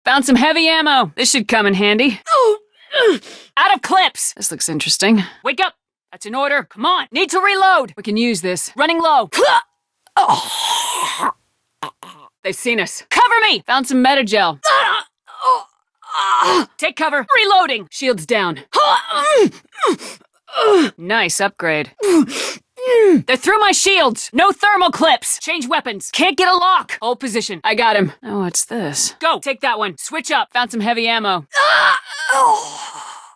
Found some heavy ammo. This should come in handy. Out of clips. This looks interesting. Wake up. That's an order. Come on. Need to reload. We can use this. Running low. They've seen us. Cover me. Found some metagel. Take cover. Reloading. Shields down. Nice upgrade. They're through my shields. No thermal clips. Change weapons. Can't get a lock. Hold position. I got him. Oh, what's this? Go. Take that one. Switch up. Found some heavy ammo.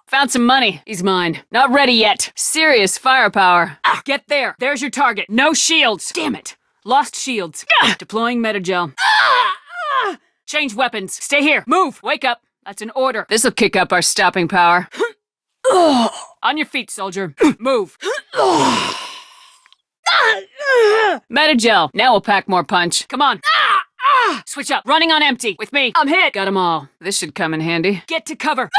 Found some money. He's mine. Not ready yet. Serious firepower. Get there. There's your target. No shields. Damn it. Lost shields. Deploying metagel. Change weapons. Stay here. Move. Wake up. That's an order. This'll kick up our stopping power. On your feet, soldier. Move. Metagel. Now we'll pack more punch. Come on. Switch up. Running on empty. With me. I'm hit. Got them all. This should come in handy. Get to cover.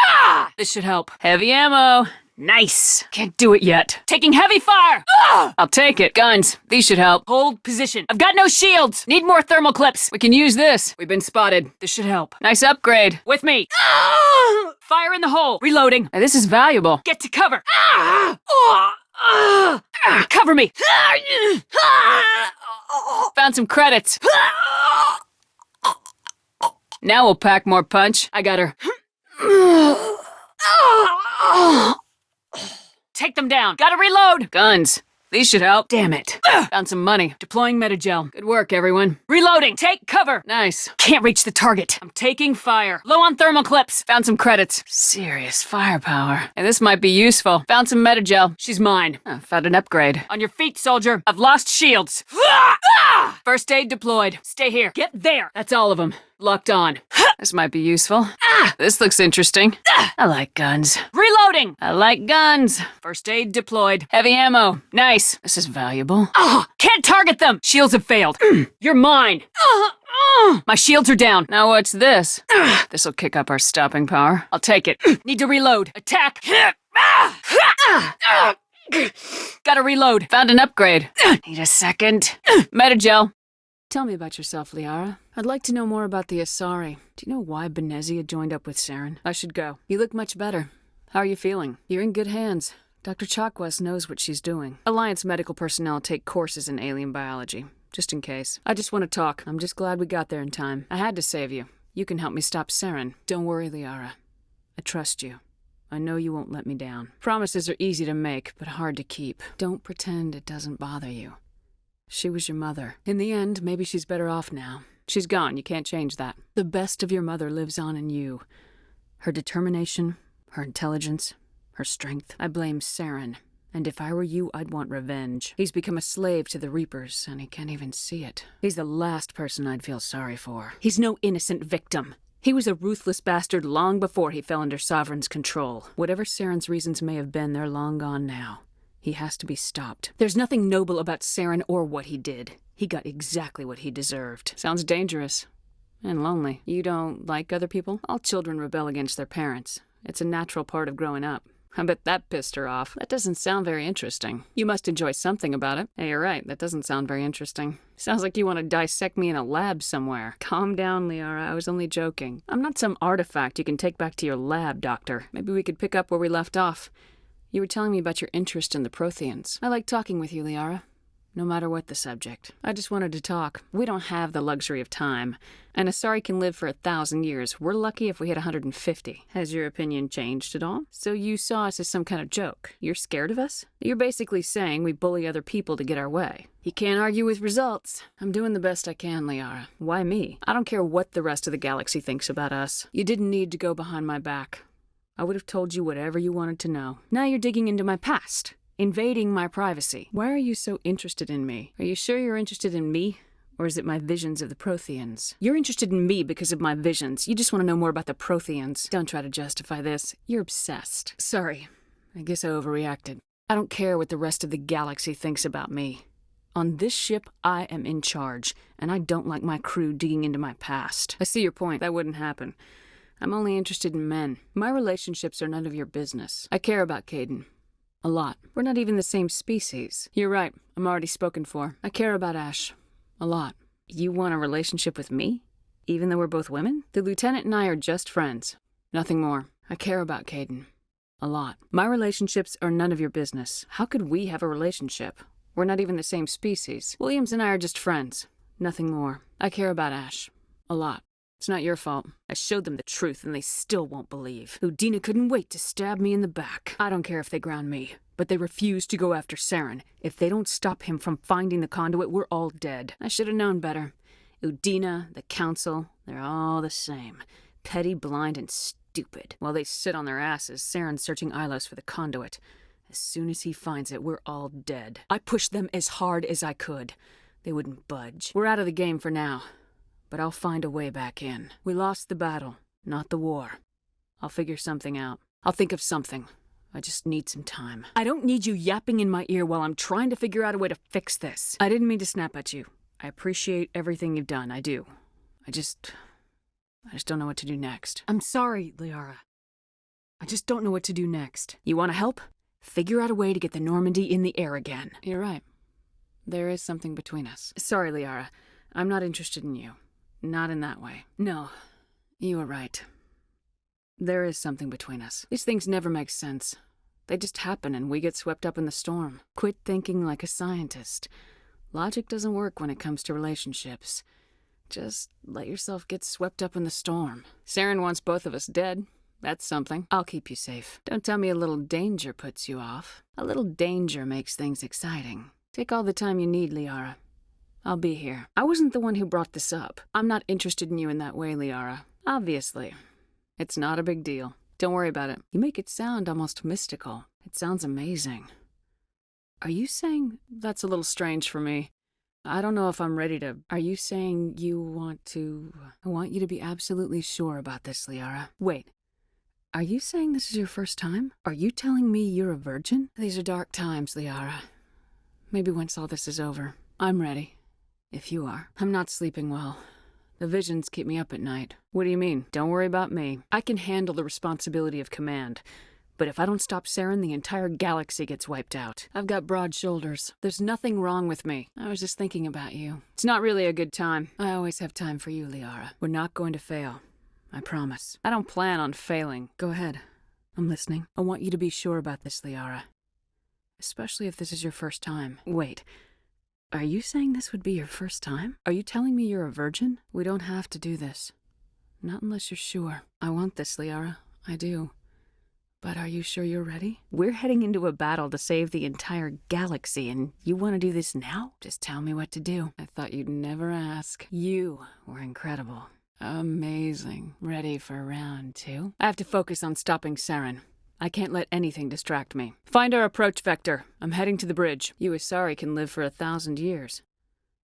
This should help. Heavy ammo. Nice. Can't do it yet. Taking heavy fire. I'll take it. Guns. These should help. Hold position. I've got no shields. Need more thermal clips. We can use this. We've been spotted. This should help. Nice upgrade. With me. Fire in the hole. Reloading. Now, this is valuable. Get to cover. Cover me. Found some credits. Now we'll pack more punch. I got her. Take them down. Gotta reload. Guns. These should help. Damn it. Found some money. Deploying metagel. Good work, everyone. Reloading. Take cover. Nice. Can't reach the target. I'm taking fire. Low on thermal clips. Found some credits. Serious firepower. And this might be useful. Found some metagel. She's mine. Found an upgrade. On your feet, soldier. I've lost shields. First aid deployed. Stay here. Get there. That's all of them. Locked on. This might be useful. This looks interesting. I like guns. Reloading. I like guns. First aid deployed. Heavy ammo. Nice. This is valuable. Can't target them. Shields have failed. You're mine. My shields are down. Now what's this? This'll kick up our stopping power. I'll take it. Need to reload. Attack. Gotta reload. Found an upgrade. Need a second. Metagel. Tell me about yourself, Liara. I'd like to know more about the Asari. Do you know why Benezia joined up with Saren? I should go. You look much better. How are you feeling? You're in good hands. Dr. Chakwas knows what she's doing. Alliance medical personnel take courses in alien biology, just in case. I just want to talk. I'm just glad we got there in time. I had to save you. You can help me stop Saren. Don't worry, Liara. I trust you. I know you won't let me down. Promises are easy to make, but hard to keep. Don't pretend it doesn't bother you. She was your mother. In the end, maybe she's better off now. She's gone. You can't change that. The best of your mother lives on in you. Her determination, her intelligence, her strength. I blame Saren. And if I were you, I'd want revenge. He's become a slave to the Reapers, and he can't even see it. He's the last person I'd feel sorry for. He's no innocent victim. He was a ruthless bastard long before he fell under Sovereign's control. Whatever Saren's reasons may have been, they're long gone now. He has to be stopped. There's nothing noble about Saren or what he did. He got exactly what he deserved. Sounds dangerous. And lonely. You don't like other people? All children rebel against their parents. It's a natural part of growing up. I bet that pissed her off. That doesn't sound very interesting. You must enjoy something about it. Hey, you're right. That doesn't sound very interesting. Sounds like you want to dissect me in a lab somewhere. Calm down, Liara. I was only joking. I'm not some artifact you can take back to your lab, Doctor. Maybe we could pick up where we left off. You were telling me about your interest in the Protheans. I like talking with you, Liara. No matter what the subject. I just wanted to talk. We don't have the luxury of time. An Asari can live for 1,000 years. We're lucky if we hit 150. Has your opinion changed at all? So you saw us as some kind of joke. You're scared of us? You're basically saying we bully other people to get our way. You can't argue with results. I'm doing the best I can, Liara. Why me? I don't care what the rest of the galaxy thinks about us. You didn't need to go behind my back. I would have told you whatever you wanted to know. Now you're digging into my past. Invading my privacy. Why are you so interested in me? Are you sure you're interested in me? Or is it my visions of the Protheans? You're interested in me because of my visions. You just want to know more about the Protheans. Don't try to justify this. You're obsessed. Sorry. I guess I overreacted. I don't care what the rest of the galaxy thinks about me. On this ship, I am in charge, and I don't like my crew digging into my past. I see your point. That wouldn't happen. I'm only interested in men. My relationships are none of your business. I care about Caden. A lot. We're not even the same species. You're right. I'm already spoken for. I care about Ash. A lot. You want a relationship with me? Even though we're both women? The lieutenant and I are just friends. Nothing more. I care about Caden. A lot. My relationships are none of your business. How could we have a relationship? We're not even the same species. Williams and I are just friends. Nothing more. I care about Ash. A lot. It's not your fault. I showed them the truth and they still won't believe. Udina couldn't wait to stab me in the back. I don't care if they ground me, but they refuse to go after Saren. If they don't stop him from finding the conduit, we're all dead. I should have known better. Udina, the council, they're all the same. Petty, blind, and stupid. While they sit on their asses, Saren's searching Ilos for the conduit. As soon as he finds it, we're all dead. I pushed them as hard as I could. They wouldn't budge. We're out of the game for now. But I'll find a way back in. We lost the battle, not the war. I'll figure something out. I'll think of something. I just need some time. I don't need you yapping in my ear while I'm trying to figure out a way to fix this. I didn't mean to snap at you. I appreciate everything you've done, I do. I just don't know what to do next. I'm sorry, Liara. I just don't know what to do next. You want to help? Figure out a way to get the Normandy in the air again. You're right. There is something between us. Sorry, Liara. I'm not interested in you. Not in that way. No, you were right. There is something between us. These things never make sense. They just happen and we get swept up in the storm. Quit thinking like a scientist. Logic doesn't work when it comes to relationships. Just let yourself get swept up in the storm. Saren wants both of us dead. That's something. I'll keep you safe. Don't tell me a little danger puts you off. A little danger makes things exciting. Take all the time you need, Liara. I'll be here. I wasn't the one who brought this up. I'm not interested in you in that way, Liara. Obviously. It's not a big deal. Don't worry about it. You make it sound almost mystical. It sounds amazing. Are you saying that's a little strange for me? I don't know if I'm ready to... Are you saying you want to... I want you to be absolutely sure about this, Liara. Wait. Are you saying this is your first time? Are you telling me you're a virgin? These are dark times, Liara. Maybe once all this is over, I'm ready. If you are. I'm not sleeping well. The visions keep me up at night. What do you mean? Don't worry about me. I can handle the responsibility of command. But if I don't stop Saren, the entire galaxy gets wiped out. I've got broad shoulders. There's nothing wrong with me. I was just thinking about you. It's not really a good time. I always have time for you, Liara. We're not going to fail. I promise. I don't plan on failing. Go ahead. I'm listening. I want you to be sure about this, Liara. Especially if this is your first time. Wait. Are you saying this would be your first time? Are you telling me you're a virgin? We don't have to do this. Not unless you're sure. I want this, Liara. I do. But are you sure you're ready? We're heading into a battle to save the entire galaxy, and you want to do this now? Just tell me what to do. I thought you'd never ask. You were incredible. Amazing. Ready for round 2? I have to focus on stopping Saren. I can't let anything distract me. Find our approach vector. I'm heading to the bridge. You Asari can live for 1,000 years.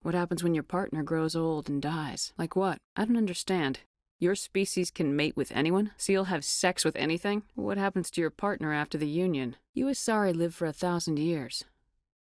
What happens when your partner grows old and dies? Like what? I don't understand. Your species can mate with anyone? So you'll have sex with anything? What happens to your partner after the union? You Asari live for 1,000 years.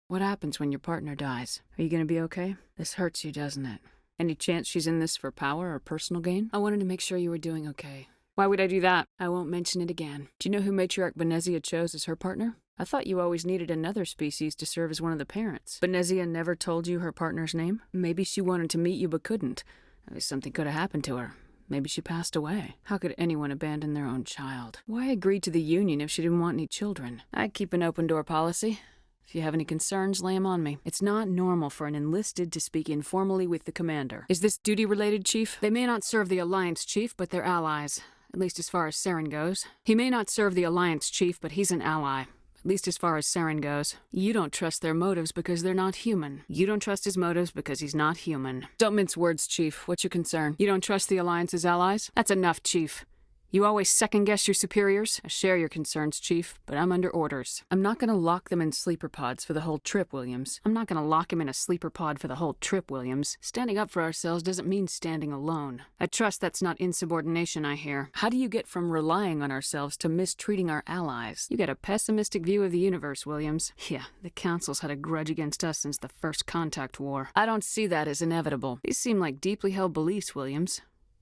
What happens when your partner dies? Are you gonna be okay? This hurts you, doesn't it? Any chance she's in this for power or personal gain? I wanted to make sure you were doing okay. Why would I do that? I won't mention it again. Do you know who Matriarch Benezia chose as her partner? I thought you always needed another species to serve as one of the parents. Benezia never told you her partner's name? Maybe she wanted to meet you but couldn't. Maybe something could have happened to her. Maybe she passed away. How could anyone abandon their own child? Why agree to the union if she didn't want any children? I'd keep an open door policy. If you have any concerns, lay them on me. It's not normal for an enlisted to speak informally with the commander. Is this duty-related, Chief? They may not serve the Alliance, Chief, but they're allies. At least as far as Saren goes. He may not serve the Alliance, Chief, but he's an ally. At least as far as Saren goes. You don't trust their motives because they're not human. You don't trust his motives because he's not human. Don't mince words, Chief. What's your concern? You don't trust the Alliance's allies? That's enough, Chief. You always second-guess your superiors? I share your concerns, Chief, but I'm under orders. I'm not gonna lock them in sleeper pods for the whole trip, Williams. I'm not gonna lock him in a sleeper pod for the whole trip, Williams. Standing up for ourselves doesn't mean standing alone. I trust that's not insubordination, I hear. How do you get from relying on ourselves to mistreating our allies? You got a pessimistic view of the universe, Williams. Yeah, the Council's had a grudge against us since the First Contact War. I don't see that as inevitable. These seem like deeply held beliefs, Williams.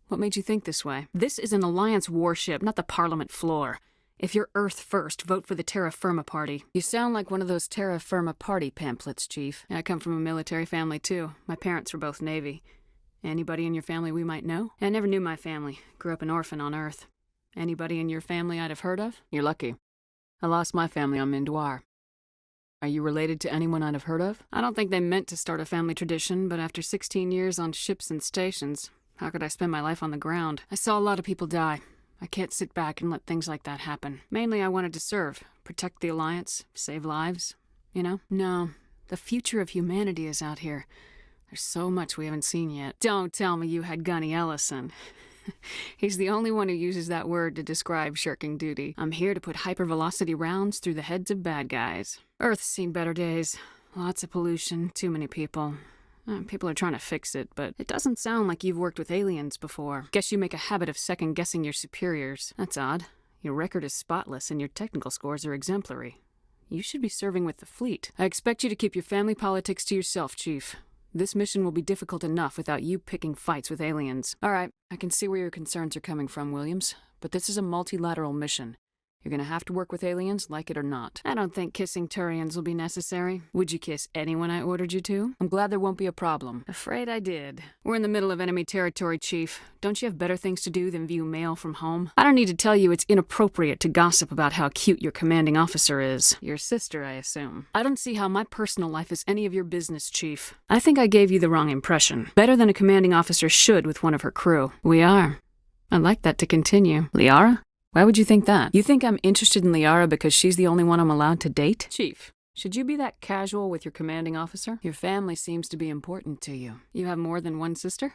What made you think this way? This is an Alliance warship, not the Parliament floor. If you're Earth first, vote for the Terra Firma Party. You sound like one of those Terra Firma Party pamphlets, Chief. I come from a military family, too. My parents were both Navy. Anybody in your family we might know? I never knew my family. Grew up an orphan on Earth. Anybody in your family I'd have heard of? You're lucky. I lost my family on Mindoir. Are you related to anyone I'd have heard of? I don't think they meant to start a family tradition, but after 16 years on ships and stations, how could I spend my life on the ground? I saw a lot of people die. I can't sit back and let things like that happen. Mainly I wanted to serve, protect the Alliance, save lives, you know? No, the future of humanity is out here. There's so much we haven't seen yet. Don't tell me you had Gunny Ellison. He's the only one who uses that word to describe shirking duty. I'm here to put hypervelocity rounds through the heads of bad guys. Earth's seen better days. Lots of pollution, too many people. People are trying to fix it, but it doesn't sound like you've worked with aliens before. Guess you make a habit of second-guessing your superiors. That's odd. Your record is spotless and your technical scores are exemplary. You should be serving with the fleet. I expect you to keep your family politics to yourself, Chief. This mission will be difficult enough without you picking fights with aliens. All right, I can see where your concerns are coming from, Williams, but this is a multilateral mission. You're gonna have to work with aliens, like it or not. I don't think kissing Turians will be necessary. Would you kiss anyone I ordered you to? I'm glad there won't be a problem. Afraid I did. We're in the middle of enemy territory, Chief. Don't you have better things to do than view mail from home? I don't need to tell you it's inappropriate to gossip about how cute your commanding officer is. Your sister, I assume. I don't see how my personal life is any of your business, Chief. I think I gave you the wrong impression. Better than a commanding officer should with one of her crew. We are. I'd like that to continue. Liara? Why would you think that? You think I'm interested in Liara because she's the only one I'm allowed to date? Chief, should you be that casual with your commanding officer? Your family seems to be important to you. You have more than one sister?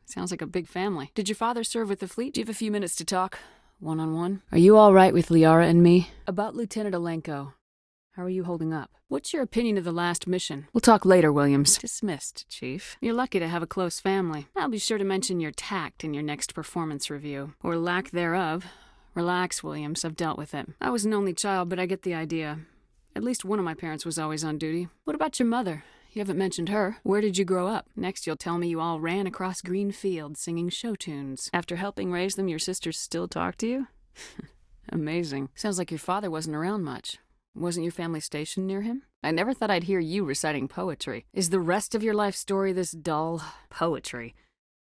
Sounds like a big family. Did your father serve with the fleet? Do you have a few minutes to talk? One-on-one? Are you all right with Liara and me? About Lieutenant Alenko. How are you holding up? What's your opinion of the last mission? We'll talk later, Williams. Dismissed, Chief. You're lucky to have a close family. I'll be sure to mention your tact in your next performance review. Or lack thereof. Relax, Williams. I've dealt with it. I was an only child, but I get the idea. At least one of my parents was always on duty. What about your mother? You haven't mentioned her. Where did you grow up? Next, you'll tell me you all ran across green fields singing show tunes. After helping raise them, your sisters still talk to you? Amazing. Sounds like your father wasn't around much. Wasn't your family stationed near him? I never thought I'd hear you reciting poetry. Is the rest of your life story this dull? Poetry.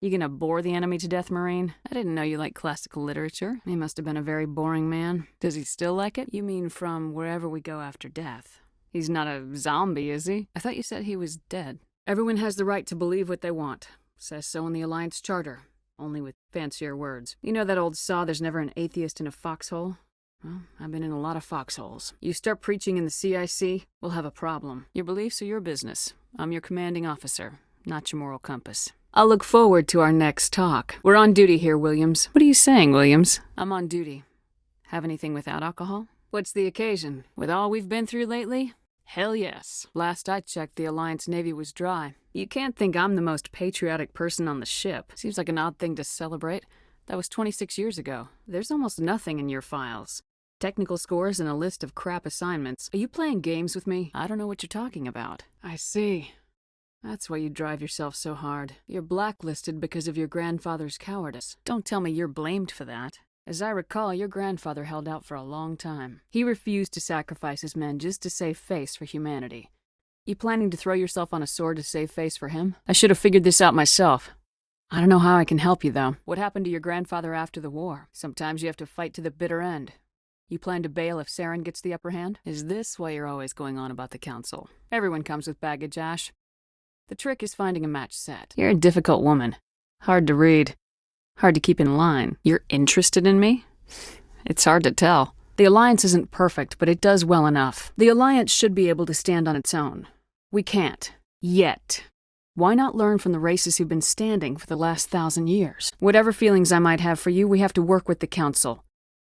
You gonna bore the enemy to death, Marine? I didn't know you liked classical literature. He must have been a very boring man. Does he still like it? You mean from wherever we go after death? He's not a zombie, is he? I thought you said he was dead. Everyone has the right to believe what they want. Says so in the Alliance Charter. Only with fancier words. You know that old saw, there's never an atheist in a foxhole? Well, I've been in a lot of foxholes. You start preaching in the CIC, we'll have a problem. Your beliefs are your business. I'm your commanding officer, not your moral compass. I'll look forward to our next talk. We're on duty here, Williams. What are you saying, Williams? I'm on duty. Have anything without alcohol? What's the occasion? With all we've been through lately? Hell yes. Last I checked, the Alliance Navy was dry. You can't think I'm the most patriotic person on the ship. Seems like an odd thing to celebrate. That was 26 years ago. There's almost nothing in your files. Technical scores and a list of crap assignments. Are you playing games with me? I don't know what you're talking about. I see. That's why you drive yourself so hard. You're blacklisted because of your grandfather's cowardice. Don't tell me you're blamed for that. As I recall, your grandfather held out for a long time. He refused to sacrifice his men just to save face for humanity. You planning to throw yourself on a sword to save face for him? I should have figured this out myself. I don't know how I can help you, though. What happened to your grandfather after the war? Sometimes you have to fight to the bitter end. You plan to bail if Saren gets the upper hand? Is this why you're always going on about the Council? Everyone comes with baggage, Ash. The trick is finding a match set. You're a difficult woman. Hard to read. Hard to keep in line. You're interested in me? It's hard to tell. The Alliance isn't perfect, but it does well enough. The Alliance should be able to stand on its own. We can't. Yet. Why not learn from the races who've been standing for the last 1,000 years? Whatever feelings I might have for you, we have to work with the Council.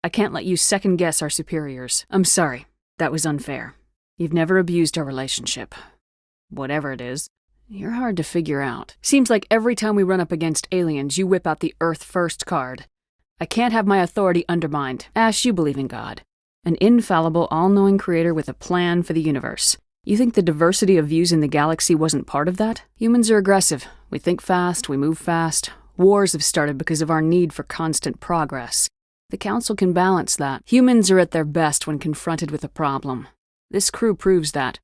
I can't let you second-guess our superiors. I'm sorry. That was unfair. You've never abused our relationship. Whatever it is. You're hard to figure out. Seems like every time we run up against aliens, you whip out the Earth First card. I can't have my authority undermined. Ash, you believe in God. An infallible, all-knowing creator with a plan for the universe. You think the diversity of views in the galaxy wasn't part of that? Humans are aggressive. We think fast, we move fast. Wars have started because of our need for constant progress. The Council can balance that. Humans are at their best when confronted with a problem. This crew proves that.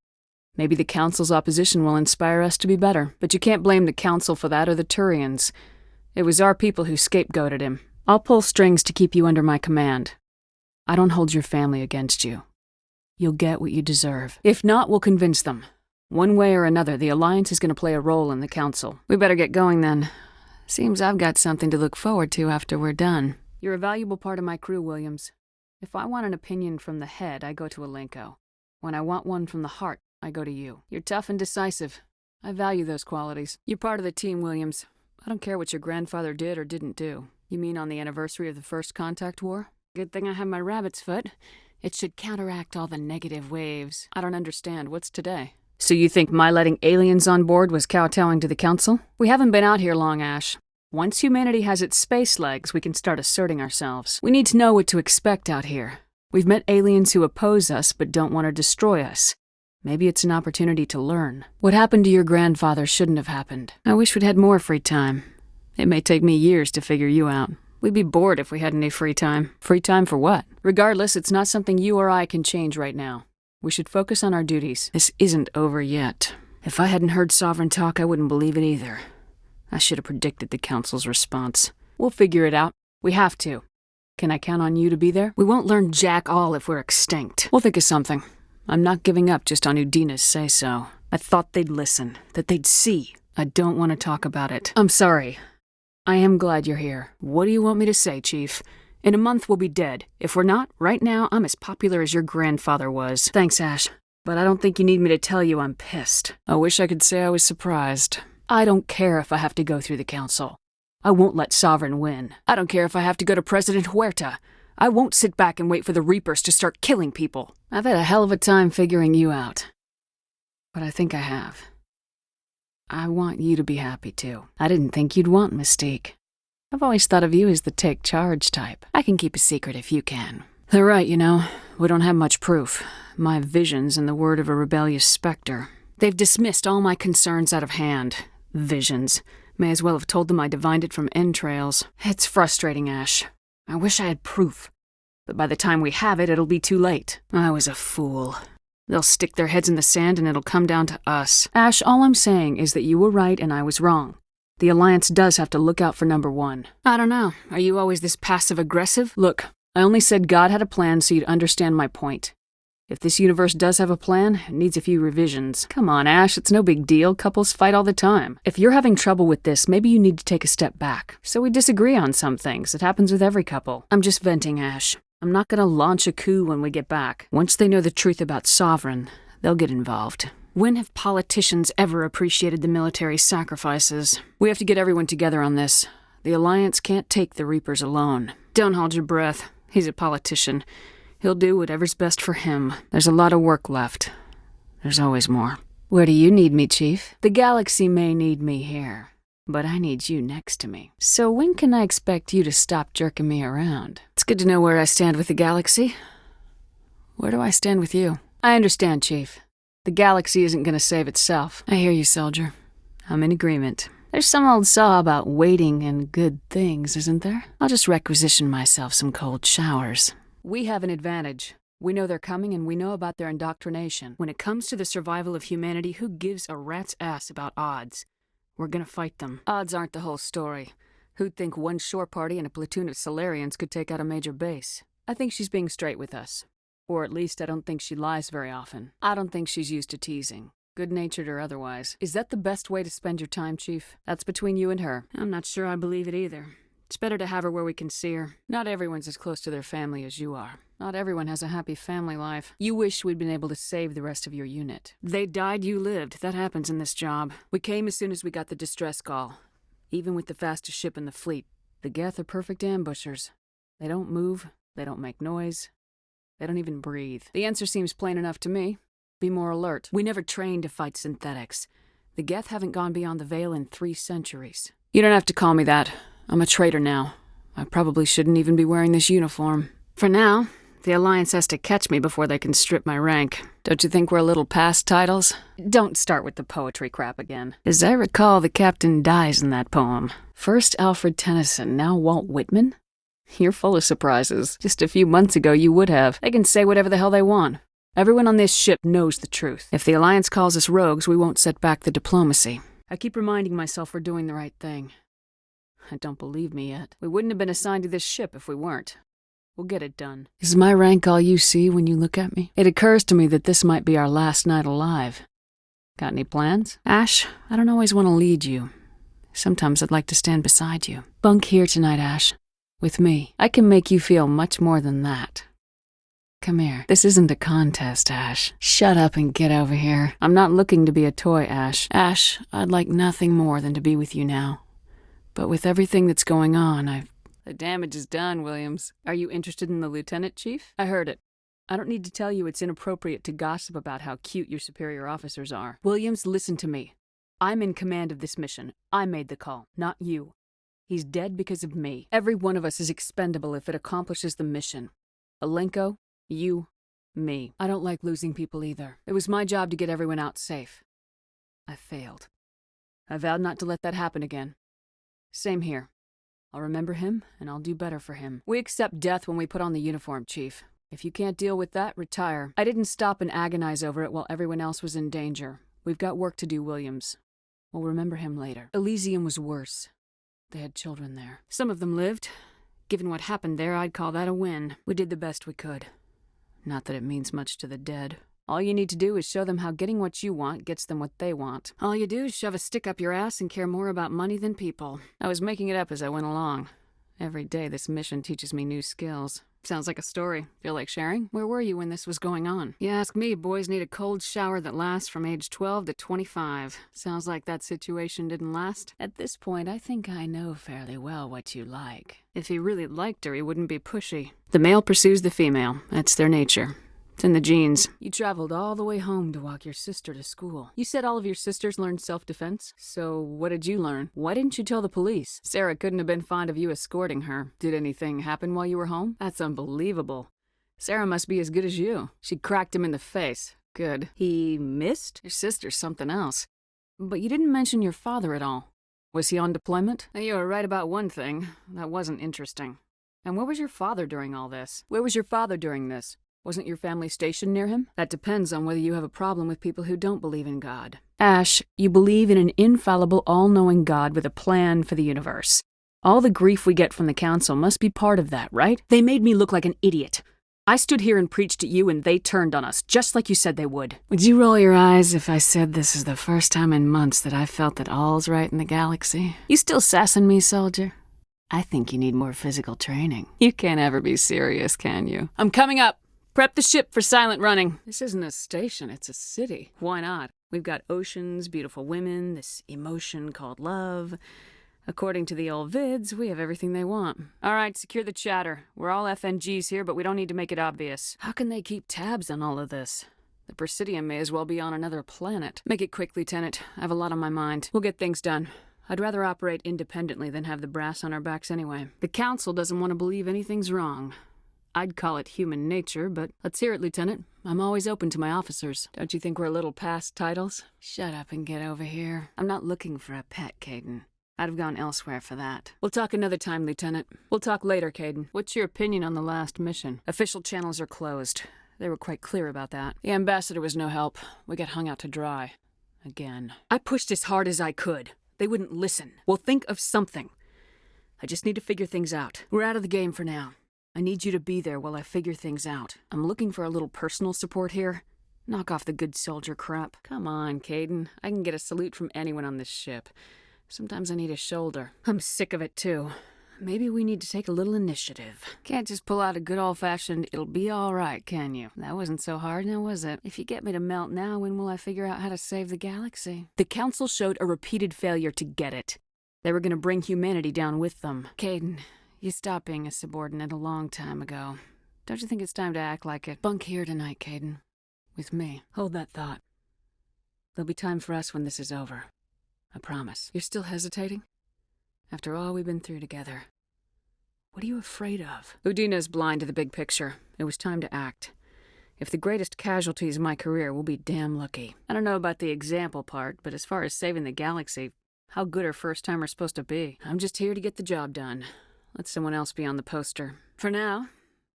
Maybe the Council's opposition will inspire us to be better, but you can't blame the Council for that or the Turians. It was our people who scapegoated him. I'll pull strings to keep you under my command. I don't hold your family against you. You'll get what you deserve. If not, we'll convince them. One way or another, the Alliance is going to play a role in the Council. We better get going then. Seems I've got something to look forward to after we're done. You're a valuable part of my crew, Williams. If I want an opinion from the head, I go to Alenko. When I want one from the heart, I go to you. You're tough and decisive. I value those qualities. You're part of the team, Williams. I don't care what your grandfather did or didn't do. You mean on the anniversary of the first contact war? Good thing I have my rabbit's foot. It should counteract all the negative waves. I don't understand. What's today? So you think my letting aliens on board was kowtowing to the Council? We haven't been out here long, Ash. Once humanity has its space legs, we can start asserting ourselves. We need to know what to expect out here. We've met aliens who oppose us but don't want to destroy us. Maybe it's an opportunity to learn. What happened to your grandfather shouldn't have happened. I wish we'd had more free time. It may take me years to figure you out. We'd be bored if we had any free time. Free time for what? Regardless, it's not something you or I can change right now. We should focus on our duties. This isn't over yet. If I hadn't heard Sovereign talk, I wouldn't believe it either. I should have predicted the Council's response. We'll figure it out. We have to. Can I count on you to be there? We won't learn jack all if we're extinct. We'll think of something. I'm not giving up just on Udina's say-so. I thought they'd listen, that they'd see. I don't want to talk about it. I'm sorry. I am glad you're here. What do you want me to say, Chief? In a month, we'll be dead. If we're not, right now, I'm as popular as your grandfather was. Thanks, Ash. But I don't think you need me to tell you I'm pissed. I wish I could say I was surprised. I don't care if I have to go through the Council. I won't let Sovereign win. I don't care if I have to go to President Huerta. I won't sit back and wait for the Reapers to start killing people. I've had a hell of a time figuring you out. But I think I have. I want you to be happy, too. I didn't think you'd want Mystique. I've always thought of you as the take-charge type. I can keep a secret if you can. They're right, you know. We don't have much proof. My visions and the word of a rebellious specter. They've dismissed all my concerns out of hand. Visions. May as well have told them I divined it from entrails. It's frustrating, Ash. I wish I had proof. But by the time we have it, it'll be too late. I was a fool. They'll stick their heads in the sand and it'll come down to us. Ash, all I'm saying is that you were right and I was wrong. The Alliance does have to look out for number one. I don't know. Are you always this passive-aggressive? Look, I only said God had a plan so you'd understand my point. If this universe does have a plan, it needs a few revisions. Come on, Ash, it's no big deal. Couples fight all the time. If you're having trouble with this, maybe you need to take a step back. So we disagree on some things. It happens with every couple. I'm just venting, Ash. I'm not gonna launch a coup when we get back. Once they know the truth about Sovereign, they'll get involved. When have politicians ever appreciated the military sacrifices? We have to get everyone together on this. The Alliance can't take the Reapers alone. Don't hold your breath. He's a politician. He'll do whatever's best for him. There's a lot of work left. There's always more. Where do you need me, Chief? The galaxy may need me here, but I need you next to me. So when can I expect you to stop jerking me around? It's good to know where I stand with the galaxy. Where do I stand with you? I understand, Chief. The galaxy isn't going to save itself. I hear you, soldier. I'm in agreement. There's some old saw about waiting and good things, isn't there? I'll just requisition myself some cold showers. We have an advantage. We know they're coming and we know about their indoctrination. When it comes to the survival of humanity, who gives a rat's ass about odds? We're gonna fight them. Odds aren't the whole story. Who'd think one shore party and a platoon of Solarians could take out a major base? I think she's being straight with us. Or at least I don't think she lies very often. I don't think she's used to teasing, good-natured or otherwise. Is that the best way to spend your time, Chief? That's between you and her. I'm not sure I believe it either. It's better to have her where we can see her. Not everyone's as close to their family as you are. Not everyone has a happy family life. You wish we'd been able to save the rest of your unit. They died, you lived. That happens in this job. We came as soon as we got the distress call. Even with the fastest ship in the fleet, the Geth are perfect ambushers. They don't move. They don't make noise. They don't even breathe. The answer seems plain enough to me. Be more alert. We never trained to fight synthetics. The Geth haven't gone beyond the Veil in 3 centuries. You don't have to call me that. I'm a traitor now. I probably shouldn't even be wearing this uniform. For now, the Alliance has to catch me before they can strip my rank. Don't you think we're a little past titles? Don't start with the poetry crap again. As I recall, the captain dies in that poem. First Alfred Tennyson, now Walt Whitman? You're full of surprises. Just a few months ago, you would have. They can say whatever the hell they want. Everyone on this ship knows the truth. If the Alliance calls us rogues, we won't set back the diplomacy. I keep reminding myself we're doing the right thing. I don't believe me yet. We wouldn't have been assigned to this ship if we weren't. We'll get it done. Is my rank all you see when you look at me? It occurs to me that this might be our last night alive. Got any plans? Ash, I don't always want to lead you. Sometimes I'd like to stand beside you. Bunk here tonight, Ash. With me. I can make you feel much more than that. Come here. This isn't a contest, Ash. Shut up and get over here. I'm not looking to be a toy, Ash. Ash, I'd like nothing more than to be with you now. But with everything that's going on, The damage is done, Williams. Are you interested in the lieutenant, Chief? I heard it. I don't need to tell you it's inappropriate to gossip about how cute your superior officers are. Williams, listen to me. I'm in command of this mission. I made the call, not you. He's dead because of me. Every one of us is expendable if it accomplishes the mission. Alenko, you, me. I don't like losing people either. It was my job to get everyone out safe. I failed. I vowed not to let that happen again. Same here. I'll remember him, and I'll do better for him. We accept death when we put on the uniform, Chief. If you can't deal with that, retire. I didn't stop and agonize over it while everyone else was in danger. We've got work to do, Williams. We'll remember him later. Elysium was worse. They had children there. Some of them lived. Given what happened there, I'd call that a win. We did the best we could. Not that it means much to the dead. All you need to do is show them how getting what you want gets them what they want. All you do is shove a stick up your ass and care more about money than people. I was making it up as I went along. Every day this mission teaches me new skills. Sounds like a story. Feel like sharing? Where were you when this was going on? You ask me, boys need a cold shower that lasts from age 12 to 25. Sounds like that situation didn't last. At this point, I think I know fairly well what you like. If he really liked her, he wouldn't be pushy. The male pursues the female. That's their nature. It's in the genes. You traveled all the way home to walk your sister to school. You said all of your sisters learned self-defense? So what did you learn? Why didn't you tell the police? Sarah couldn't have been fond of you escorting her. Did anything happen while you were home? That's unbelievable. Sarah must be as good as you. She cracked him in the face. Good. He missed? Your sister's something else. But you didn't mention your father at all. Was he on deployment? You were right about one thing. That wasn't interesting. And where was your father during all this? Where was your father during this? Wasn't your family stationed near him? That depends on whether you have a problem with people who don't believe in God. Ash, you believe in an infallible, all-knowing God with a plan for the universe. All the grief we get from the council must be part of that, right? They made me look like an idiot. I stood here and preached at you and they turned on us, just like you said they would. Would you roll your eyes if I said this is the first time in months that I felt that all's right in the galaxy? You still sassing me, soldier? I think you need more physical training. You can't ever be serious, can you? I'm coming up. Prep the ship for silent running. This isn't a station, it's a city. Why not? We've got oceans, beautiful women, this emotion called love. According to the old vids, we have everything they want. All right, secure the chatter. We're all FNGs here, but we don't need to make it obvious. How can they keep tabs on all of this? The Presidium may as well be on another planet. Make it quick, Lieutenant. I have a lot on my mind. We'll get things done. I'd rather operate independently than have the brass on our backs anyway. The Council doesn't want to believe anything's wrong. I'd call it human nature, but let's hear it, Lieutenant. I'm always open to my officers. Don't you think we're a little past titles? Shut up and get over here. I'm not looking for a pet, Caden. I'd have gone elsewhere for that. We'll talk another time, Lieutenant. We'll talk later, Caden. What's your opinion on the last mission? Official channels are closed. They were quite clear about that. The ambassador was no help. We got hung out to dry. Again. I pushed as hard as I could. They wouldn't listen. We'll think of something. I just need to figure things out. We're out of the game for now. I need you to be there while I figure things out. I'm looking for a little personal support here. Knock off the good soldier crap. Come on, Caden. I can get a salute from anyone on this ship. Sometimes I need a shoulder. I'm sick of it, too. Maybe we need to take a little initiative. Can't just pull out a good old-fashioned, it'll be all right, can you? That wasn't so hard, now was it? If you get me to melt now, when will I figure out how to save the galaxy? The Council showed a repeated failure to get it. They were gonna bring humanity down with them. Caden, you stopped being a subordinate a long time ago. Don't you think it's time to act like it? Bunk here tonight, Caden. With me. Hold that thought. There'll be time for us when this is over. I promise. You're still hesitating? After all we've been through together. What are you afraid of? Udina's blind to the big picture. It was time to act. If the greatest casualties of my career, we'll be damn lucky. I don't know about the example part, but as far as saving the galaxy, how good are first-timers supposed to be? I'm just here to get the job done. Let someone else be on the poster. For now,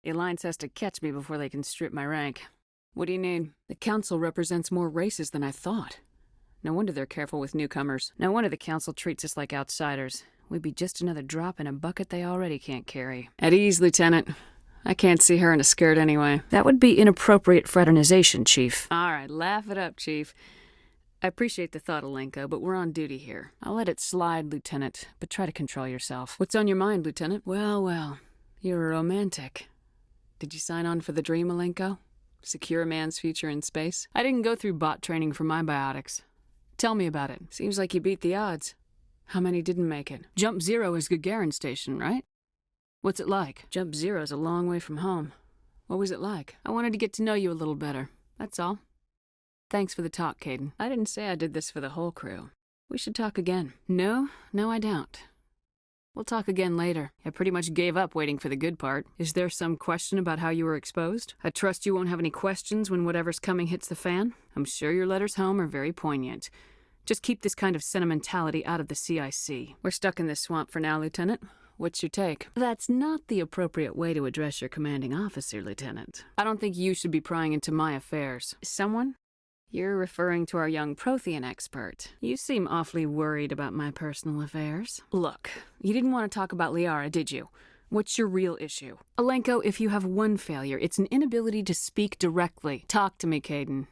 the Alliance has to catch me before they can strip my rank. What do you need? The council represents more races than I thought. No wonder they're careful with newcomers. No wonder the council treats us like outsiders. We'd be just another drop in a bucket they already can't carry. At ease, Lieutenant. I can't see her in a skirt anyway. That would be inappropriate fraternization, Chief. All right, laugh it up, Chief. I appreciate the thought, Alenko, but we're on duty here. I'll let it slide, Lieutenant, but try to control yourself. What's on your mind, Lieutenant? Well, you're a romantic. Did you sign on for the dream, Alenko? Secure a man's future in space? I didn't go through bot training for my biotics. Tell me about it. Seems like you beat the odds. How many didn't make it? Jump Zero is Gagarin Station, right? What's it like? Jump Zero's a long way from home. What was it like? I wanted to get to know you a little better. That's all. Thanks for the talk, Caden. I didn't say I did this for the whole crew. We should talk again. No, I don't. We'll talk again later. I pretty much gave up waiting for the good part. Is there some question about how you were exposed? I trust you won't have any questions when whatever's coming hits the fan. I'm sure your letters home are very poignant. Just keep this kind of sentimentality out of the CIC. We're stuck in this swamp for now, Lieutenant. What's your take? That's not the appropriate way to address your commanding officer, Lieutenant. I don't think you should be prying into my affairs. Someone? You're referring to our young Prothean expert. You seem awfully worried about my personal affairs. Look, you didn't want to talk about Liara, did you? What's your real issue? Alenko, if you have one failure, it's an inability to speak directly. Talk to me, Caden.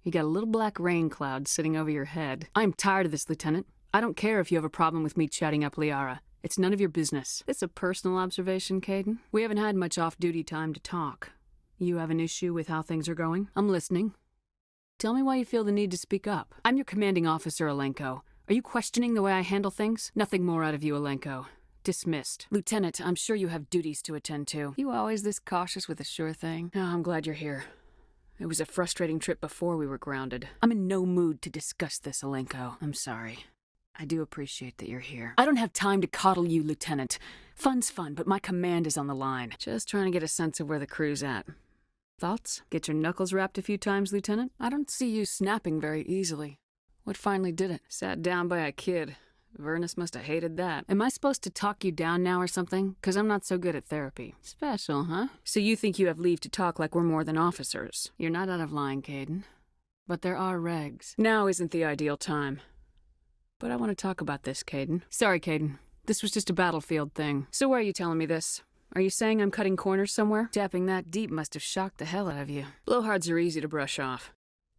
You got a little black rain cloud sitting over your head. I'm tired of this, Lieutenant. I don't care if you have a problem with me chatting up Liara. It's none of your business. It's a personal observation, Caden. We haven't had much off-duty time to talk. You have an issue with how things are going? I'm listening. Tell me why you feel the need to speak up. I'm your commanding officer, Alenko. Are you questioning the way I handle things? Nothing more out of you, Alenko. Dismissed. Lieutenant, I'm sure you have duties to attend to. You always this cautious with a sure thing? Oh, I'm glad you're here. It was a frustrating trip before we were grounded. I'm in no mood to discuss this, Alenko. I'm sorry. I do appreciate that you're here. I don't have time to coddle you, Lieutenant. Fun's fun, but my command is on the line. Just trying to get a sense of where the crew's at. Thoughts? Get your knuckles rapped a few times, Lieutenant? I don't see you snapping very easily. What finally did it? Sat down by a kid. Vernus must have hated that. Am I supposed to talk you down now or something? 'Cause I'm not so good at therapy. Special, huh? So you think you have leave to talk like we're more than officers? You're not out of line, Caden. But there are regs. Now isn't the ideal time. But I want to talk about this, Caden. Sorry, Caden. This was just a battlefield thing. So why are you telling me this? Are you saying I'm cutting corners somewhere? Tapping that deep must have shocked the hell out of you. Blowhards are easy to brush off.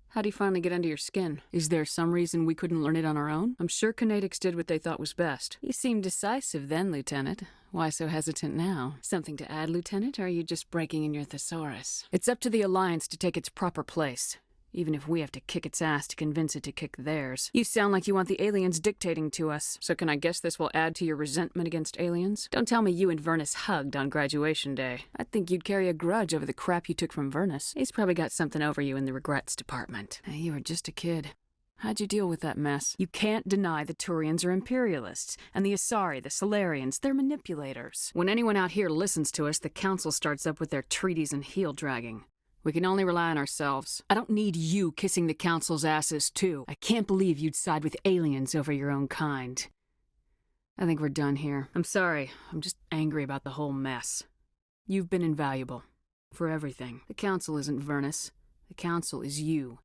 How'd he finally get under your skin? Is there some reason we couldn't learn it on our own? I'm sure Kinetics did what they thought was best. You seemed decisive then, Lieutenant. Why so hesitant now? Something to add, Lieutenant, or are you just breaking in your thesaurus? It's up to the Alliance to take its proper place, even if we have to kick its ass to convince it to kick theirs. You sound like you want the aliens dictating to us. So can I guess this will add to your resentment against aliens? Don't tell me you and Vernus hugged on graduation day. I think you'd carry a grudge over the crap you took from Vernus. He's probably got something over you in the regrets department. Hey, you were just a kid. How'd you deal with that mess? You can't deny the Turians are imperialists, and the Asari, the Solarians, they're manipulators. When anyone out here listens to us, the Council starts up with their treaties and heel-dragging. We can only rely on ourselves. I don't need you kissing the Council's asses, too. I can't believe you'd side with aliens over your own kind. I think we're done here. I'm sorry. I'm just angry about the whole mess. You've been invaluable. For everything. The Council isn't Vernus. The Council is you.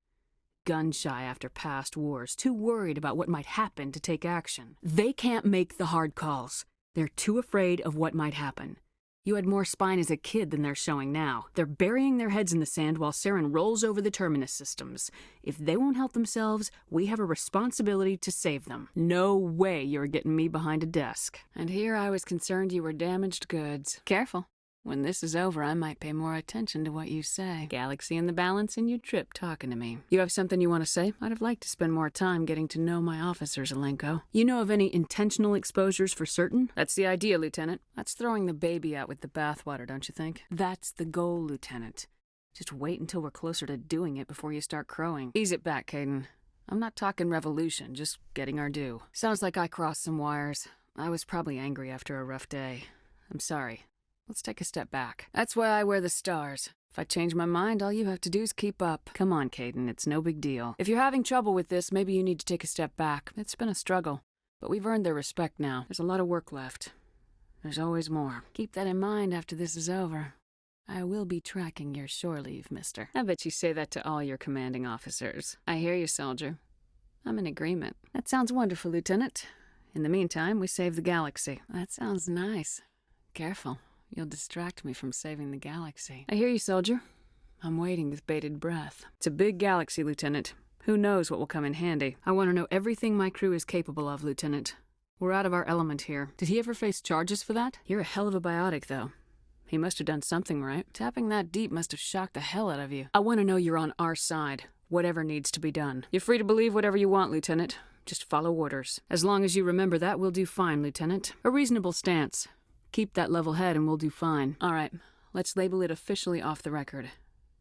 Gun-shy after past wars. Too worried about what might happen to take action. They can't make the hard calls. They're too afraid of what might happen. You had more spine as a kid than they're showing now. They're burying their heads in the sand while Saren rolls over the terminus systems. If they won't help themselves, we have a responsibility to save them. No way you're getting me behind a desk. And here I was concerned you were damaged goods. Careful. When this is over, I might pay more attention to what you say. Galaxy in the balance and you trip talking to me. You have something you want to say? I'd have liked to spend more time getting to know my officers, Alenko. You know of any intentional exposures for certain? That's the idea, Lieutenant. That's throwing the baby out with the bathwater, don't you think? That's the goal, Lieutenant. Just wait until we're closer to doing it before you start crowing. Ease it back, Caden. I'm not talking revolution, just getting our due. Sounds like I crossed some wires. I was probably angry after a rough day. I'm sorry. Let's take a step back. That's why I wear the stars. If I change my mind, all you have to do is keep up. Come on, Caden, it's no big deal. If you're having trouble with this, maybe you need to take a step back. It's been a struggle, but we've earned their respect now. There's a lot of work left. There's always more. Keep that in mind after this is over. I will be tracking your shore leave, mister. I bet you say that to all your commanding officers. I hear you, soldier. I'm in agreement. That sounds wonderful, Lieutenant. In the meantime, we save the galaxy. That sounds nice. Careful. You'll distract me from saving the galaxy. I hear you, soldier. I'm waiting with bated breath. It's a big galaxy, Lieutenant. Who knows what will come in handy? I want to know everything my crew is capable of, Lieutenant. We're out of our element here. Did he ever face charges for that? You're a hell of a biotic, though. He must have done something right. Tapping that deep must have shocked the hell out of you. I want to know you're on our side. Whatever needs to be done. You're free to believe whatever you want, Lieutenant. Just follow orders. As long as you remember that, we'll do fine, Lieutenant. A reasonable stance. Keep that level head and we'll do fine. All right, let's label it officially off the record.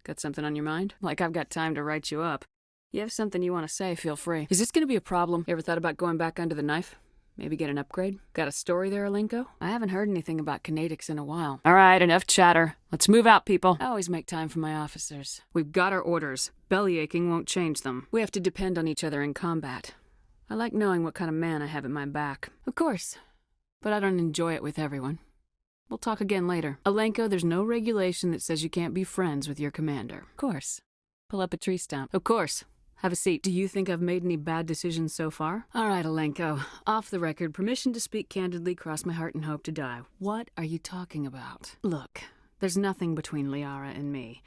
Got something on your mind? Like I've got time to write you up. You have something you want to say, feel free. Is this going to be a problem? You ever thought about going back under the knife? Maybe get an upgrade? Got a story there, Alenko? I haven't heard anything about kinetics in a while. All right, enough chatter. Let's move out, people. I always make time for my officers. We've got our orders. Belly aching won't change them. We have to depend on each other in combat. I like knowing what kind of man I have at my back. Of course. But I don't enjoy it with everyone. We'll talk again later. Alenko, there's no regulation that says you can't be friends with your commander. Of course. Pull up a tree stump. Of course. Have a seat. Do you think I've made any bad decisions so far? All right, Alenko. Off the record, permission to speak candidly, cross my heart and hope to die. What are you talking about? Look, there's nothing between Liara and me.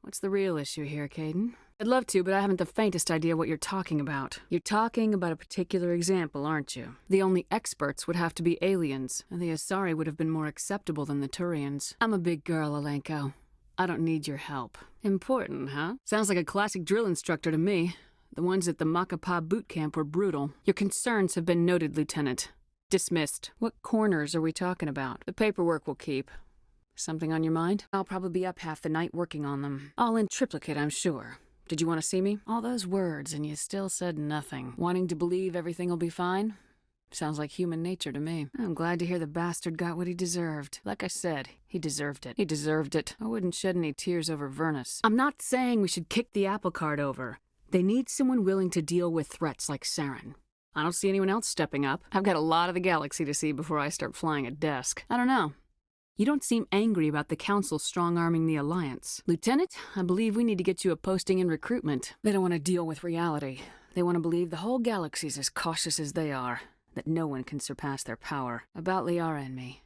What's the real issue here, Caden? I'd love to, but I haven't the faintest idea what you're talking about. You're talking about a particular example, aren't you? The only experts would have to be aliens, and the Asari would have been more acceptable than the Turians. I'm a big girl, Alenko. I don't need your help. Important, huh? Sounds like a classic drill instructor to me. The ones at the Makapa boot camp were brutal. Your concerns have been noted, Lieutenant. Dismissed. What corners are we talking about? The paperwork will keep. Something on your mind? I'll probably be up half the night working on them. All in triplicate, I'm sure. Did you want to see me? All those words, and you still said nothing. Wanting to believe everything will be fine? Sounds like human nature to me. I'm glad to hear the bastard got what he deserved. Like I said, he deserved it. He deserved it. I wouldn't shed any tears over Vernus. I'm not saying we should kick the apple cart over. They need someone willing to deal with threats like Saren. I don't see anyone else stepping up. I've got a lot of the galaxy to see before I start flying a desk. I don't know. You don't seem angry about the Council strong-arming the Alliance. Lieutenant, I believe we need to get you a posting in recruitment. They don't want to deal with reality. They want to believe the whole galaxy's as cautious as they are, that no one can surpass their power. About Liara and me.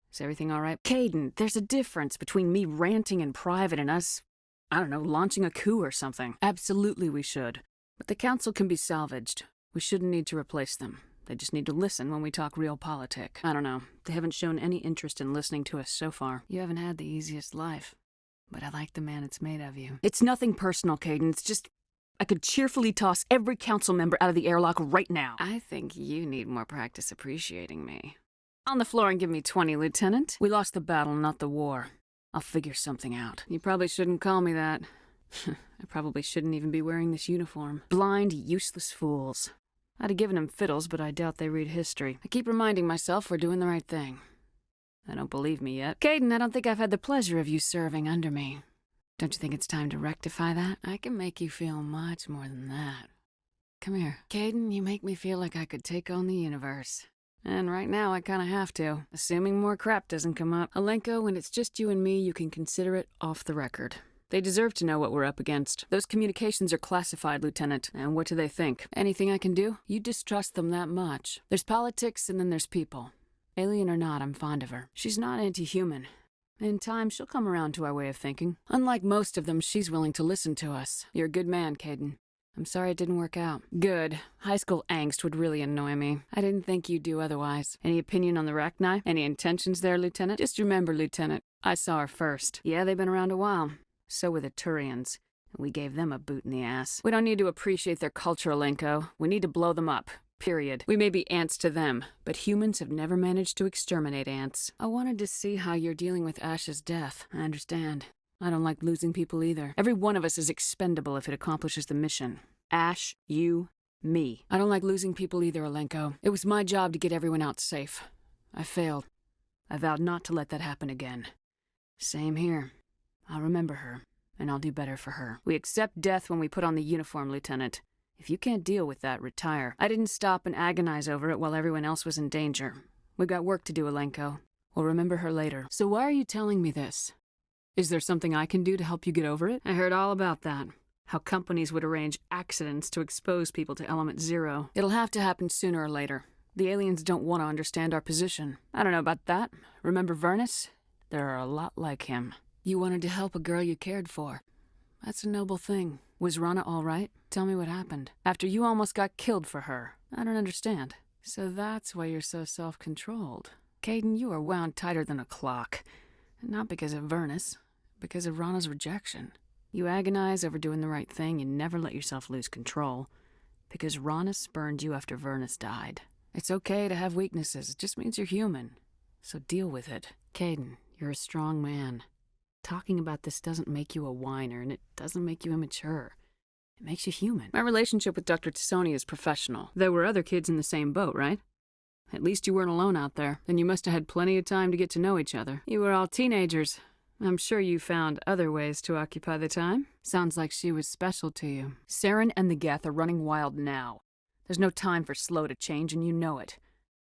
Is everything all right? Caden, there's a difference between me ranting in private and us, I don't know, launching a coup or something. Absolutely we should. But the Council can be salvaged. We shouldn't need to replace them. They just need to listen when we talk real politic. I don't know. They haven't shown any interest in listening to us so far. You haven't had the easiest life. But I like the man it's made of you. It's nothing personal, Caden. It's just... I could cheerfully toss every council member out of the airlock right now. I think you need more practice appreciating me. On the floor and give me 20, Lieutenant. We lost the battle, not the war. I'll figure something out. You probably shouldn't call me that. I probably shouldn't even be wearing this uniform. Blind, useless fools. I'd have given them fiddles, but I doubt they read history. I keep reminding myself we're doing the right thing. I don't believe me yet. Caden, I don't think I've had the pleasure of you serving under me. Don't you think it's time to rectify that? I can make you feel much more than that. Come here. Caden, you make me feel like I could take on the universe. And right now, I kinda have to. Assuming more crap doesn't come up. Alenko, when it's just you and me, you can consider it off the record. They deserve to know what we're up against. Those communications are classified, Lieutenant. And what do they think? Anything I can do? You distrust them that much. There's politics and then there's people. Alien or not, I'm fond of her. She's not anti-human. In time, she'll come around to our way of thinking. Unlike most of them, she's willing to listen to us. You're a good man, Caden. I'm sorry it didn't work out. Good. High school angst would really annoy me. I didn't think you'd do otherwise. Any opinion on the Rachni? Any intentions there, Lieutenant? Just remember, Lieutenant, I saw her first. Yeah, they've been around a while. So were the Turians. We gave them a boot in the ass. We don't need to appreciate their culture, Alenko. We need to blow them up. Period. We may be ants to them, but humans have never managed to exterminate ants. I wanted to see how you're dealing with Ash's death. I understand. I don't like losing people either. Every one of us is expendable if it accomplishes the mission. Ash, you, me. I don't like losing people either, Alenko. It was my job to get everyone out safe. I failed. I vowed not to let that happen again. Same here. I'll remember her, and I'll do better for her. We accept death when we put on the uniform, Lieutenant. If you can't deal with that, retire. I didn't stop and agonize over it while everyone else was in danger. We've got work to do, Alenko. We'll remember her later. So why are you telling me this? Is there something I can do to help you get over it? I heard all about that. How companies would arrange accidents to expose people to Element Zero. It'll have to happen sooner or later. The aliens don't want to understand our position. I don't know about that. Remember Vernus? There are a lot like him. You wanted to help a girl you cared for. That's a noble thing. Was Rana all right? Tell me what happened. After you almost got killed for her. I don't understand. So that's why you're so self-controlled. Caden, you are wound tighter than a clock. Not because of Vernus, because of Rana's rejection. You agonize over doing the right thing and never let yourself lose control. Because Rana spurned you after Vernus died. It's okay to have weaknesses. It just means you're human. So deal with it. Caden, you're a strong man. Talking about this doesn't make you a whiner, and it doesn't make you immature. It makes you human. My relationship with Dr. Tassoni is professional. There were other kids in the same boat, right? At least you weren't alone out there. Then you must have had plenty of time to get to know each other. You were all teenagers. I'm sure you found other ways to occupy the time. Sounds like she was special to you. Saren and the Geth are running wild now. There's no time for slow to change, and you know it.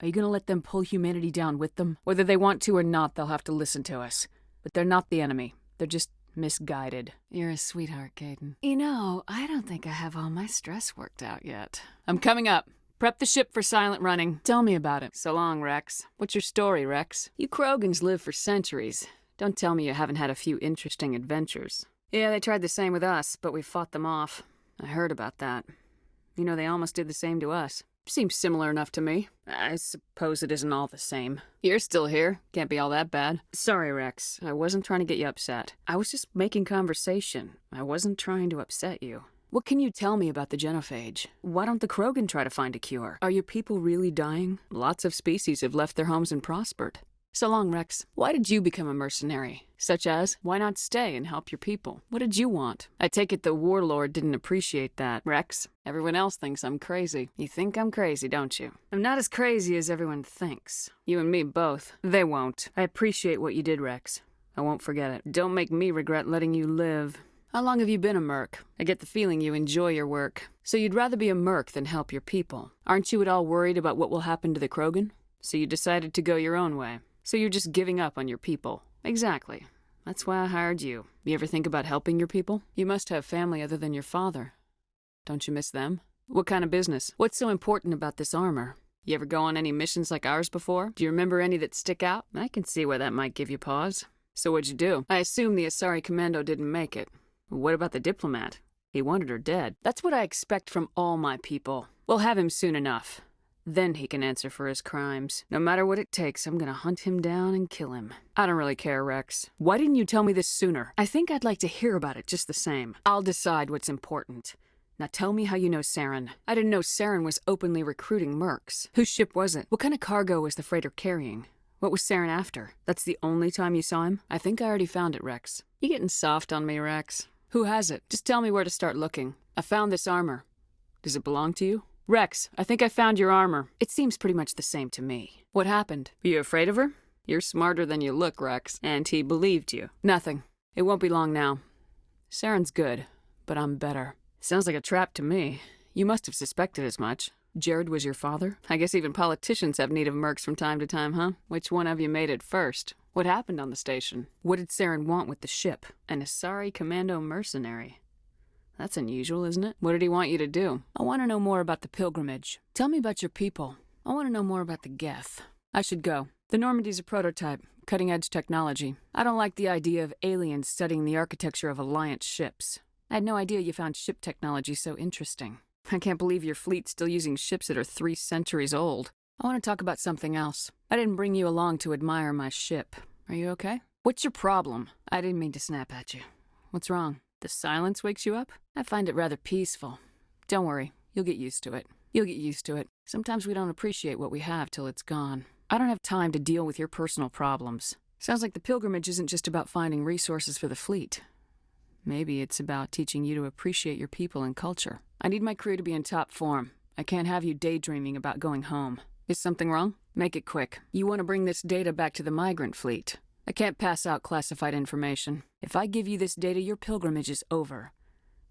Are you gonna let them pull humanity down with them? Whether they want to or not, they'll have to listen to us. But they're not the enemy. They're just misguided. You're a sweetheart, Caden. You know, I don't think I have all my stress worked out yet. I'm coming up. Prep the ship for silent running. Tell me about it. So long, Rex. What's your story, Rex? You Krogans live for centuries. Don't tell me you haven't had a few interesting adventures. Yeah, they tried the same with us, but we fought them off. I heard about that. You know, they almost did the same to us. Seems similar enough to me. I suppose it isn't all the same. You're still here. Can't be all that bad. Sorry, Rex. I wasn't trying to get you upset. I was just making conversation. I wasn't trying to upset you. What can you tell me about the genophage? Why don't the Krogan try to find a cure? Are your people really dying? Lots of species have left their homes and prospered. So long, Rex. Why did you become a mercenary? Such as, why not stay and help your people? What did you want? I take it the warlord didn't appreciate that, Rex. Everyone else thinks I'm crazy. You think I'm crazy, don't you? I'm not as crazy as everyone thinks. You and me both. They won't. I appreciate what you did, Rex. I won't forget it. Don't make me regret letting you live. How long have you been a merc? I get the feeling you enjoy your work. So you'd rather be a merc than help your people. Aren't you at all worried about what will happen to the Krogan? So you decided to go your own way. So you're just giving up on your people. Exactly. That's why I hired you. You ever think about helping your people? You must have family other than your father. Don't you miss them? What kind of business? What's so important about this armor? You ever go on any missions like ours before? Do you remember any that stick out? I can see why that might give you pause. So what'd you do? I assume the Asari commando didn't make it. What about the diplomat? He wanted her dead. That's what I expect from all my people. We'll have him soon enough. Then he can answer for his crimes. No matter what it takes, I'm gonna hunt him down and kill him. I don't really care, Rex. Why didn't you tell me this sooner? I think I'd like to hear about it just the same. I'll decide what's important. Now tell me how you know Saren. I didn't know Saren was openly recruiting mercs. Whose ship was it? What kind of cargo was the freighter carrying? What was Saren after? That's the only time you saw him? I think I already found it, Rex. You getting soft on me, Rex? Who has it? Just tell me where to start looking. I found this armor. Does it belong to you? Rex, I think I found your armor. It seems pretty much the same to me. What happened? Are you afraid of her? You're smarter than you look, Rex. And he believed you. Nothing. It won't be long now. Saren's good, but I'm better. Sounds like a trap to me. You must have suspected as much. Jared was your father? I guess even politicians have need of mercs from time to time, huh? Which one of you made it first? What happened on the station? What did Saren want with the ship? An Asari commando mercenary. That's unusual, isn't it? What did he want you to do? I want to know more about the pilgrimage. Tell me about your people. I want to know more about the Geth. I should go. The Normandy's a prototype, cutting-edge technology. I don't like the idea of aliens studying the architecture of Alliance ships. I had no idea you found ship technology so interesting. I can't believe your fleet's still using ships that are 3 centuries old. I want to talk about something else. I didn't bring you along to admire my ship. Are you okay? What's your problem? I didn't mean to snap at you. What's wrong? The silence wakes you up? I find it rather peaceful. Don't worry, you'll get used to it. You'll get used to it. Sometimes we don't appreciate what we have till it's gone. I don't have time to deal with your personal problems. Sounds like the pilgrimage isn't just about finding resources for the fleet. Maybe it's about teaching you to appreciate your people and culture. I need my crew to be in top form. I can't have you daydreaming about going home. Is something wrong? Make it quick. You want to bring this data back to the migrant fleet. I can't pass out classified information. If I give you this data, your pilgrimage is over.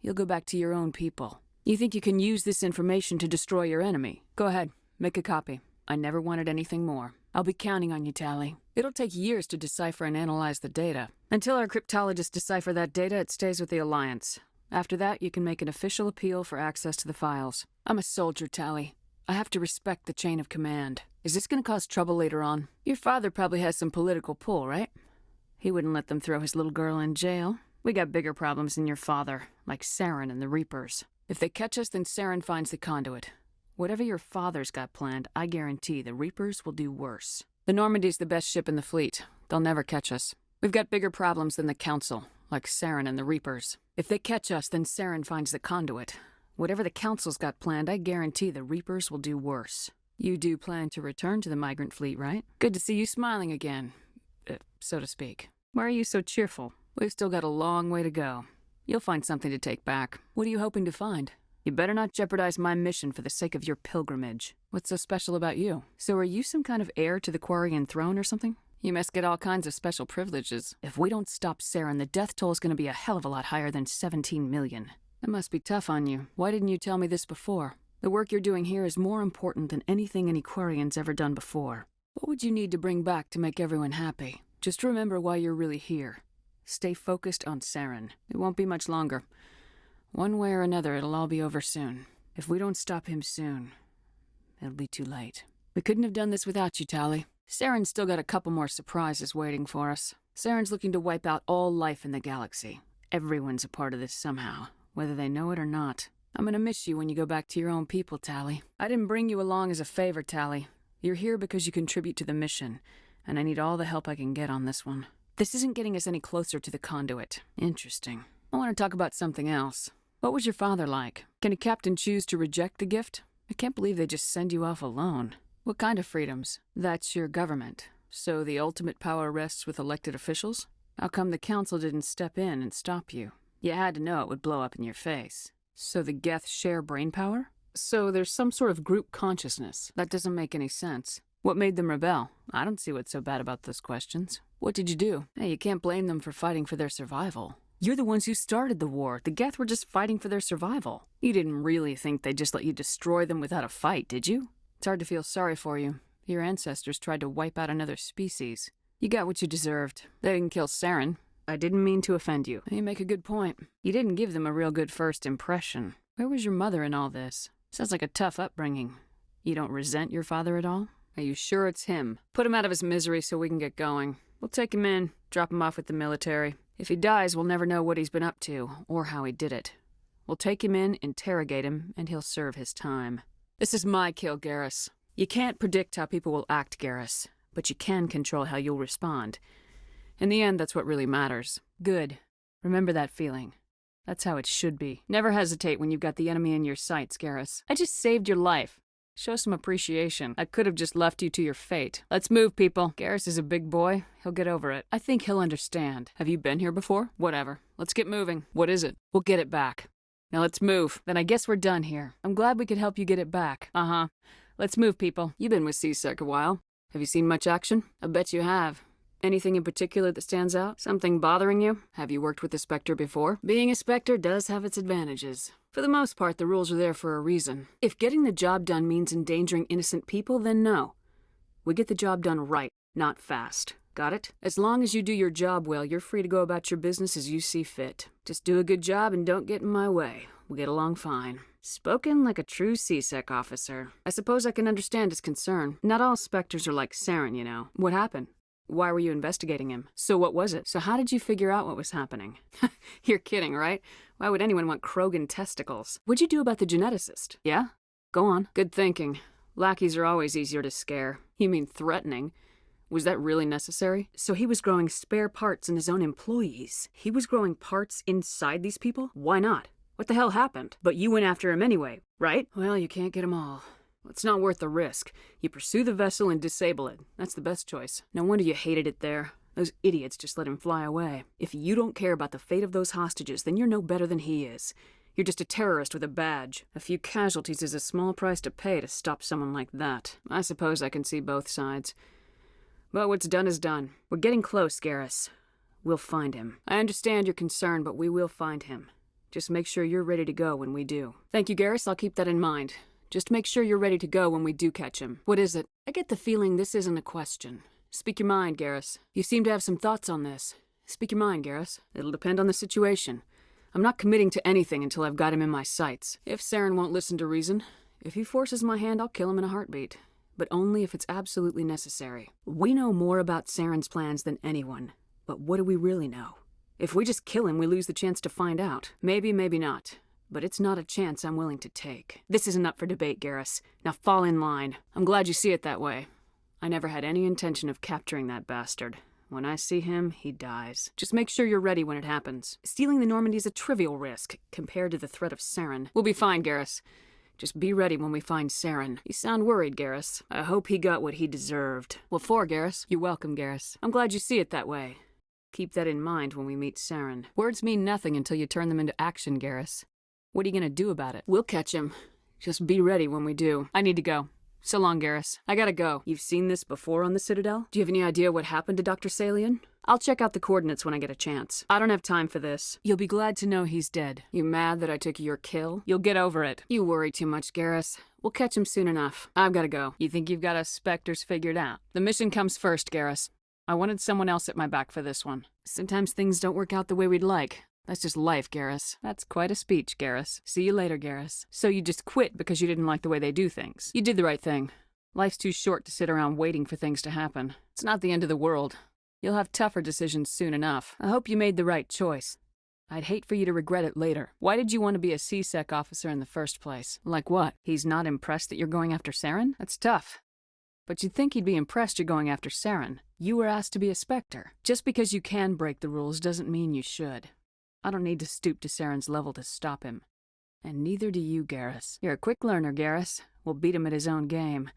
You'll go back to your own people. You think you can use this information to destroy your enemy? Go ahead, make a copy. I never wanted anything more. I'll be counting on you, Tally. It'll take years to decipher and analyze the data. Until our cryptologists decipher that data, it stays with the Alliance. After that, you can make an official appeal for access to the files. I'm a soldier, Tally. I have to respect the chain of command. Is this gonna cause trouble later on? Your father probably has some political pull, right? He wouldn't let them throw his little girl in jail. We got bigger problems than your father, like Saren and the Reapers. If they catch us, then Saren finds the conduit. Whatever your father's got planned, I guarantee the Reapers will do worse. The Normandy's the best ship in the fleet. They'll never catch us. We've got bigger problems than the Council, like Saren and the Reapers. If they catch us, then Saren finds the conduit. Whatever the Council's got planned, I guarantee the Reapers will do worse. You do plan to return to the migrant fleet, right? Good to see you smiling again, so to speak. Why are you so cheerful? We've still got a long way to go. You'll find something to take back. What are you hoping to find? You better not jeopardize my mission for the sake of your pilgrimage. What's so special about you? So are you some kind of heir to the Quarian throne or something? You must get all kinds of special privileges. If we don't stop Saren, the death toll's gonna be a hell of a lot higher than 17 million. That must be tough on you. Why didn't you tell me this before? The work you're doing here is more important than anything any Quarian's ever done before. What would you need to bring back to make everyone happy? Just remember why you're really here. Stay focused on Saren. It won't be much longer. One way or another, it'll all be over soon. If we don't stop him soon, it'll be too late. We couldn't have done this without you, Tally. Saren's still got a couple more surprises waiting for us. Saren's looking to wipe out all life in the galaxy. Everyone's a part of this somehow, whether they know it or not. I'm gonna miss you when you go back to your own people, Tally. I didn't bring you along as a favor, Tally. You're here because you contribute to the mission, and I need all the help I can get on this one. This isn't getting us any closer to the conduit. Interesting. I want to talk about something else. What was your father like? Can a captain choose to reject the gift? I can't believe they just send you off alone. What kind of freedoms? That's your government. So the ultimate power rests with elected officials? How come the council didn't step in and stop you? You had to know it would blow up in your face. So the Geth share brain power? So there's some sort of group consciousness. That doesn't make any sense. What made them rebel? I don't see what's so bad about those questions. What did you do? Hey, you can't blame them for fighting for their survival. You're the ones who started the war. The Geth were just fighting for their survival. You didn't really think they'd just let you destroy them without a fight, did you? It's hard to feel sorry for you. Your ancestors tried to wipe out another species. You got what you deserved. They didn't kill Saren. I didn't mean to offend you. You make a good point. You didn't give them a real good first impression. Where was your mother in all this? Sounds like a tough upbringing. You don't resent your father at all? Are you sure it's him? Put him out of his misery so we can get going. We'll take him in, drop him off with the military. If he dies, we'll never know what he's been up to, or how he did it. We'll take him in, interrogate him, and he'll serve his time. This is my kill, Garrus. You can't predict how people will act, Garrus, but you can control how you'll respond. In the end, that's what really matters. Good. Remember that feeling. That's how it should be. Never hesitate when you've got the enemy in your sights, Garrus. I just saved your life. Show some appreciation. I could have just left you to your fate. Let's move, people. Garrus is a big boy. He'll get over it. I think he'll understand. Have you been here before? Whatever. Let's get moving. What is it? We'll get it back. Now let's move. Then I guess we're done here. I'm glad we could help you get it back. Uh-huh. Let's move, people. You've been with C-Sec a while. Have you seen much action? I bet you have. Anything in particular that stands out? Something bothering you? Have you worked with the Spectre before? Being a Spectre does have its advantages. For the most part, the rules are there for a reason. If getting the job done means endangering innocent people, then no. We get the job done right, not fast. Got it? As long as you do your job well, you're free to go about your business as you see fit. Just do a good job and don't get in my way. We'll get along fine. Spoken like a true C-Sec officer. I suppose I can understand his concern. Not all Spectres are like Saren, you know. What happened? Why were you investigating him? So what was it? So how did you figure out what was happening? You're kidding, right? Why would anyone want Krogan testicles? What'd you do about the geneticist? Yeah? Go on. Good thinking. Lackeys are always easier to scare. You mean threatening. Was that really necessary? So he was growing spare parts in his own employees. He was growing parts inside these people? Why not? What the hell happened? But you went after him anyway, right? Well, you can't get them all. It's not worth the risk. You pursue the vessel and disable it. That's the best choice. No wonder you hated it there. Those idiots just let him fly away. If you don't care about the fate of those hostages, then you're no better than he is. You're just a terrorist with a badge. A few casualties is a small price to pay to stop someone like that. I suppose I can see both sides. But what's done is done. We're getting close, Garrus. We'll find him. I understand your concern, but we will find him. Just make sure you're ready to go when we do. Thank you, Garrus. I'll keep that in mind. Just make sure you're ready to go when we do catch him. What is it? I get the feeling this isn't a question. Speak your mind, Garrus. You seem to have some thoughts on this. Speak your mind, Garrus. It'll depend on the situation. I'm not committing to anything until I've got him in my sights. If Saren won't listen to reason, if he forces my hand, I'll kill him in a heartbeat. But only if it's absolutely necessary. We know more about Saren's plans than anyone. But what do we really know? If we just kill him, we lose the chance to find out. Maybe, maybe not. But it's not a chance I'm willing to take. This isn't up for debate, Garrus. Now fall in line. I'm glad you see it that way. I never had any intention of capturing that bastard. When I see him, he dies. Just make sure you're ready when it happens. Stealing the Normandy is a trivial risk compared to the threat of Saren. We'll be fine, Garrus. Just be ready when we find Saren. You sound worried, Garrus. I hope he got what he deserved. What for, Garrus? You're welcome, Garrus. I'm glad you see it that way. Keep that in mind when we meet Saren. Words mean nothing until you turn them into action, Garrus. What are you gonna do about it? We'll catch him. Just be ready when we do. I need to go. So long, Garrus. I gotta go. You've seen this before on the Citadel? Do you have any idea what happened to Dr. Salian? I'll check out the coordinates when I get a chance. I don't have time for this. You'll be glad to know he's dead. You mad that I took your kill? You'll get over it. You worry too much, Garrus. We'll catch him soon enough. I've gotta go. You think you've got us Spectres figured out? The mission comes first, Garrus. I wanted someone else at my back for this one. Sometimes things don't work out the way we'd like. That's just life, Garrus. That's quite a speech, Garrus. See you later, Garrus. So you just quit because you didn't like the way they do things. You did the right thing. Life's too short to sit around waiting for things to happen. It's not the end of the world. You'll have tougher decisions soon enough. I hope you made the right choice. I'd hate for you to regret it later. Why did you want to be a C-Sec officer in the first place? Like what? He's not impressed that you're going after Saren? That's tough. But you'd think he'd be impressed you're going after Saren. You were asked to be a Spectre. Just because you can break the rules doesn't mean you should. I don't need to stoop to Saren's level to stop him. And neither do you, Garrus. You're a quick learner, Garrus. We'll beat him at his own game.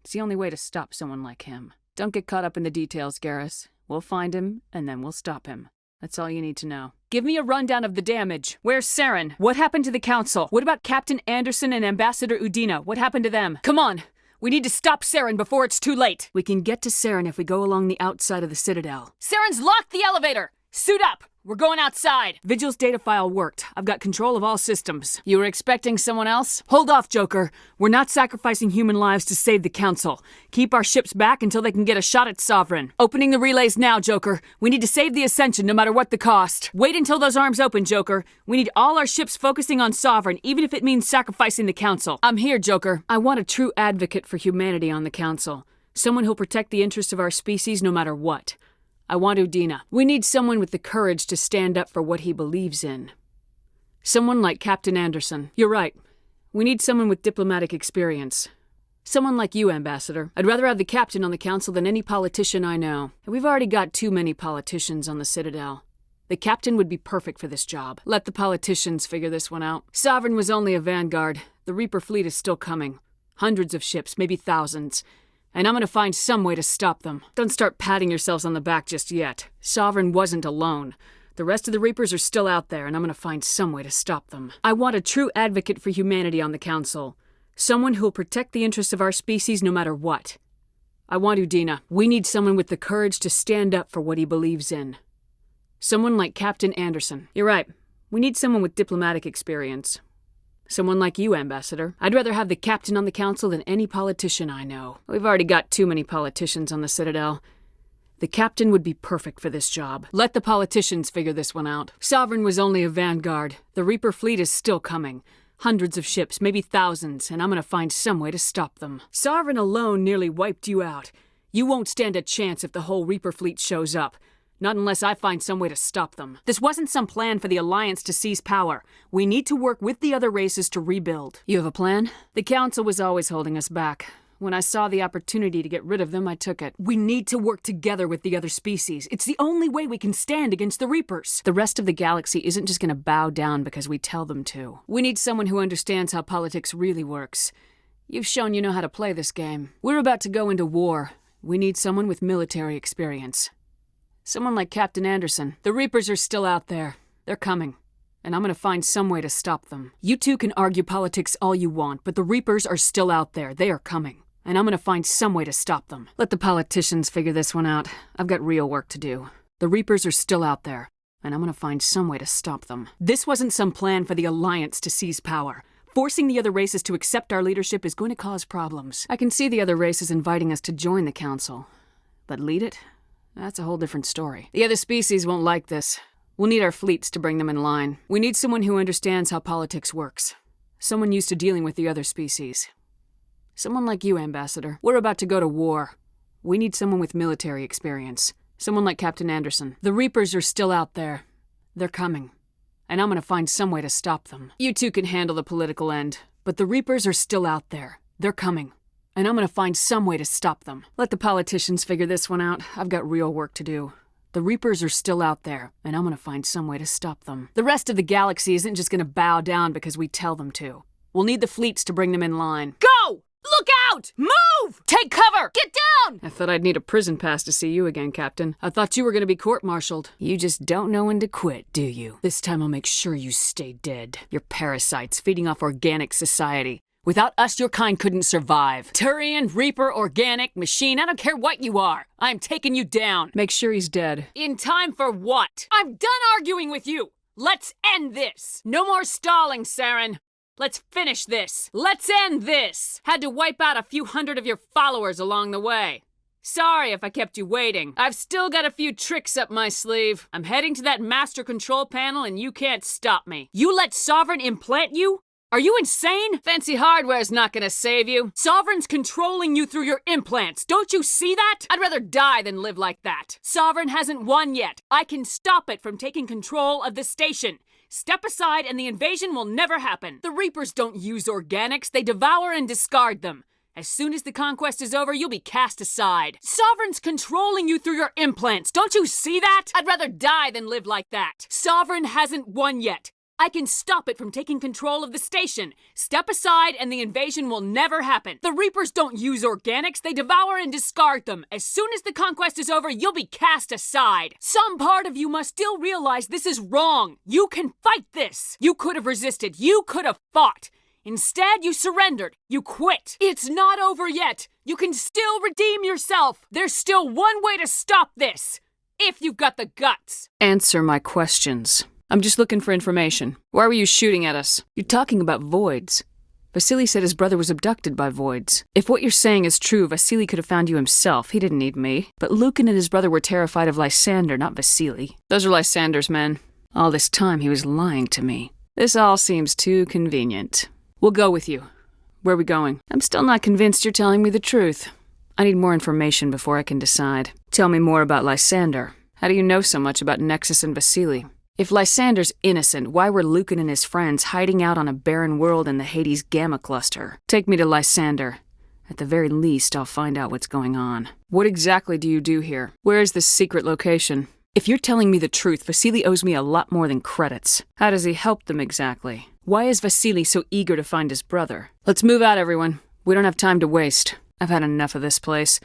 It's the only way to stop someone like him. Don't get caught up in the details, Garrus. We'll find him, and then we'll stop him. That's all you need to know. Give me a rundown of the damage. Where's Saren? What happened to the Council? What about Captain Anderson and Ambassador Udina? What happened to them? Come on! We need to stop Saren before it's too late! We can get to Saren if we go along the outside of the Citadel. Saren's locked the elevator! Suit up! We're going outside! Vigil's data file worked. I've got control of all systems. You were expecting someone else? Hold off, Joker. We're not sacrificing human lives to save the Council. Keep our ships back until they can get a shot at Sovereign. Opening the relays now, Joker. We need to save the Ascension no matter what the cost. Wait until those arms open, Joker. We need all our ships focusing on Sovereign, even if it means sacrificing the Council. I'm here, Joker. I want a true advocate for humanity on the Council. Someone who'll protect the interests of our species no matter what. I want Udina. We need someone with the courage to stand up for what he believes in. Someone like Captain Anderson. You're right. We need someone with diplomatic experience. Someone like you, Ambassador. I'd rather have the Captain on the Council than any politician I know. We've already got too many politicians on the Citadel. The Captain would be perfect for this job. Let the politicians figure this one out. Sovereign was only a vanguard. The Reaper fleet is still coming. Hundreds of ships, maybe thousands. And I'm gonna find some way to stop them. Don't start patting yourselves on the back just yet. Sovereign wasn't alone. The rest of the Reapers are still out there, and I'm gonna find some way to stop them. I want a true advocate for humanity on the Council. Someone who'll protect the interests of our species no matter what. I want Udina. We need someone with the courage to stand up for what he believes in. Someone like Captain Anderson. You're right. We need someone with diplomatic experience. Someone like you, Ambassador. I'd rather have the Captain on the Council than any politician I know. We've already got too many politicians on the Citadel. The Captain would be perfect for this job. Let the politicians figure this one out. Sovereign was only a vanguard. The Reaper fleet is still coming. Hundreds of ships, maybe thousands, and I'm gonna find some way to stop them. Sovereign alone nearly wiped you out. You won't stand a chance if the whole Reaper fleet shows up. Not unless I find some way to stop them. This wasn't some plan for the Alliance to seize power. We need to work with the other races to rebuild. You have a plan? The Council was always holding us back. When I saw the opportunity to get rid of them, I took it. We need to work together with the other species. It's the only way we can stand against the Reapers. The rest of the galaxy isn't just gonna bow down because we tell them to. We need someone who understands how politics really works. You've shown you know how to play this game. We're about to go into war. We need someone with military experience. Someone like Captain Anderson. The Reapers are still out there. They're coming. And I'm gonna find some way to stop them. You two can argue politics all you want, but the Reapers are still out there. They are coming. And I'm gonna find some way to stop them. Let the politicians figure this one out. I've got real work to do. The Reapers are still out there. And I'm gonna find some way to stop them. This wasn't some plan for the Alliance to seize power. Forcing the other races to accept our leadership is going to cause problems. I can see the other races inviting us to join the Council. But lead it? That's a whole different story. The other species won't like this. We'll need our fleets to bring them in line. We need someone who understands how politics works. Someone used to dealing with the other species. Someone like you, Ambassador. We're about to go to war. We need someone with military experience. Someone like Captain Anderson. The Reapers are still out there. They're coming. And I'm gonna find some way to stop them. You two can handle the political end, but the Reapers are still out there. They're coming. And I'm gonna find some way to stop them. Let the politicians figure this one out. I've got real work to do. The Reapers are still out there, and I'm gonna find some way to stop them. The rest of the galaxy isn't just gonna bow down because we tell them to. We'll need the fleets to bring them in line. Go! Look out! Move! Take cover! Get down! I thought I'd need a prison pass to see you again, Captain. I thought you were gonna be court-martialed. You just don't know when to quit, do you? This time I'll make sure you stay dead. You're parasites feeding off organic society. Without us, your kind couldn't survive. Turian, Reaper, organic, machine, I don't care what you are. I'm taking you down. Make sure he's dead. In time for what? I'm done arguing with you. Let's end this. No more stalling, Saren. Let's finish this. Let's end this. Had to wipe out a few hundred of your followers along the way. Sorry if I kept you waiting. I've still got a few tricks up my sleeve. I'm heading to that master control panel and you can't stop me. You let Sovereign implant you? Are you insane? Fancy hardware's not gonna save you. Sovereign's controlling you through your implants. Don't you see that? I'd rather die than live like that. Sovereign hasn't won yet. I can stop it from taking control of the station. Step aside and the invasion will never happen. The Reapers don't use organics. They devour and discard them. As soon as the conquest is over, you'll be cast aside. Sovereign's controlling you through your implants. Don't you see that? I'd rather die than live like that. Sovereign hasn't won yet. I can stop it from taking control of the station. Step aside and the invasion will never happen. The Reapers don't use organics, they devour and discard them. As soon as the conquest is over, you'll be cast aside. Some part of you must still realize this is wrong. You can fight this. You could have resisted. You could have fought. Instead, you surrendered. You quit. It's not over yet. You can still redeem yourself. There's still one way to stop this. If you've got the guts. Answer my questions. I'm just looking for information. Why were you shooting at us? You're talking about voids. Vasily said his brother was abducted by voids. If what you're saying is true, Vasily could have found you himself. He didn't need me. But Lucan and his brother were terrified of Lysander, not Vasily. Those are Lysander's men. All this time he was lying to me. This all seems too convenient. We'll go with you. Where are we going? I'm still not convinced you're telling me the truth. I need more information before I can decide. Tell me more about Lysander. How do you know so much about Nexus and Vasily? If Lysander's innocent, why were Lucan and his friends hiding out on a barren world in the Hades Gamma Cluster? Take me to Lysander. At the very least, I'll find out what's going on. What exactly do you do here? Where is this secret location? If you're telling me the truth, Vasily owes me a lot more than credits. How does he help them exactly? Why is Vasily so eager to find his brother? Let's move out, everyone. We don't have time to waste. I've had enough of this place.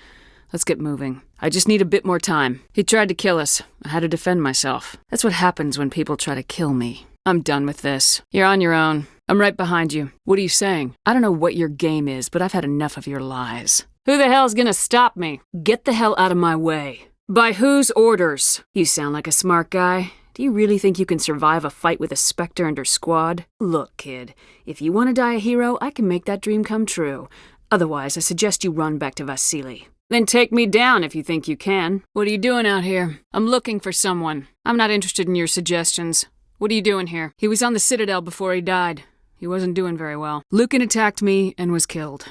Let's get moving. I just need a bit more time. He tried to kill us. I had to defend myself. That's what happens when people try to kill me. I'm done with this. You're on your own. I'm right behind you. What are you saying? I don't know what your game is, but I've had enough of your lies. Who the hell's gonna stop me? Get the hell out of my way. By whose orders? You sound like a smart guy. Do you really think you can survive a fight with a Spectre and her squad? Look, kid, if you want to die a hero, I can make that dream come true. Otherwise, I suggest you run back to Vasily. Then take me down if you think you can. What are you doing out here? I'm looking for someone. I'm not interested in your suggestions. What are you doing here? He was on the Citadel before he died. He wasn't doing very well. Lucan attacked me and was killed.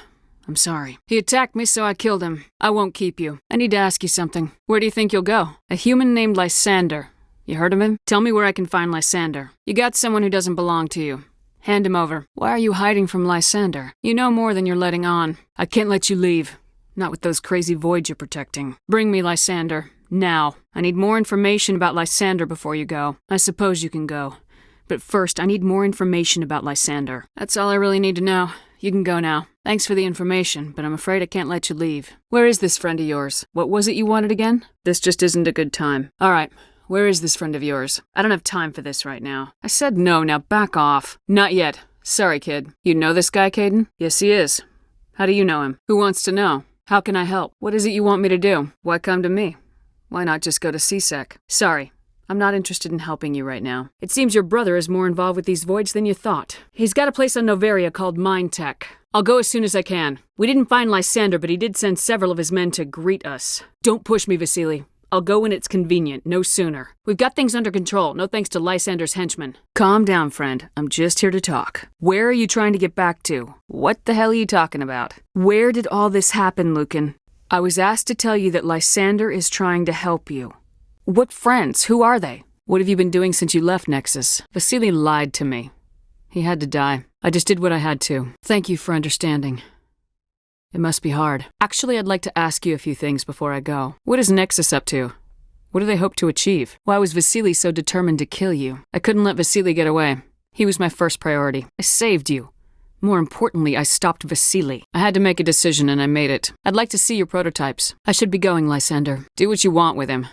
I'm sorry. He attacked me, so I killed him. I won't keep you. I need to ask you something. Where do you think you'll go? A human named Lysander. You heard of him? Tell me where I can find Lysander. You got someone who doesn't belong to you. Hand him over. Why are you hiding from Lysander? You know more than you're letting on. I can't let you leave. Not with those crazy voids you're protecting. Bring me Lysander. Now. I need more information about Lysander before you go. I suppose you can go. But first, I need more information about Lysander. That's all I really need to know. You can go now. Thanks for the information, but I'm afraid I can't let you leave. Where is this friend of yours? What was it you wanted again? This just isn't a good time. All right. Where is this friend of yours? I don't have time for this right now. I said no, now back off. Not yet. Sorry, kid. You know this guy, Caden? Yes, he is. How do you know him? Who wants to know? How can I help? What is it you want me to do? Why come to me? Why not just go to CSEC? Sorry. I'm not interested in helping you right now. It seems your brother is more involved with these voids than you thought. He's got a place on Noveria called Mind Tech. I'll go as soon as I can. We didn't find Lysander, but he did send several of his men to greet us. Don't push me, Vasily. I'll go when it's convenient, no sooner. We've got things under control, no thanks to Lysander's henchmen. Calm down, friend. I'm just here to talk. Where are you trying to get back to? What the hell are you talking about? Where did all this happen, Lucan? I was asked to tell you that Lysander is trying to help you. What friends? Who are they? What have you been doing since you left Nexus? Vasily lied to me. He had to die. I just did what I had to. Thank you for understanding. It must be hard. Actually, I'd like to ask you a few things before I go. What is Nexus up to? What do they hope to achieve? Why was Vasily so determined to kill you? I couldn't let Vasily get away. He was my first priority. I saved you. More importantly, I stopped Vasily. I had to make a decision and I made it. I'd like to see your prototypes. I should be going, Lysander. Do what you want with him.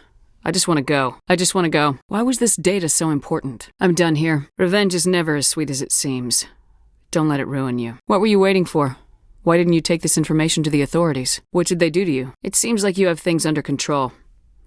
I just want to go. Why was this data so important? I'm done here. Revenge is never as sweet as it seems. Don't let it ruin you. What were you waiting for? Why didn't you take this information to the authorities? What did they do to you? It seems like you have things under control.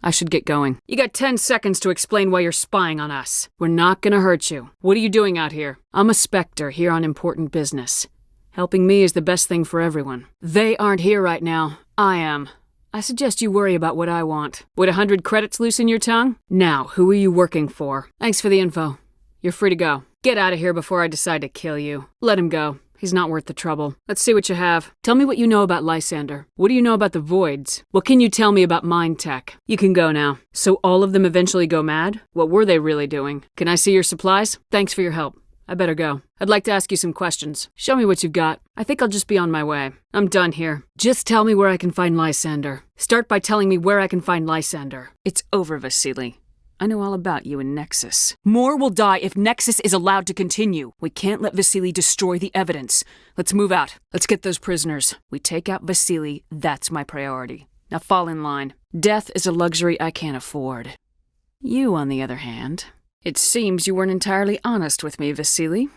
I should get going. You got 10 seconds to explain why you're spying on us. We're not gonna hurt you. What are you doing out here? I'm a Spectre here on important business. Helping me is the best thing for everyone. They aren't here right now. I am. I suggest you worry about what I want. Would 100 credits loosen your tongue? Now, who are you working for? Thanks for the info. You're free to go. Get out of here before I decide to kill you. Let him go. He's not worth the trouble. Let's see what you have. Tell me what you know about Lysander. What do you know about the Voids? What can you tell me about Mind Tech? You can go now. So all of them eventually go mad? What were they really doing? Can I see your supplies? Thanks for your help. I better go. I'd like to ask you some questions. Show me what you've got. I think I'll just be on my way. I'm done here. Just tell me where I can find Lysander. Start by telling me where I can find Lysander. It's over, Vasily. I know all about you and Nexus. More will die if Nexus is allowed to continue. We can't let Vasily destroy the evidence. Let's move out. Let's get those prisoners. We take out Vasily. That's my priority. Now fall in line. Death is a luxury I can't afford. You, on the other hand... It seems you weren't entirely honest with me, Vasily.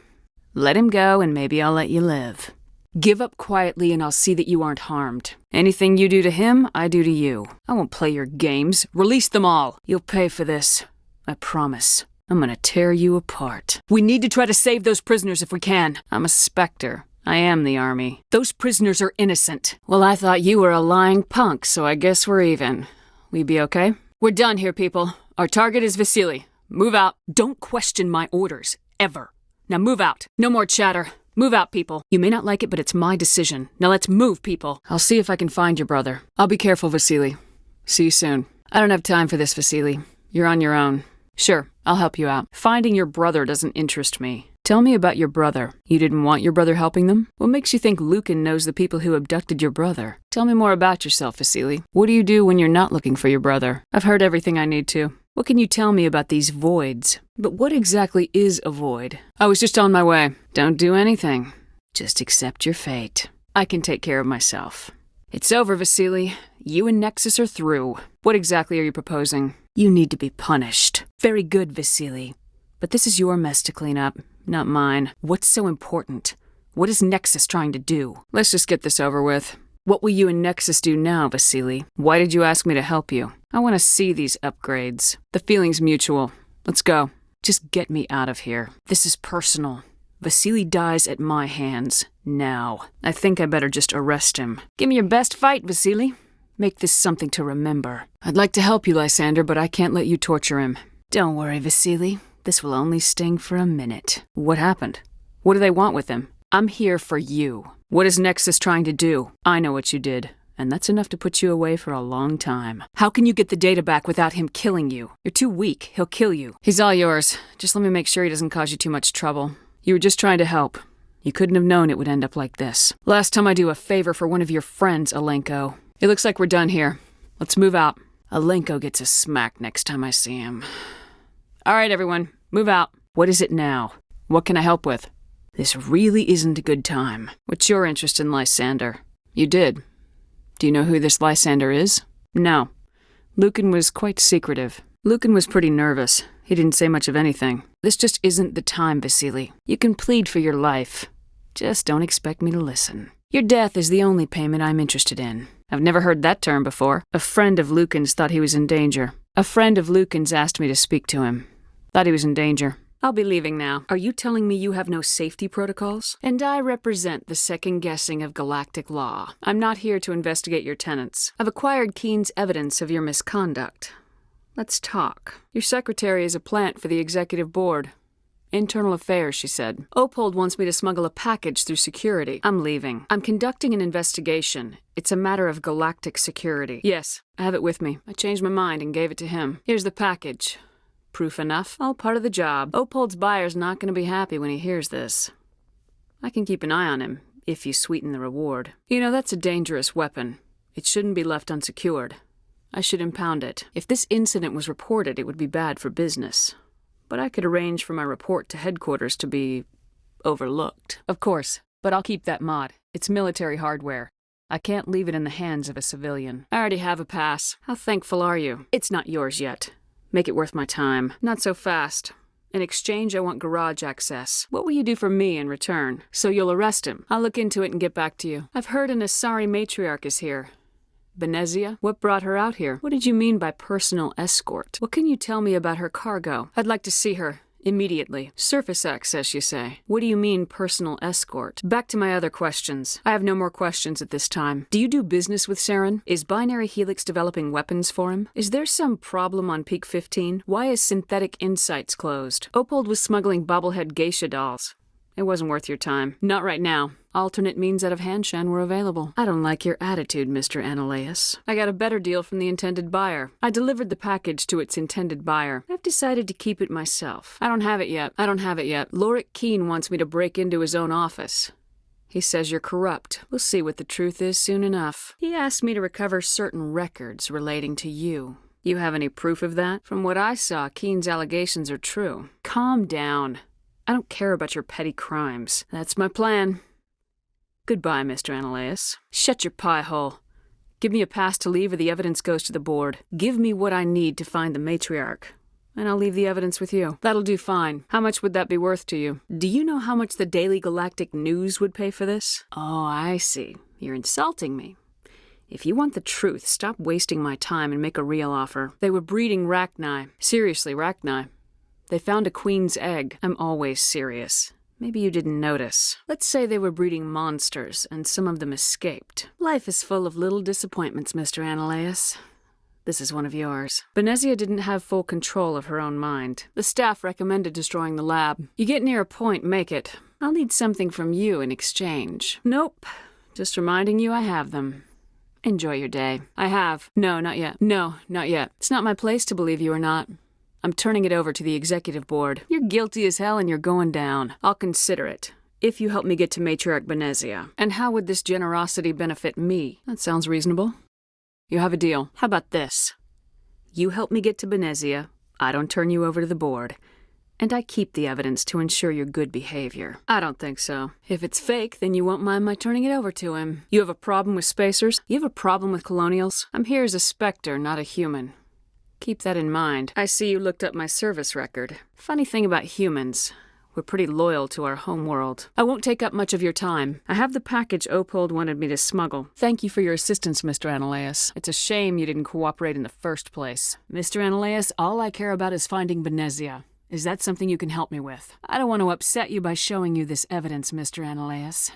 Let him go and maybe I'll let you live. Give up quietly and I'll see that you aren't harmed. Anything you do to him, I do to you. I won't play your games. Release them all. You'll pay for this. I promise. I'm gonna tear you apart. We need to try to save those prisoners if we can. I'm a Spectre. I am the army. Those prisoners are innocent. Well, I thought you were a lying punk, so I guess we're even. We be okay? We're done here, people. Our target is Vasily. Move out. Don't question my orders. Ever. Now move out. No more chatter. Move out, people. You may not like it, but it's my decision. Now let's move, people. I'll see if I can find your brother. I'll be careful, Vasily. See you soon. I don't have time for this, Vasily. You're on your own. Sure, I'll help you out. Finding your brother doesn't interest me. Tell me about your brother. You didn't want your brother helping them? What makes you think Lucan knows the people who abducted your brother? Tell me more about yourself, Vasily. What do you do when you're not looking for your brother? I've heard everything I need to. What can you tell me about these voids? But what exactly is a void? I was just on my way. Don't do anything. Just accept your fate. I can take care of myself. It's over, Vasily. You and Nexus are through. What exactly are you proposing? You need to be punished. Very good, Vasily. But this is your mess to clean up, not mine. What's so important? What is Nexus trying to do? Let's just get this over with. What will you and Nexus do now, Vasily? Why did you ask me to help you? I want to see these upgrades. The feeling's mutual. Let's go. Just get me out of here. This is personal. Vasily dies at my hands. Now. I think I better just arrest him. Give me your best fight, Vasily. Make this something to remember. I'd like to help you, Lysander, but I can't let you torture him. Don't worry, Vasily. This will only sting for a minute. What happened? What do they want with him? I'm here for you. What is Nexus trying to do? I know what you did, and that's enough to put you away for a long time. How can you get the data back without him killing you? You're too weak. He'll kill you. He's all yours. Just let me make sure he doesn't cause you too much trouble. You were just trying to help. You couldn't have known it would end up like this. Last time I do a favor for one of your friends, Alenko. It looks like we're done here. Let's move out. Alenko gets a smack next time I see him. All right, everyone. Move out. What is it now? What can I help with? This really isn't a good time. What's your interest in Lysander? You did. Do you know who this Lysander is? No. Lucan was quite secretive. Lucan was pretty nervous. He didn't say much of anything. This just isn't the time, Vasily. You can plead for your life. Just don't expect me to listen. Your death is the only payment I'm interested in. I've never heard that term before. A friend of Lucan's thought he was in danger. A friend of Lucan's asked me to speak to him. Thought he was in danger. I'll be leaving now. Are you telling me you have no safety protocols? And I represent the second guessing of galactic law. I'm not here to investigate your tenants. I've acquired Keen's evidence of your misconduct. Let's talk. Your secretary is a plant for the executive board. Internal affairs, she said. Opold wants me to smuggle a package through security. I'm leaving. I'm conducting an investigation. It's a matter of galactic security. Yes, I have it with me. I changed my mind and gave it to him. Here's the package. Proof enough? All part of the job. Opold's buyer's not going to be happy when he hears this. I can keep an eye on him, if you sweeten the reward. You know, that's a dangerous weapon. It shouldn't be left unsecured. I should impound it. If this incident was reported, it would be bad for business. But I could arrange for my report to headquarters to be overlooked. Of course, but I'll keep that mod. It's military hardware. I can't leave it in the hands of a civilian. I already have a pass. How thankful are you? It's not yours yet. Make it worth my time. Not so fast. In exchange, I want garage access. What will you do for me in return? So you'll arrest him. I'll look into it and get back to you. I've heard an Asari matriarch is here. Benezia? What brought her out here? What did you mean by personal escort? What can you tell me about her cargo? I'd like to see her. Immediately. Surface access, you say. What do you mean, personal escort? Back to my other questions. I have no more questions at this time. Do you do business with Saren? Is Binary Helix developing weapons for him? Is there some problem on Peak 15? Why is Synthetic Insights closed? Opold was smuggling bobblehead geisha dolls. It wasn't worth your time. Not right now. Alternate means out of Hanshan were available. I don't like your attitude, Mr. Ananias. I got a better deal from the intended buyer. I delivered the package to its intended buyer. I've decided to keep it myself. I don't have it yet. Lorik Keen wants me to break into his own office. He says you're corrupt. We'll see what the truth is soon enough. He asked me to recover certain records relating to you. You have any proof of that? From what I saw, Keen's allegations are true. Calm down. I don't care about your petty crimes. That's my plan. Goodbye, Mr. Ananias. Shut your pie hole. Give me a pass to leave or the evidence goes to the board. Give me what I need to find the matriarch, and I'll leave the evidence with you. That'll do fine. How much would that be worth to you? Do you know how much the Daily Galactic News would pay for this? Oh, I see. You're insulting me. If you want the truth, stop wasting my time and make a real offer. They were breeding Rachni. Seriously, Rachni. They found a queen's egg. I'm always serious. Maybe you didn't notice. Let's say they were breeding monsters, and some of them escaped. Life is full of little disappointments, Mr. Ananias. This is one of yours. Benezia didn't have full control of her own mind. The staff recommended destroying the lab. You get near a point, make it. I'll need something from you in exchange. Nope. Just reminding you I have them. Enjoy your day. I have. No, not yet. No, not yet. It's not my place to believe you or not. I'm turning it over to the executive board. You're guilty as hell and you're going down. I'll consider it, if you help me get to Matriarch Benezia. And how would this generosity benefit me? That sounds reasonable. You have a deal. How about this? You help me get to Benezia, I don't turn you over to the board, and I keep the evidence to ensure your good behavior. I don't think so. If it's fake, then you won't mind my turning it over to him. You have a problem with spacers? You have a problem with colonials? I'm here as a specter, not a human. Keep that in mind. I see you looked up my service record. Funny thing about humans, we're pretty loyal to our home world. I won't take up much of your time. I have the package Opold wanted me to smuggle. Thank you for your assistance, Mr. Ananias. It's a shame you didn't cooperate in the first place. Mr. Ananias, all I care about is finding Benezia. Is that something you can help me with? I don't want to upset you by showing you this evidence, Mr. Ananias.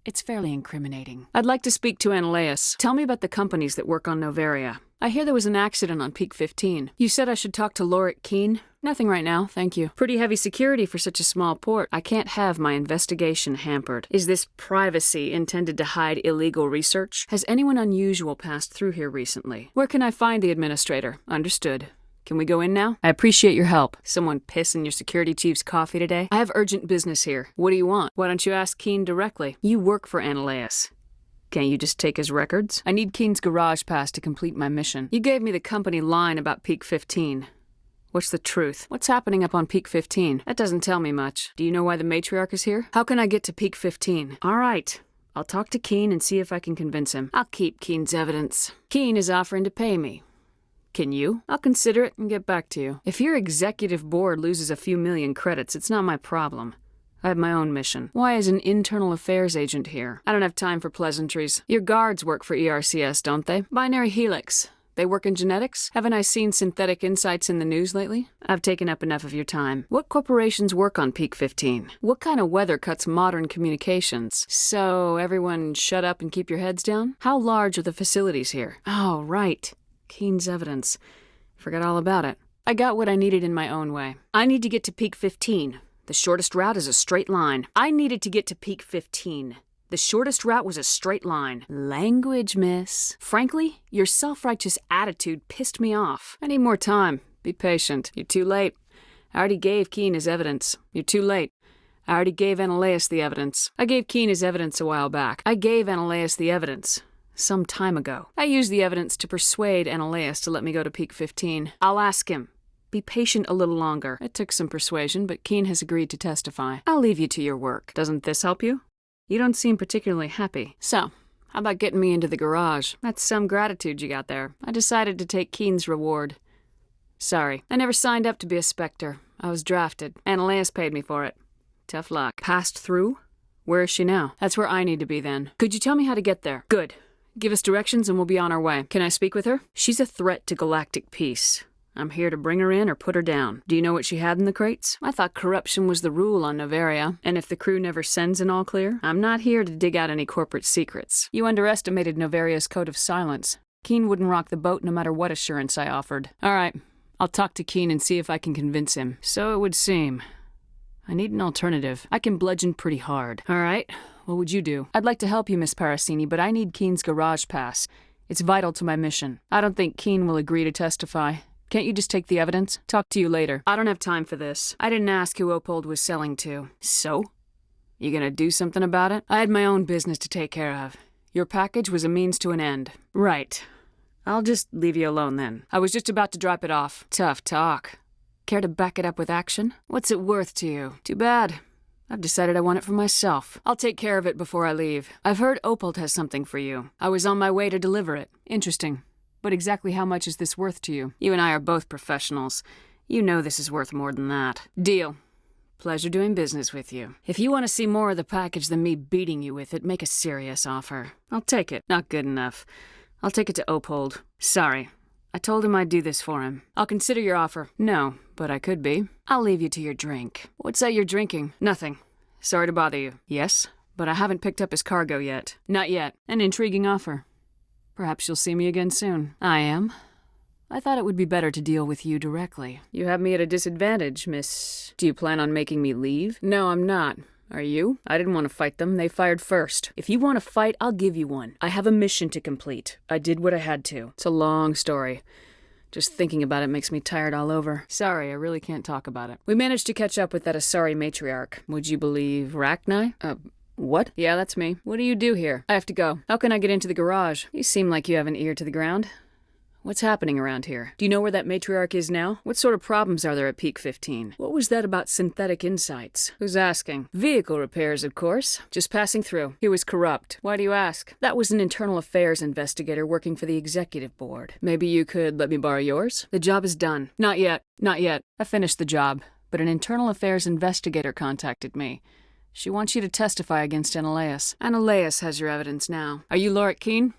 It's fairly incriminating. I'd like to speak to Ananias. Tell me about the companies that work on Noveria. I hear there was an accident on Peak 15. You said I should talk to Lorik Keen? Nothing right now, thank you. Pretty heavy security for such a small port. I can't have my investigation hampered. Is this privacy intended to hide illegal research? Has anyone unusual passed through here recently? Where can I find the administrator? Understood. Can we go in now? I appreciate your help. Someone piss in your security chief's coffee today? I have urgent business here. What do you want? Why don't you ask Keen directly? You work for Ananias. Can't you just take his records? I need Keen's garage pass to complete my mission. You gave me the company line about Peak 15. What's the truth? What's happening up on Peak 15? That doesn't tell me much. Do you know why the matriarch is here? How can I get to Peak 15? All right. I'll talk to Keen and see if I can convince him. I'll keep Keen's evidence. Keen is offering to pay me. Can you? I'll consider it and get back to you. If your executive board loses a few million credits, it's not my problem. I have my own mission. Why is an internal affairs agent here? I don't have time for pleasantries. Your guards work for ERCS, don't they? Binary Helix. They work in genetics? Haven't I seen synthetic insights in the news lately? I've taken up enough of your time. What corporations work on Peak 15? What kind of weather cuts modern communications? So, everyone shut up and keep your heads down? How large are the facilities here? Oh, right. Keen's evidence. Forgot all about it. I got what I needed in my own way. I need to get to Peak 15. The shortest route is a straight line. I needed to get to Peak 15. The shortest route was a straight line. Language, miss. Frankly, your self-righteous attitude pissed me off. I need more time. Be patient. You're too late. I already gave Keen his evidence. You're too late. I already gave Annaleus the evidence. I gave Keen his evidence a while back. I gave Annaleus the evidence some time ago. I used the evidence to persuade Annaleus to let me go to Peak 15. I'll ask him. Be patient a little longer. It took some persuasion, but Keen has agreed to testify. I'll leave you to your work. Doesn't this help you? You don't seem particularly happy. So, how about getting me into the garage? That's some gratitude you got there. I decided to take Keen's reward. Sorry, I never signed up to be a Spectre. I was drafted. Annaleus paid me for it. Tough luck. Passed through? Where is she now? That's where I need to be then. Could you tell me how to get there? Good. Give us directions and we'll be on our way. Can I speak with her? She's a threat to galactic peace. I'm here to bring her in or put her down. Do you know what she had in the crates? I thought corruption was the rule on Noveria, and if the crew never sends an all-clear, I'm not here to dig out any corporate secrets. You underestimated Noveria's code of silence. Keen wouldn't rock the boat no matter what assurance I offered. All right, I'll talk to Keen and see if I can convince him. So it would seem. I need an alternative. I can bludgeon pretty hard. All right, what would you do? I'd like to help you, Miss Parasini, but I need Keen's garage pass. It's vital to my mission. I don't think Keen will agree to testify. Can't you just take the evidence? Talk to you later. I don't have time for this. I didn't ask who Opold was selling to. So? You gonna do something about it? I had my own business to take care of. Your package was a means to an end. Right. I'll just leave you alone then. I was just about to drop it off. Tough talk. Care to back it up with action? What's it worth to you? Too bad. I've decided I want it for myself. I'll take care of it before I leave. I've heard Opold has something for you. I was on my way to deliver it. Interesting. But exactly how much is this worth to you? You and I are both professionals. You know this is worth more than that. Deal. Pleasure doing business with you. If you want to see more of the package than me beating you with it, make a serious offer. I'll take it. Not good enough. I'll take it to Opold. Sorry. I told him I'd do this for him. I'll consider your offer. No, but I could be. I'll leave you to your drink. What's that you're drinking? Nothing. Sorry to bother you. Yes, but I haven't picked up his cargo yet. Not yet. An intriguing offer. Perhaps you'll see me again soon. I am. I thought it would be better to deal with you directly. You have me at a disadvantage, miss. Do you plan on making me leave? No, I'm not. Are you? I didn't want to fight them. They fired first. If you want to fight, I'll give you one. I have a mission to complete. I did what I had to. It's a long story. Just thinking about it makes me tired all over. Sorry, I really can't talk about it. We managed to catch up with that Asari matriarch. Would you believe Rachni? What? Yeah, that's me. What do you do here? I have to go. How can I get into the garage? You seem like you have an ear to the ground. What's happening around here? Do you know where that matriarch is now? What sort of problems are there at Peak 15? What was that about synthetic insights? Who's asking? Vehicle repairs, of course. Just passing through. He was corrupt. Why do you ask? That was an internal affairs investigator working for the executive board. Maybe you could let me borrow yours? The job is done. Not yet. Not yet. I finished the job. But an internal affairs investigator contacted me. She wants you to testify against Annaleus. Annaleus has your evidence now. Are you Lorik Keen?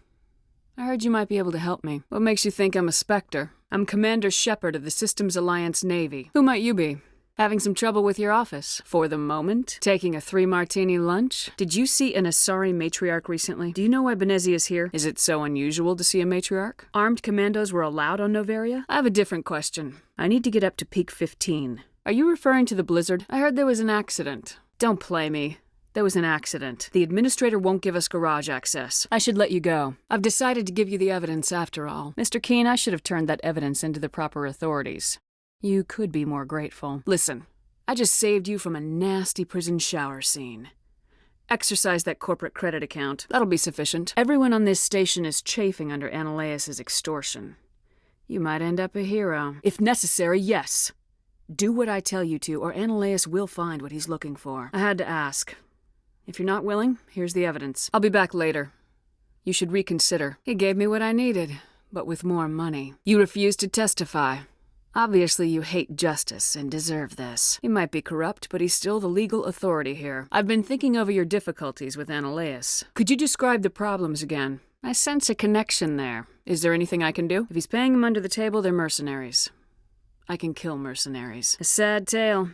I heard you might be able to help me. What makes you think I'm a Spectre? I'm Commander Shepard of the Systems Alliance Navy. Who might you be? Having some trouble with your office? For the moment? Taking a 3-martini lunch? Did you see an Asari matriarch recently? Do you know why Benezi is here? Is it so unusual to see a matriarch? Armed commandos were allowed on Noveria? I have a different question. I need to get up to Peak 15. Are you referring to the blizzard? I heard there was an accident. Don't play me. There was an accident. The administrator won't give us garage access. I should let you go. I've decided to give you the evidence after all. Mr. Keen, I should have turned that evidence into the proper authorities. You could be more grateful. Listen, I just saved you from a nasty prison shower scene. Exercise that corporate credit account. That'll be sufficient. Everyone on this station is chafing under Annaleus' extortion. You might end up a hero. If necessary, yes. Do what I tell you to, or Annaleus will find what he's looking for. I had to ask. If you're not willing, here's the evidence. I'll be back later. You should reconsider. He gave me what I needed, but with more money. You refused to testify. Obviously, you hate justice and deserve this. He might be corrupt, but he's still the legal authority here. I've been thinking over your difficulties with Annaleus. Could you describe the problems again? I sense a connection there. Is there anything I can do? If he's paying them under the table, they're mercenaries. I can kill mercenaries. A sad tale.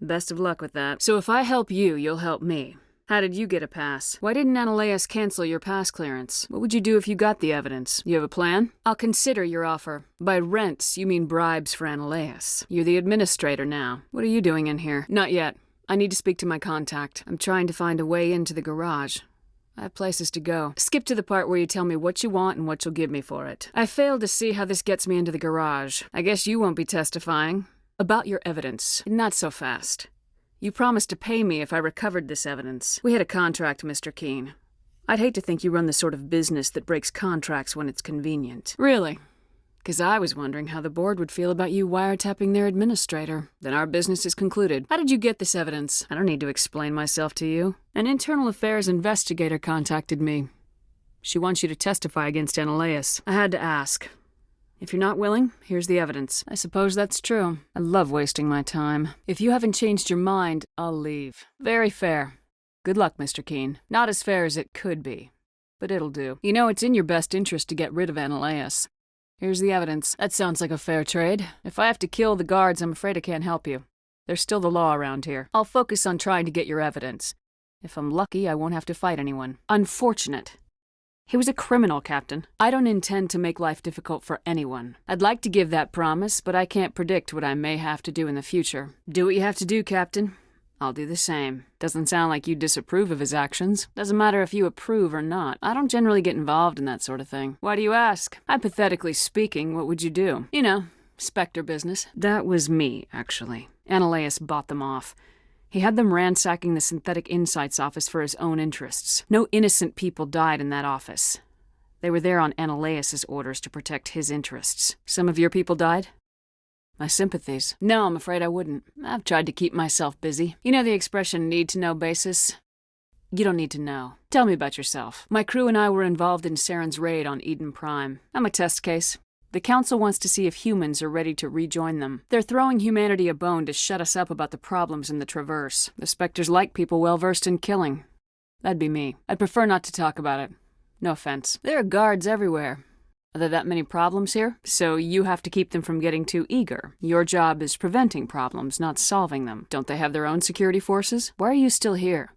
Best of luck with that. So if I help you, you'll help me. How did you get a pass? Why didn't Analeus cancel your pass clearance? What would you do if you got the evidence? You have a plan? I'll consider your offer. By rents, you mean bribes for Analeus. You're the administrator now. What are you doing in here? Not yet. I need to speak to my contact. I'm trying to find a way into the garage. I have places to go. Skip to the part where you tell me what you want and what you'll give me for it. I failed to see how this gets me into the garage. I guess you won't be testifying. About your evidence. Not so fast. You promised to pay me if I recovered this evidence. We had a contract, Mr. Keene. I'd hate to think you run the sort of business that breaks contracts when it's convenient. Really? Because I was wondering how the board would feel about you wiretapping their administrator. Then our business is concluded. How did you get this evidence? I don't need to explain myself to you. An internal affairs investigator contacted me. She wants you to testify against Analeus. I had to ask. If you're not willing, here's the evidence. I suppose that's true. I love wasting my time. If you haven't changed your mind, I'll leave. Very fair. Good luck, Mr. Keene. Not as fair as it could be. But it'll do. You know it's in your best interest to get rid of Analeus. Here's the evidence. That sounds like a fair trade. If I have to kill the guards, I'm afraid I can't help you. There's still the law around here. I'll focus on trying to get your evidence. If I'm lucky, I won't have to fight anyone. Unfortunate. He was a criminal, Captain. I don't intend to make life difficult for anyone. I'd like to give that promise, but I can't predict what I may have to do in the future. Do what you have to do, Captain. I'll do the same. Doesn't sound like you disapprove of his actions. Doesn't matter if you approve or not. I don't generally get involved in that sort of thing. Why do you ask? Hypothetically speaking, what would you do? You know, Spectre business. That was me, actually. Analeus bought them off. He had them ransacking the Synthetic Insights office for his own interests. No innocent people died in that office. They were there on Analeus's orders to protect his interests. Some of your people died? My sympathies. No, I'm afraid I wouldn't. I've tried to keep myself busy. You know the expression need-to-know basis? You don't need to know. Tell me about yourself. My crew and I were involved in Saren's raid on Eden Prime. I'm a test case. The Council wants to see if humans are ready to rejoin them. They're throwing humanity a bone to shut us up about the problems in the Traverse. The Spectres like people well-versed in killing. That'd be me. I'd prefer not to talk about it. No offense. There are guards everywhere. Are there that many problems here? So you have to keep them from getting too eager. Your job is preventing problems, not solving them. Don't they have their own security forces? Why are you still here?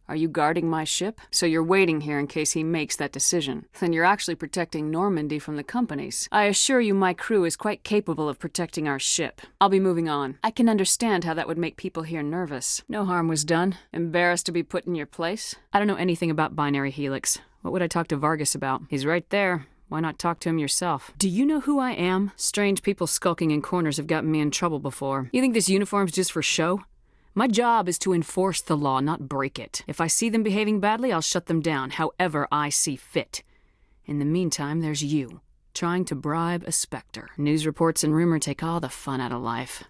Are you guarding my ship? So you're waiting here in case he makes that decision. Then you're actually protecting Normandy from the companies. I assure you my crew is quite capable of protecting our ship. I'll be moving on. I can understand how that would make people here nervous. No harm was done. Embarrassed to be put in your place? I don't know anything about binary helix. What would I talk to Vargas about? He's right there. Why not talk to him yourself? Do you know who I am? Strange people skulking in corners have gotten me in trouble before. You think this uniform's just for show? My job is to enforce the law, not break it. If I see them behaving badly, I'll shut them down, however I see fit. In the meantime, there's you, trying to bribe a Spectre. News reports and rumor take all the fun out of life.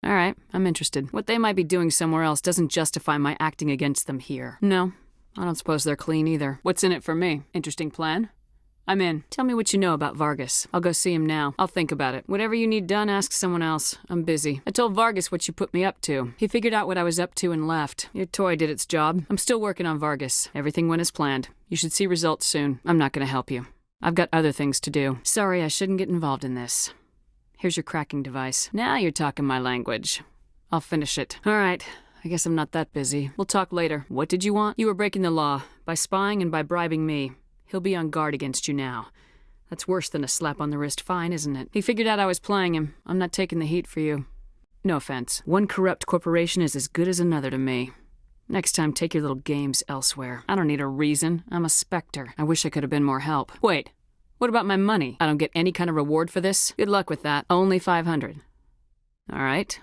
All right, I'm interested. What they might be doing somewhere else doesn't justify my acting against them here. No, I don't suppose they're clean either. What's in it for me? Interesting plan? I'm in. Tell me what you know about Vargas. I'll go see him now. I'll think about it. Whatever you need done, ask someone else. I'm busy. I told Vargas what you put me up to. He figured out what I was up to and left. Your toy did its job. I'm still working on Vargas. Everything went as planned. You should see results soon. I'm not going to help you. I've got other things to do. Sorry, I shouldn't get involved in this. Here's your cracking device. Now you're talking my language. I'll finish it. All right. I guess I'm not that busy. We'll talk later. What did you want? You were breaking the law. By spying and by bribing me. He'll be on guard against you now. That's worse than a slap on the wrist fine, isn't it? He figured out I was playing him. I'm not taking the heat for you. No offense. One corrupt corporation is as good as another to me. Next time, take your little games elsewhere. I don't need a reason. I'm a Spectre. I wish I could have been more help. Wait, what about my money? I don't get any kind of reward for this? Good luck with that. Only 500. All right.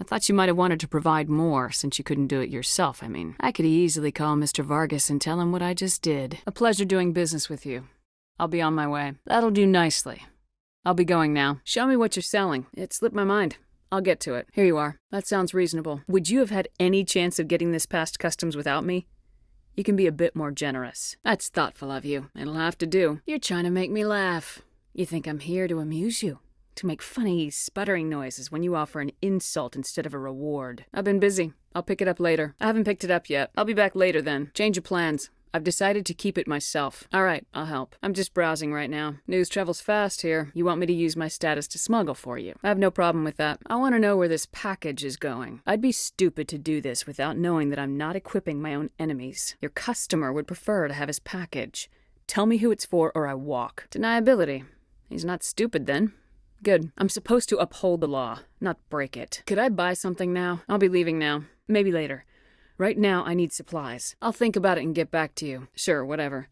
I thought you might have wanted to provide more, since you couldn't do it yourself, I mean. I could easily call Mr. Vargas and tell him what I just did. A pleasure doing business with you. I'll be on my way. That'll do nicely. I'll be going now. Show me what you're selling. It slipped my mind. I'll get to it. Here you are. That sounds reasonable. Would you have had any chance of getting this past customs without me? You can be a bit more generous. That's thoughtful of you. It'll have to do. You're trying to make me laugh. You think I'm here to amuse you? To make funny, sputtering noises when you offer an insult instead of a reward. I've been busy. I'll pick it up later. I haven't picked it up yet. I'll be back later then. Change your plans. I've decided to keep it myself. All right, I'll help. I'm just browsing right now. News travels fast here. You want me to use my status to smuggle for you? I have no problem with that. I want to know where this package is going. I'd be stupid to do this without knowing that I'm not equipping my own enemies. Your customer would prefer to have his package. Tell me who it's for or I walk. Deniability. He's not stupid then. Good. I'm supposed to uphold the law, not break it. Could I buy something now? I'll be leaving now. Maybe later. Right now, I need supplies. I'll think about it and get back to you. Sure, whatever.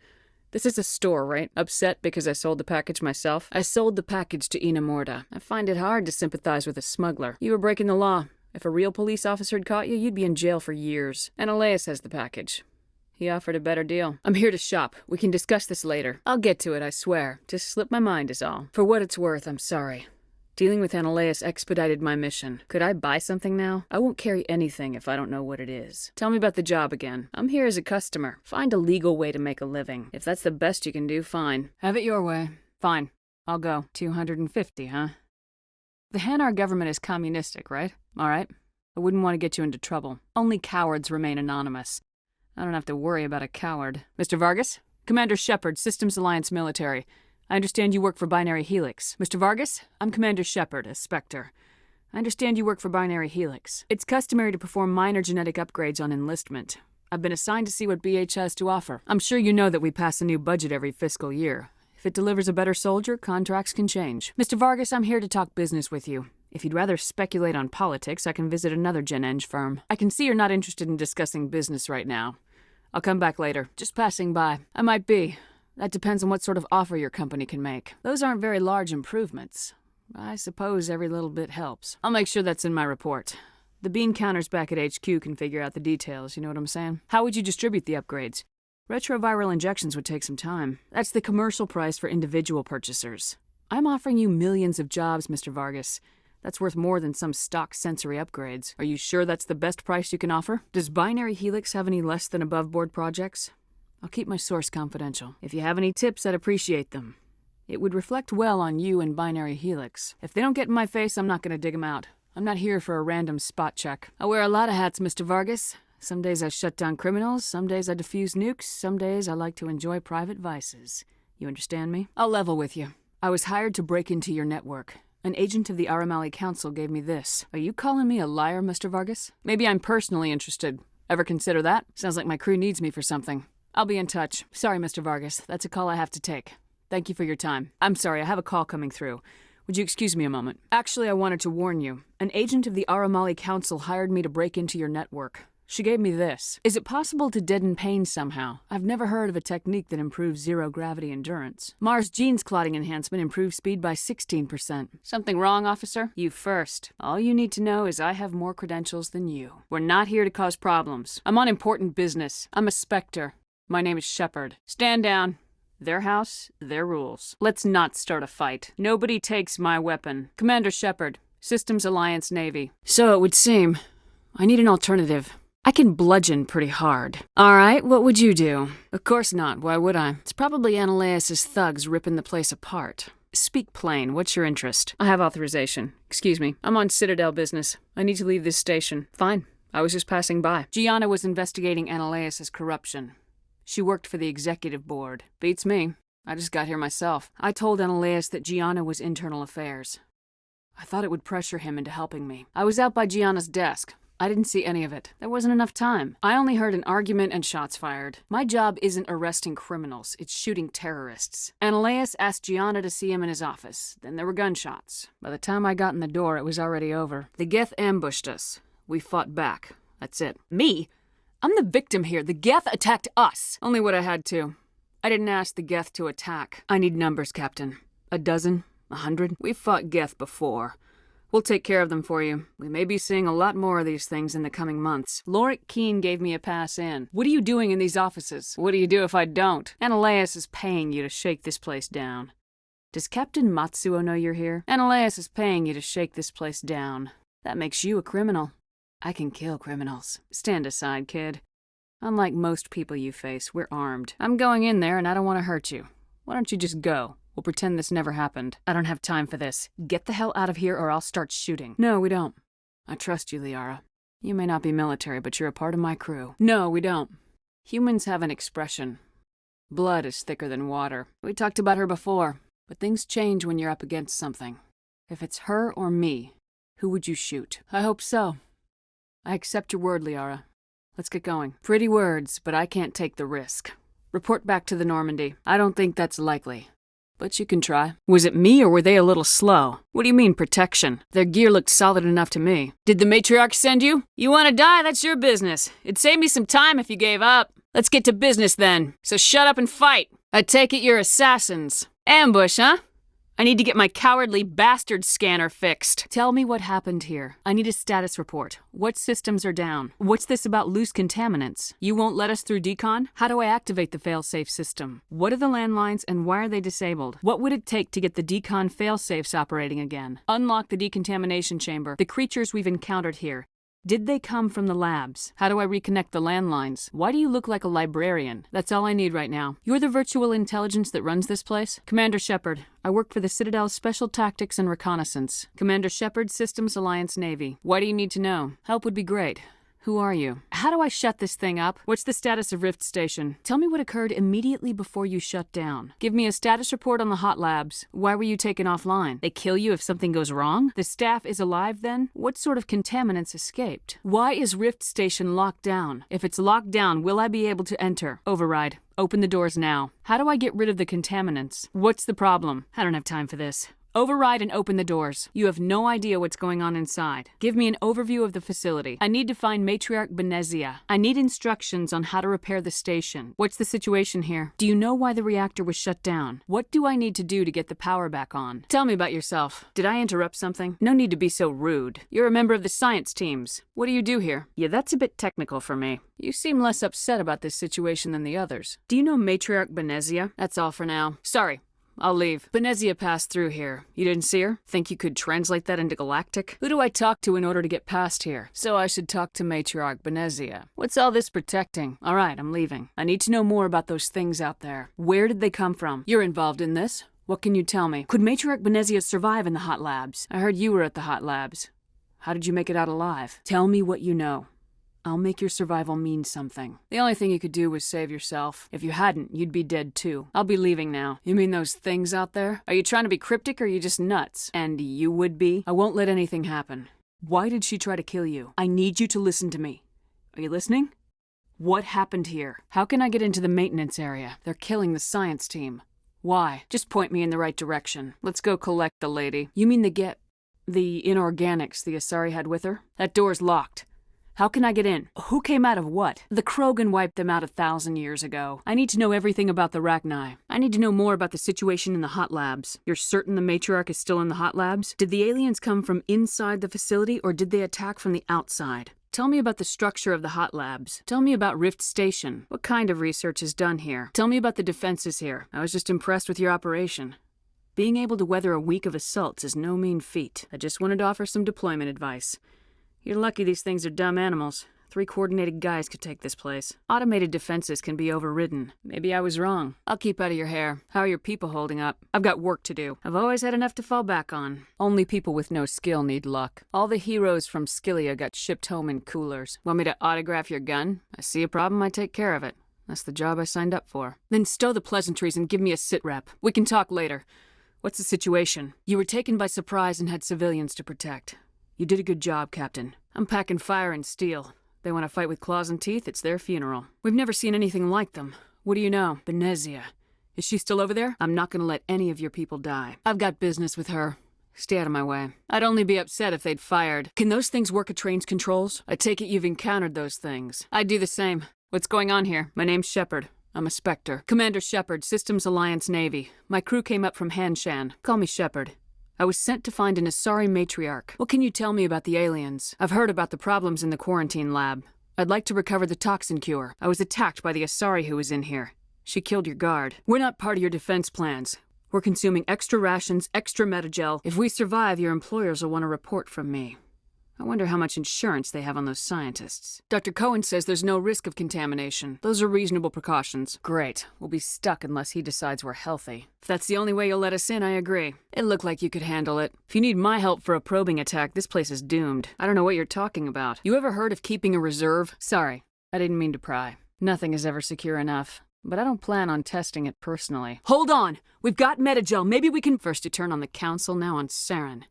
This is a store, right? Upset because I sold the package myself? I sold the package to Ina Morda. I find it hard to sympathize with a smuggler. You were breaking the law. If a real police officer had caught you, you'd be in jail for years. Ananias has the package. He offered a better deal. I'm here to shop. We can discuss this later. I'll get to it, I swear. Just slipped my mind is all. For what it's worth, I'm sorry. Dealing with Ananias expedited my mission. Could I buy something now? I won't carry anything if I don't know what it is. Tell me about the job again. I'm here as a customer. Find a legal way to make a living. If that's the best you can do, fine. Have it your way. Fine. I'll go. 250, huh? The Hanar government is communistic, right? All right. I wouldn't want to get you into trouble. Only cowards remain anonymous. I don't have to worry about a coward. Mr. Vargas? Commander Shepard, Systems Alliance Military. I understand you work for Binary Helix. Mr. Vargas? I'm Commander Shepard, a Spectre. I understand you work for Binary Helix. It's customary to perform minor genetic upgrades on enlistment. I've been assigned to see what BH has to offer. I'm sure you know that we pass a new budget every fiscal year. If it delivers a better soldier, contracts can change. Mr. Vargas, I'm here to talk business with you. If you'd rather speculate on politics, I can visit another Gen Eng firm. I can see you're not interested in discussing business right now. I'll come back later. Just passing by. I might be. That depends on what sort of offer your company can make. Those aren't very large improvements. I suppose every little bit helps. I'll make sure that's in my report. The bean counters back at HQ can figure out the details, you know what I'm saying? How would you distribute the upgrades? Retroviral injections would take some time. That's the commercial price for individual purchasers. I'm offering you millions of jobs, Mr. Vargas. That's worth more than some stock sensory upgrades. Are you sure that's the best price you can offer? Does Binary Helix have any less than above-board projects? I'll keep my source confidential. If you have any tips, I'd appreciate them. It would reflect well on you and Binary Helix. If they don't get in my face, I'm not going to dig them out. I'm not here for a random spot check. I wear a lot of hats, Mr. Vargas. Some days I shut down criminals, some days I defuse nukes, some days I like to enjoy private vices. You understand me? I'll level with you. I was hired to break into your network. An agent of the Aramali Council gave me this. Are you calling me a liar, Mr. Vargas? Maybe I'm personally interested. Ever consider that? Sounds like my crew needs me for something. I'll be in touch. Sorry, Mr. Vargas. That's a call I have to take. Thank you for your time. I'm sorry, I have a call coming through. Would you excuse me a moment? Actually, I wanted to warn you. An agent of the Aramali Council hired me to break into your network. She gave me this. Is it possible to deaden pain somehow? I've never heard of a technique that improves zero-gravity endurance. Mars genes clotting enhancement improves speed by 16%. Something wrong, officer? You first. All you need to know is I have more credentials than you. We're not here to cause problems. I'm on important business. I'm a Spectre. My name is Shepard. Stand down. Their house, their rules. Let's not start a fight. Nobody takes my weapon. Commander Shepard, Systems Alliance Navy. So it would seem. I need an alternative. I can bludgeon pretty hard. All right, what would you do? Of course not. Why would I? It's probably Ananias' thugs ripping the place apart. Speak plain. What's your interest? I have authorization. Excuse me. I'm on Citadel business. I need to leave this station. Fine. I was just passing by. Gianna was investigating Ananias' corruption. She worked for the executive board. Beats me. I just got here myself. I told Ananias that Gianna was internal affairs. I thought it would pressure him into helping me. I was out by Gianna's desk. I didn't see any of it. There wasn't enough time. I only heard an argument and shots fired. My job isn't arresting criminals, it's shooting terrorists. Ananias asked Gianna to see him in his office. Then there were gunshots. By the time I got in the door, it was already over. The Geth ambushed us. We fought back. That's it. Me? I'm the victim here. The Geth attacked us. Only what I had to. I didn't ask the Geth to attack. I need numbers, Captain. 12? 100? We've fought Geth before. We'll take care of them for you. We may be seeing a lot more of these things in the coming months. Lorik Keene gave me a pass in. What are you doing in these offices? What do you do if I don't? Ananias is paying you to shake this place down. Does Captain Matsuo know you're here? Ananias is paying you to shake this place down. That makes you a criminal. I can kill criminals. Stand aside, kid. Unlike most people you face, we're armed. I'm going in there and I don't want to hurt you. Why don't you just go? We'll pretend this never happened. I don't have time for this. Get the hell out of here or I'll start shooting. No, we don't. I trust you, Liara. You may not be military, but you're a part of my crew. No, we don't. Humans have an expression. Blood is thicker than water. We talked about her before, but things change when you're up against something. If it's her or me, who would you shoot? I hope so. I accept your word, Liara. Let's get going. Pretty words, but I can't take the risk. Report back to the Normandy. I don't think that's likely. But you can try. Was it me or were they a little slow? What do you mean, protection? Their gear looked solid enough to me. Did the matriarch send you? You want to die? That's your business. It'd save me some time if you gave up. Let's get to business then. So shut up and fight. I take it you're assassins. Ambush, huh? I need to get my cowardly bastard scanner fixed. Tell me what happened here. I need a status report. What systems are down? What's this about loose contaminants? You won't let us through decon? How do I activate the failsafe system? What are the landlines and why are they disabled? What would it take to get the decon failsafes operating again? Unlock the decontamination chamber. The creatures we've encountered here. Did they come from the labs? How do I reconnect the landlines? Why do you look like a librarian? That's all I need right now. You're the virtual intelligence that runs this place? Commander Shepard. I work for the Citadel's Special Tactics and Reconnaissance. Commander Shepard, Systems Alliance Navy. Why do you need to know? Help would be great. Who are you? How do I shut this thing up? What's the status of Rift Station? Tell me what occurred immediately before you shut down. Give me a status report on the hot labs. Why were you taken offline? They kill you if something goes wrong? The staff is alive then? What sort of contaminants escaped? Why is Rift Station locked down? If it's locked down, will I be able to enter? Override. Open the doors now. How do I get rid of the contaminants? What's the problem? I don't have time for this. Override and open the doors. You have no idea what's going on inside. Give me an overview of the facility. I need to find Matriarch Benezia. I need instructions on how to repair the station. What's the situation here? Do you know why the reactor was shut down? What do I need to do to get the power back on? Tell me about yourself. Did I interrupt something? No need to be so rude. You're a member of the science teams. What do you do here? Yeah, that's a bit technical for me. You seem less upset about this situation than the others. Do you know Matriarch Benezia? That's all for now. Sorry. I'll leave. Benezia passed through here. You didn't see her? Think you could translate that into Galactic? Who do I talk to in order to get past here? So I should talk to Matriarch Benezia. What's all this protecting? All right, I'm leaving. I need to know more about those things out there. Where did they come from? You're involved in this. What can you tell me? Could Matriarch Benezia survive in the hot labs? I heard you were at the hot labs. How did you make it out alive? Tell me what you know. I'll make your survival mean something. The only thing you could do was save yourself. If you hadn't, you'd be dead too. I'll be leaving now. You mean those things out there? Are you trying to be cryptic or are you just nuts? And you would be? I won't let anything happen. Why did she try to kill you? I need you to listen to me. Are you listening? What happened here? How can I get into the maintenance area? They're killing the science team. Why? Just point me in the right direction. Let's go collect the lady. You mean the inorganics the Asari had with her? That door's locked. How can I get in? Who came out of what? The Krogan wiped them out 1,000 years ago. I need to know everything about the Rachni. I need to know more about the situation in the hot labs. You're certain the matriarch is still in the hot labs? Did the aliens come from inside the facility or did they attack from the outside? Tell me about the structure of the hot labs. Tell me about Rift Station. What kind of research is done here? Tell me about the defenses here. I was just impressed with your operation. Being able to weather a week of assaults is no mean feat. I just wanted to offer some deployment advice. You're lucky these things are dumb animals. 3 coordinated guys could take this place. Automated defenses can be overridden. Maybe I was wrong. I'll keep out of your hair. How are your people holding up? I've got work to do. I've always had enough to fall back on. Only people with no skill need luck. All the heroes from Skillia got shipped home in coolers. Want me to autograph your gun? I see a problem, I take care of it. That's the job I signed up for. Then stow the pleasantries and give me a sit rep. We can talk later. What's the situation? You were taken by surprise and had civilians to protect. You did a good job, Captain. I'm packing fire and steel. They want to fight with claws and teeth, it's their funeral. We've never seen anything like them. What do you know? Benezia. Is she still over there? I'm not going to let any of your people die. I've got business with her. Stay out of my way. I'd only be upset if they'd fired. Can those things work at train's controls? I take it you've encountered those things. I'd do the same. What's going on here? My name's Shepard. I'm a Spectre. Commander Shepard, Systems Alliance Navy. My crew came up from Hanshan. Call me Shepard. I was sent to find an Asari matriarch. What can you tell me about the aliens? I've heard about the problems in the quarantine lab. I'd like to recover the toxin cure. I was attacked by the Asari who was in here. She killed your guard. We're not part of your defense plans. We're consuming extra rations, extra metagel. If we survive, your employers will want a report from me. I wonder how much insurance they have on those scientists. Dr. Cohen says there's no risk of contamination. Those are reasonable precautions. Great. We'll be stuck unless he decides we're healthy. If that's the only way you'll let us in, I agree. It looked like you could handle it. If you need my help for a probing attack, this place is doomed. I don't know what you're talking about. You ever heard of keeping a reserve? Sorry, I didn't mean to pry. Nothing is ever secure enough, but I don't plan on testing it personally. Hold on! We've got Metagel. Maybe we can— First you turn on the Council, now on Saren.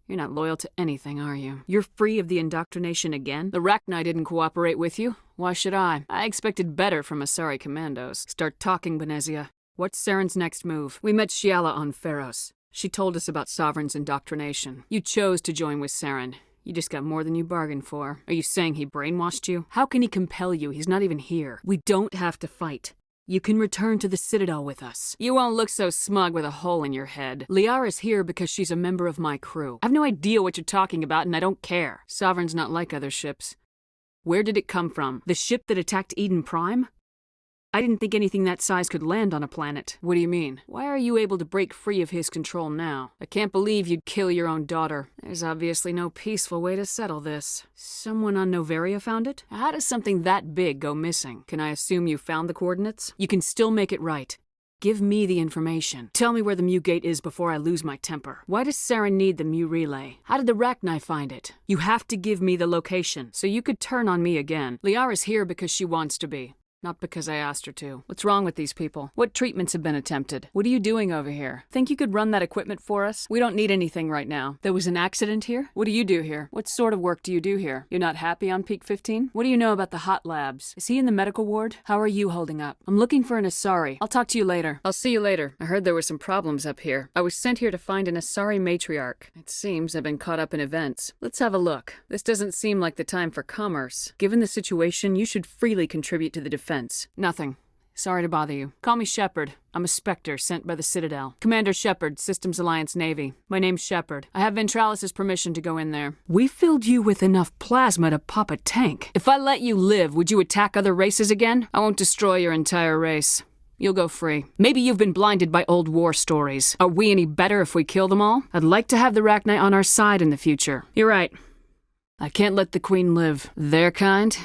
You're not loyal to anything, are you? You're free of the indoctrination again? The Rachni didn't cooperate with you. Why should I? I expected better from Asari commandos. Start talking, Benezia. What's Saren's next move? We met Shiala on Pharos. She told us about Sovereign's indoctrination. You chose to join with Saren. You just got more than you bargained for. Are you saying he brainwashed you? How can he compel you? He's not even here. We don't have to fight. You can return to the Citadel with us. You won't look so smug with a hole in your head. Liara's here because she's a member of my crew. I've no idea what you're talking about, and I don't care. Sovereign's not like other ships. Where did it come from? The ship that attacked Eden Prime? I didn't think anything that size could land on a planet. What do you mean? Why are you able to break free of his control now? I can't believe you'd kill your own daughter. There's obviously no peaceful way to settle this. Someone on Noveria found it? How does something that big go missing? Can I assume you found the coordinates? You can still make it right. Give me the information. Tell me where the Mu Gate is before I lose my temper. Why does Saren need the Mu Relay? How did the Rachni find it? You have to give me the location, so you could turn on me again. Liara's here because she wants to be. Not because I asked her to. What's wrong with these people? What treatments have been attempted? What are you doing over here? Think you could run that equipment for us? We don't need anything right now. There was an accident here? What do you do here? What sort of work do you do here? You're not happy on Peak 15? What do you know about the hot labs? Is he in the medical ward? How are you holding up? I'm looking for an Asari. I'll talk to you later. I'll see you later. I heard there were some problems up here. I was sent here to find an Asari matriarch. It seems I've been caught up in events. Let's have a look. This doesn't seem like the time for commerce. Given the situation, you should freely contribute to the defense. Nothing. Sorry to bother you. Call me Shepard. I'm a Spectre sent by the Citadel. Commander Shepard, Systems Alliance Navy. My name's Shepard. I have Ventralis' permission to go in there. We filled you with enough plasma to pop a tank. If I let you live, would you attack other races again? I won't destroy your entire race. You'll go free. Maybe you've been blinded by old war stories. Are we any better if we kill them all? I'd like to have the Rachni on our side in the future. You're right. I can't let the Queen live. Their kind?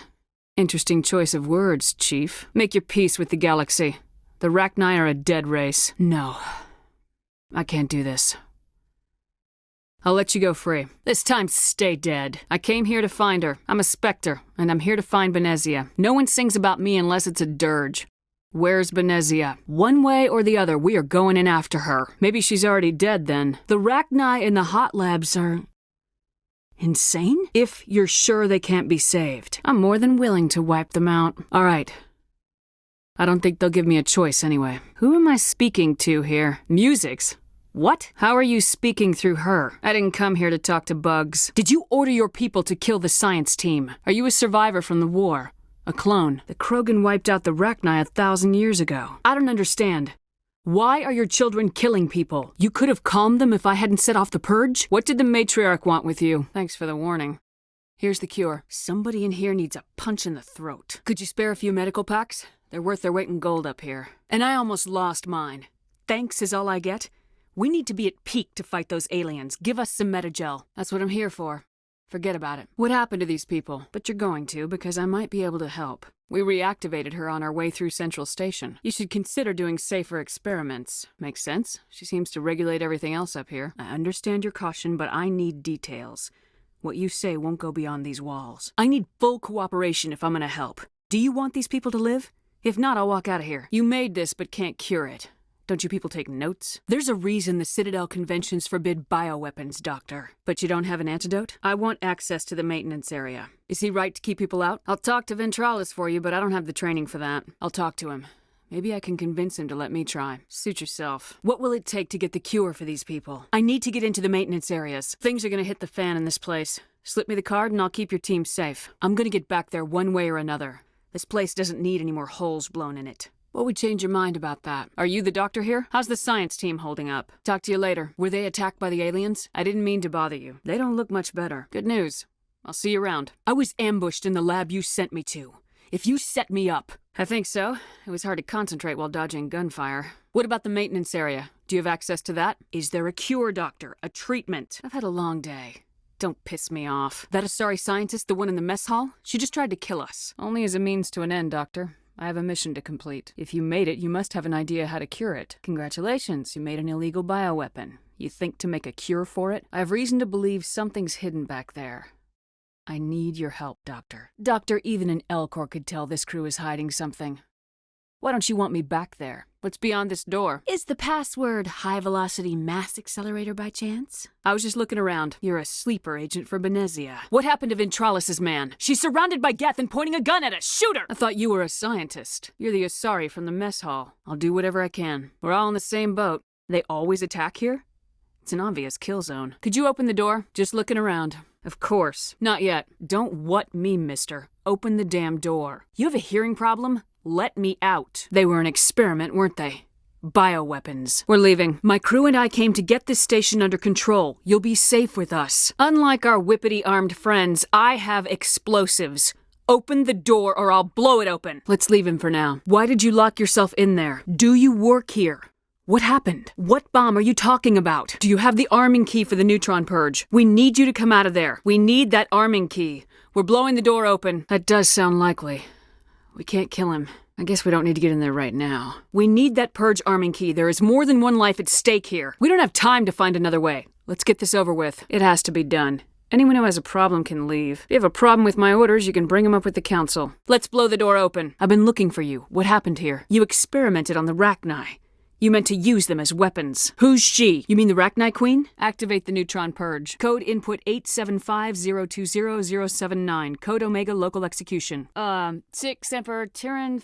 Interesting choice of words, Chief. Make your peace with the galaxy. The Rachni are a dead race. No. I can't do this. I'll let you go free. This time, stay dead. I came here to find her. I'm a Spectre, and I'm here to find Benezia. No one sings about me unless it's a dirge. Where's Benezia? One way or the other, we are going in after her. Maybe she's already dead then. The Rachni in the hot labs are insane? If you're sure they can't be saved, I'm more than willing to wipe them out. All right. I don't think they'll give me a choice anyway. Who am I speaking to here? Musics? What? How are you speaking through her? I didn't come here to talk to bugs. Did you order your people to kill the science team? Are you a survivor from the war? A clone? The Krogan wiped out the Rachni 1,000 years ago. I don't understand. Why are your children killing people? You could have calmed them if I hadn't set off the purge? What did the matriarch want with you? Thanks for the warning. Here's the cure. Somebody in here needs a punch in the throat. Could you spare a few medical packs? They're worth their weight in gold up here. And I almost lost mine. Thanks is all I get? We need to be at peak to fight those aliens. Give us some Metagel. That's what I'm here for. Forget about it. What happened to these people? But you're going to, because I might be able to help. We reactivated her on our way through Central Station. You should consider doing safer experiments. Makes sense. She seems to regulate everything else up here. I understand your caution, but I need details. What you say won't go beyond these walls. I need full cooperation if I'm gonna help. Do you want these people to live? If not, I'll walk out of here. You made this, but can't cure it. Don't you people take notes? There's a reason the Citadel conventions forbid bioweapons, Doctor. But you don't have an antidote? I want access to the maintenance area. Is he right to keep people out? I'll talk to Ventralis for you, but I don't have the training for that. I'll talk to him. Maybe I can convince him to let me try. Suit yourself. What will it take to get the cure for these people? I need to get into the maintenance areas. Things are gonna hit the fan in this place. Slip me the card and I'll keep your team safe. I'm gonna get back there one way or another. This place doesn't need any more holes blown in it. What would change your mind about that? Are you the doctor here? How's the science team holding up? Talk to you later. Were they attacked by the aliens? I didn't mean to bother you. They don't look much better. Good news. I'll see you around. I was ambushed in the lab you sent me to. If you set me up. I think so. It was hard to concentrate while dodging gunfire. What about the maintenance area? Do you have access to that? Is there a cure, Doctor? A treatment? I've had a long day. Don't piss me off. That Asari scientist, the one in the mess hall? She just tried to kill us. Only as a means to an end, Doctor. I have a mission to complete. If you made it, you must have an idea how to cure it. Congratulations, you made an illegal bioweapon. You think to make a cure for it? I have reason to believe something's hidden back there. I need your help, Doctor. Doctor, even an Elcor could tell this crew is hiding something. Why don't you want me back there? What's beyond this door? Is the password high-velocity mass accelerator by chance? I was just looking around. You're a sleeper agent for Benezia. What happened to Ventralis' man? She's surrounded by Geth and pointing a gun at us! Shoot her! I thought you were a scientist. You're the Asari from the mess hall. I'll do whatever I can. We're all in the same boat. They always attack here? It's an obvious kill zone. Could you open the door? Just looking around. Of course. Not yet. Don't what me, mister. Open the damn door. You have a hearing problem? Let me out. They were an experiment, weren't they? Bioweapons. We're leaving. My crew and I came to get this station under control. You'll be safe with us. Unlike our whippity-armed friends, I have explosives. Open the door or I'll blow it open. Let's leave him for now. Why did you lock yourself in there? Do you work here? What happened? What bomb are you talking about? Do you have the arming key for the neutron purge? We need you to come out of there. We need that arming key. We're blowing the door open. That does sound likely. We can't kill him. I guess we don't need to get in there right now. We need that purge arming key. There is more than one life at stake here. We don't have time to find another way. Let's get this over with. It has to be done. Anyone who has a problem can leave. If you have a problem with my orders, you can bring them up with the council. Let's blow the door open. I've been looking for you. What happened here? You experimented on the Rachni. You meant to use them as weapons. Who's she? You mean the Rachni Queen? Activate the neutron purge. Code input 875020079. Code Omega local execution. 6 Emperor Tyrann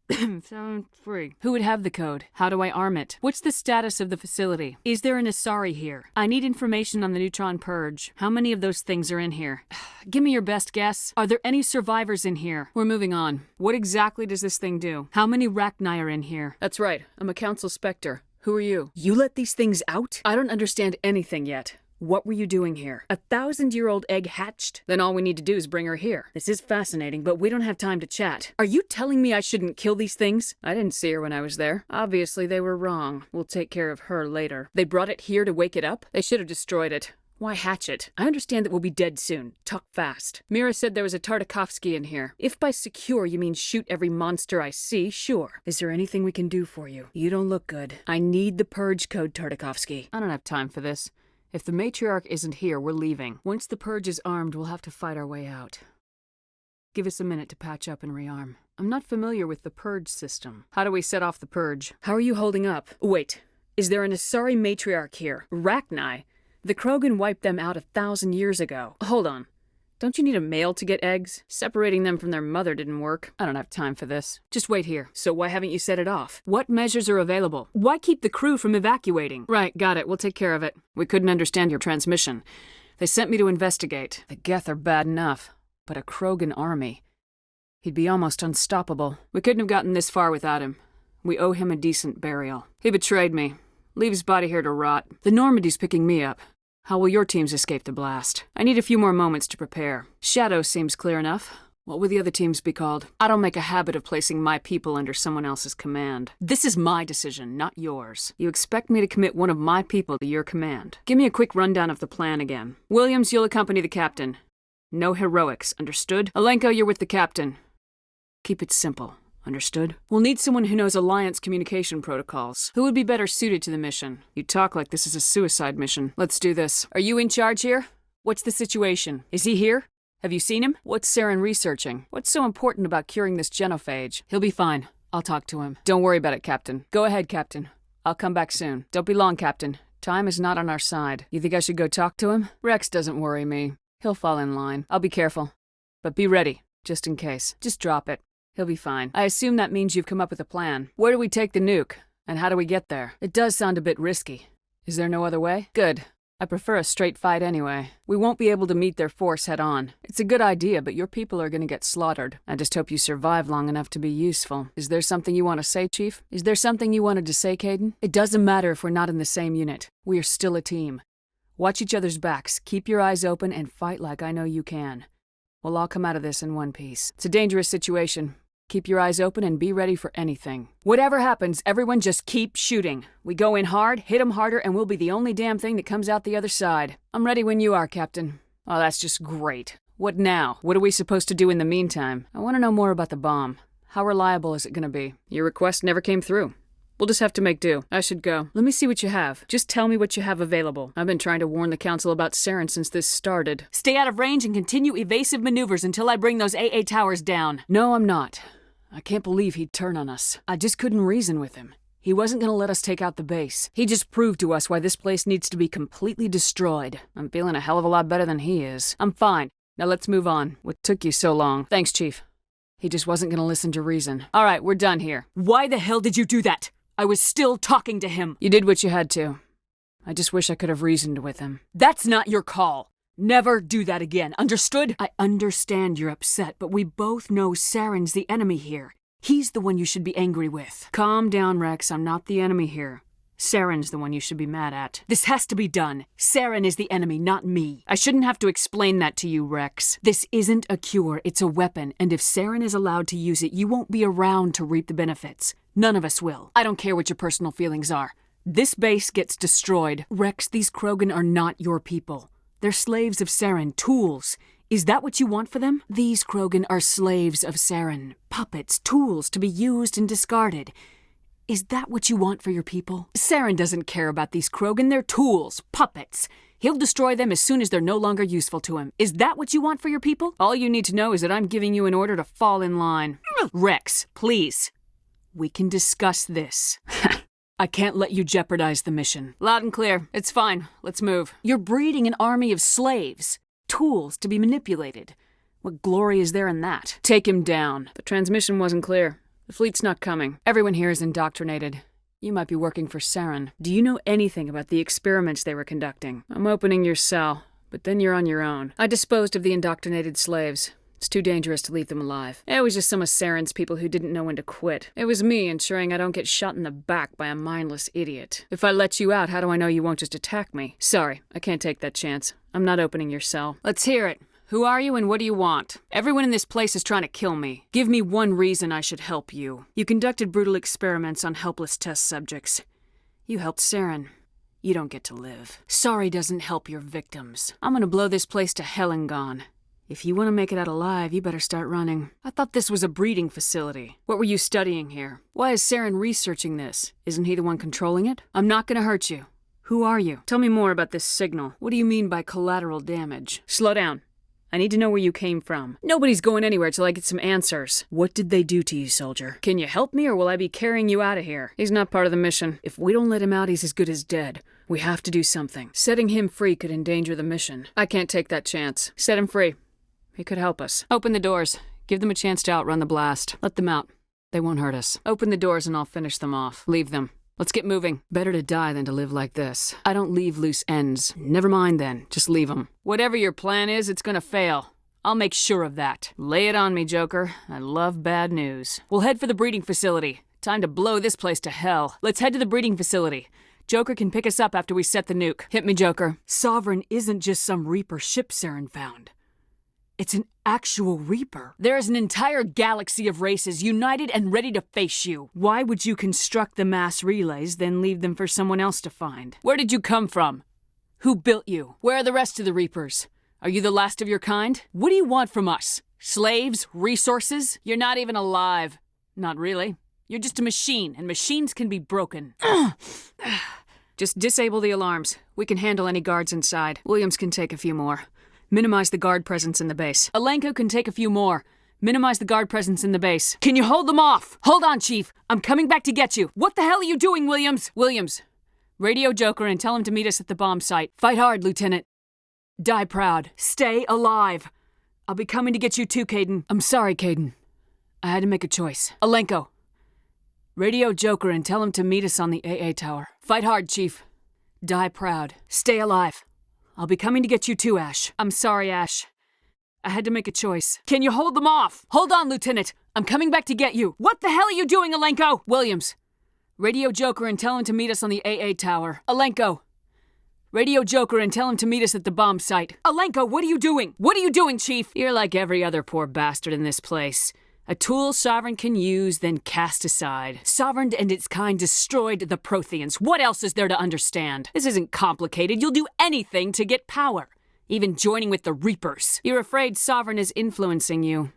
73. Who would have the code? How do I arm it? What's the status of the facility? Is there an Asari here? I need information on the neutron purge. How many of those things are in here? Give me your best guess. Are there any survivors in here? We're moving on. What exactly does this thing do? How many Rachni are in here? That's right. I'm a council specter. Who are you? You let these things out? I don't understand anything yet. What were you doing here? A 1,000-year-old egg hatched? Then all we need to do is bring her here. This is fascinating, but we don't have time to chat. Are you telling me I shouldn't kill these things? I didn't see her when I was there. Obviously, they were wrong. We'll take care of her later. They brought it here to wake it up? They should have destroyed it. Why hatch it? I understand that we'll be dead soon. Talk fast. Mira said there was a Tartakovsky in here. If by secure you mean shoot every monster I see, sure. Is there anything we can do for you? You don't look good. I need the purge code, Tartakovsky. I don't have time for this. If the matriarch isn't here, we're leaving. Once the purge is armed, we'll have to fight our way out. Give us a minute to patch up and rearm. I'm not familiar with the purge system. How do we set off the purge? How are you holding up? Wait, is there an Asari matriarch here? Rachni? The Krogan wiped them out 1,000 years ago. Hold on. Don't you need a male to get eggs? Separating them from their mother didn't work. I don't have time for this. Just wait here. So why haven't you set it off? What measures are available? Why keep the crew from evacuating? Right, got it. We'll take care of it. We couldn't understand your transmission. They sent me to investigate. The Geth are bad enough, but a Krogan army. He'd be almost unstoppable. We couldn't have gotten this far without him. We owe him a decent burial. He betrayed me. Leave his body here to rot. The Normandy's picking me up. How will your teams escape the blast? I need a few more moments to prepare. Shadow seems clear enough. What will the other teams be called? I don't make a habit of placing my people under someone else's command. This is my decision, not yours. You expect me to commit one of my people to your command. Give me a quick rundown of the plan again. Williams, you'll accompany the captain. No heroics, understood? Alenko, you're with the captain. Keep it simple. Understood? We'll need someone who knows Alliance communication protocols. Who would be better suited to the mission? You talk like this is a suicide mission. Let's do this. Are you in charge here? What's the situation? Is he here? Have you seen him? What's Saren researching? What's so important about curing this genophage? He'll be fine. I'll talk to him. Don't worry about it, Captain. Go ahead, Captain. I'll come back soon. Don't be long, Captain. Time is not on our side. You think I should go talk to him? Rex doesn't worry me. He'll fall in line. I'll be careful. But be ready, just in case. Just drop it. He'll be fine. I assume that means you've come up with a plan. Where do we take the nuke? And how do we get there? It does sound a bit risky. Is there no other way? Good. I prefer a straight fight anyway. We won't be able to meet their force head on. It's a good idea, but your people are gonna get slaughtered. I just hope you survive long enough to be useful. Is there something you want to say, Chief? Is there something you wanted to say, Caden? It doesn't matter if we're not in the same unit. We are still a team. Watch each other's backs, keep your eyes open, and fight like I know you can. We'll all come out of this in one piece. It's a dangerous situation. Keep your eyes open and be ready for anything. Whatever happens, everyone just keep shooting. We go in hard, hit 'em harder, and we'll be the only damn thing that comes out the other side. I'm ready when you are, Captain. Oh, that's just great. What now? What are we supposed to do in the meantime? I want to know more about the bomb. How reliable is it going to be? Your request never came through. We'll just have to make do. I should go. Let me see what you have. Just tell me what you have available. I've been trying to warn the Council about Saren since this started. Stay out of range and continue evasive maneuvers until I bring those AA towers down. No, I'm not. I can't believe he'd turn on us. I just couldn't reason with him. He wasn't gonna let us take out the base. He just proved to us why this place needs to be completely destroyed. I'm feeling a hell of a lot better than he is. I'm fine. Now let's move on. What took you so long? Thanks, Chief. He just wasn't gonna listen to reason. All right, we're done here. Why the hell did you do that? I was still talking to him. You did what you had to. I just wish I could have reasoned with him. That's not your call. Never do that again, understood? I understand you're upset, but we both know Saren's the enemy here. He's the one you should be angry with. Calm down, Rex. I'm not the enemy here. Saren's the one you should be mad at. This has to be done. Saren is the enemy, not me. I shouldn't have to explain that to you, Rex. This isn't a cure, it's a weapon, and if Saren is allowed to use it, you won't be around to reap the benefits. None of us will. I don't care what your personal feelings are. This base gets destroyed. Rex, these Krogan are not your people. They're slaves of Saren, tools. Is that what you want for them? These Krogan are slaves of Saren, puppets, tools to be used and discarded. Is that what you want for your people? Saren doesn't care about these Krogan. They're tools, puppets. He'll destroy them as soon as they're no longer useful to him. Is that what you want for your people? All you need to know is that I'm giving you an order to fall in line. Rex, please. We can discuss this. I can't let you jeopardize the mission. Loud and clear. It's fine. Let's move. You're breeding an army of slaves. Tools to be manipulated. What glory is there in that? Take him down. The transmission wasn't clear. The fleet's not coming. Everyone here is indoctrinated. You might be working for Saren. Do you know anything about the experiments they were conducting? I'm opening your cell, but then you're on your own. I disposed of the indoctrinated slaves. It's too dangerous to leave them alive. It was just some of Saren's people who didn't know when to quit. It was me ensuring I don't get shot in the back by a mindless idiot. If I let you out, how do I know you won't just attack me? Sorry, I can't take that chance. I'm not opening your cell. Let's hear it. Who are you and what do you want? Everyone in this place is trying to kill me. Give me one reason I should help you. You conducted brutal experiments on helpless test subjects. You helped Saren. You don't get to live. Sorry doesn't help your victims. I'm gonna blow this place to hell and gone. If you want to make it out alive, you better start running. I thought this was a breeding facility. What were you studying here? Why is Saren researching this? Isn't he the one controlling it? I'm not gonna hurt you. Who are you? Tell me more about this signal. What do you mean by collateral damage? Slow down. I need to know where you came from. Nobody's going anywhere till I get some answers. What did they do to you, soldier? Can you help me or will I be carrying you out of here? He's not part of the mission. If we don't let him out, he's as good as dead. We have to do something. Setting him free could endanger the mission. I can't take that chance. Set him free. He could help us. Open the doors. Give them a chance to outrun the blast. Let them out. They won't hurt us. Open the doors and I'll finish them off. Leave them. Let's get moving. Better to die than to live like this. I don't leave loose ends. Never mind then. Just leave them. Whatever your plan is, it's gonna fail. I'll make sure of that. Lay it on me, Joker. I love bad news. We'll head for the breeding facility. Time to blow this place to hell. Let's head to the breeding facility. Joker can pick us up after we set the nuke. Hit me, Joker. Sovereign isn't just some Reaper ship Saren found. It's an actual Reaper. There is an entire galaxy of races united and ready to face you. Why would you construct the mass relays, then leave them for someone else to find? Where did you come from? Who built you? Where are the rest of the Reapers? Are you the last of your kind? What do you want from us? Slaves? Resources? You're not even alive. Not really. You're just a machine, and machines can be broken. Just disable the alarms. We can handle any guards inside. Williams can take a few more. Minimize the guard presence in the base. Alenko can take a few more. Minimize the guard presence in the base. Can you hold them off? Hold on, Chief. I'm coming back to get you. What the hell are you doing, Williams? Williams, radio Joker and tell him to meet us at the bomb site. Fight hard, Lieutenant. Die proud. Stay alive. I'll be coming to get you too, Caden. I'm sorry, Caden. I had to make a choice. Alenko, radio Joker and tell him to meet us on the AA tower. Fight hard, Chief. Die proud. Stay alive. I'll be coming to get you too, Ash. I'm sorry, Ash. I had to make a choice. Can you hold them off? Hold on, Lieutenant. I'm coming back to get you. What the hell are you doing, Alenko? Williams, radio Joker and tell him to meet us on the AA tower. Alenko, radio Joker and tell him to meet us at the bomb site. Alenko, what are you doing? What are you doing, Chief? You're like every other poor bastard in this place. A tool Sovereign can use, then cast aside. Sovereign and its kind destroyed the Protheans. What else is there to understand? This isn't complicated. You'll do anything to get power. Even joining with the Reapers. You're afraid Sovereign is influencing you.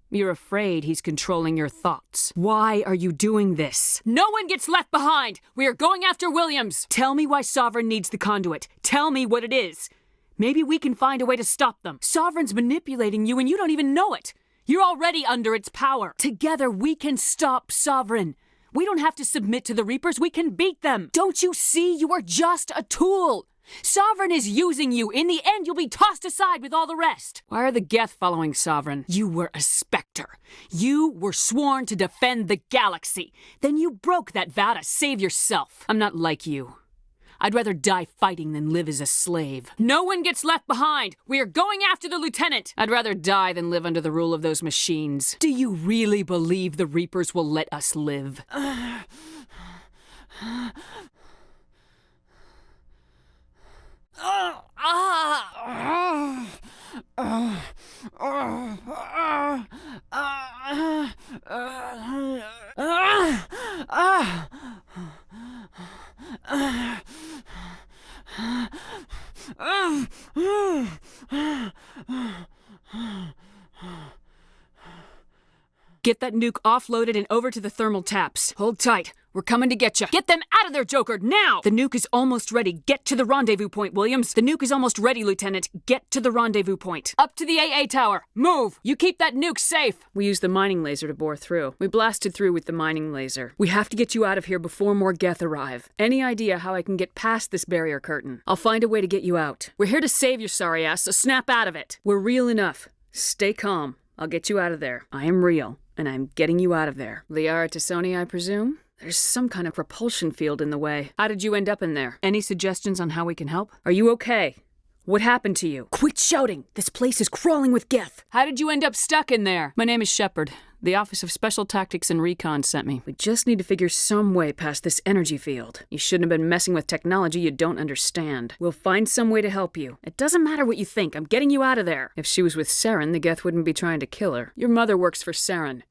You're afraid he's controlling your thoughts. Why are you doing this? No one gets left behind! We are going after Williams! Tell me why Sovereign needs the conduit. Tell me what it is. Maybe we can find a way to stop them. Sovereign's manipulating you and you don't even know it. You're already under its power. Together we can stop Sovereign. We don't have to submit to the Reapers, we can beat them. Don't you see? You are just a tool. Sovereign is using you. In the end, you'll be tossed aside with all the rest. Why are the Geth following Sovereign? You were a Spectre. You were sworn to defend the galaxy. Then you broke that vow to save yourself. I'm not like you. I'd rather die fighting than live as a slave. No one gets left behind! We are going after the Lieutenant! I'd rather die than live under the rule of those machines. Do you really believe the Reapers will let us live? Get that nuke offloaded and over to the thermal taps. Hold tight. We're coming to get you. Get them out of there, Joker, now! The nuke is almost ready. Get to the rendezvous point, Williams. The nuke is almost ready, Lieutenant. Get to the rendezvous point. Up to the AA tower. Move! You keep that nuke safe! We used the mining laser to bore through. We blasted through with the mining laser. We have to get you out of here before more Geth arrive. Any idea how I can get past this barrier curtain? I'll find a way to get you out. We're here to save your sorry ass, so snap out of it. We're real enough. Stay calm. I'll get you out of there. I am real, and I'm getting you out of there. Liara to Sony, I presume? There's some kind of repulsion field in the way. How did you end up in there? Any suggestions on how we can help? Are you okay? What happened to you? Quit shouting! This place is crawling with Geth! How did you end up stuck in there? My name is Shepard. The Office of Special Tactics and Recon sent me. We just need to figure some way past this energy field. You shouldn't have been messing with technology you don't understand. We'll find some way to help you. It doesn't matter what you think, I'm getting you out of there. If she was with Saren, the Geth wouldn't be trying to kill her. Your mother works for Saren.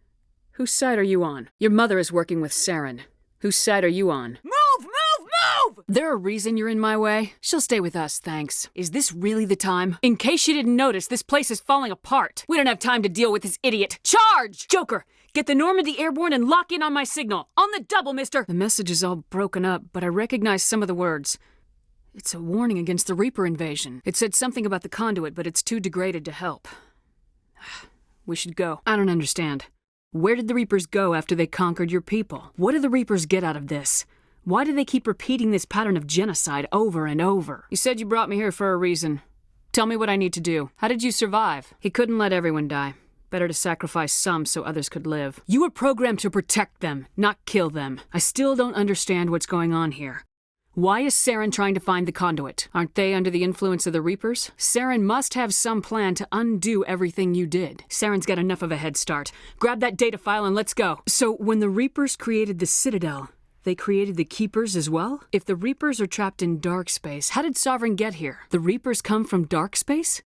Whose side are you on? Your mother is working with Saren. Whose side are you on? Move! Move! Move! There a reason you're in my way? She'll stay with us, thanks. Is this really the time? In case you didn't notice, this place is falling apart. We don't have time to deal with this idiot. Charge! Joker, get the Normandy airborne and lock in on my signal. On the double, mister! The message is all broken up, but I recognize some of the words. It's a warning against the Reaper invasion. It said something about the conduit, but it's too degraded to help. We should go. I don't understand. Where did the Reapers go after they conquered your people? What do the Reapers get out of this? Why do they keep repeating this pattern of genocide over and over? You said you brought me here for a reason. Tell me what I need to do. How did you survive? He couldn't let everyone die. Better to sacrifice some so others could live. You were programmed to protect them, not kill them. I still don't understand what's going on here. Why is Saren trying to find the conduit? Aren't they under the influence of the Reapers? Saren must have some plan to undo everything you did. Saren's got enough of a head start. Grab that data file and let's go. So when the Reapers created the Citadel, they created the Keepers as well? If the Reapers are trapped in dark space, how did Sovereign get here? The Reapers come from dark space?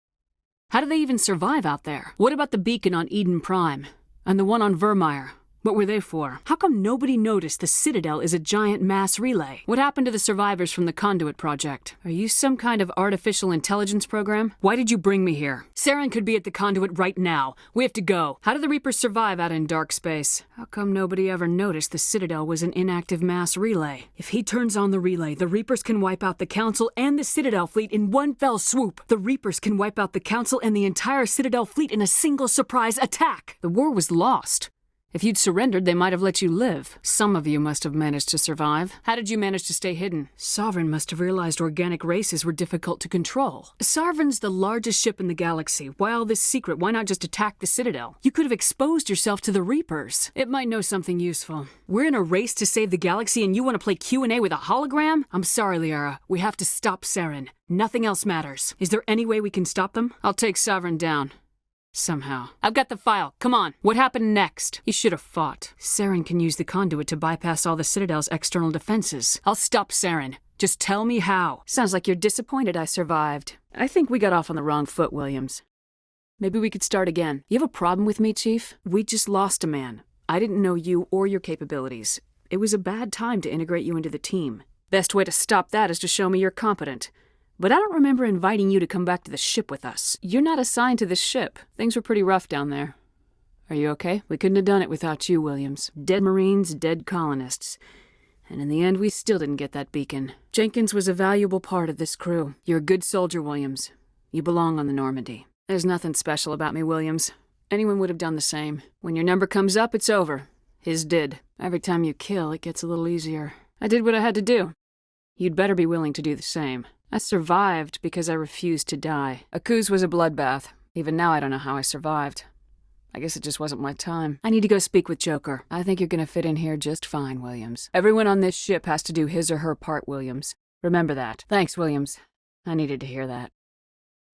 How do they even survive out there? What about the beacon on Eden Prime? And the one on Vermeer? What were they for? How come nobody noticed the Citadel is a giant mass relay? What happened to the survivors from the Conduit Project? Are you some kind of artificial intelligence program? Why did you bring me here? Saren could be at the Conduit right now. We have to go. How do the Reapers survive out in dark space? How come nobody ever noticed the Citadel was an inactive mass relay? If he turns on the relay, the Reapers can wipe out the Council and the Citadel fleet in one fell swoop. The Reapers can wipe out the Council and the entire Citadel fleet in a single surprise attack. The war was lost. If you'd surrendered, they might have let you live. Some of you must have managed to survive. How did you manage to stay hidden? Sovereign must have realized organic races were difficult to control. Sovereign's the largest ship in the galaxy. Why all this secret? Why not just attack the Citadel? You could have exposed yourself to the Reapers. It might know something useful. We're in a race to save the galaxy and you want to play Q&A with a hologram? I'm sorry, Liara. We have to stop Saren. Nothing else matters. Is there any way we can stop them? I'll take Sovereign down. Somehow. I've got the file. Come on. What happened next? He should have fought. Saren can use the conduit to bypass all the Citadel's external defenses. I'll stop Saren. Just tell me how. Sounds like you're disappointed I survived. I think we got off on the wrong foot, Williams. Maybe we could start again. You have a problem with me, Chief? We just lost a man. I didn't know you or your capabilities. It was a bad time to integrate you into the team. Best way to stop that is to show me you're competent. But I don't remember inviting you to come back to the ship with us. You're not assigned to this ship. Things were pretty rough down there. Are you okay? We couldn't have done it without you, Williams. Dead Marines, dead colonists. And in the end, we still didn't get that beacon. Jenkins was a valuable part of this crew. You're a good soldier, Williams. You belong on the Normandy. There's nothing special about me, Williams. Anyone would have done the same. When your number comes up, it's over. His did. Every time you kill, it gets a little easier. I did what I had to do. You'd better be willing to do the same. I survived because I refused to die. Akuz was a bloodbath. Even now, I don't know how I survived. I guess it just wasn't my time. I need to go speak with Joker. I think you're gonna fit in here just fine, Williams. Everyone on this ship has to do his or her part, Williams. Remember that. Thanks, Williams. I needed to hear that.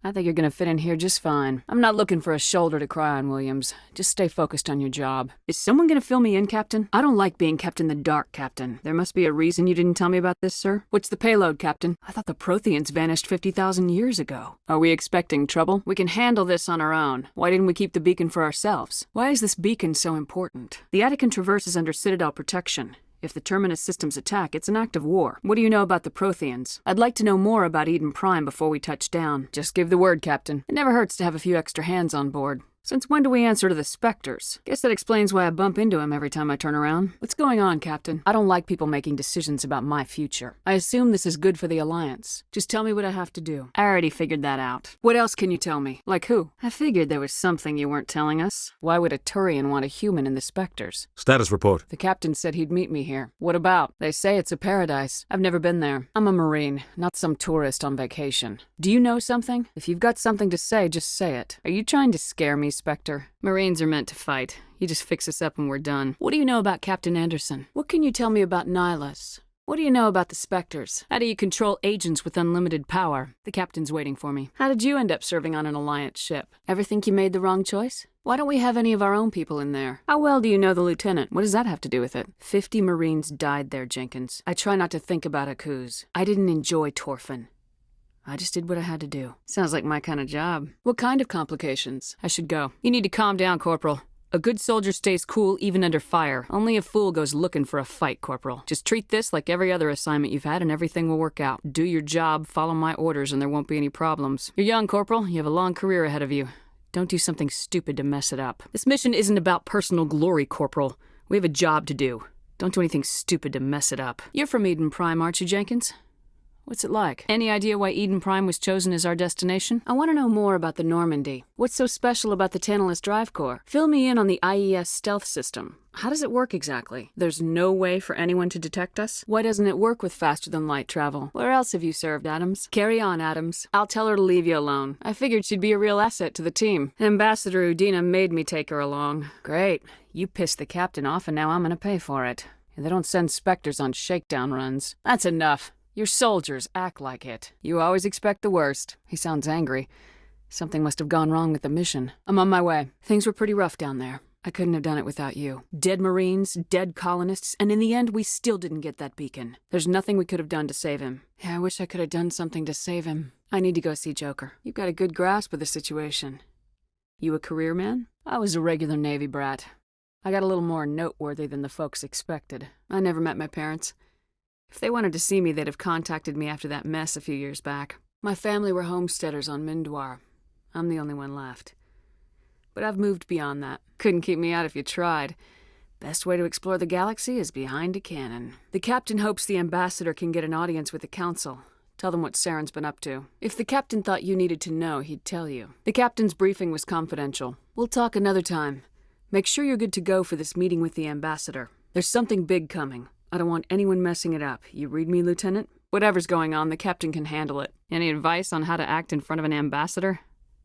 I think you're gonna fit in here just fine. I'm not looking for a shoulder to cry on, Williams. Just stay focused on your job. Is someone gonna fill me in, Captain? I don't like being kept in the dark, Captain. There must be a reason you didn't tell me about this, sir. What's the payload, Captain? I thought the Protheans vanished 50,000 years ago. Are we expecting trouble? We can handle this on our own. Why didn't we keep the beacon for ourselves? Why is this beacon so important? The Attican Traverse is under Citadel protection. If the Terminus systems attack, it's an act of war. What do you know about the Protheans? I'd like to know more about Eden Prime before we touch down. Just give the word, Captain. It never hurts to have a few extra hands on board. Since when do we answer to the Spectres? Guess that explains why I bump into him every time I turn around. What's going on, Captain? I don't like people making decisions about my future. I assume this is good for the Alliance. Just tell me what I have to do. I already figured that out. What else can you tell me? Like who? I figured there was something you weren't telling us. Why would a Turian want a human in the Spectres? Status report. The captain said he'd meet me here. What about? They say it's a paradise. I've never been there. I'm a Marine, not some tourist on vacation. Do you know something? If you've got something to say, just say it. Are you trying to scare me, Spectre? Marines are meant to fight. You just fix us up and we're done. What do you know about Captain Anderson? What can you tell me about Nihilus? What do you know about the Spectres? How do you control agents with unlimited power? The captain's waiting for me. How did you end up serving on an Alliance ship? Ever think you made the wrong choice? Why don't we have any of our own people in there? How well do you know the lieutenant? What does that have to do with it? 50 Marines died there, Jenkins. I try not to think about Akuz. I didn't enjoy Torfin. I just did what I had to do. Sounds like my kind of job. What kind of complications? I should go. You need to calm down, Corporal. A good soldier stays cool even under fire. Only a fool goes looking for a fight, Corporal. Just treat this like every other assignment you've had and everything will work out. Do your job, follow my orders, and there won't be any problems. You're young, Corporal. You have a long career ahead of you. Don't do something stupid to mess it up. This mission isn't about personal glory, Corporal. We have a job to do. Don't do anything stupid to mess it up. You're from Eden Prime, aren't you, Jenkins? What's it like? Any idea why Eden Prime was chosen as our destination? I want to know more about the Normandy. What's so special about the Tantalus Drive Core? Fill me in on the IES stealth system. How does it work exactly? There's no way for anyone to detect us? Why doesn't it work with faster-than-light travel? Where else have you served, Adams? Carry on, Adams. I'll tell her to leave you alone. I figured she'd be a real asset to the team. Ambassador Udina made me take her along. Great. You pissed the captain off and now I'm gonna pay for it. They don't send Spectres on shakedown runs. That's enough. Your soldiers act like it. You always expect the worst. He sounds angry. Something must have gone wrong with the mission. I'm on my way. Things were pretty rough down there. I couldn't have done it without you. Dead Marines, dead colonists, and in the end, we still didn't get that beacon. There's nothing we could have done to save him. Yeah, I wish I could have done something to save him. I need to go see Joker. You've got a good grasp of the situation. You a career man? I was a regular Navy brat. I got a little more noteworthy than the folks expected. I never met my parents. If they wanted to see me, they'd have contacted me after that mess a few years back. My family were homesteaders on Mindwar. I'm the only one left. But I've moved beyond that. Couldn't keep me out if you tried. Best way to explore the galaxy is behind a cannon. The captain hopes the ambassador can get an audience with the council. Tell them what Saren's been up to. If the captain thought you needed to know, he'd tell you. The captain's briefing was confidential. We'll talk another time. Make sure you're good to go for this meeting with the ambassador. There's something big coming. I don't want anyone messing it up. You read me, Lieutenant? Whatever's going on, the captain can handle it. Any advice on how to act in front of an ambassador?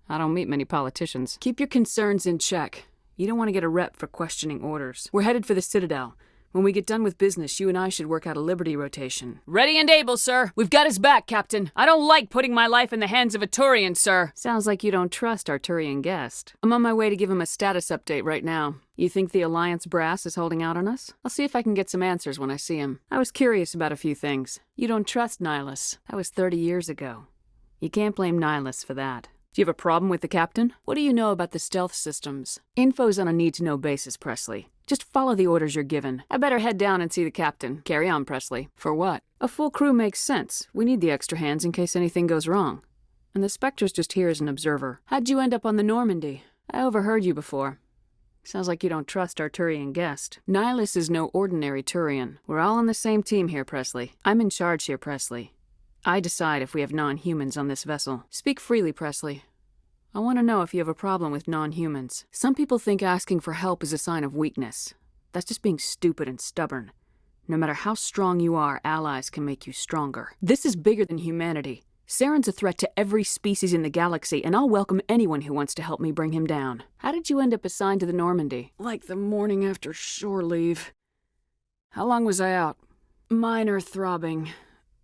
I don't meet many politicians. Keep your concerns in check. You don't want to get a rep for questioning orders. We're headed for the Citadel. When we get done with business, you and I should work out a Liberty rotation. Ready and able, sir. We've got his back, Captain. I don't like putting my life in the hands of a Turian, sir. Sounds like you don't trust our Turian guest. I'm on my way to give him a status update right now. You think the Alliance brass is holding out on us? I'll see if I can get some answers when I see him. I was curious about a few things. You don't trust Nihilus. That was 30 years ago. You can't blame Nihilus for that. Do you have a problem with the captain? What do you know about the stealth systems? Info's on a need-to-know basis, Presley. Just follow the orders you're given. I better head down and see the captain. Carry on, Presley. For what? A full crew makes sense. We need the extra hands in case anything goes wrong. And the Spectre's just here as an observer. How'd you end up on the Normandy? I overheard you before. Sounds like you don't trust our Turian guest. Nihilus is no ordinary Turian. We're all on the same team here, Presley. I'm in charge here, Presley. I decide if we have non-humans on this vessel. Speak freely, Presley. I want to know if you have a problem with non-humans. Some people think asking for help is a sign of weakness. That's just being stupid and stubborn. No matter how strong you are, allies can make you stronger. This is bigger than humanity. Saren's a threat to every species in the galaxy, and I'll welcome anyone who wants to help me bring him down. How did you end up assigned to the Normandy? Like the morning after shore leave. How long was I out? Minor throbbing.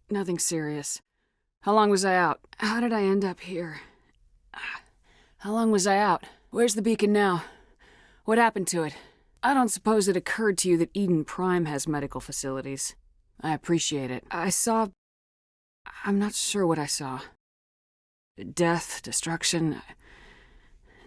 Nothing serious. How long was I out? How did I end up here? How long was I out? Where's the beacon now? What happened to it? I don't suppose it occurred to you that Eden Prime has medical facilities. I appreciate it. I'm not sure what I saw. Death, destruction...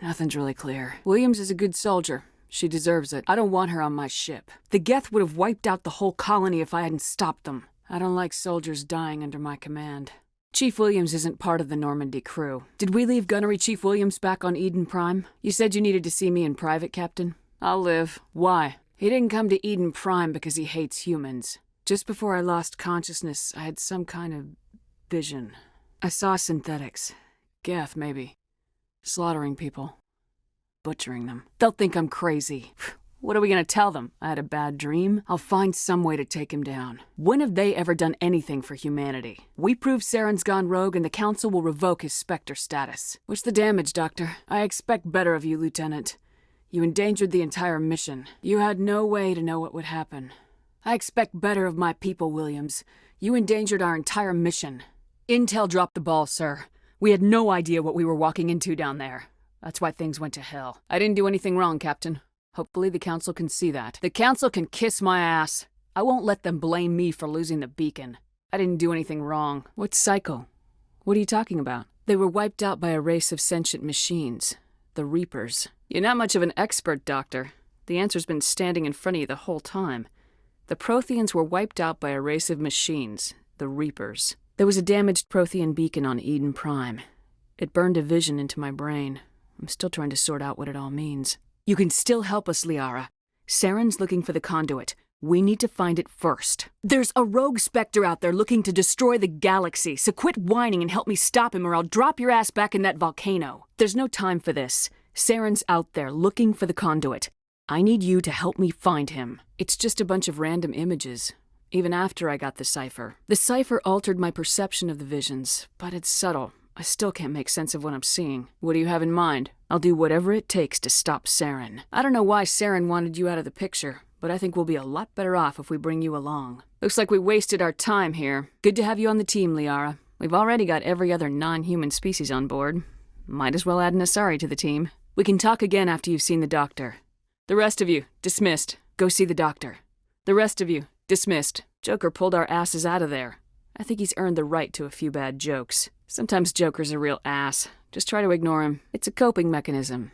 Nothing's really clear. Williams is a good soldier. She deserves it. I don't want her on my ship. The Geth would have wiped out the whole colony if I hadn't stopped them. I don't like soldiers dying under my command. Chief Williams isn't part of the Normandy crew. Did we leave Gunnery Chief Williams back on Eden Prime? You said you needed to see me in private, Captain. I'll live. Why? He didn't come to Eden Prime because he hates humans. Just before I lost consciousness, I had some kind of vision. I saw synthetics. Geth, maybe. Slaughtering people. Butchering them. They'll think I'm crazy. What are we gonna tell them? I had a bad dream? I'll find some way to take him down. When have they ever done anything for humanity? We prove Saren's gone rogue and the Council will revoke his Spectre status. What's the damage, Doctor? I expect better of you, Lieutenant. You endangered the entire mission. You had no way to know what would happen. I expect better of my people, Williams. You endangered our entire mission. Intel dropped the ball, sir. We had no idea what we were walking into down there. That's why things went to hell. I didn't do anything wrong, Captain. Hopefully the Council can see that. The Council can kiss my ass. I won't let them blame me for losing the beacon. I didn't do anything wrong. What's Cycle? What are you talking about? They were wiped out by a race of sentient machines. The Reapers. You're not much of an expert, Doctor. The answer's been standing in front of you the whole time. The Protheans were wiped out by a race of machines. The Reapers. There was a damaged Prothean beacon on Eden Prime. It burned a vision into my brain. I'm still trying to sort out what it all means. You can still help us, Liara. Saren's looking for the conduit. We need to find it first. There's a rogue Spectre out there looking to destroy the galaxy, so quit whining and help me stop him or I'll drop your ass back in that volcano. There's no time for this. Saren's out there looking for the conduit. I need you to help me find him. It's just a bunch of random images. Even after I got the cipher. The cipher altered my perception of the visions, but it's subtle. I still can't make sense of what I'm seeing. What do you have in mind? I'll do whatever it takes to stop Saren. I don't know why Saren wanted you out of the picture, but I think we'll be a lot better off if we bring you along. Looks like we wasted our time here. Good to have you on the team, Liara. We've already got every other non-human species on board. Might as well add an Asari to the team. We can talk again after you've seen the doctor. The rest of you, dismissed. Go see the doctor. The rest of you, dismissed. Joker pulled our asses out of there. I think he's earned the right to a few bad jokes. Sometimes Joker's a real ass. Just try to ignore him. It's a coping mechanism.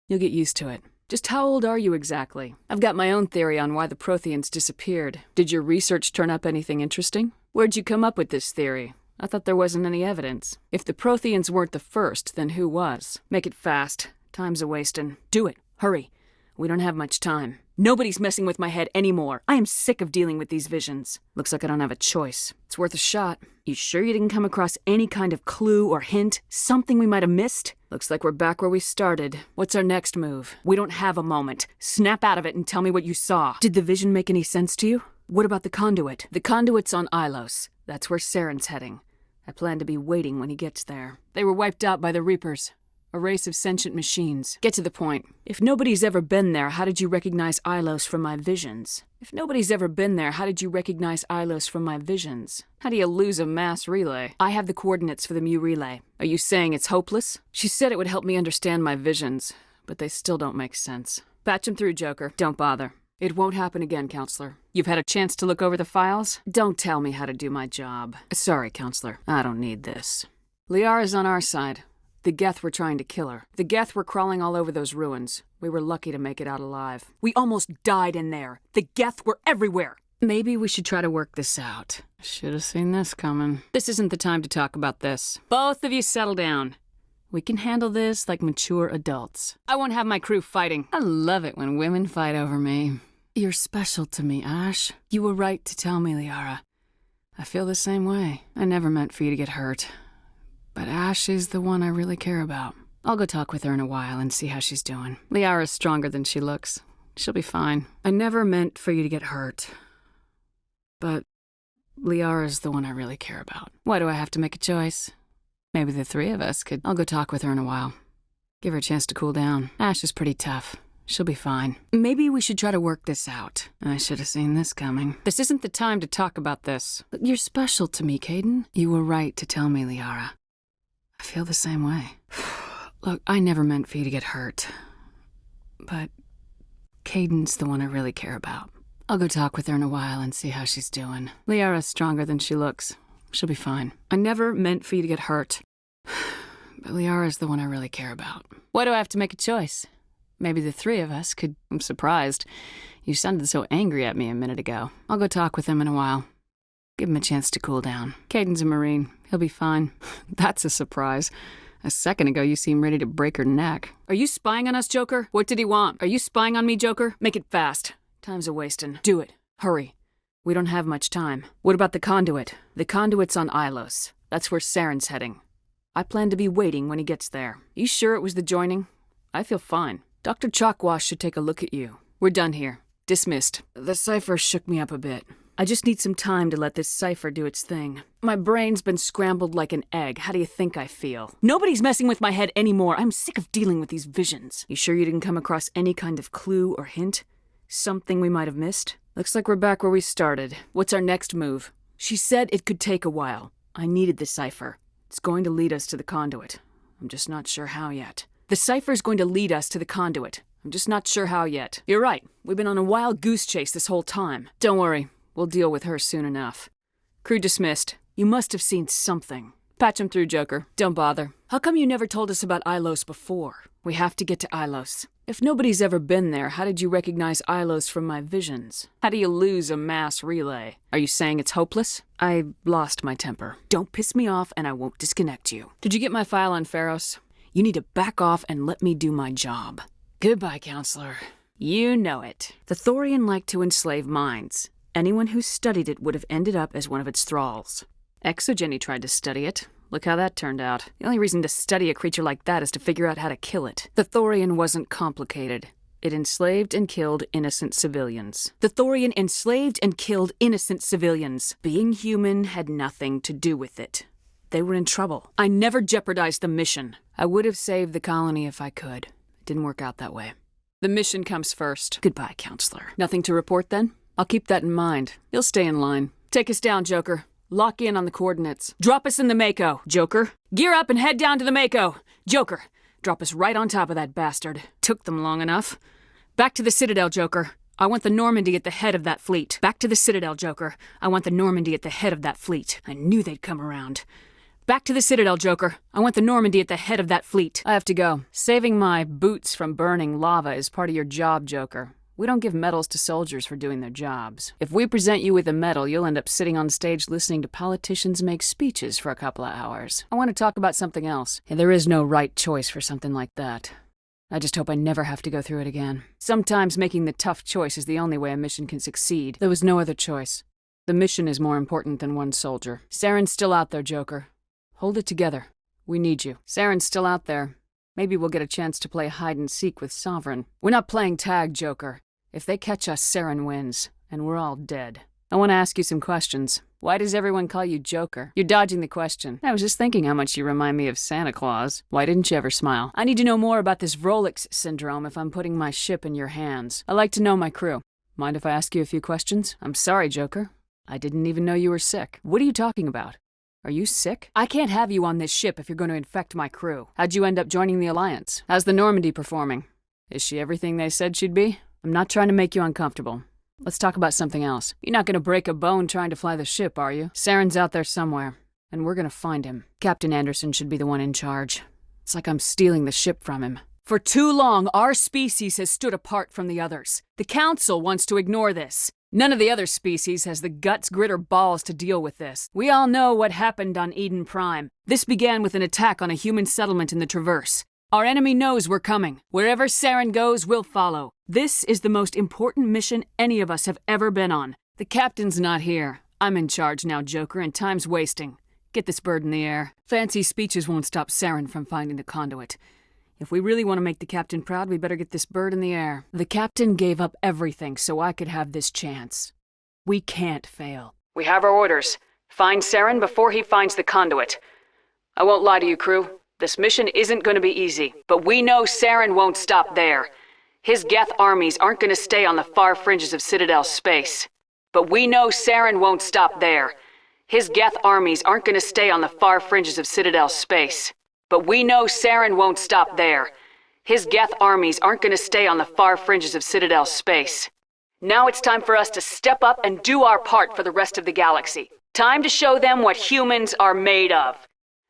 You'll get used to it. Just how old are you exactly? I've got my own theory on why the Protheans disappeared. Did your research turn up anything interesting? Where'd you come up with this theory? I thought there wasn't any evidence. If the Protheans weren't the first, then who was? Make it fast. Time's a-wastin'. Do it. Hurry. We don't have much time. Nobody's messing with my head anymore. I am sick of dealing with these visions. Looks like I don't have a choice. It's worth a shot. You sure you didn't come across any kind of clue or hint? Something we might have missed? Looks like we're back where we started. What's our next move? We don't have a moment. Snap out of it and tell me what you saw. Did the vision make any sense to you? What about the conduit? The conduit's on Ilos. That's where Saren's heading. I plan to be waiting when he gets there. They were wiped out by the Reapers. A race of sentient machines. Get to the point. If nobody's ever been there, how did you recognize Ilos from my visions? If nobody's ever been there, how did you recognize Ilos from my visions? How do you lose a mass relay? I have the coordinates for the Mu relay. Are you saying it's hopeless? She said it would help me understand my visions, but they still don't make sense. Patch him through, Joker. Don't bother. It won't happen again, Counselor. You've had a chance to look over the files? Don't tell me how to do my job. Sorry, Counselor. I don't need this. Liara's on our side. The Geth were trying to kill her. The Geth were crawling all over those ruins. We were lucky to make it out alive. We almost died in there. The Geth were everywhere. Maybe we should try to work this out. Should have seen this coming. This isn't the time to talk about this. Both of you settle down. We can handle this like mature adults. I won't have my crew fighting. I love it when women fight over me. You're special to me, Ash. You were right to tell me, Liara. I feel the same way. I never meant for you to get hurt. But Ash is the one I really care about. I'll go talk with her in a while and see how she's doing. Liara's stronger than she looks. She'll be fine. I never meant for you to get hurt. But Liara's the one I really care about. Why do I have to make a choice? Maybe the three of us could... I'll go talk with her in a while. Give her a chance to cool down. Ash is pretty tough. She'll be fine. Maybe we should try to work this out. I should have seen this coming. This isn't the time to talk about this. You're special to me, Caden. You were right to tell me, Liara. I feel the same way. Look, I never meant for you to get hurt. But Caden's the one I really care about. I'll go talk with her in a while and see how she's doing. Liara's stronger than she looks. She'll be fine. I never meant for you to get hurt. But Liara's the one I really care about. Why do I have to make a choice? Maybe the three of us could... I'm surprised. You sounded so angry at me a minute ago. I'll go talk with him in a while. Give him a chance to cool down. Caden's a Marine. He'll be fine. That's a surprise. A second ago, you seemed ready to break her neck. Are you spying on us, Joker? What did he want? Are you spying on me, Joker? Make it fast. Time's a-wasting. Do it. Hurry. We don't have much time. What about the conduit? The conduit's on Ilos. That's where Saren's heading. I plan to be waiting when he gets there. You sure it was the joining? I feel fine. Dr. Chalkwash should take a look at you. We're done here. Dismissed. The cipher shook me up a bit. I just need some time to let this cipher do its thing. My brain's been scrambled like an egg. How do you think I feel? Nobody's messing with my head anymore. I'm sick of dealing with these visions. You sure you didn't come across any kind of clue or hint? Something we might have missed? Looks like we're back where we started. What's our next move? She said it could take a while. I needed the cipher. It's going to lead us to the conduit. I'm just not sure how yet. The cipher's going to lead us to the conduit. I'm just not sure how yet. You're right. We've been on a wild goose chase this whole time. Don't worry. We'll deal with her soon enough. Crew dismissed. You must have seen something. Patch him through, Joker. Don't bother. How come you never told us about Ilos before? We have to get to Ilos. If nobody's ever been there, how did you recognize Ilos from my visions? How do you lose a mass relay? Are you saying it's hopeless? I lost my temper. Don't piss me off and I won't disconnect you. Did you get my file on Pharos? You need to back off and let me do my job. Goodbye, Counselor. You know it. The Thorian like to enslave minds. Anyone who studied it would have ended up as one of its thralls. Exogeny tried to study it. Look how that turned out. The only reason to study a creature like that is to figure out how to kill it. The Thorian wasn't complicated. It enslaved and killed innocent civilians. The Thorian enslaved and killed innocent civilians. Being human had nothing to do with it. They were in trouble. I never jeopardized the mission. I would have saved the colony if I could. It didn't work out that way. The mission comes first. Goodbye, Counselor. Nothing to report then? I'll keep that in mind. You'll stay in line. Take us down, Joker. Lock in on the coordinates. Drop us in the Mako, Joker. Gear up and head down to the Mako. Joker, drop us right on top of that bastard. Took them long enough. Back to the Citadel, Joker. I want the Normandy at the head of that fleet. Back to the Citadel, Joker. I want the Normandy at the head of that fleet. I knew they'd come around. Back to the Citadel, Joker. I want the Normandy at the head of that fleet. I have to go. Saving my boots from burning lava is part of your job, Joker. We don't give medals to soldiers for doing their jobs. If we present you with a medal, you'll end up sitting on stage listening to politicians make speeches for a couple of hours. I want to talk about something else. And there is no right choice for something like that. I just hope I never have to go through it again. Sometimes making the tough choice is the only way a mission can succeed. There was no other choice. The mission is more important than one soldier. Saren's still out there, Joker. Hold it together. We need you. Saren's still out there. Maybe we'll get a chance to play hide-and-seek with Sovereign. We're not playing tag, Joker. If they catch us, Saren wins, and we're all dead. I want to ask you some questions. Why does everyone call you Joker? You're dodging the question. I was just thinking how much you remind me of Santa Claus. Why didn't you ever smile? I need to know more about this Rolex syndrome if I'm putting my ship in your hands. I like to know my crew. Mind if I ask you a few questions? I'm sorry, Joker. I didn't even know you were sick. What are you talking about? Are you sick? I can't have you on this ship if you're going to infect my crew. How'd you end up joining the Alliance? How's the Normandy performing? Is she everything they said she'd be? I'm not trying to make you uncomfortable. Let's talk about something else. You're not going to break a bone trying to fly the ship, are you? Saren's out there somewhere, and we're going to find him. Captain Anderson should be the one in charge. It's like I'm stealing the ship from him. For too long, our species has stood apart from the others. The Council wants to ignore this. None of the other species has the guts, grit, or balls to deal with this. We all know what happened on Eden Prime. This began with an attack on a human settlement in the Traverse. Our enemy knows we're coming. Wherever Saren goes, we'll follow. This is the most important mission any of us have ever been on. The captain's not here. I'm in charge now, Joker, and time's wasting. Get this bird in the air. Fancy speeches won't stop Saren from finding the conduit. If we really want to make the captain proud, we better get this bird in the air. The captain gave up everything so I could have this chance. We can't fail. We have our orders. Find Saren before he finds the conduit. I won't lie to you, crew. This mission isn't going to be easy, but we know Saren won't stop there. His Geth armies aren't going to stay on the far fringes of Citadel space. But we know Saren won't stop there. His Geth armies aren't going to stay on the far fringes of Citadel space. But we know Saren won't stop there. His Geth armies aren't going to stay on the far fringes of Citadel space. Now it's time for us to step up and do our part for the rest of the galaxy. Time to show them what humans are made of.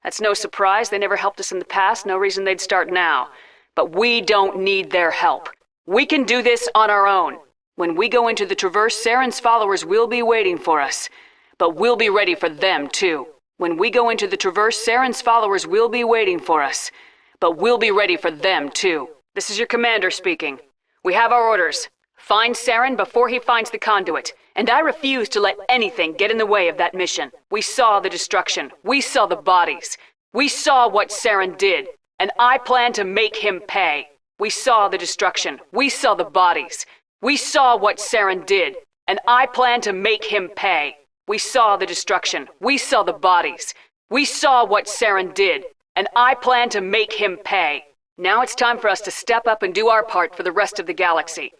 That's no surprise. They never helped us in the past. No reason they'd start now. But we don't need their help. We can do this on our own. When we go into the Traverse, Saren's followers will be waiting for us. But we'll be ready for them, too. When we go into the Traverse, Saren's followers will be waiting for us. But we'll be ready for them, too. This is your commander speaking. We have our orders. Find Saren before he finds the conduit. And I refuse to let anything get in the way of that mission. We saw the destruction. We saw the bodies. We saw what Saren did. And I plan to make him pay. We saw the destruction. We saw the bodies. We saw what Saren did. And I plan to make him pay. We saw the destruction. We saw the bodies. We saw what Saren did. And I plan to make him pay. Now it's time for us to step up and do our part for the rest of the galaxy.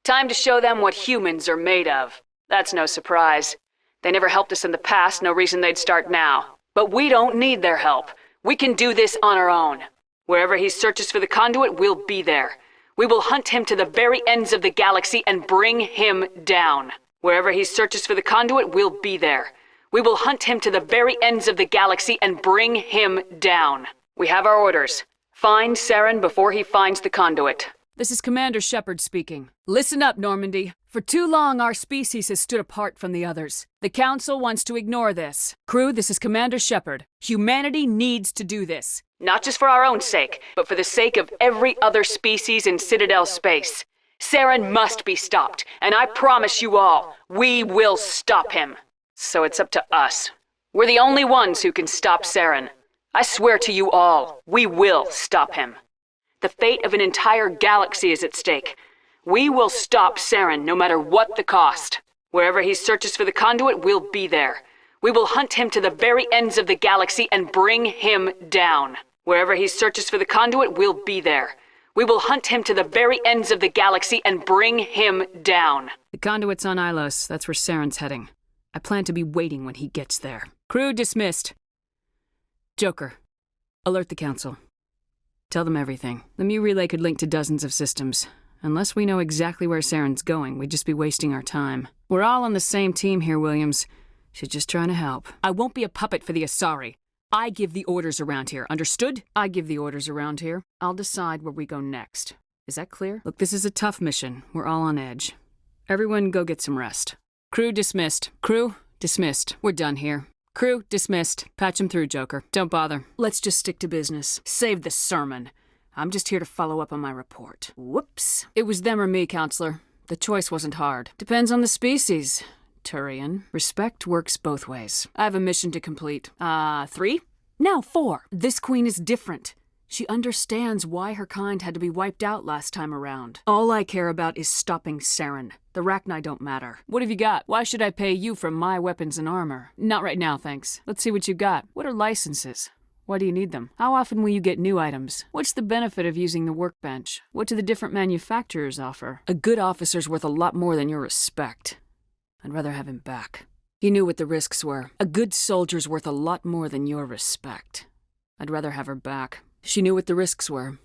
Time to show them what humans are made of. That's no surprise. They never helped us in the past, no reason they'd start now. But we don't need their help. We can do this on our own. Wherever he searches for the conduit, we'll be there. We will hunt him to the very ends of the galaxy and bring him down. Wherever he searches for the conduit, we'll be there. We will hunt him to the very ends of the galaxy and bring him down. We have our orders. Find Saren before he finds the conduit. This is Commander Shepard speaking. Listen up, Normandy. For too long, our species has stood apart from the others. The Council wants to ignore this. Crew, this is Commander Shepard. Humanity needs to do this. Not just for our own sake, but for the sake of every other species in Citadel space. Saren must be stopped, and I promise you all, we will stop him. So it's up to us. We're the only ones who can stop Saren. I swear to you all, we will stop him. The fate of an entire galaxy is at stake. We will stop Saren no matter what the cost. Wherever he searches for the conduit, we'll be there. We will hunt him to the very ends of the galaxy and bring him down. Wherever he searches for the conduit, we'll be there. We will hunt him to the very ends of the galaxy and bring him down. The conduit's on Ilos. That's where Saren's heading. I plan to be waiting when he gets there. Crew dismissed. Joker, alert the Council. Tell them everything. The Mu Relay could link to dozens of systems. Unless we know exactly where Saren's going, we'd just be wasting our time. We're all on the same team here, Williams. She's just trying to help. I won't be a puppet for the Asari. I give the orders around here, understood? I give the orders around here. I'll decide where we go next. Is that clear? Look, this is a tough mission. We're all on edge. Everyone go get some rest. Crew dismissed. Crew dismissed. We're done here. Crew dismissed. Patch him through, Joker. Don't bother. Let's just stick to business. Save the sermon. I'm just here to follow up on my report. Whoops. It was them or me, Counselor. The choice wasn't hard. Depends on the species. Turian. Respect works both ways. I have a mission to complete. 3? Now 4. This queen is different. She understands why her kind had to be wiped out last time around. All I care about is stopping Saren. The Rachni don't matter. What have you got? Why should I pay you for my weapons and armor? Not right now, thanks. Let's see what you got. What are licenses? Why do you need them? How often will you get new items? What's the benefit of using the workbench? What do the different manufacturers offer? A good officer's worth a lot more than your respect. I'd rather have him back. He knew what the risks were. A good soldier's worth a lot more than your respect. I'd rather have her back. She knew what the risks were.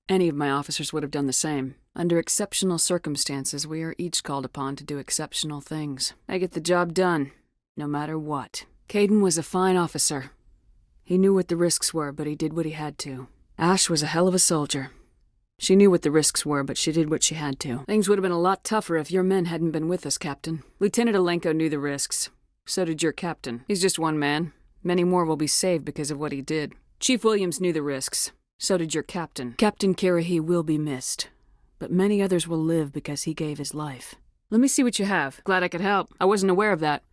Any of my officers would have done the same. Under exceptional circumstances, we are each called upon to do exceptional things. I get the job done, no matter what. Caden was a fine officer. He knew what the risks were, but he did what he had to. Ash was a hell of a soldier. She knew what the risks were, but she did what she had to. Things would have been a lot tougher if your men hadn't been with us, Captain. Lieutenant Alenko knew the risks. So did your captain. He's just one man. Many more will be saved because of what he did. Chief Williams knew the risks. So did your captain. Captain Kirahi will be missed. But many others will live because he gave his life. Let me see what you have. Glad I could help. I wasn't aware of that.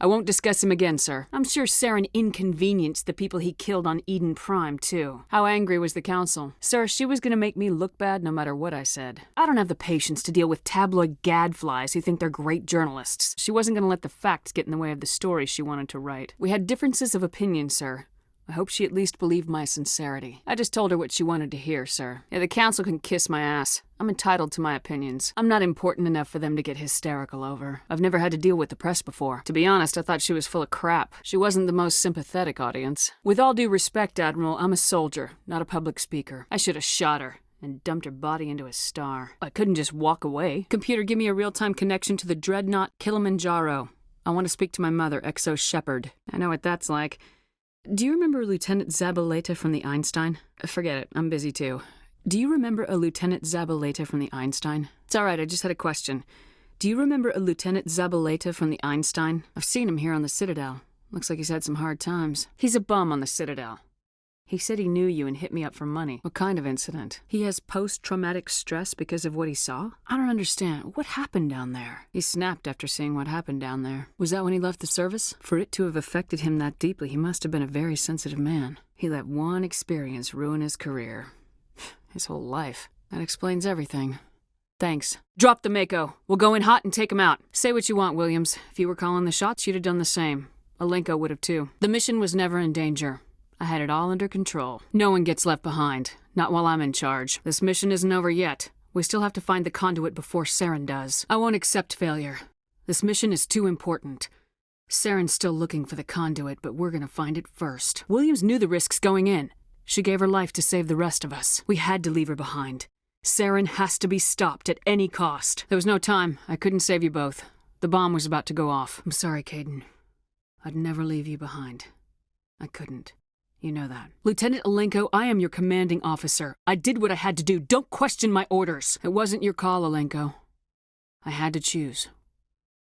I won't discuss him again, sir. I'm sure Saren inconvenienced the people he killed on Eden Prime, too. How angry was the council? Sir, she was gonna make me look bad no matter what I said. I don't have the patience to deal with tabloid gadflies who think they're great journalists. She wasn't gonna let the facts get in the way of the story she wanted to write. We had differences of opinion, sir. I hope she at least believed my sincerity. I just told her what she wanted to hear, sir. Yeah, the council can kiss my ass. I'm entitled to my opinions. I'm not important enough for them to get hysterical over. I've never had to deal with the press before. To be honest, I thought she was full of crap. She wasn't the most sympathetic audience. With all due respect, Admiral, I'm a soldier, not a public speaker. I should have shot her and dumped her body into a star. I couldn't just walk away. Computer, give me a real-time connection to the Dreadnought Kilimanjaro. I want to speak to my mother, XO Shepard. I know what that's like. Do you remember Lieutenant Zabaleta from the Einstein? Forget it, I'm busy too. Do you remember a Lieutenant Zabaleta from the Einstein? It's alright, I just had a question. Do you remember a Lieutenant Zabaleta from the Einstein? I've seen him here on the Citadel. Looks like he's had some hard times. He's a bum on the Citadel. He said he knew you and hit me up for money. What kind of incident? He has post-traumatic stress because of what he saw? I don't understand. What happened down there? He snapped after seeing what happened down there. Was that when he left the service? For it to have affected him that deeply, he must have been a very sensitive man. He let one experience ruin his career. His whole life. That explains everything. Thanks. Drop the Mako. We'll go in hot and take him out. Say what you want, Williams. If you were calling the shots, you'd have done the same. Alenko would have too. The mission was never in danger. I had it all under control. No one gets left behind. Not while I'm in charge. This mission isn't over yet. We still have to find the conduit before Saren does. I won't accept failure. This mission is too important. Saren's still looking for the conduit, but we're gonna find it first. Williams knew the risks going in. She gave her life to save the rest of us. We had to leave her behind. Saren has to be stopped at any cost. There was no time. I couldn't save you both. The bomb was about to go off. I'm sorry, Caden. I'd never leave you behind. I couldn't. You know that. Lieutenant Alenko, I am your commanding officer. I did what I had to do. Don't question my orders. It wasn't your call, Alenko. I had to choose.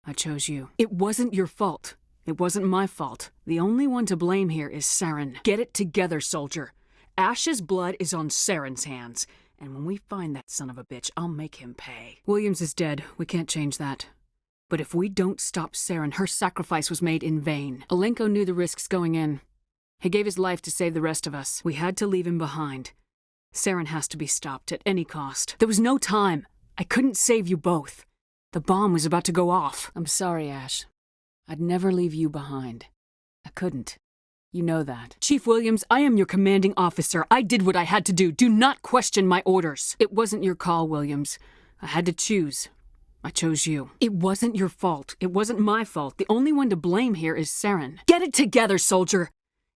I chose you. It wasn't your fault. It wasn't my fault. The only one to blame here is Saren. Get it together, soldier. Ash's blood is on Saren's hands. And when we find that son of a bitch, I'll make him pay. Williams is dead. We can't change that. But if we don't stop Saren, her sacrifice was made in vain. Alenko knew the risks going in. He gave his life to save the rest of us. We had to leave him behind. Saren has to be stopped at any cost. There was no time. I couldn't save you both. The bomb was about to go off. I'm sorry, Ash. I'd never leave you behind. I couldn't. You know that. Chief Williams, I am your commanding officer. I did what I had to do. Do not question my orders. It wasn't your call, Williams. I had to choose. I chose you. It wasn't your fault. It wasn't my fault. The only one to blame here is Saren. Get it together, soldier!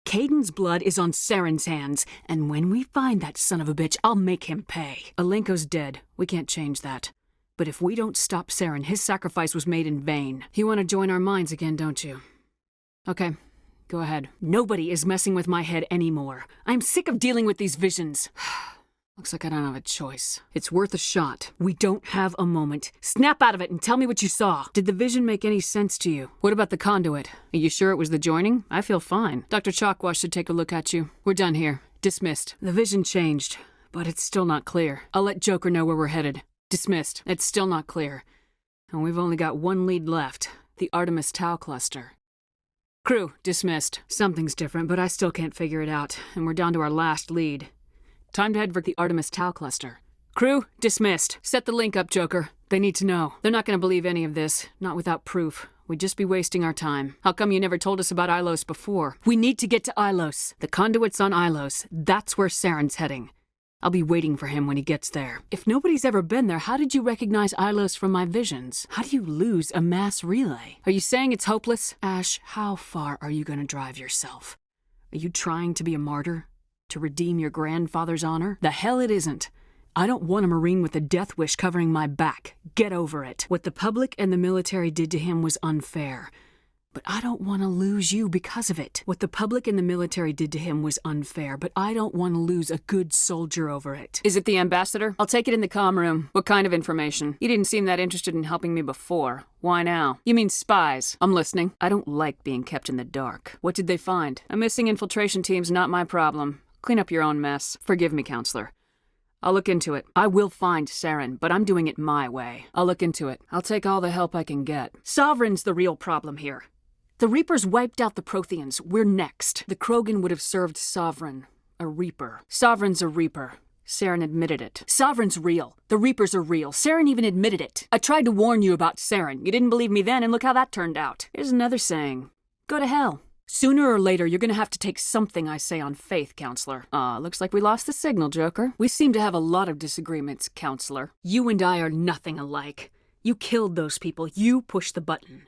Caden's blood is on Saren's hands, and when we find that son of a bitch, I'll make him pay. Alenko's dead. We can't change that. But if we don't stop Saren, his sacrifice was made in vain. You want to join our minds again, don't you? Okay, go ahead. Nobody is messing with my head anymore. I'm sick of dealing with these visions. Looks like I don't have a choice. It's worth a shot. We don't have a moment. Snap out of it and tell me what you saw. Did the vision make any sense to you? What about the conduit? Are you sure it was the joining? I feel fine. Dr. Chalkwash should take a look at you. We're done here. Dismissed. The vision changed, but it's still not clear. I'll let Joker know where we're headed. Dismissed. It's still not clear. And we've only got one lead left. The Artemis Tau cluster. Crew, dismissed. Something's different, but I still can't figure it out. And we're down to our last lead. Time to head for the Artemis Tau cluster. Crew, dismissed. Set the link up, Joker. They need to know. They're not going to believe any of this. Not without proof. We'd just be wasting our time. How come you never told us about Ilos before? We need to get to Ilos. The conduit's on Ilos. That's where Saren's heading. I'll be waiting for him when he gets there. If nobody's ever been there, how did you recognize Ilos from my visions? How do you lose a mass relay? Are you saying it's hopeless? Ash, how far are you going to drive yourself? Are you trying to be a martyr? To redeem your grandfather's honor? The hell it isn't. I don't want a Marine with a death wish covering my back. Get over it. What the public and the military did to him was unfair. But I don't want to lose you because of it. What the public and the military did to him was unfair, but I don't want to lose a good soldier over it. Is it the ambassador? I'll take it in the comm room. What kind of information? You didn't seem that interested in helping me before. Why now? You mean spies? I'm listening. I don't like being kept in the dark. What did they find? A missing infiltration team's not my problem. Clean up your own mess. Forgive me, counselor. I'll look into it. I will find Saren, but I'm doing it my way. I'll look into it. I'll take all the help I can get. Sovereign's the real problem here. The Reapers wiped out the Protheans. We're next. The Krogan would have served Sovereign. A Reaper. Sovereign's a Reaper. Saren admitted it. Sovereign's real. The Reapers are real. Saren even admitted it. I tried to warn you about Saren. You didn't believe me then, and look how that turned out. Here's another saying. Go to hell. Sooner or later, you're gonna have to take something I say on faith, Counselor. Looks like we lost the signal, Joker. We seem to have a lot of disagreements, Counselor. You and I are nothing alike. You killed those people. You pushed the button.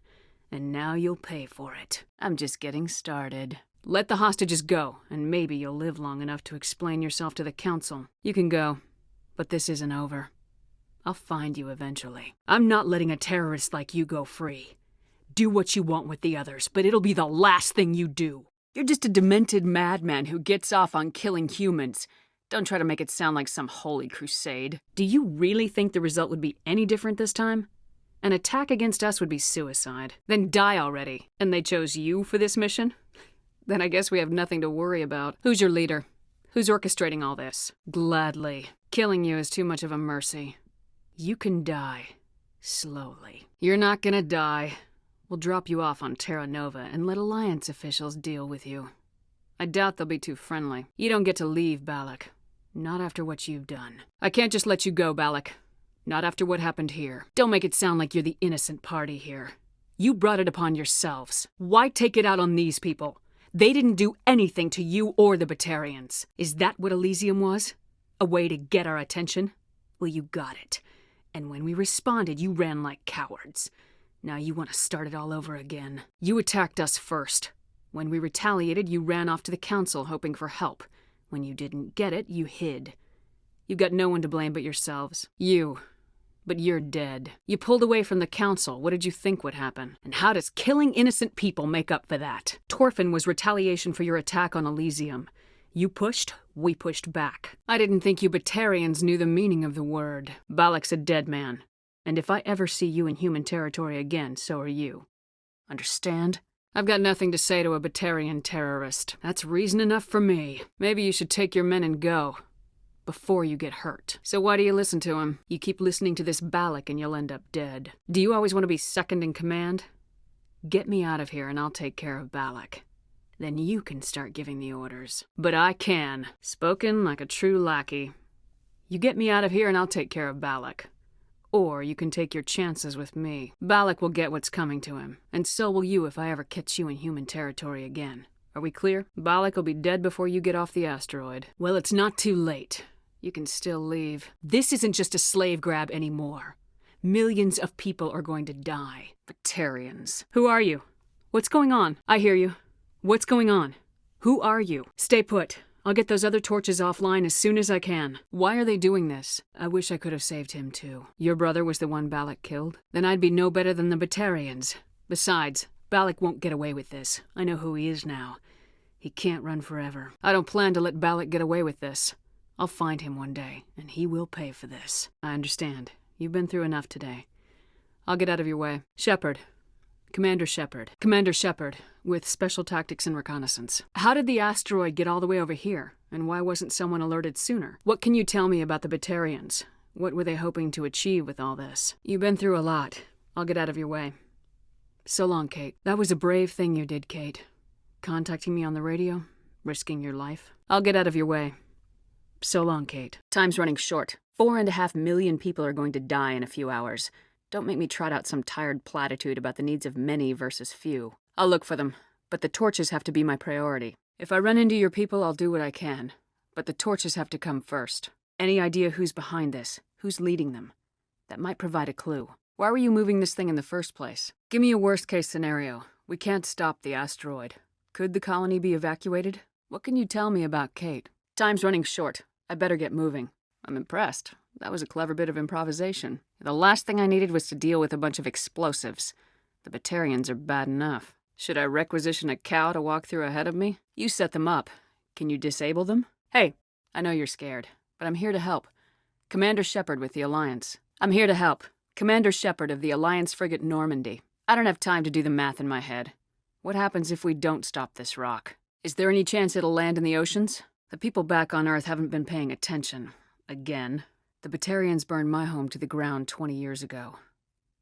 And now you'll pay for it. I'm just getting started. Let the hostages go, and maybe you'll live long enough to explain yourself to the council. You can go, but this isn't over. I'll find you eventually. I'm not letting a terrorist like you go free. Do what you want with the others, but it'll be the last thing you do. You're just a demented madman who gets off on killing humans. Don't try to make it sound like some holy crusade. Do you really think the result would be any different this time? An attack against us would be suicide. Then die already. And they chose you for this mission? Then I guess we have nothing to worry about. Who's your leader? Who's orchestrating all this? Gladly. Killing you is too much of a mercy. You can die. Slowly. You're not gonna die. We'll drop you off on Terra Nova and let Alliance officials deal with you. I doubt they'll be too friendly. You don't get to leave, Balak. Not after what you've done. I can't just let you go, Balak. Not after what happened here. Don't make it sound like you're the innocent party here. You brought it upon yourselves. Why take it out on these people? They didn't do anything to you or the Batarians. Is that what Elysium was? A way to get our attention? Well, you got it. And when we responded, you ran like cowards. Now you want to start it all over again. You attacked us first. When we retaliated, you ran off to the council hoping for help. When you didn't get it, you hid. You've got no one to blame but yourselves. You. But you're dead. You pulled away from the council. What did you think would happen? And how does killing innocent people make up for that? Torfin was retaliation for your attack on Elysium. You pushed, we pushed back. I didn't think you Batarians knew the meaning of the word. Balak's a dead man. And if I ever see you in human territory again, so are you. Understand? I've got nothing to say to a Batarian terrorist. That's reason enough for me. Maybe you should take your men and go. Before you get hurt. So why do you listen to him? You keep listening to this Balak and you'll end up dead. Do you always want to be second in command? Get me out of here and I'll take care of Balak. Then you can start giving the orders. But I can. Spoken like a true lackey. You get me out of here and I'll take care of Balak. Or you can take your chances with me. Balak will get what's coming to him. And so will you if I ever catch you in human territory again. Are we clear? Balak will be dead before you get off the asteroid. Well, it's not too late. You can still leave. This isn't just a slave grab anymore. Millions of people are going to die. Batarians. Who are you? What's going on? I hear you. What's going on? Who are you? Stay put. I'll get those other torches offline as soon as I can. Why are they doing this? I wish I could have saved him too. Your brother was the one Balak killed? Then I'd be no better than the Batarians. Besides, Balak won't get away with this. I know who he is now. He can't run forever. I don't plan to let Balak get away with this. I'll find him one day, and he will pay for this. I understand. You've been through enough today. I'll get out of your way. Shepard. Commander Shepard. Commander Shepard, with Special Tactics and Reconnaissance. How did the asteroid get all the way over here, and why wasn't someone alerted sooner? What can you tell me about the Batarians? What were they hoping to achieve with all this? You've been through a lot. I'll get out of your way. So long, Kate. That was a brave thing you did, Kate. Contacting me on the radio, risking your life. I'll get out of your way. So long, Kate. Time's running short. 4.5 million people are going to die in a few hours. Don't make me trot out some tired platitude about the needs of many versus few. I'll look for them, but the torches have to be my priority. If I run into your people, I'll do what I can. But the torches have to come first. Any idea who's behind this? Who's leading them? That might provide a clue. Why were you moving this thing in the first place? Give me a worst-case scenario. We can't stop the asteroid. Could the colony be evacuated? What can you tell me about Kate? Time's running short. I better get moving. I'm impressed. That was a clever bit of improvisation. The last thing I needed was to deal with a bunch of explosives. The Batarians are bad enough. Should I requisition a cow to walk through ahead of me? You set them up. Can you disable them? Hey, I know you're scared, but I'm here to help. Commander Shepard with the Alliance. I'm here to help. Commander Shepard of the Alliance frigate Normandy. I don't have time to do the math in my head. What happens if we don't stop this rock? Is there any chance it'll land in the oceans? The people back on Earth haven't been paying attention. Again. The Batarians burned my home to the ground 20 years ago.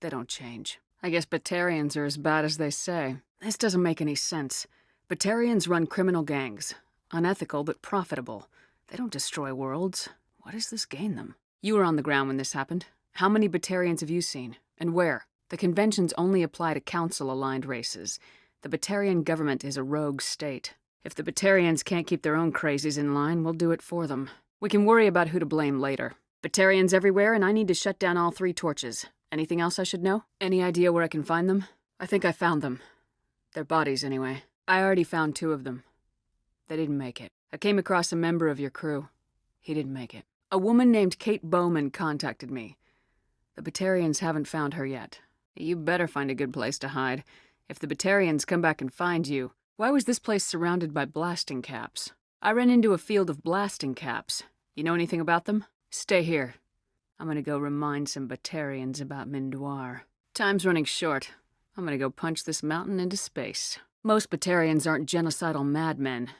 They don't change. I guess Batarians are as bad as they say. This doesn't make any sense. Batarians run criminal gangs. Unethical, but profitable. They don't destroy worlds. What does this gain them? You were on the ground when this happened. How many Batarians have you seen? And where? The conventions only apply to council-aligned races. The Batarian government is a rogue state. If the Batarians can't keep their own crazies in line, we'll do it for them. We can worry about who to blame later. Batarians everywhere, and I need to shut down all 3 torches. Anything else I should know? Any idea where I can find them? I think I found them. Their bodies, anyway. I already found 2 of them. They didn't make it. I came across a member of your crew. He didn't make it. A woman named Kate Bowman contacted me. The Batarians haven't found her yet. You better find a good place to hide. If the Batarians come back and find you, why was this place surrounded by blasting caps? I ran into a field of blasting caps. You know anything about them? Stay here. I'm gonna go remind some Batarians about Mindoir. Time's running short. I'm gonna go punch this mountain into space. Most Batarians aren't genocidal madmen,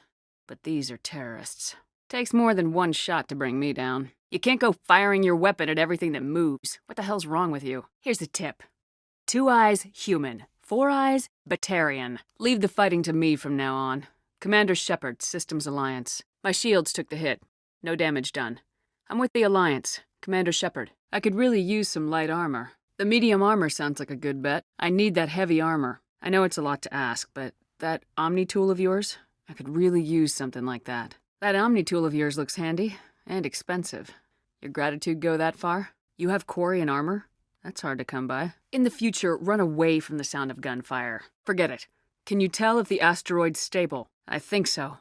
but these are terrorists. Takes more than 1 shot to bring me down. You can't go firing your weapon at everything that moves. What the hell's wrong with you? Here's a tip. 2 eyes, human. 4 eyes, Batarian. Leave the fighting to me from now on. Commander Shepard, Systems Alliance. My shields took the hit. No damage done. I'm with the Alliance. Commander Shepard. I could really use some light armor. The medium armor sounds like a good bet. I need that heavy armor. I know it's a lot to ask, but that Omni tool of yours? I could really use something like that. That Omni tool of yours looks handy and expensive. Your gratitude go that far? You have quarry and armor? That's hard to come by. In the future, run away from the sound of gunfire. Forget it. Can you tell if the asteroid's stable? I think so.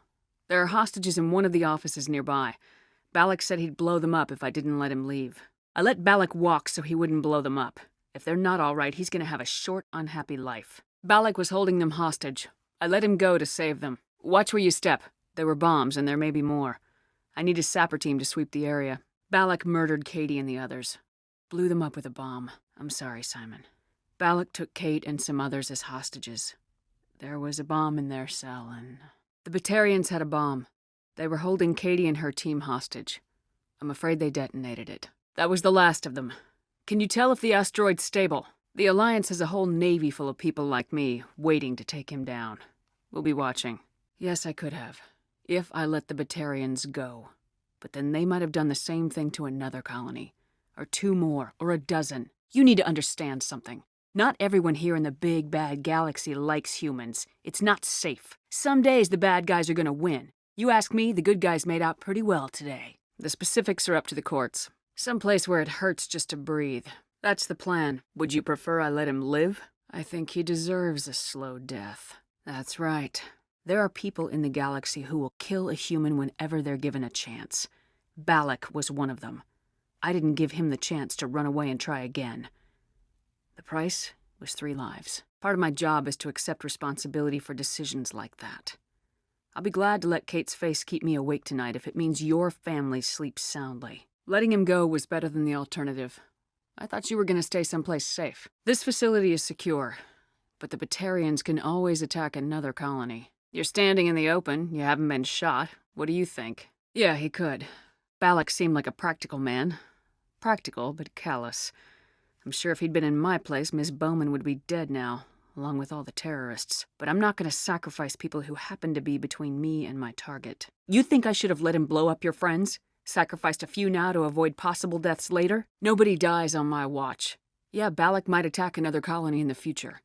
There are hostages in one of the offices nearby. Balak said he'd blow them up if I didn't let him leave. I let Balak walk so he wouldn't blow them up. If they're not all right, he's gonna have a short, unhappy life. Balak was holding them hostage. I let him go to save them. Watch where you step. There were bombs, and there may be more. I need a sapper team to sweep the area. Balak murdered Katie and the others. Blew them up with a bomb. I'm sorry, Simon. Balak took Kate and some others as hostages. There was a bomb in their cell, and... The Batarians had a bomb. They were holding Katie and her team hostage. I'm afraid they detonated it. That was the last of them. Can you tell if the asteroid's stable? The Alliance has a whole navy full of people like me, waiting to take him down. We'll be watching. Yes, I could have. If I let the Batarians go. But then they might have done the same thing to another colony. Or 2 more, or a dozen. You need to understand something. Not everyone here in the big, bad galaxy likes humans. It's not safe. Some days the bad guys are gonna win. You ask me, the good guys made out pretty well today. The specifics are up to the courts. Someplace where it hurts just to breathe. That's the plan. Would you prefer I let him live? I think he deserves a slow death. That's right. There are people in the galaxy who will kill a human whenever they're given a chance. Balak was one of them. I didn't give him the chance to run away and try again. The price was 3 lives. Part of my job is to accept responsibility for decisions like that. I'll be glad to let Kate's face keep me awake tonight if it means your family sleeps soundly. Letting him go was better than the alternative. I thought you were going to stay someplace safe. This facility is secure, but the Batarians can always attack another colony. You're standing in the open, you haven't been shot. What do you think? Yeah, he could. Balak seemed like a practical man. Practical, but callous. I'm sure if he'd been in my place, Miss Bowman would be dead now, along with all the terrorists. But I'm not going to sacrifice people who happen to be between me and my target. You think I should have let him blow up your friends? Sacrificed a few now to avoid possible deaths later? Nobody dies on my watch. Yeah, Balak might attack another colony in the future.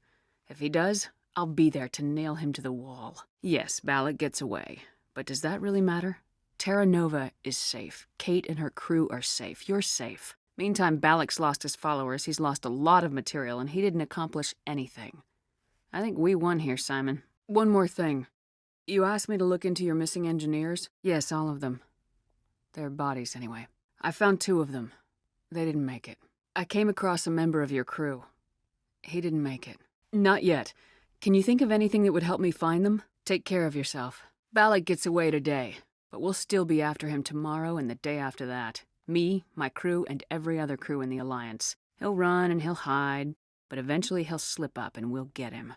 If he does, I'll be there to nail him to the wall. Yes, Balak gets away. But does that really matter? Terra Nova is safe. Kate and her crew are safe. You're safe. Meantime, Balak's lost his followers. He's lost a lot of material, and he didn't accomplish anything. I think we won here, Simon. One more thing. You asked me to look into your missing engineers? Yes, all of them. Their bodies, anyway. I found 2 of them. They didn't make it. I came across a member of your crew. He didn't make it. Not yet. Can you think of anything that would help me find them? Take care of yourself. Balak gets away today, but we'll still be after him tomorrow and the day after that. Me, my crew, and every other crew in the Alliance. He'll run and he'll hide, but eventually he'll slip up and we'll get him.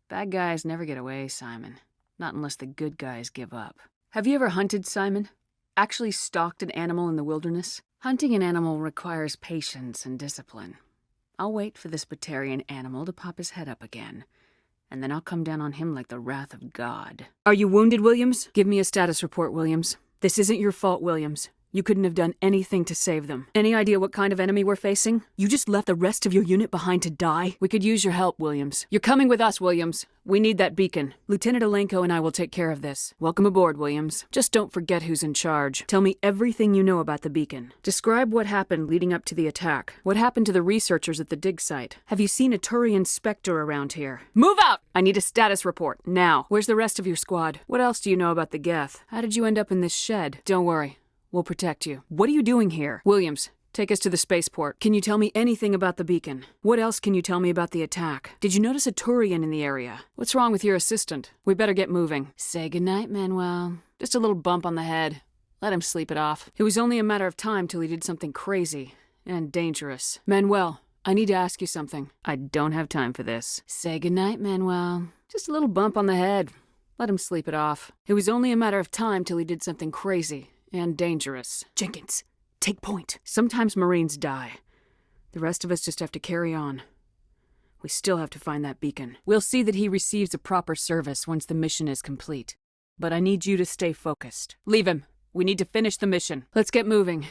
Bad guys never get away, Simon. Not unless the good guys give up. Have you ever hunted, Simon? Actually stalked an animal in the wilderness? Hunting an animal requires patience and discipline. I'll wait for this Batarian animal to pop his head up again, and then I'll come down on him like the wrath of God. Are you wounded, Williams? Give me a status report, Williams. This isn't your fault, Williams. You couldn't have done anything to save them. Any idea what kind of enemy we're facing? You just left the rest of your unit behind to die? We could use your help, Williams. You're coming with us, Williams. We need that beacon. Lieutenant Alenko and I will take care of this. Welcome aboard, Williams. Just don't forget who's in charge. Tell me everything you know about the beacon. Describe what happened leading up to the attack. What happened to the researchers at the dig site? Have you seen a Turian Spectre around here? Move out! I need a status report, now. Where's the rest of your squad? What else do you know about the Geth? How did you end up in this shed? Don't worry. We'll protect you. What are you doing here? Williams, take us to the spaceport. Can you tell me anything about the beacon? What else can you tell me about the attack? Did you notice a Turian in the area? What's wrong with your assistant? We better get moving. Say goodnight, Manuel. Just a little bump on the head. Let him sleep it off. It was only a matter of time till he did something crazy and dangerous. Manuel, I need to ask you something. I don't have time for this. Say goodnight, Manuel. Just a little bump on the head. Let him sleep it off. It was only a matter of time till he did something crazy and dangerous. Jenkins, take point. Sometimes Marines die. The rest of us just have to carry on. We still have to find that beacon. We'll see that he receives a proper service once the mission is complete. But I need you to stay focused. Leave him. We need to finish the mission. Let's get moving.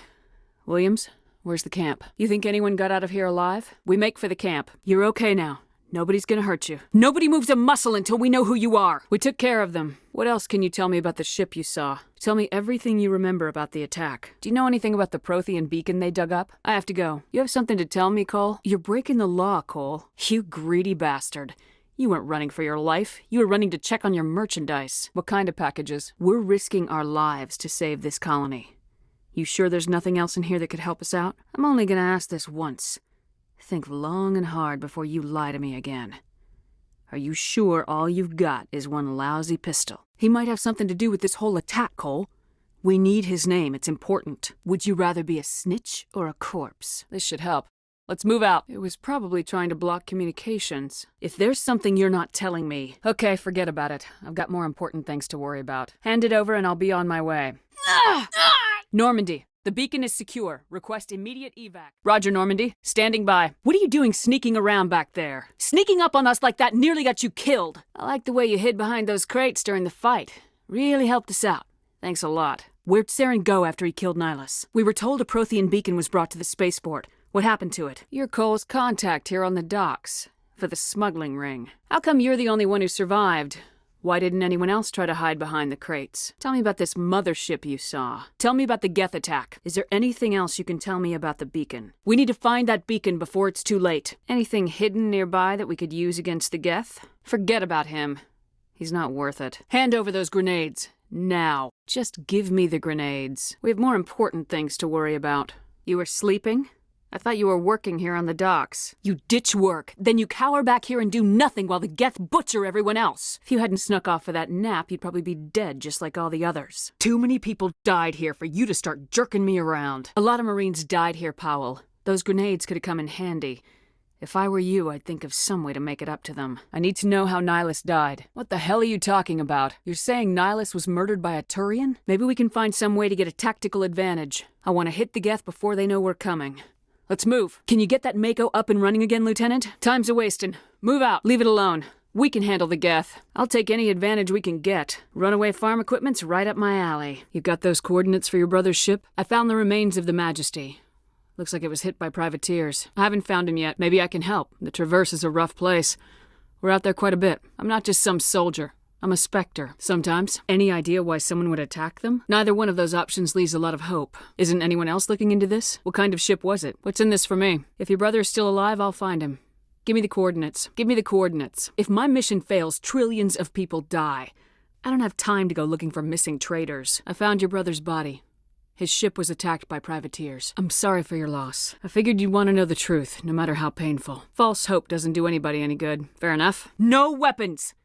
Williams, where's the camp? You think anyone got out of here alive? We make for the camp. You're okay now. Nobody's gonna hurt you. Nobody moves a muscle until we know who you are. We took care of them. What else can you tell me about the ship you saw? Tell me everything you remember about the attack. Do you know anything about the Prothean beacon they dug up? I have to go. You have something to tell me, Cole? You're breaking the law, Cole. You greedy bastard. You weren't running for your life. You were running to check on your merchandise. What kind of packages? We're risking our lives to save this colony. You sure there's nothing else in here that could help us out? I'm only gonna ask this once. Think long and hard before you lie to me again. Are you sure all you've got is one lousy pistol? He might have something to do with this whole attack, Cole. We need his name. It's important. Would you rather be a snitch or a corpse? This should help. Let's move out. It was probably trying to block communications. If there's something you're not telling me... Okay, forget about it. I've got more important things to worry about. Hand it over and I'll be on my way. Normandy. The beacon is secure. Request immediate evac. Roger, Normandy. Standing by. What are you doing sneaking around back there? Sneaking up on us like that nearly got you killed. I like the way you hid behind those crates during the fight. Really helped us out. Thanks a lot. Where'd Saren go after he killed Nihilus? We were told a Prothean beacon was brought to the spaceport. What happened to it? You're Cole's contact here on the docks. For the smuggling ring. How come you're the only one who survived? Why didn't anyone else try to hide behind the crates? Tell me about this mothership you saw. Tell me about the Geth attack. Is there anything else you can tell me about the beacon? We need to find that beacon before it's too late. Anything hidden nearby that we could use against the Geth? Forget about him. He's not worth it. Hand over those grenades. Now. Just give me the grenades. We have more important things to worry about. You were sleeping? I thought you were working here on the docks. You ditch work, then you cower back here and do nothing while the Geth butcher everyone else. If you hadn't snuck off for that nap, you'd probably be dead just like all the others. Too many people died here for you to start jerking me around. A lot of Marines died here, Powell. Those grenades could have come in handy. If I were you, I'd think of some way to make it up to them. I need to know how Nihilus died. What the hell are you talking about? You're saying Nihilus was murdered by a Turian? Maybe we can find some way to get a tactical advantage. I want to hit the Geth before they know we're coming. Let's move. Can you get that Mako up and running again, Lieutenant? Time's a-wasting. Move out. Leave it alone. We can handle the Geth. I'll take any advantage we can get. Runaway farm equipment's right up my alley. You got those coordinates for your brother's ship? I found the remains of the Majesty. Looks like it was hit by privateers. I haven't found him yet. Maybe I can help. The Traverse is a rough place. We're out there quite a bit. I'm not just some soldier. I'm a Spectre. Sometimes. Any idea why someone would attack them? Neither one of those options leaves a lot of hope. Isn't anyone else looking into this? What kind of ship was it? What's in this for me? If your brother is still alive, I'll find him. Give me the coordinates. Give me the coordinates. If my mission fails, trillions of people die. I don't have time to go looking for missing traitors. I found your brother's body. His ship was attacked by privateers. I'm sorry for your loss. I figured you'd want to know the truth, no matter how painful. False hope doesn't do anybody any good. Fair enough? No weapons!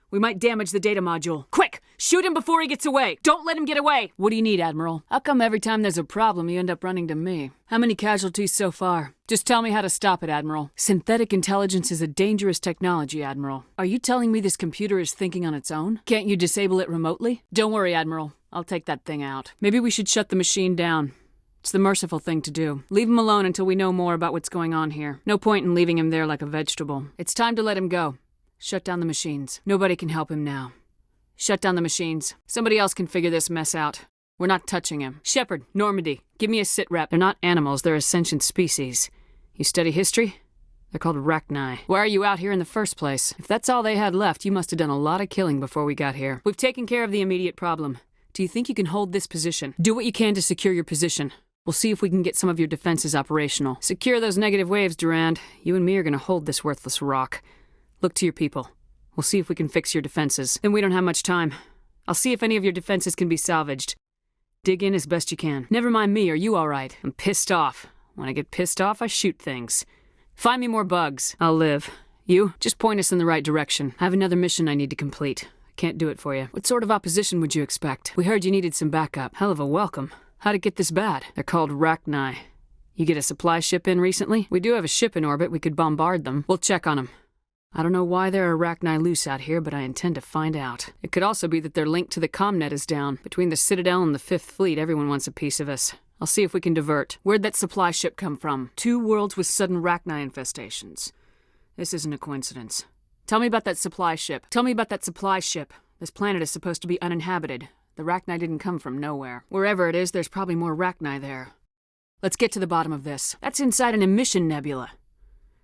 We might damage the data module. Quick! Shoot him before he gets away! Don't let him get away! What do you need, Admiral? How come every time there's a problem, you end up running to me? How many casualties so far? Just tell me how to stop it, Admiral. Synthetic intelligence is a dangerous technology, Admiral. Are you telling me this computer is thinking on its own? Can't you disable it remotely? Don't worry, Admiral. I'll take that thing out. Maybe we should shut the machine down. It's the merciful thing to do. Leave him alone until we know more about what's going on here. No point in leaving him there like a vegetable. It's time to let him go. Shut down the machines. Nobody can help him now. Shut down the machines. Somebody else can figure this mess out. We're not touching him. Shepard, Normandy, give me a sit rep. They're not animals, they're a sentient species. You study history? They're called Rachni. Why are you out here in the first place? If that's all they had left, you must have done a lot of killing before we got here. We've taken care of the immediate problem. Do you think you can hold this position? Do what you can to secure your position. We'll see if we can get some of your defenses operational. Secure those negative waves, Durand. You and me are gonna hold this worthless rock. Look to your people. We'll see if we can fix your defenses. Then we don't have much time. I'll see if any of your defenses can be salvaged. Dig in as best you can. Never mind me, are you alright? I'm pissed off. When I get pissed off, I shoot things. Find me more bugs. I'll live. You, just point us in the right direction. I have another mission I need to complete. I can't do it for you. What sort of opposition would you expect? We heard you needed some backup. Hell of a welcome. How'd it get this bad? They're called Rachni. You get a supply ship in recently? We do have a ship in orbit. We could bombard them. We'll check on them. I don't know why there are Rachni loose out here, but I intend to find out. It could also be that their link to the comnet is down. Between the Citadel and the Fifth Fleet, everyone wants a piece of us. I'll see if we can divert. Where'd that supply ship come from? 2 worlds with sudden Rachni infestations. This isn't a coincidence. Tell me about that supply ship. Tell me about that supply ship. This planet is supposed to be uninhabited. The Rachni didn't come from nowhere. Wherever it is, there's probably more Rachni there. Let's get to the bottom of this. That's inside an emission nebula.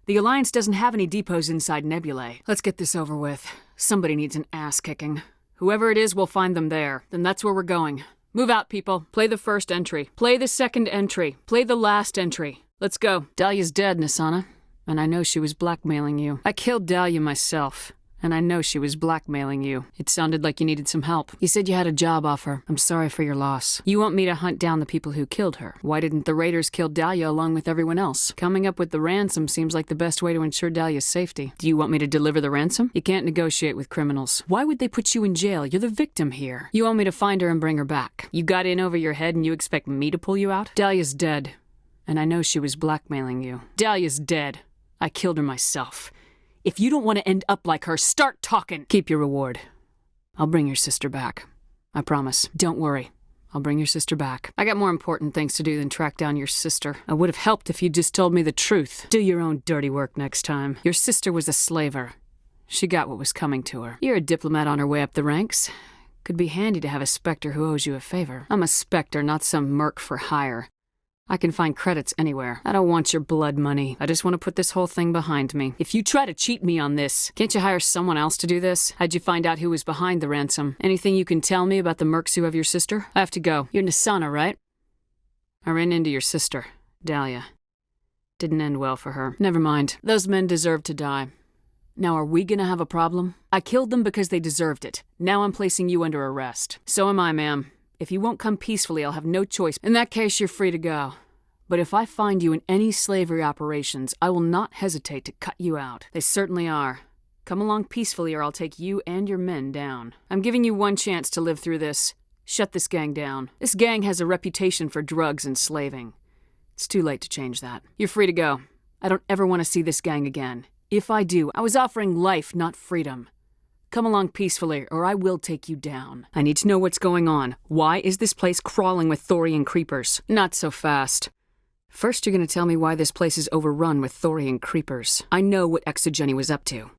The Alliance doesn't have any depots inside nebulae. Let's get this over with. Somebody needs an ass kicking. Whoever it is, we'll find them there. Then that's where we're going. Move out, people. Play the first entry. Play the second entry. Play the last entry. Let's go. Dahlia's dead, Nisana. And I know she was blackmailing you. I killed Dahlia myself. And I know she was blackmailing you. It sounded like you needed some help. You said you had a job offer. I'm sorry for your loss. You want me to hunt down the people who killed her. Why didn't the raiders kill Dahlia along with everyone else? Coming up with the ransom seems like the best way to ensure Dahlia's safety. Do you want me to deliver the ransom? You can't negotiate with criminals. Why would they put you in jail? You're the victim here. You want me to find her and bring her back. You got in over your head and you expect me to pull you out? Dahlia's dead. And I know she was blackmailing you. Dahlia's dead. I killed her myself. If you don't want to end up like her, start talking. Keep your reward. I'll bring your sister back. I promise. Don't worry. I'll bring your sister back. I got more important things to do than track down your sister. I would have helped if you'd just told me the truth. Do your own dirty work next time. Your sister was a slaver. She got what was coming to her. You're a diplomat on her way up the ranks. Could be handy to have a Spectre who owes you a favor. I'm a Spectre, not some merc for hire. I can find credits anywhere. I don't want your blood money. I just want to put this whole thing behind me. If you try to cheat me on this, can't you hire someone else to do this? How'd you find out who was behind the ransom? Anything you can tell me about the mercs who have your sister? I have to go. You're Nisana, right? I ran into your sister, Dahlia. Didn't end well for her. Never mind. Those men deserve to die. Now are we gonna have a problem? I killed them because they deserved it. Now I'm placing you under arrest. So am I, ma'am. If you won't come peacefully, I'll have no choice. In that case, you're free to go. But if I find you in any slavery operations, I will not hesitate to cut you out. They certainly are. Come along peacefully or I'll take you and your men down. I'm giving you one chance to live through this. Shut this gang down. This gang has a reputation for drugs and slaving. It's too late to change that. You're free to go. I don't ever want to see this gang again. If I do, I was offering life, not freedom. Come along peacefully, or I will take you down. I need to know what's going on. Why is this place crawling with Thorian creepers? Not so fast. First, you're going to tell me why this place is overrun with Thorian creepers. I know what Exogeny was up to.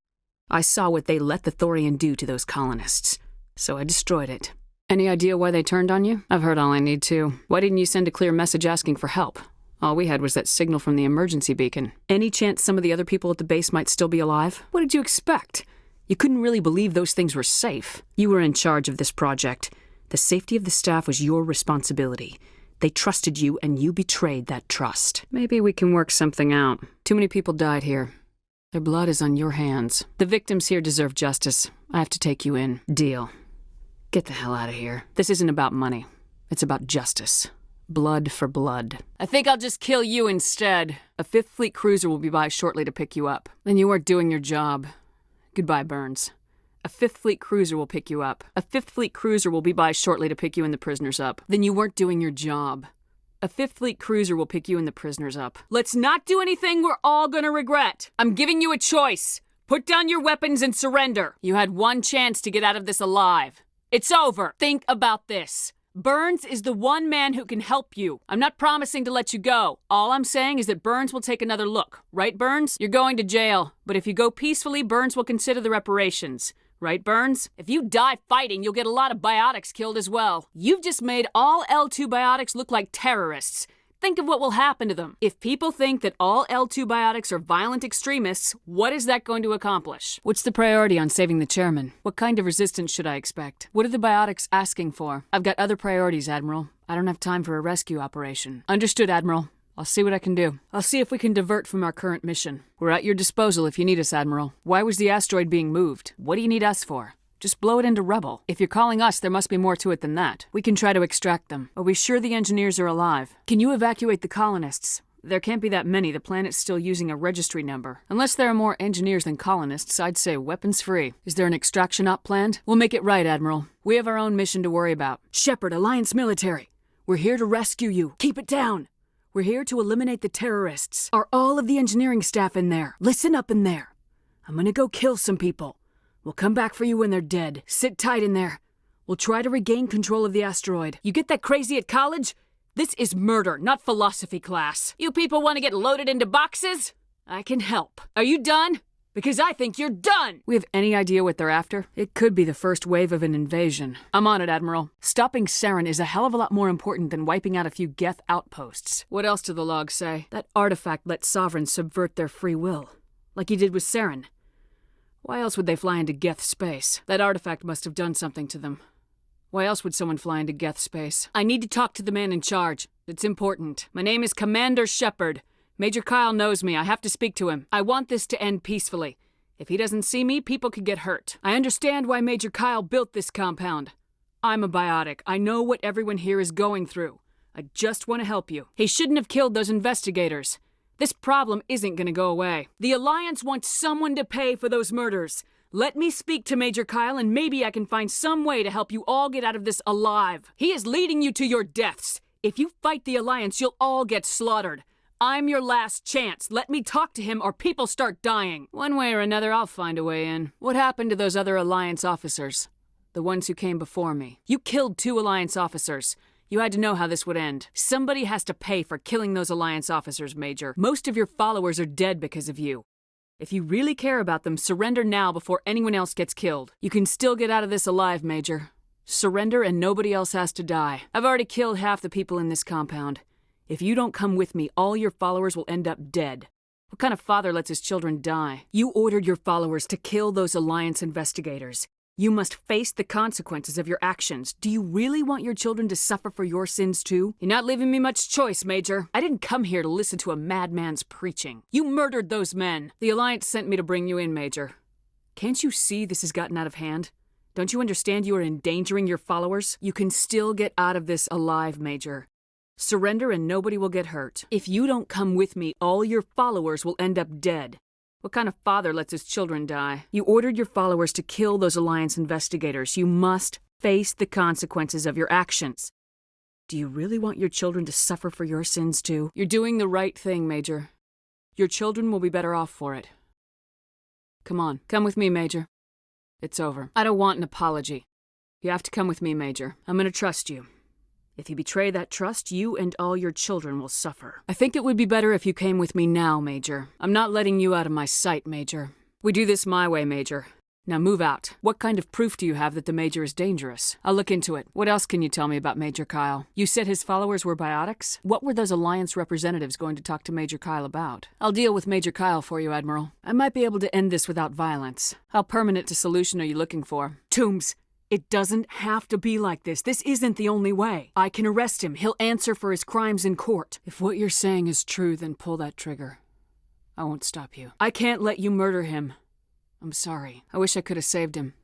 I saw what they let the Thorian do to those colonists. So I destroyed it. Any idea why they turned on you? I've heard all I need to. Why didn't you send a clear message asking for help? All we had was that signal from the emergency beacon. Any chance some of the other people at the base might still be alive? What did you expect? You couldn't really believe those things were safe. You were in charge of this project. The safety of the staff was your responsibility. They trusted you, and you betrayed that trust. Maybe we can work something out. Too many people died here. Their blood is on your hands. The victims here deserve justice. I have to take you in. Deal. Get the hell out of here. This isn't about money. It's about justice. Blood for blood. I think I'll just kill you instead. A 5th Fleet cruiser will be by shortly to pick you up. Then you weren't doing your job. Goodbye, Burns. A 5th Fleet cruiser will pick you up. A 5th Fleet cruiser will be by shortly to pick you and the prisoners up. Then you weren't doing your job. A 5th Fleet cruiser will pick you and the prisoners up. Let's not do anything we're all gonna regret. I'm giving you a choice. Put down your weapons and surrender. You had one chance to get out of this alive. It's over. Think about this. Burns is the one man who can help you. I'm not promising to let you go. All I'm saying is that Burns will take another look. Right, Burns? You're going to jail. But if you go peacefully, Burns will consider the reparations. Right, Burns? If you die fighting, you'll get a lot of biotics killed as well. You've just made all L2 biotics look like terrorists. Think of what will happen to them. If people think that all L2 biotics are violent extremists, what is that going to accomplish? What's the priority on saving the chairman? What kind of resistance should I expect? What are the biotics asking for? I've got other priorities, Admiral. I don't have time for a rescue operation. Understood, Admiral. I'll see what I can do. I'll see if we can divert from our current mission. We're at your disposal if you need us, Admiral. Why was the asteroid being moved? What do you need us for? Just blow it into rubble. If you're calling us, there must be more to it than that. We can try to extract them. Are we sure the engineers are alive? Can you evacuate the colonists? There can't be that many. The planet's still using a registry number. Unless there are more engineers than colonists, I'd say weapons free. Is there an extraction op planned? We'll make it right, Admiral. We have our own mission to worry about. Shepard, Alliance Military. We're here to rescue you. Keep it down. We're here to eliminate the terrorists. Are all of the engineering staff in there? Listen up in there. I'm gonna go kill some people. We'll come back for you when they're dead. Sit tight in there. We'll try to regain control of the asteroid. You get that crazy at college? This is murder, not philosophy class. You people want to get loaded into boxes? I can help. Are you done? Because I think you're done! We have any idea what they're after? It could be the first wave of an invasion. I'm on it, Admiral. Stopping Saren is a hell of a lot more important than wiping out a few Geth outposts. What else do the logs say? That artifact let sovereigns subvert their free will. Like he did with Saren. Why else would they fly into Geth space? That artifact must have done something to them. Why else would someone fly into Geth space? I need to talk to the man in charge. It's important. My name is Commander Shepard. Major Kyle knows me. I have to speak to him. I want this to end peacefully. If he doesn't see me, people could get hurt. I understand why Major Kyle built this compound. I'm a biotic. I know what everyone here is going through. I just want to help you. He shouldn't have killed those investigators. This problem isn't going to go away. The Alliance wants someone to pay for those murders. Let me speak to Major Kyle and maybe I can find some way to help you all get out of this alive. He is leading you to your deaths. If you fight the Alliance, you'll all get slaughtered. I'm your last chance. Let me talk to him or people start dying. One way or another, I'll find a way in. What happened to those other Alliance officers? The ones who came before me. You killed 2 Alliance officers. You had to know how this would end. Somebody has to pay for killing those Alliance officers, Major. Most of your followers are dead because of you. If you really care about them, surrender now before anyone else gets killed. You can still get out of this alive, Major. Surrender and nobody else has to die. I've already killed half the people in this compound. If you don't come with me, all your followers will end up dead. What kind of father lets his children die? You ordered your followers to kill those Alliance investigators. You must face the consequences of your actions. Do you really want your children to suffer for your sins too? You're not leaving me much choice, Major. I didn't come here to listen to a madman's preaching. You murdered those men. The Alliance sent me to bring you in, Major. Can't you see this has gotten out of hand? Don't you understand you are endangering your followers? You can still get out of this alive, Major. Surrender and nobody will get hurt. If you don't come with me, all your followers will end up dead. What kind of father lets his children die? You ordered your followers to kill those Alliance investigators. You must face the consequences of your actions. Do you really want your children to suffer for your sins too? You're doing the right thing, Major. Your children will be better off for it. Come on, come with me, Major. It's over. I don't want an apology. You have to come with me, Major. I'm gonna trust you. If you betray that trust, you and all your children will suffer. I think it would be better if you came with me now, Major. I'm not letting you out of my sight, Major. We do this my way, Major. Now move out. What kind of proof do you have that the Major is dangerous? I'll look into it. What else can you tell me about Major Kyle? You said his followers were biotics? What were those Alliance representatives going to talk to Major Kyle about? I'll deal with Major Kyle for you, Admiral. I might be able to end this without violence. How permanent a solution are you looking for? Toombs! It doesn't have to be like this. This isn't the only way. I can arrest him. He'll answer for his crimes in court. If what you're saying is true, then pull that trigger. I won't stop you. I can't let you murder him. I'm sorry. I wish I could have saved him.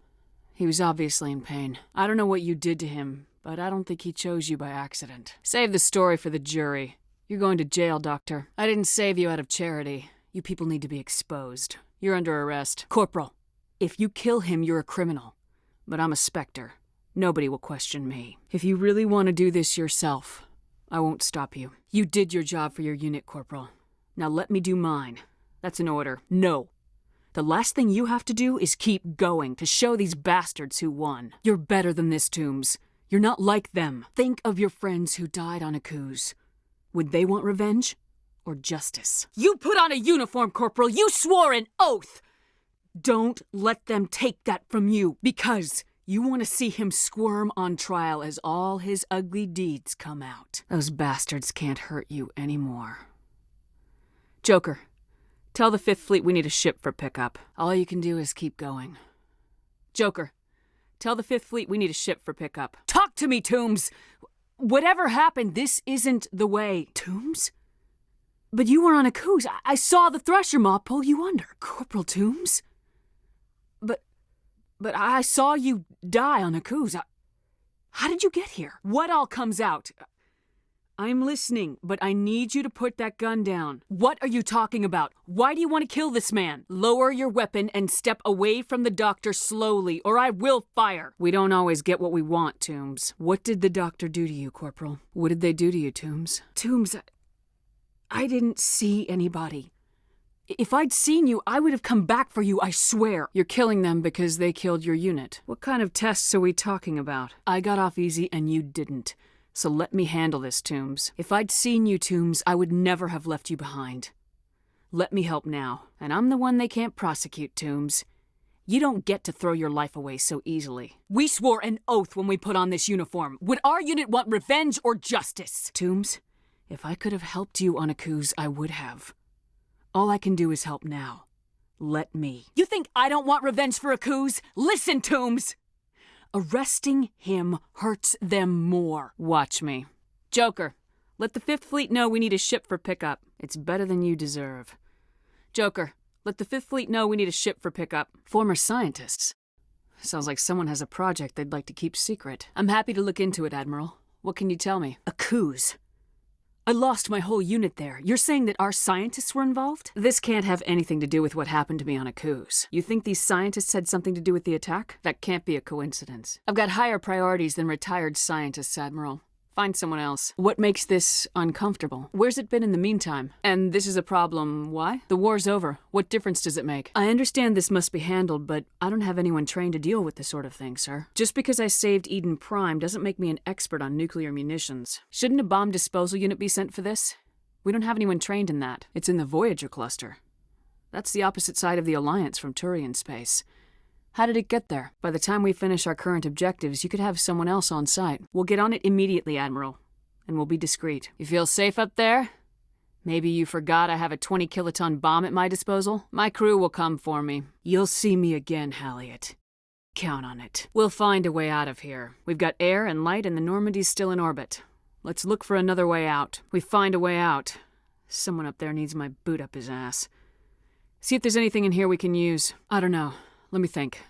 He was obviously in pain. I don't know what you did to him, but I don't think he chose you by accident. Save the story for the jury. You're going to jail, Doctor. I didn't save you out of charity. You people need to be exposed. You're under arrest. Corporal, if you kill him, you're a criminal. But I'm a Spectre. Nobody will question me. If you really want to do this yourself, I won't stop you. You did your job for your unit, Corporal. Now let me do mine. That's an order. No. The last thing you have to do is keep going to show these bastards who won. You're better than this, Toombs. You're not like them. Think of your friends who died on Akuz. Would they want revenge or justice? You put on a uniform, Corporal. You swore an oath. Don't let them take that from you, because you want to see him squirm on trial as all his ugly deeds come out. Those bastards can't hurt you anymore. Joker, tell the Fifth Fleet we need a ship for pickup. All you can do is keep going. Joker, tell the Fifth Fleet we need a ship for pickup. Talk to me, Toombs! Whatever happened, this isn't the way. Toombs? But you were on a Akuz. I saw the Thresher Maw pull you under. Corporal Toombs? But I saw you die on Akuz. How did you get here? What all comes out? I'm listening, but I need you to put that gun down. What are you talking about? Why do you want to kill this man? Lower your weapon and step away from the doctor slowly, or I will fire. We don't always get what we want, Toombs. What did the doctor do to you, Corporal? What did they do to you, Toombs? Toombs, I didn't see anybody. If I'd seen you, I would have come back for you, I swear. You're killing them because they killed your unit. What kind of tests are we talking about? I got off easy and you didn't. So let me handle this, Toombs. If I'd seen you, Toombs, I would never have left you behind. Let me help now. And I'm the one they can't prosecute, Toombs. You don't get to throw your life away so easily. We swore an oath when we put on this uniform. Would our unit want revenge or justice? Toombs, if I could have helped you on Akuz, I would have. All I can do is help now. Let me. You think I don't want revenge for Akuz? Listen, Toombs! Arresting him hurts them more. Watch me. Joker, let the Fifth Fleet know we need a ship for pickup. It's better than you deserve. Joker, let the Fifth Fleet know we need a ship for pickup. Former scientists. Sounds like someone has a project they'd like to keep secret. I'm happy to look into it, Admiral. What can you tell me? Akuz. I lost my whole unit there. You're saying that our scientists were involved? This can't have anything to do with what happened to me on Akuz. You think these scientists had something to do with the attack? That can't be a coincidence. I've got higher priorities than retired scientists, Admiral. Find someone else. What makes this uncomfortable? Where's it been in the meantime? And this is a problem. Why? The war's over. What difference does it make? I understand this must be handled, but I don't have anyone trained to deal with this sort of thing, sir. Just because I saved Eden Prime doesn't make me an expert on nuclear munitions. Shouldn't a bomb disposal unit be sent for this? We don't have anyone trained in that. It's in the Voyager cluster. That's the opposite side of the Alliance from Turian space. How did it get there? By the time we finish our current objectives, you could have someone else on site. We'll get on it immediately, Admiral. And we'll be discreet. You feel safe up there? Maybe you forgot I have a 20-kiloton bomb at my disposal? My crew will come for me. You'll see me again, Halliot. Count on it. We'll find a way out of here. We've got air and light and the Normandy's still in orbit. Let's look for another way out. We find a way out. Someone up there needs my boot up his ass. See if there's anything in here we can use. I don't know. Let me think.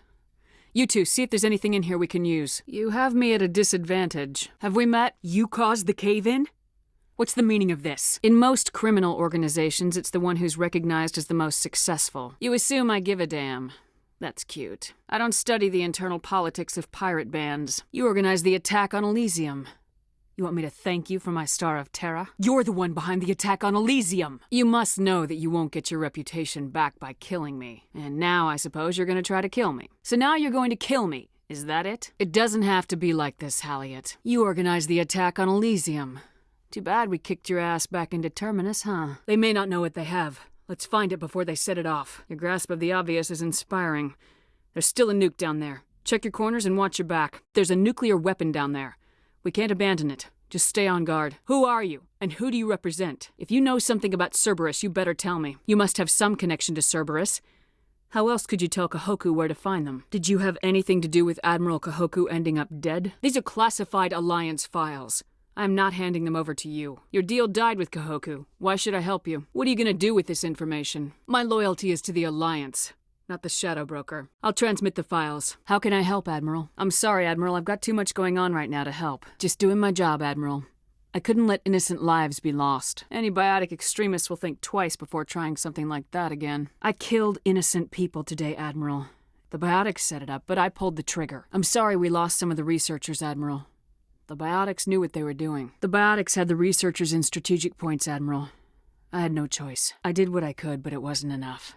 You two, see if there's anything in here we can use. You have me at a disadvantage. Have we met? You caused the cave-in? What's the meaning of this? In most criminal organizations, it's the one who's recognized as the most successful. You assume I give a damn. That's cute. I don't study the internal politics of pirate bands. You organized the attack on Elysium. You want me to thank you for my Star of Terra? You're the one behind the attack on Elysium! You must know that you won't get your reputation back by killing me. And now I suppose you're gonna try to kill me. So now you're going to kill me. Is that it? It doesn't have to be like this, Halliot. You organized the attack on Elysium. Too bad we kicked your ass back into Terminus, huh? They may not know what they have. Let's find it before they set it off. Your grasp of the obvious is inspiring. There's still a nuke down there. Check your corners and watch your back. There's a nuclear weapon down there. We can't abandon it. Just stay on guard. Who are you? And who do you represent? If you know something about Cerberus, you better tell me. You must have some connection to Cerberus. How else could you tell Kahoku where to find them? Did you have anything to do with Admiral Kahoku ending up dead? These are classified Alliance files. I'm not handing them over to you. Your deal died with Kahoku. Why should I help you? What are you gonna do with this information? My loyalty is to the Alliance. not the shadow broker. I'll transmit the files. How can I help, Admiral? I'm sorry, Admiral. I've got too much going on right now to help. Just doing my job, Admiral. I couldn't let innocent lives be lost. Any biotic extremists will think twice before trying something like that again. I killed innocent people today, Admiral. The biotics set it up, but I pulled the trigger. I'm sorry we lost some of the researchers, Admiral. The biotics knew what they were doing. The biotics had the researchers in strategic points, Admiral. I had no choice. I did what I could, but it wasn't enough.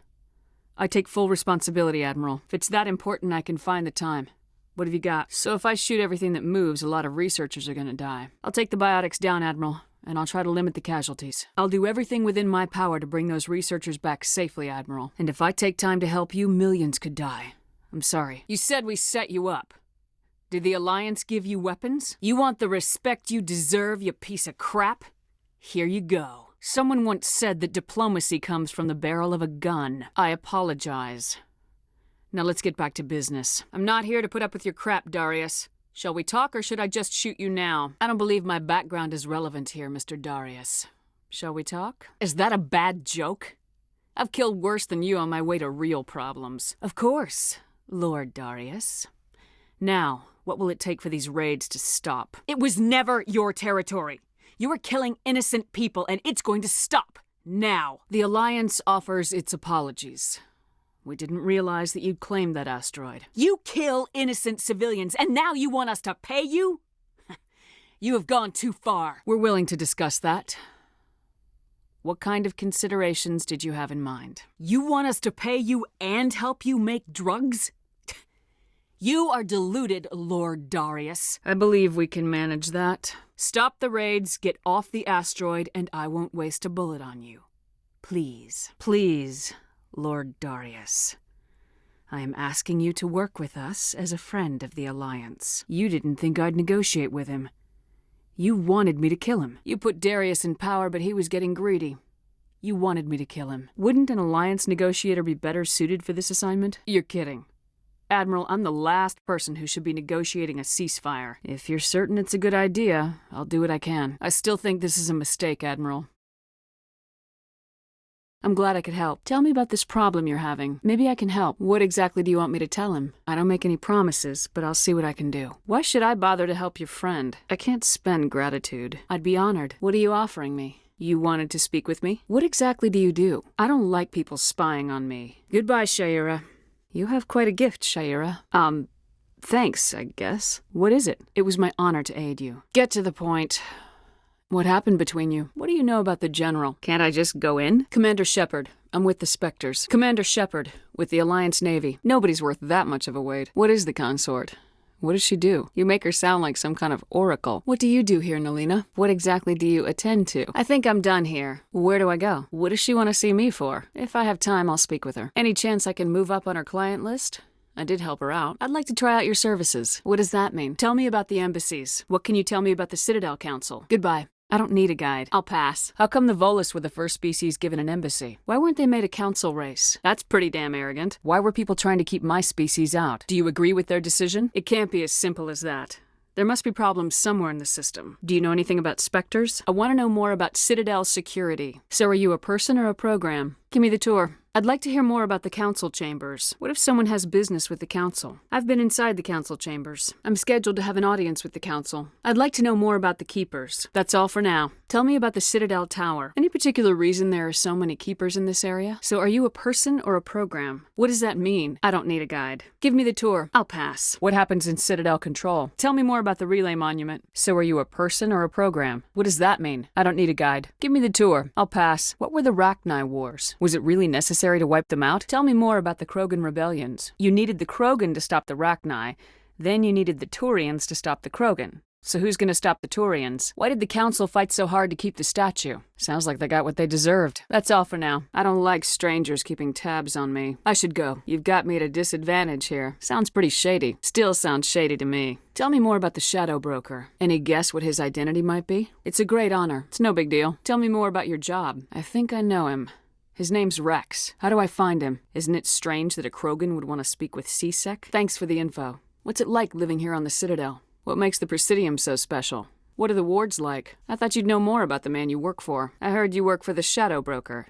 I take full responsibility, Admiral. If it's that important, I can find the time. What have you got? So if I shoot everything that moves, a lot of researchers are gonna die. I'll take the biotics down, Admiral, and I'll try to limit the casualties. I'll do everything within my power to bring those researchers back safely, Admiral. And if I take time to help you, millions could die. I'm sorry. You said we set you up. Did the Alliance give you weapons? You want the respect you deserve, you piece of crap? Here you go. Someone once said that diplomacy comes from the barrel of a gun. I apologize. Now let's get back to business. I'm not here to put up with your crap, Darius. Shall we talk, or should I just shoot you now? I don't believe my background is relevant here, Mr. Darius. Shall we talk? Is that a bad joke? I've killed worse than you on my way to real problems. Of course, Lord Darius. Now, what will it take for these raids to stop? It was never your territory. You were killing innocent people, and it's going to stop. Now. The Alliance offers its apologies. We didn't realize that you'd claimed that asteroid. You kill innocent civilians, and now you want us to pay you? You have gone too far. We're willing to discuss that. What kind of considerations did you have in mind? You want us to pay you and help you make drugs? You are deluded, Lord Darius. I believe we can manage that. Stop the raids, get off the asteroid, and I won't waste a bullet on you. Please, please, Lord Darius. I am asking you to work with us as a friend of the Alliance. You didn't think I'd negotiate with him. You wanted me to kill him. You put Darius in power, but he was getting greedy. You wanted me to kill him. Wouldn't an Alliance negotiator be better suited for this assignment? You're kidding. Admiral, I'm the last person who should be negotiating a ceasefire. If you're certain it's a good idea, I'll do what I can. I still think this is a mistake, Admiral. I'm glad I could help. Tell me about this problem you're having. Maybe I can help. What exactly do you want me to tell him? I don't make any promises, but I'll see what I can do. Why should I bother to help your friend? I can't spend gratitude. I'd be honored. What are you offering me? You wanted to speak with me? What exactly do you do? I don't like people spying on me. Goodbye, Shaira. You have quite a gift, Shaira. Thanks, I guess. What is it? It was my honor to aid you. Get to the point. What happened between you? What do you know about the General? Can't I just go in? Commander Shepard. I'm with the Spectres. Commander Shepard, with the Alliance Navy. Nobody's worth that much of a weight. What is the consort? What does she do? You make her sound like some kind of oracle. What do you do here, Nalina? What exactly do you attend to? I think I'm done here. Where do I go? What does she want to see me for? If I have time, I'll speak with her. Any chance I can move up on her client list? I did help her out. I'd like to try out your services. What does that mean? Tell me about the embassies. What can you tell me about the Citadel Council? Goodbye. I don't need a guide. I'll pass. How come the Volus were the first species given an embassy? Why weren't they made a council race? That's pretty damn arrogant. Why were people trying to keep my species out? Do you agree with their decision? It can't be as simple as that. There must be problems somewhere in the system. Do you know anything about Spectres? I want to know more about Citadel security. So are you a person or a program? Give me the tour. I'd like to hear more about the council chambers. What if someone has business with the council? I've been inside the council chambers. I'm scheduled to have an audience with the council. I'd like to know more about the keepers. That's all for now. Tell me about the Citadel Tower. Any particular reason there are so many keepers in this area? So are you a person or a program? What does that mean? I don't need a guide. Give me the tour. I'll pass. What happens in Citadel Control? Tell me more about the relay monument. So are you a person or a program? What does that mean? I don't need a guide. Give me the tour. I'll pass. What were the Rachni Wars? Was it really necessary to wipe them out? Tell me more about the Krogan rebellions. You needed the Krogan to stop the Rachni, then you needed the Turians to stop the Krogan. So who's gonna stop the Turians? Why did the Council fight so hard to keep the statue? Sounds like they got what they deserved. That's all for now. I don't like strangers keeping tabs on me. I should go. You've got me at a disadvantage here. Sounds pretty shady. Still sounds shady to me. Tell me more about the Shadow Broker. Any guess what his identity might be? It's a great honor. It's no big deal. Tell me more about your job. I think I know him. His name's Rex. How do I find him? Isn't it strange that a Krogan would want to speak with C-Sec? Thanks for the info. What's it like living here on the Citadel? What makes the Presidium so special? What are the wards like? I thought you'd know more about the man you work for. I heard you work for the Shadow Broker.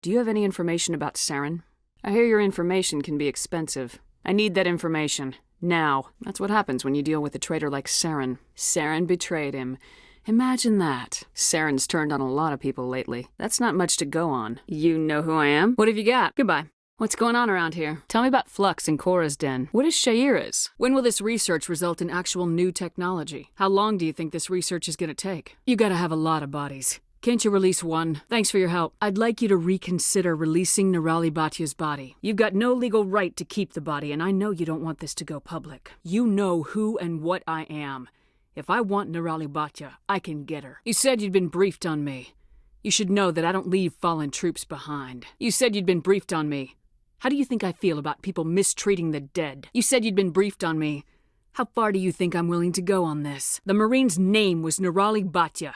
Do you have any information about Saren? I hear your information can be expensive. I need that information. Now. That's what happens when you deal with a traitor like Saren. Saren betrayed him. Imagine that. Saren's turned on a lot of people lately. That's not much to go on. You know who I am? What have you got? Goodbye. What's going on around here? Tell me about Flux and Cora's den. What is Shaira's? When will this research result in actual new technology? How long do you think this research is gonna take? You gotta have a lot of bodies. Can't you release one? Thanks for your help. I'd like you to reconsider releasing Nerali Batia's body. You've got no legal right to keep the body, and I know you don't want this to go public. You know who and what I am. If I want Nerali Batia, I can get her. You said you'd been briefed on me. You should know that I don't leave fallen troops behind. You said you'd been briefed on me. How do you think I feel about people mistreating the dead? You said you'd been briefed on me. How far do you think I'm willing to go on this? The Marine's name was Nerali Batia.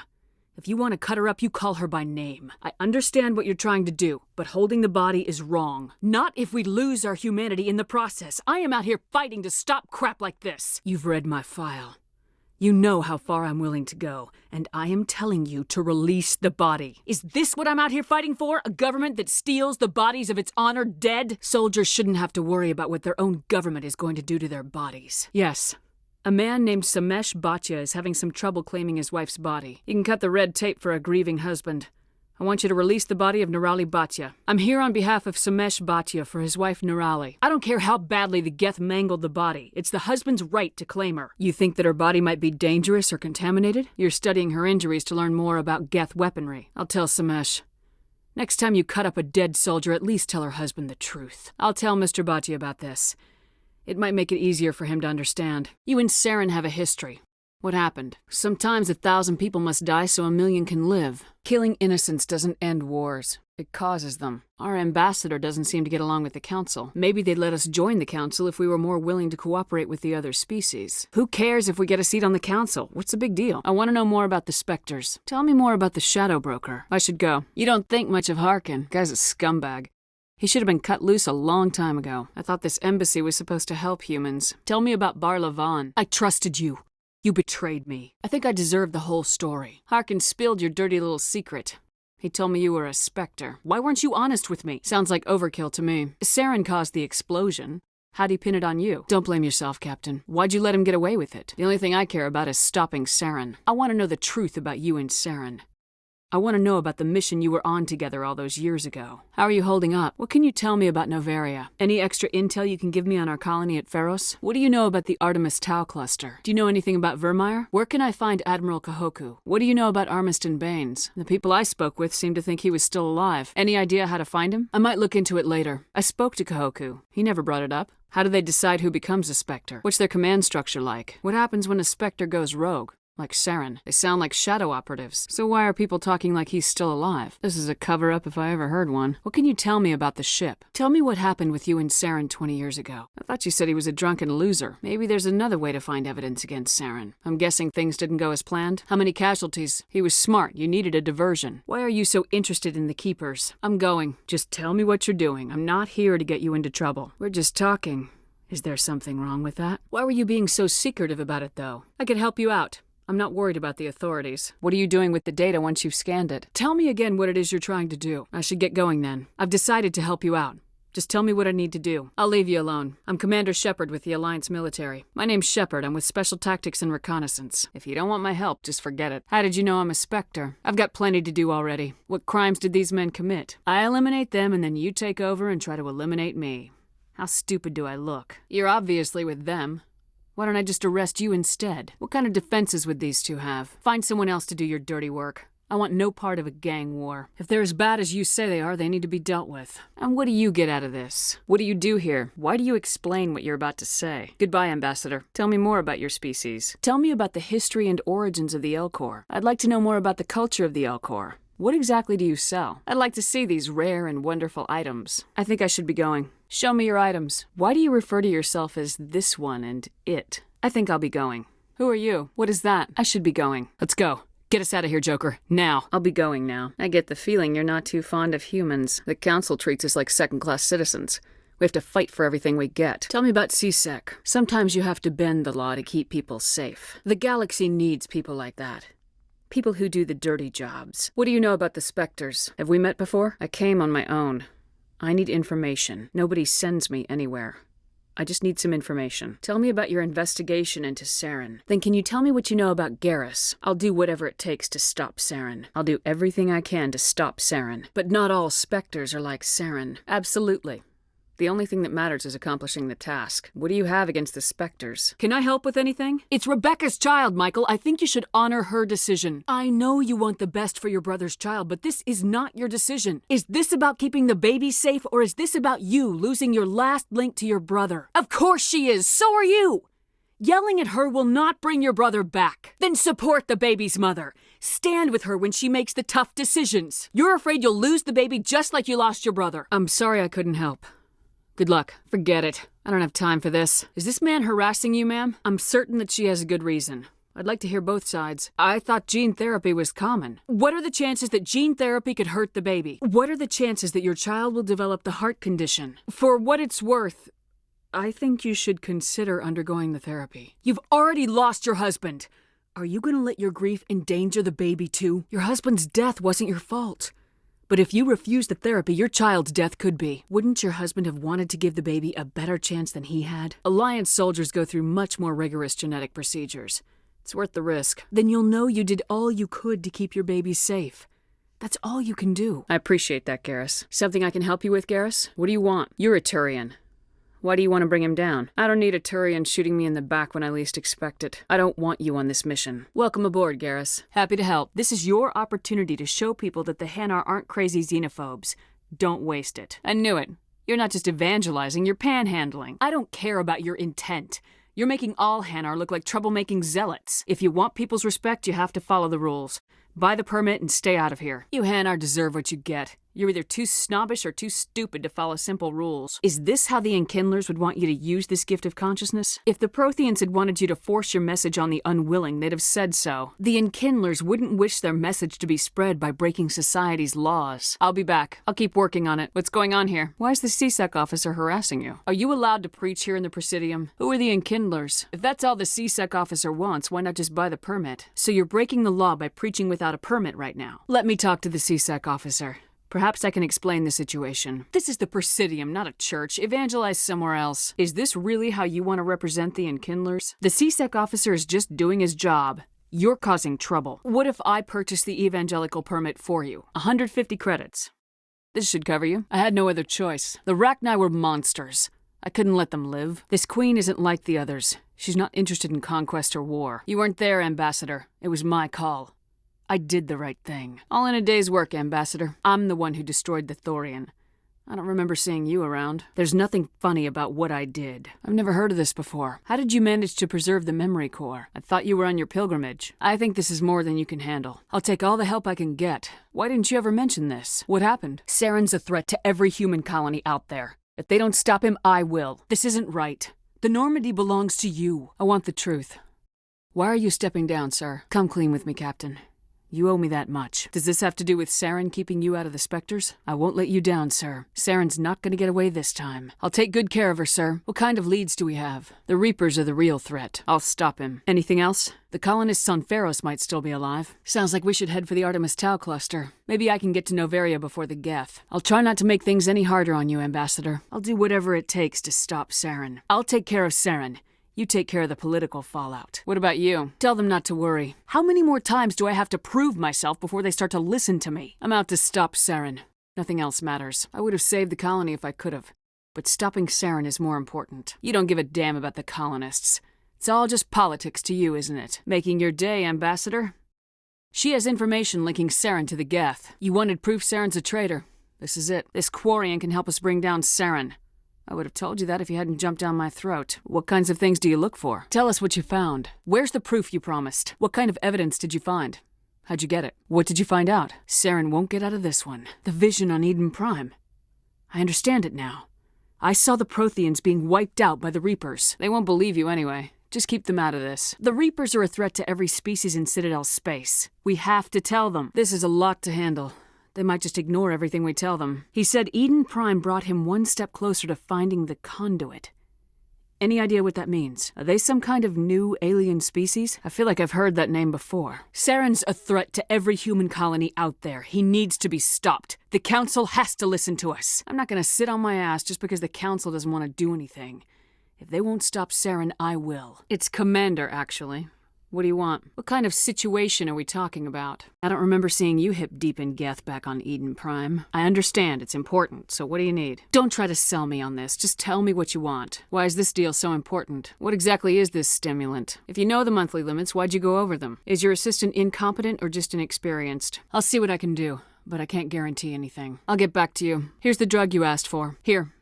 If you want to cut her up, you call her by name. I understand what you're trying to do, but holding the body is wrong. Not if we lose our humanity in the process. I am out here fighting to stop crap like this. You've read my file. You know how far I'm willing to go, and I am telling you to release the body. Is this what I'm out here fighting for? A government that steals the bodies of its honored dead? Soldiers shouldn't have to worry about what their own government is going to do to their bodies. Yes. A man named Samesh Bhatia is having some trouble claiming his wife's body. You can cut the red tape for a grieving husband. I want you to release the body of Nerali Bhatia. I'm here on behalf of Samesh Bhatia for his wife Nerali. I don't care how badly the Geth mangled the body. It's the husband's right to claim her. You think that her body might be dangerous or contaminated? You're studying her injuries to learn more about Geth weaponry. I'll tell Samesh. Next time you cut up a dead soldier, at least tell her husband the truth. I'll tell Mr. Bhatia about this. It might make it easier for him to understand. You and Saren have a history. What happened? Sometimes 1,000 people must die so 1,000,000 can live. Killing innocents doesn't end wars. It causes them. Our ambassador doesn't seem to get along with the council. Maybe they'd let us join the council if we were more willing to cooperate with the other species. Who cares if we get a seat on the council? What's the big deal? I want to know more about the Spectres. Tell me more about the Shadow Broker. I should go. You don't think much of Harkin. Guy's a scumbag. He should have been cut loose a long time ago. I thought this embassy was supposed to help humans. Tell me about Barlavan. I trusted you. You betrayed me. I think I deserve the whole story. Harkin spilled your dirty little secret. He told me you were a Spectre. Why weren't you honest with me? Sounds like overkill to me. Saren caused the explosion. How'd he pin it on you? Don't blame yourself, Captain. Why'd you let him get away with it? The only thing I care about is stopping Saren. I want to know the truth about you and Saren. I want to know about the mission you were on together all those years ago. How are you holding up? What can you tell me about Novaria? Any extra intel you can give me on our colony at Pharos? What do you know about the Artemis Tau cluster? Do you know anything about Vermeer? Where can I find Admiral Kahoku? What do you know about Armiston Baines? The people I spoke with seemed to think he was still alive. Any idea how to find him? I might look into it later. I spoke to Kahoku. He never brought it up. How do they decide who becomes a Spectre? What's their command structure like? What happens when a Spectre goes rogue? Like Saren. They sound like shadow operatives. So why are people talking like he's still alive? This is a cover-up if I ever heard one. What can you tell me about the ship? Tell me what happened with you and Saren 20 years ago. I thought you said he was a drunken loser. Maybe there's another way to find evidence against Saren. I'm guessing things didn't go as planned. How many casualties? He was smart. You needed a diversion. Why are you so interested in the Keepers? I'm going. Just tell me what you're doing. I'm not here to get you into trouble. We're just talking. Is there something wrong with that? Why were you being so secretive about it, though? I could help you out. I'm not worried about the authorities. What are you doing with the data once you've scanned it? Tell me again what it is you're trying to do. I should get going then. I've decided to help you out. Just tell me what I need to do. I'll leave you alone. I'm Commander Shepard with the Alliance military. My name's Shepard. I'm with Special Tactics and Reconnaissance. If you don't want my help, just forget it. How did you know I'm a Spectre? I've got plenty to do already. What crimes did these men commit? I eliminate them and then you take over and try to eliminate me. How stupid do I look? You're obviously with them. Why don't I just arrest you instead? What kind of defenses would these two have? Find someone else to do your dirty work. I want no part of a gang war. If they're as bad as you say they are, they need to be dealt with. And what do you get out of this? What do you do here? Why do you explain what you're about to say? Goodbye, Ambassador. Tell me more about your species. Tell me about the history and origins of the Elcor. I'd like to know more about the culture of the Elcor. What exactly do you sell? I'd like to see these rare and wonderful items. I think I should be going. Show me your items. Why do you refer to yourself as this one and it? I think I'll be going. Who are you? What is that? I should be going. Let's go. Get us out of here, Joker. Now. I'll be going now. I get the feeling you're not too fond of humans. The Council treats us like second-class citizens. We have to fight for everything we get. Tell me about CSEC. Sometimes you have to bend the law to keep people safe. The galaxy needs people like that. People who do the dirty jobs. What do you know about the Spectres? Have we met before? I came on my own. I need information. Nobody sends me anywhere. I just need some information. Tell me about your investigation into Saren. Then can you tell me what you know about Garrus? I'll do whatever it takes to stop Saren. I'll do everything I can to stop Saren. But not all Spectres are like Saren. Absolutely. The only thing that matters is accomplishing the task. What do you have against the Spectres? Can I help with anything? It's Rebecca's child, Michael. I think you should honor her decision. I know you want the best for your brother's child, but this is not your decision. Is this about keeping the baby safe, or is this about you losing your last link to your brother? Of course she is. So are you. Yelling at her will not bring your brother back. Then support the baby's mother. Stand with her when she makes the tough decisions. You're afraid you'll lose the baby just like you lost your brother. I'm sorry I couldn't help. Good luck. Forget it. I don't have time for this. Is this man harassing you, ma'am? I'm certain that she has a good reason. I'd like to hear both sides. I thought gene therapy was common. What are the chances that gene therapy could hurt the baby? What are the chances that your child will develop the heart condition? For what it's worth, I think you should consider undergoing the therapy. You've already lost your husband. Are you going to let your grief endanger the baby too? Your husband's death wasn't your fault. But if you refuse the therapy, your child's death could be. Wouldn't your husband have wanted to give the baby a better chance than he had? Alliance soldiers go through much more rigorous genetic procedures. It's worth the risk. Then you'll know you did all you could to keep your baby safe. That's all you can do. I appreciate that, Garrus. Something I can help you with, Garrus? What do you want? You're a Turian. Why do you want to bring him down? I don't need a Turian shooting me in the back when I least expect it. I don't want you on this mission. Welcome aboard, Garrus. Happy to help. This is your opportunity to show people that the Hanar aren't crazy xenophobes. Don't waste it. I knew it. You're not just evangelizing, you're panhandling. I don't care about your intent. You're making all Hanar look like troublemaking zealots. If you want people's respect, you have to follow the rules. Buy the permit and stay out of here. You Hanar deserve what you get. You're either too snobbish or too stupid to follow simple rules. Is this how the Enkindlers would want you to use this gift of consciousness? If the Protheans had wanted you to force your message on the unwilling, they'd have said so. The Enkindlers wouldn't wish their message to be spread by breaking society's laws. I'll be back. I'll keep working on it. What's going on here? Why is the CSEC officer harassing you? Are you allowed to preach here in the Presidium? Who are the Enkindlers? If that's all the CSEC officer wants, why not just buy the permit? So you're breaking the law by preaching without a permit right now. Let me talk to the CSEC officer. Perhaps I can explain the situation. This is the Presidium, not a church. Evangelize somewhere else. Is this really how you want to represent the Enkindlers? The CSEC officer is just doing his job. You're causing trouble. What if I purchase the evangelical permit for you? 150 credits. This should cover you. I had no other choice. The Rachni were monsters. I couldn't let them live. This queen isn't like the others. She's not interested in conquest or war. You weren't there, Ambassador. It was my call. I did the right thing. All in a day's work, Ambassador. I'm the one who destroyed the Thorian. I don't remember seeing you around. There's nothing funny about what I did. I've never heard of this before. How did you manage to preserve the memory core? I thought you were on your pilgrimage. I think this is more than you can handle. I'll take all the help I can get. Why didn't you ever mention this? What happened? Saren's a threat to every human colony out there. If they don't stop him, I will. This isn't right. The Normandy belongs to you. I want the truth. Why are you stepping down, sir? Come clean with me, Captain. You owe me that much. Does this have to do with Saren keeping you out of the Spectres? I won't let you down, sir. Saren's not going to get away this time. I'll take good care of her, sir. What kind of leads do we have? The Reapers are the real threat. I'll stop him. Anything else? The colonists on Pharos might still be alive. Sounds like we should head for the Artemis Tau cluster. Maybe I can get to Novaria before the Geth. I'll try not to make things any harder on you, Ambassador. I'll do whatever it takes to stop Saren. I'll take care of Saren. You take care of the political fallout. What about you? Tell them not to worry. How many more times do I have to prove myself before they start to listen to me? I'm out to stop Saren. Nothing else matters. I would have saved the colony if I could have. But stopping Saren is more important. You don't give a damn about the colonists. It's all just politics to you, isn't it? Making your day, Ambassador? She has information linking Saren to the Geth. You wanted proof Saren's a traitor. This is it. This Quarian can help us bring down Saren. I would have told you that if you hadn't jumped down my throat. What kinds of things do you look for? Tell us what you found. Where's the proof you promised? What kind of evidence did you find? How'd you get it? What did you find out? Saren won't get out of this one. The vision on Eden Prime. I understand it now. I saw the Protheans being wiped out by the Reapers. They won't believe you anyway. Just keep them out of this. The Reapers are a threat to every species in Citadel space. We have to tell them. This is a lot to handle. They might just ignore everything we tell them. He said Eden Prime brought him one step closer to finding the conduit. Any idea what that means? Are they some kind of new alien species? I feel like I've heard that name before. Saren's a threat to every human colony out there. He needs to be stopped. The Council has to listen to us. I'm not gonna sit on my ass just because the Council doesn't want to do anything. If they won't stop Saren, I will. It's Commander, actually. What do you want? What kind of situation are we talking about? I don't remember seeing you hip deep in Geth back on Eden Prime. I understand, it's important, so what do you need? Don't try to sell me on this, just tell me what you want. Why is this deal so important? What exactly is this stimulant? If you know the monthly limits, why'd you go over them? Is your assistant incompetent or just inexperienced? I'll see what I can do, but I can't guarantee anything. I'll get back to you. Here's the drug you asked for. Here.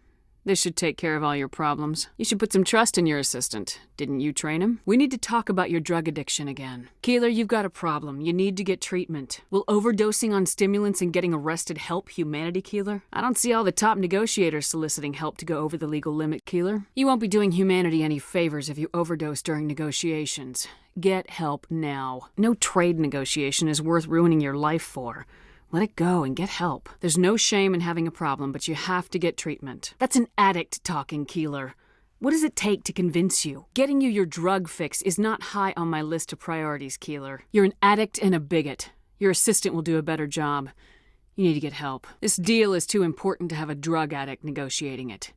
This should take care of all your problems. You should put some trust in your assistant. Didn't you train him? We need to talk about your drug addiction again. Keeler, you've got a problem. You need to get treatment. Will overdosing on stimulants and getting arrested help humanity, Keeler? I don't see all the top negotiators soliciting help to go over the legal limit, Keeler. You won't be doing humanity any favors if you overdose during negotiations. Get help now. No trade negotiation is worth ruining your life for. Let it go and get help. There's no shame in having a problem, but you have to get treatment. That's an addict talking, Keeler. What does it take to convince you? Getting you your drug fix is not high on my list of priorities, Keeler. You're an addict and a bigot. Your assistant will do a better job. You need to get help. This deal is too important to have a drug addict negotiating it.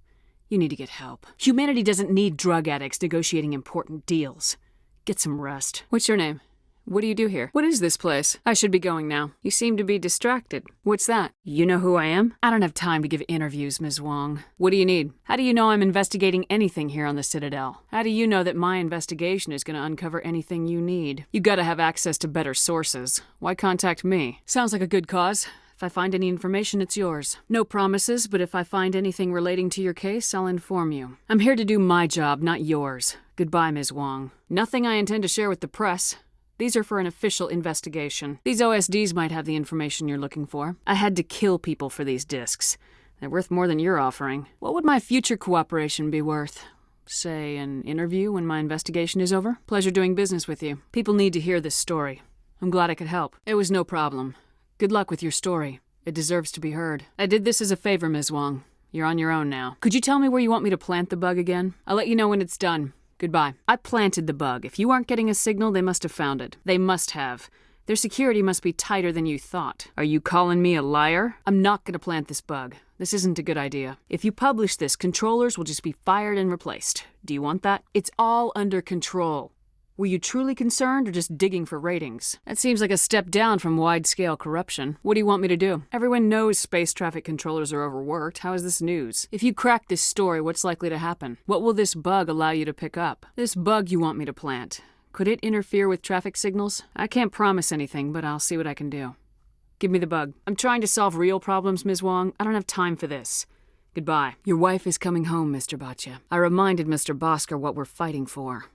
You need to get help. Humanity doesn't need drug addicts negotiating important deals. Get some rest. What's your name? What do you do here? What is this place? I should be going now. You seem to be distracted. What's that? You know who I am? I don't have time to give interviews, Ms. Wong. What do you need? How do you know I'm investigating anything here on the Citadel? How do you know that my investigation is going to uncover anything you need? You gotta have access to better sources. Why contact me? Sounds like a good cause. If I find any information, it's yours. No promises, but if I find anything relating to your case, I'll inform you. I'm here to do my job, not yours. Goodbye, Ms. Wong. Nothing I intend to share with the press. These are for an official investigation. These OSDs might have the information you're looking for. I had to kill people for these discs. They're worth more than you're offering. What would my future cooperation be worth? Say, an interview when my investigation is over? Pleasure doing business with you. People need to hear this story. I'm glad I could help. It was no problem. Good luck with your story. It deserves to be heard. I did this as a favor, Ms. Wong. You're on your own now. Could you tell me where you want me to plant the bug again? I'll let you know when it's done. Goodbye. I planted the bug. If you aren't getting a signal, they must have found it. They must have. Their security must be tighter than you thought. Are you calling me a liar? I'm not gonna plant this bug. This isn't a good idea. If you publish this, controllers will just be fired and replaced. Do you want that? It's all under control. Were you truly concerned or just digging for ratings? That seems like a step down from wide-scale corruption. What do you want me to do? Everyone knows space traffic controllers are overworked. How is this news? If you crack this story, what's likely to happen? What will this bug allow you to pick up? This bug you want me to plant. Could it interfere with traffic signals? I can't promise anything, but I'll see what I can do. Give me the bug. I'm trying to solve real problems, Ms. Wong. I don't have time for this. Goodbye. Your wife is coming home, Mr. Bhatia. I reminded Mr. Bhaskar what we're fighting for.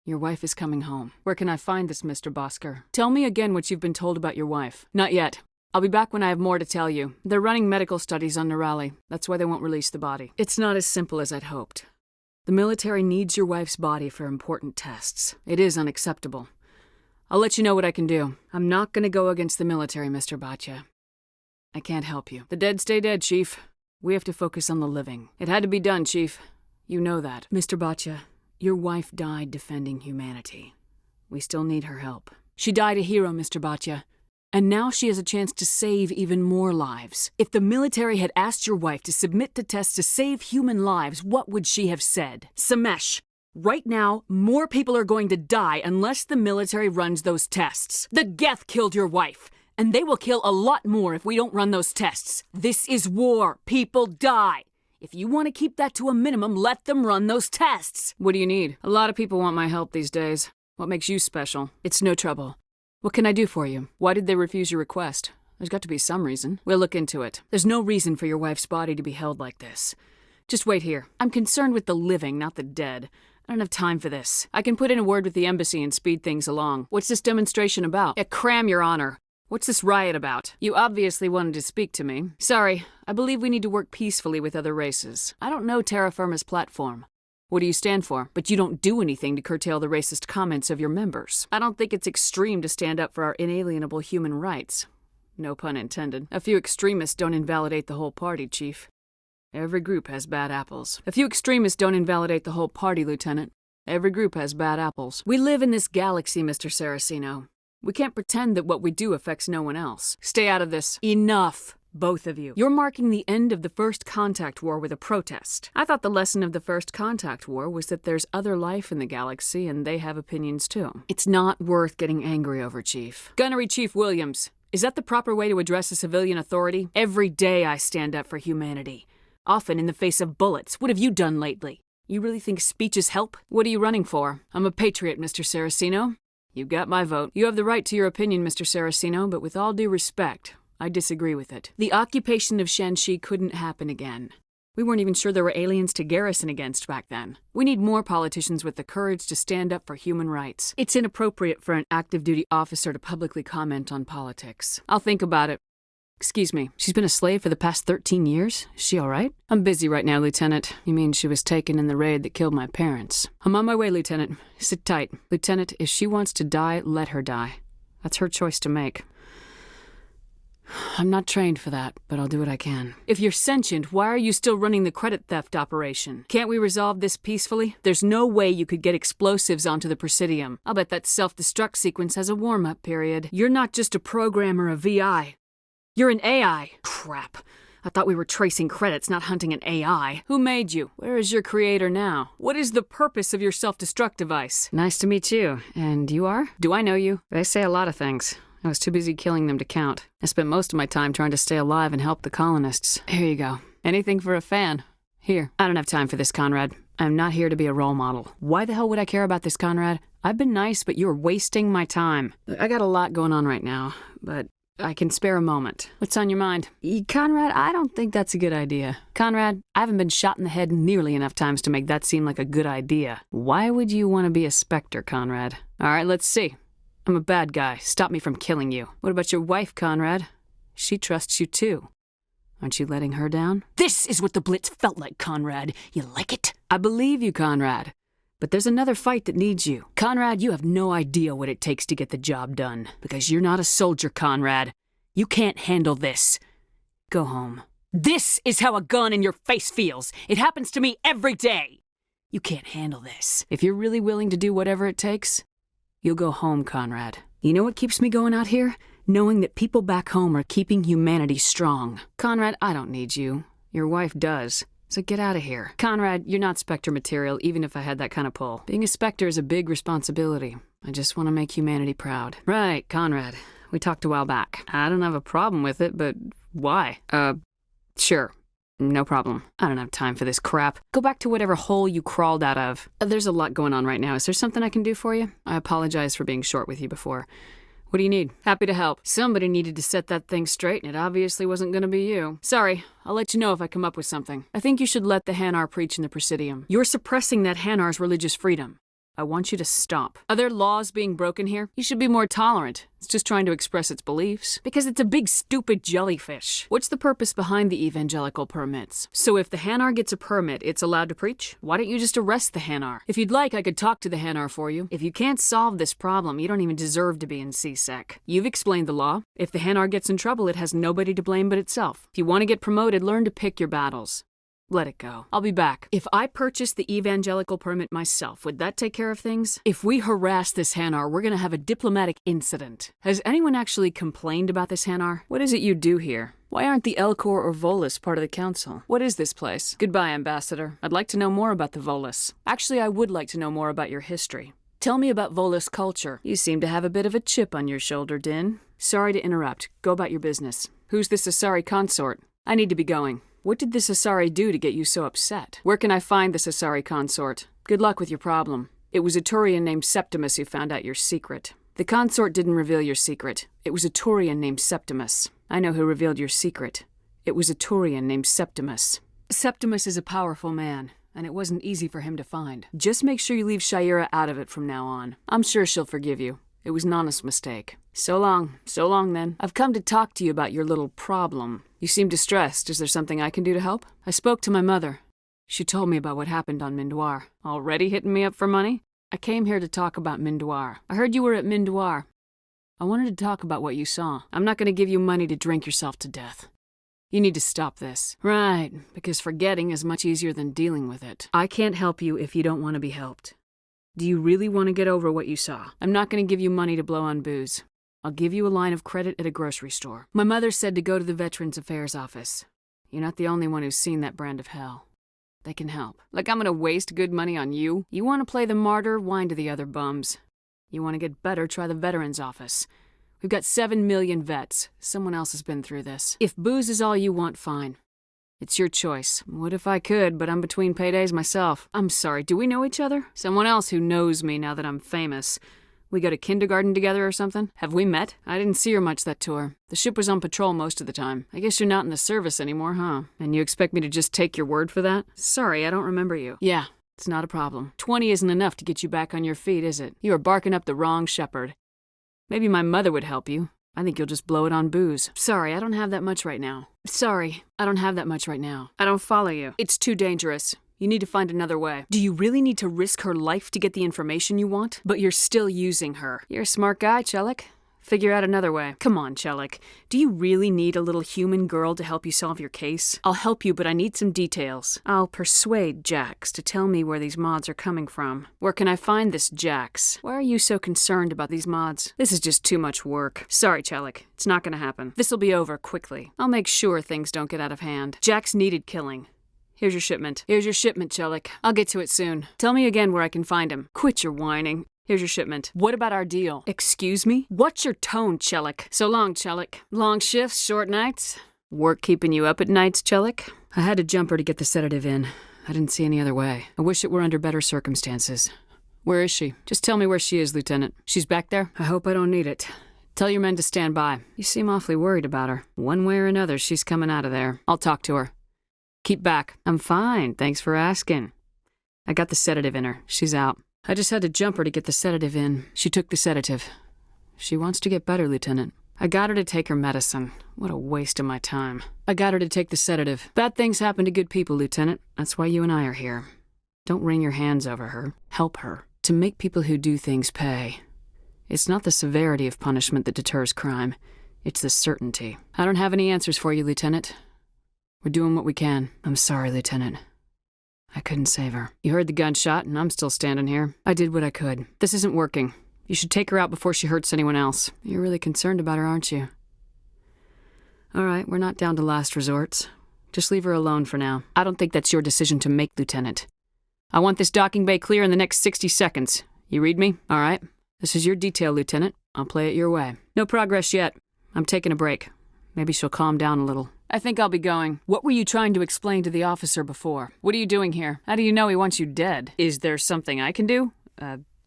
Your wife is coming home. Where can I find this, Mr. Bhaskar? Tell me again what you've been told about your wife. Not yet. I'll be back when I have more to tell you. They're running medical studies on Nirali. That's why they won't release the body. It's not as simple as I'd hoped. The military needs your wife's body for important tests. It is unacceptable. I'll let you know what I can do. I'm not going to go against the military, Mr. Bhatia. I can't help you. The dead stay dead, Chief. We have to focus on the living. It had to be done, Chief. You know that. Mr. Bhatia, your wife died defending humanity. We still need her help. She died a hero, Mr. Bhatia. And now she has a chance to save even more lives. If the military had asked your wife to submit to tests to save human lives, what would she have said? Samesh, right now, more people are going to die unless the military runs those tests. The Geth killed your wife, and they will kill a lot more if we don't run those tests. This is war. People die. If you want to keep that to a minimum, let them run those tests. What do you need? A lot of people want my help these days. What makes you special? It's no trouble. What can I do for you? Why did they refuse your request? There's got to be some reason. We'll look into it. There's no reason for your wife's body to be held like this. Just wait here. I'm concerned with the living, not the dead. I don't have time for this. I can put in a word with the embassy and speed things along. What's this demonstration about? Cram, Your Honor. What's this riot about? You obviously wanted to speak to me. Sorry, I believe we need to work peacefully with other races. I don't know Terra Firma's platform. What do you stand for? But you don't do anything to curtail the racist comments of your members. I don't think it's extreme to stand up for our inalienable human rights. No pun intended. A few extremists don't invalidate the whole party, Chief. Every group has bad apples. A few extremists don't invalidate the whole party, Lieutenant. Every group has bad apples. We live in this galaxy, Mr. Saraceno. We can't pretend that what we do affects no one else. Stay out of this. Enough. Both of you. You're marking the end of the First Contact War with a protest. I thought the lesson of the First Contact War was that there's other life in the galaxy and they have opinions too. It's not worth getting angry over, Chief. Gunnery Chief Williams, is that the proper way to address a civilian authority? Every day I stand up for humanity. Often in the face of bullets. What have you done lately? You really think speeches help? What are you running for? I'm a patriot, Mr. Saraceno. You got my vote. You have the right to your opinion, Mr. Saraceno, but with all due respect, I disagree with it. The occupation of Shanxi couldn't happen again. We weren't even sure there were aliens to garrison against back then. We need more politicians with the courage to stand up for human rights. It's inappropriate for an active duty officer to publicly comment on politics. I'll think about it. Excuse me, she's been a slave for the past 13 years? Is she all right? I'm busy right now, Lieutenant. You mean she was taken in the raid that killed my parents? I'm on my way, Lieutenant. Sit tight. Lieutenant, if she wants to die, let her die. That's her choice to make. I'm not trained for that, but I'll do what I can. If you're sentient, why are you still running the credit theft operation? Can't we resolve this peacefully? There's no way you could get explosives onto the Presidium. I'll bet that self-destruct sequence has a warm-up period. You're not just a programmer of VI. You're an AI. Crap. I thought we were tracing credits, not hunting an AI. Who made you? Where is your creator now? What is the purpose of your self-destruct device? Nice to meet you. And you are? Do I know you? They say a lot of things. I was too busy killing them to count. I spent most of my time trying to stay alive and help the colonists. Here you go. Anything for a fan. Here. I don't have time for this, Conrad. I'm not here to be a role model. Why the hell would I care about this, Conrad? I've been nice, but you're wasting my time. I got a lot going on right now, but I can spare a moment. What's on your mind? Conrad, I don't think that's a good idea. Conrad, I haven't been shot in the head nearly enough times to make that seem like a good idea. Why would you want to be a Spectre, Conrad? All right, let's see. I'm a bad guy. Stop me from killing you. What about your wife, Conrad? She trusts you too. Aren't you letting her down? This is what the Blitz felt like, Conrad. You like it? I believe you, Conrad. But there's another fight that needs you. Conrad, you have no idea what it takes to get the job done. Because you're not a soldier, Conrad. You can't handle this. Go home. This is how a gun in your face feels. It happens to me every day. You can't handle this. If you're really willing to do whatever it takes, you'll go home, Conrad. You know what keeps me going out here? Knowing that people back home are keeping humanity strong. Conrad, I don't need you. Your wife does. So get out of here. Conrad, you're not Spectre material, even if I had that kind of pull. Being a Spectre is a big responsibility. I just want to make humanity proud. Right, Conrad. We talked a while back. I don't have a problem with it, but why? Sure. No problem. I don't have time for this crap. Go back to whatever hole you crawled out of. There's a lot going on right now. Is there something I can do for you? I apologize for being short with you before. What do you need? Happy to help. Somebody needed to set that thing straight, and it obviously wasn't going to be you. Sorry, I'll let you know if I come up with something. I think you should let the Hanar preach in the Presidium. You're suppressing that Hanar's religious freedom. I want you to stop. Are there laws being broken here? You should be more tolerant. It's just trying to express its beliefs. Because it's a big, stupid jellyfish. What's the purpose behind the evangelical permits? So if the Hanar gets a permit, it's allowed to preach? Why don't you just arrest the Hanar? If you'd like, I could talk to the Hanar for you. If you can't solve this problem, you don't even deserve to be in CSEC. You've explained the law. If the Hanar gets in trouble, it has nobody to blame but itself. If you want to get promoted, learn to pick your battles. Let it go. I'll be back. If I purchase the evangelical permit myself, would that take care of things? If we harass this Hanar, we're gonna have a diplomatic incident. Has anyone actually complained about this Hanar? What is it you do here? Why aren't the Elcor or Volus part of the council? What is this place? Goodbye, Ambassador. I'd like to know more about the Volus. Actually, I would like to know more about your history. Tell me about Volus culture. You seem to have a bit of a chip on your shoulder, Din. Sorry to interrupt. Go about your business. Who's this Asari consort? I need to be going. What did this Asari do to get you so upset? Where can I find this Asari consort? Good luck with your problem. It was a Turian named Septimus who found out your secret. The consort didn't reveal your secret. It was a Turian named Septimus. I know who revealed your secret. It was a Turian named Septimus. Septimus is a powerful man, and it wasn't easy for him to find. Just make sure you leave Shayera out of it from now on. I'm sure she'll forgive you. It was an honest mistake. So long then. I've come to talk to you about your little problem. You seem distressed. Is there something I can do to help? I spoke to my mother. She told me about what happened on Mindoir. Already hitting me up for money? I came here to talk about Mindoir. I heard you were at Mindoir. I wanted to talk about what you saw. I'm not going to give you money to drink yourself to death. You need to stop this. Right, because forgetting is much easier than dealing with it. I can't help you if you don't want to be helped. Do you really want to get over what you saw? I'm not going to give you money to blow on booze. I'll give you a line of credit at a grocery store. My mother said to go to the Veterans Affairs office. You're not the only one who's seen that brand of hell. They can help. Like I'm going to waste good money on you? You want to play the martyr? Whine to the other bums. You want to get better? Try the Veterans office. We've got 7 million vets. Someone else has been through this. If booze is all you want, fine. It's your choice. Would if I could, but I'm between paydays myself. I'm sorry, do we know each other? Someone else who knows me now that I'm famous. We go to kindergarten together or something? Have we met? I didn't see her much that tour. The ship was on patrol most of the time. I guess you're not in the service anymore, huh? And you expect me to just take your word for that? Sorry, I don't remember you. Yeah, it's not a problem. 20 isn't enough to get you back on your feet, is it? You are barking up the wrong Shepard. Maybe my mother would help you. I think you'll just blow it on booze. Sorry, I don't have that much right now. Sorry, I don't have that much right now. I don't follow you. It's too dangerous. You need to find another way. Do you really need to risk her life to get the information you want? But you're still using her. You're a smart guy, Chelik. Figure out another way. Come on, Chelik. Do you really need a little human girl to help you solve your case? I'll help you, but I need some details. I'll persuade Jax to tell me where these mods are coming from. Where can I find this Jax? Why are you so concerned about these mods? This is just too much work. Sorry, Chelik. It's not gonna happen. This'll be over quickly. I'll make sure things don't get out of hand. Jax needed killing. Here's your shipment. Here's your shipment, Chelik. I'll get to it soon. Tell me again where I can find him. Quit your whining. Here's your shipment. What about our deal? Excuse me? What's your tone, Chelik? So long, Chelik. Long shifts, short nights? Work keeping you up at nights, Chelik? I had to jump her to get the sedative in. I didn't see any other way. I wish it were under better circumstances. Where is she? Just tell me where she is, Lieutenant. She's back there? I hope I don't need it. Tell your men to stand by. You seem awfully worried about her. One way or another, she's coming out of there. I'll talk to her. Keep back. I'm fine, thanks for asking. I got the sedative in her. She's out. I just had to jump her to get the sedative in. She took the sedative. She wants to get better, Lieutenant. I got her to take her medicine. What a waste of my time. I got her to take the sedative. Bad things happen to good people, Lieutenant. That's why you and I are here. Don't wring your hands over her. Help her. To make people who do things pay. It's not the severity of punishment that deters crime. It's the certainty. I don't have any answers for you, Lieutenant. We're doing what we can. I'm sorry, Lieutenant. I couldn't save her. You heard the gunshot, and I'm still standing here. I did what I could. This isn't working. You should take her out before she hurts anyone else. You're really concerned about her, aren't you? All right, we're not down to last resorts. Just leave her alone for now. I don't think that's your decision to make, Lieutenant. I want this docking bay clear in the next 60 seconds. You read me? All right. This is your detail, Lieutenant. I'll play it your way. No progress yet. I'm taking a break. Maybe she'll calm down a little. I think I'll be going. What were you trying to explain to the officer before? What are you doing here? How do you know he wants you dead? Is there something I can do?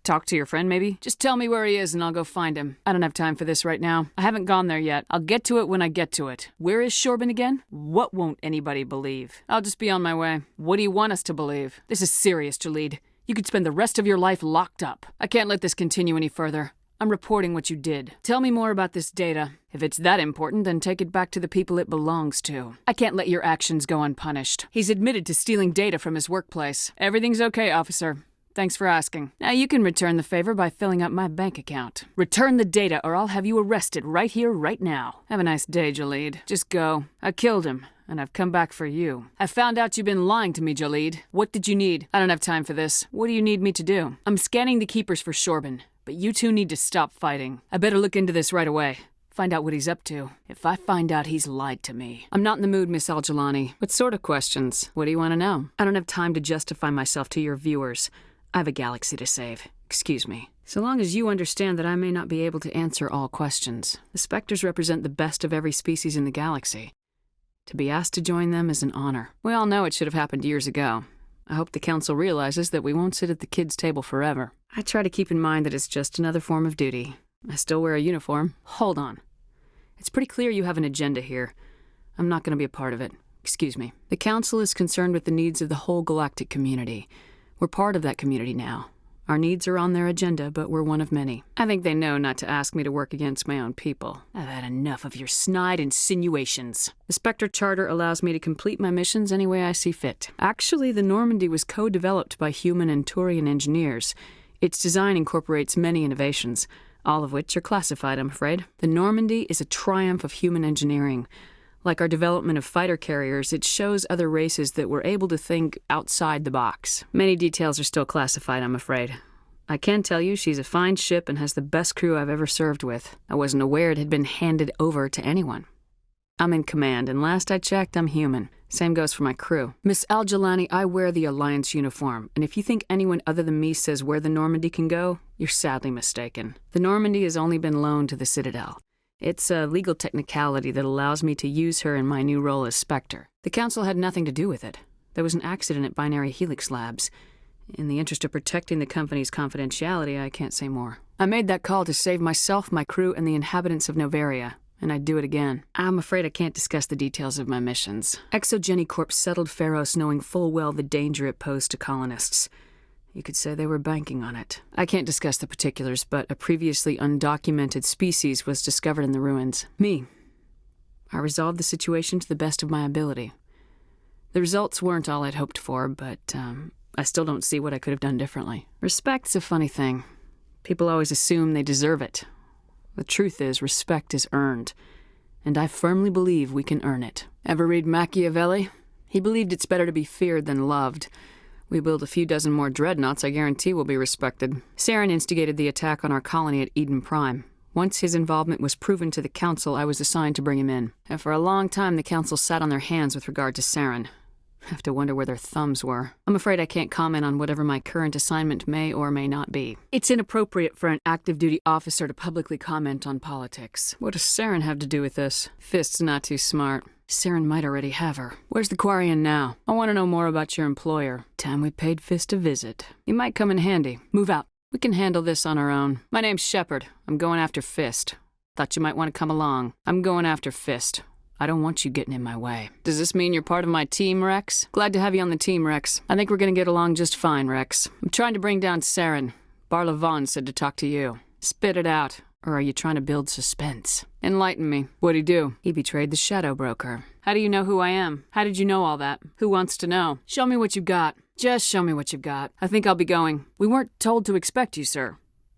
Talk to your friend, maybe? Just tell me where he is and I'll go find him. I don't have time for this right now. I haven't gone there yet. I'll get to it when I get to it. Where is Shorban again? What won't anybody believe? I'll just be on my way. What do you want us to believe? This is serious, Jalid. You could spend the rest of your life locked up. I can't let this continue any further. I'm reporting what you did. Tell me more about this data. If it's that important, then take it back to the people it belongs to. I can't let your actions go unpunished. He's admitted to stealing data from his workplace. Everything's okay, officer. Thanks for asking. Now you can return the favor by filling up my bank account. Return the data or I'll have you arrested right here, right now. Have a nice day, Jalid. Just go. I killed him, and I've come back for you. I found out you've been lying to me, Jalid. What did you need? I don't have time for this. What do you need me to do? I'm scanning the keepers for Shorban. But you two need to stop fighting. I better look into this right away. Find out what he's up to. If I find out he's lied to me. I'm not in the mood, Miss Al-Jalani. What sort of questions? What do you want to know? I don't have time to justify myself to your viewers. I have a galaxy to save. Excuse me. So long as you understand that I may not be able to answer all questions. The Spectres represent the best of every species in the galaxy. To be asked to join them is an honor. We all know it should have happened years ago. I hope the Council realizes that we won't sit at the kids' table forever. I try to keep in mind that it's just another form of duty. I still wear a uniform. Hold on. It's pretty clear you have an agenda here. I'm not going to be a part of it. Excuse me. The Council is concerned with the needs of the whole galactic community. We're part of that community now. Our needs are on their agenda, but we're one of many. I think they know not to ask me to work against my own people. I've had enough of your snide insinuations. The Spectre Charter allows me to complete my missions any way I see fit. Actually, the Normandy was co-developed by human and Turian engineers. Its design incorporates many innovations, all of which are classified, I'm afraid. The Normandy is a triumph of human engineering. Like our development of fighter carriers, it shows other races that were able to think outside the box. Many details are still classified, I'm afraid. I can tell you she's a fine ship and has the best crew I've ever served with. I wasn't aware it had been handed over to anyone. I'm in command, and last I checked, I'm human. Same goes for my crew. Miss Al-Jalani, I wear the Alliance uniform, and if you think anyone other than me says where the Normandy can go, you're sadly mistaken. The Normandy has only been loaned to the Citadel. It's a legal technicality that allows me to use her in my new role as Spectre. The Council had nothing to do with it. There was an accident at Binary Helix Labs. In the interest of protecting the company's confidentiality, I can't say more. I made that call to save myself, my crew, and the inhabitants of Novaria, and I'd do it again. I'm afraid I can't discuss the details of my missions. Exogeny Corp settled Pharos knowing full well the danger it posed to colonists. You could say they were banking on it. I can't discuss the particulars, but a previously undocumented species was discovered in the ruins. Me. I resolved the situation to the best of my ability. The results weren't all I'd hoped for, but I still don't see what I could have done differently. Respect's a funny thing. People always assume they deserve it. The truth is, respect is earned, and I firmly believe we can earn it. Ever read Machiavelli? He believed it's better to be feared than loved. We build a few dozen more dreadnoughts, I guarantee we'll be respected. Saren instigated the attack on our colony at Eden Prime. Once his involvement was proven to the Council, I was assigned to bring him in. And for a long time, the Council sat on their hands with regard to Saren. I have to wonder where their thumbs were. I'm afraid I can't comment on whatever my current assignment may or may not be. It's inappropriate for an active duty officer to publicly comment on politics. What does Saren have to do with this? Fist's not too smart. Saren might already have her. Where's the Quarian now? I want to know more about your employer. Time we paid Fist a visit. He might come in handy. Move out. We can handle this on our own. My name's Shepard. I'm going after Fist. Thought you might want to come along. I'm going after Fist. I don't want you getting in my way. Does this mean you're part of my team, Rex? Glad to have you on the team, Rex. I think we're gonna get along just fine, Rex. I'm trying to bring down Saren. Barla Vaughn said to talk to you. Spit it out. Or are you trying to build suspense? Enlighten me. What'd he do? He betrayed the Shadow Broker. How do you know who I am? How did you know all that? Who wants to know? Show me what you've got. Just show me what you've got. I think I'll be going. We weren't told to expect you, sir.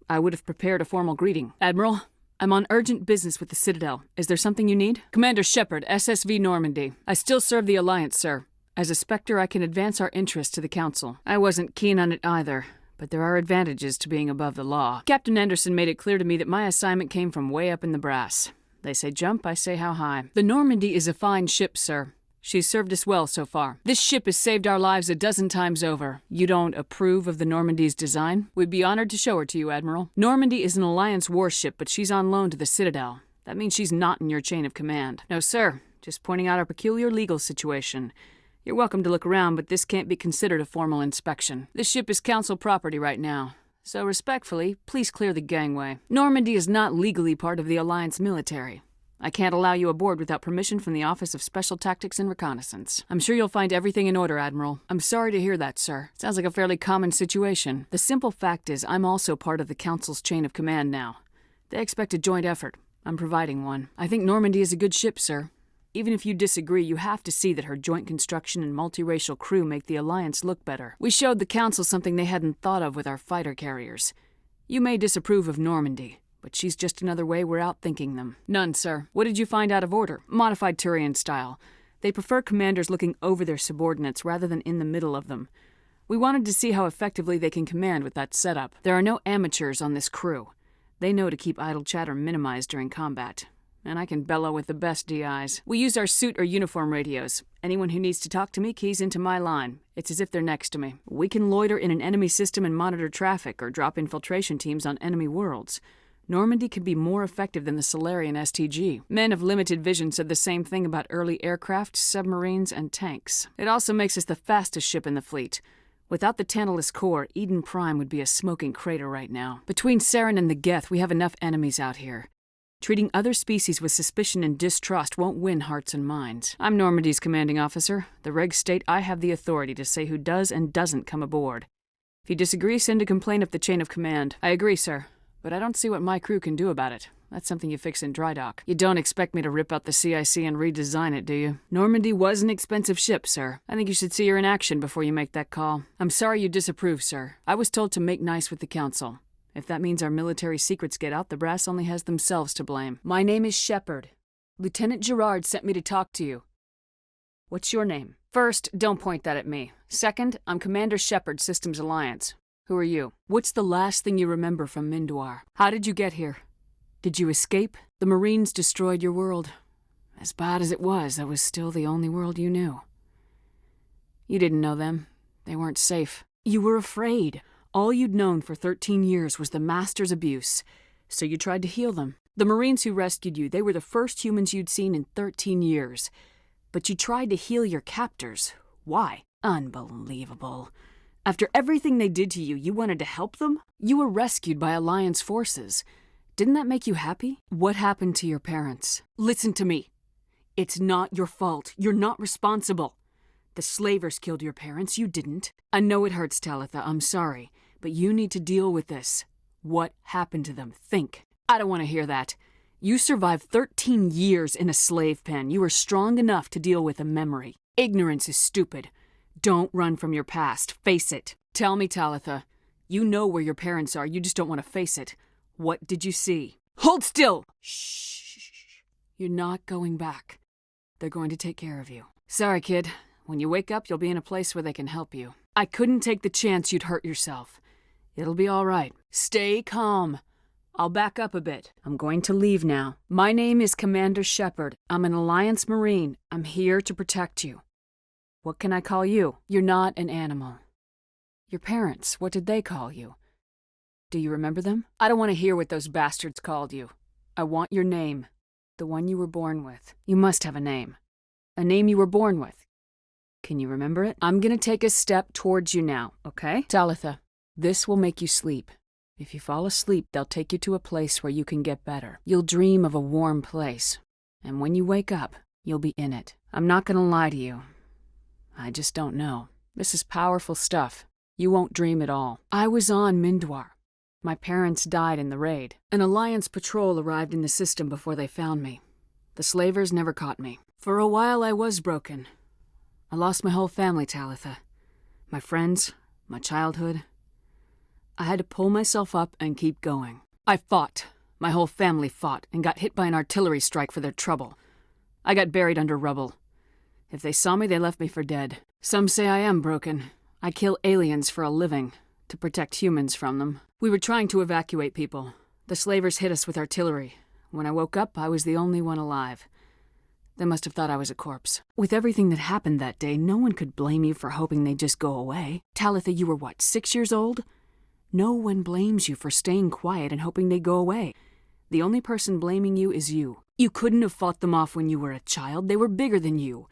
I would have prepared a formal greeting. Admiral, I'm on urgent business with the Citadel. Is there something you need? Commander Shepard, SSV Normandy. I still serve the Alliance, sir. As a Spectre, I can advance our interests to the Council. I wasn't keen on it either, but there are advantages to being above the law. Captain Anderson made it clear to me that my assignment came from way up in the brass. They say jump, I say how high. The Normandy is a fine ship, sir. She's served us well so far. This ship has saved our lives a dozen times over. You don't approve of the Normandy's design? We'd be honored to show her to you, Admiral. Normandy is an Alliance warship, but she's on loan to the Citadel. That means she's not in your chain of command. No, sir. Just pointing out our peculiar legal situation. You're welcome to look around, but this can't be considered a formal inspection. This ship is Council property right now. So respectfully, please clear the gangway. Normandy is not legally part of the Alliance military. I can't allow you aboard without permission from the Office of Special Tactics and Reconnaissance. I'm sure you'll find everything in order, Admiral. I'm sorry to hear that, sir. Sounds like a fairly common situation. The simple fact is, I'm also part of the Council's chain of command now. They expect a joint effort. I'm providing one. I think Normandy is a good ship, sir. Even if you disagree, you have to see that her joint construction and multiracial crew make the Alliance look better. We showed the Council something they hadn't thought of with our fighter carriers. You may disapprove of Normandy, but she's just another way we're outthinking them. None, sir. What did you find out of order? Modified Turian style. They prefer commanders looking over their subordinates rather than in the middle of them. We wanted to see how effectively they can command with that setup. There are no amateurs on this crew. They know to keep idle chatter minimized during combat. And I can bellow with the best DIs. We use our suit or uniform radios. Anyone who needs to talk to me keys into my line. It's as if they're next to me. We can loiter in an enemy system and monitor traffic or drop infiltration teams on enemy worlds. Normandy can be more effective than the Solarian STG. Men of limited vision said the same thing about early aircraft, submarines, and tanks. It also makes us the fastest ship in the fleet. Without the Tantalus core, Eden Prime would be a smoking crater right now. Between Saren and the Geth, we have enough enemies out here. Treating other species with suspicion and distrust won't win hearts and minds. I'm Normandy's commanding officer. The regs state I have the authority to say who does and doesn't come aboard. If you disagree, send a complaint up the chain of command. I agree, sir. But I don't see what my crew can do about it. That's something you fix in dry dock. You don't expect me to rip out the CIC and redesign it, do you? Normandy was an expensive ship, sir. I think you should see her in action before you make that call. I'm sorry you disapprove, sir. I was told to make nice with the Council. If that means our military secrets get out, the brass only has themselves to blame. My name is Shepard. Lieutenant Gerard sent me to talk to you. What's your name? First, don't point that at me. Second, I'm Commander Shepard, Systems Alliance. Who are you? What's the last thing you remember from Mindwar? How did you get here? Did you escape? The Marines destroyed your world. As bad as it was, that was still the only world you knew. You didn't know them. They weren't safe. You were afraid. All you'd known for 13 years was the Master's abuse, so you tried to heal them. The Marines who rescued you, they were the first humans you'd seen in 13 years. But you tried to heal your captors. Why? Unbelievable. After everything they did to you, you wanted to help them? You were rescued by Alliance forces. Didn't that make you happy? What happened to your parents? Listen to me. It's not your fault. You're not responsible. The slavers killed your parents. You didn't. I know it hurts, Talitha. I'm sorry. But you need to deal with this. What happened to them? Think. I don't want to hear that. You survived 13 years in a slave pen. You were strong enough to deal with a memory. Ignorance is stupid. Don't run from your past. Face it. Tell me, Talitha. You know where your parents are. You just don't want to face it. What did you see? Hold still! Shh. You're not going back. They're going to take care of you. Sorry, kid. When you wake up, you'll be in a place where they can help you. I couldn't take the chance you'd hurt yourself. It'll be all right. Stay calm. I'll back up a bit. I'm going to leave now. My name is Commander Shepard. I'm an Alliance Marine. I'm here to protect you. What can I call you? You're not an animal. Your parents, what did they call you? Do you remember them? I don't want to hear what those bastards called you. I want your name. The one you were born with. You must have a name. A name you were born with. Can you remember it? I'm gonna take a step towards you now, okay? Talitha, this will make you sleep. If you fall asleep, they'll take you to a place where you can get better. You'll dream of a warm place. And when you wake up, you'll be in it. I'm not gonna lie to you. I just don't know. This is powerful stuff. You won't dream at all. I was on Mindwar. My parents died in the raid. An Alliance patrol arrived in the system before they found me. The slavers never caught me. For a while I was broken. I lost my whole family, Talitha. My friends, my childhood. I had to pull myself up and keep going. I fought. My whole family fought and got hit by an artillery strike for their trouble. I got buried under rubble. If they saw me, they left me for dead. Some say I am broken. I kill aliens for a living, to protect humans from them. We were trying to evacuate people. The slavers hit us with artillery. When I woke up, I was the only one alive. They must have thought I was a corpse. With everything that happened that day, no one could blame you for hoping they'd just go away. Talitha, you were what, 6 years old? No one blames you for staying quiet and hoping they'd go away. The only person blaming you is you. You couldn't have fought them off when you were a child. They were bigger than you.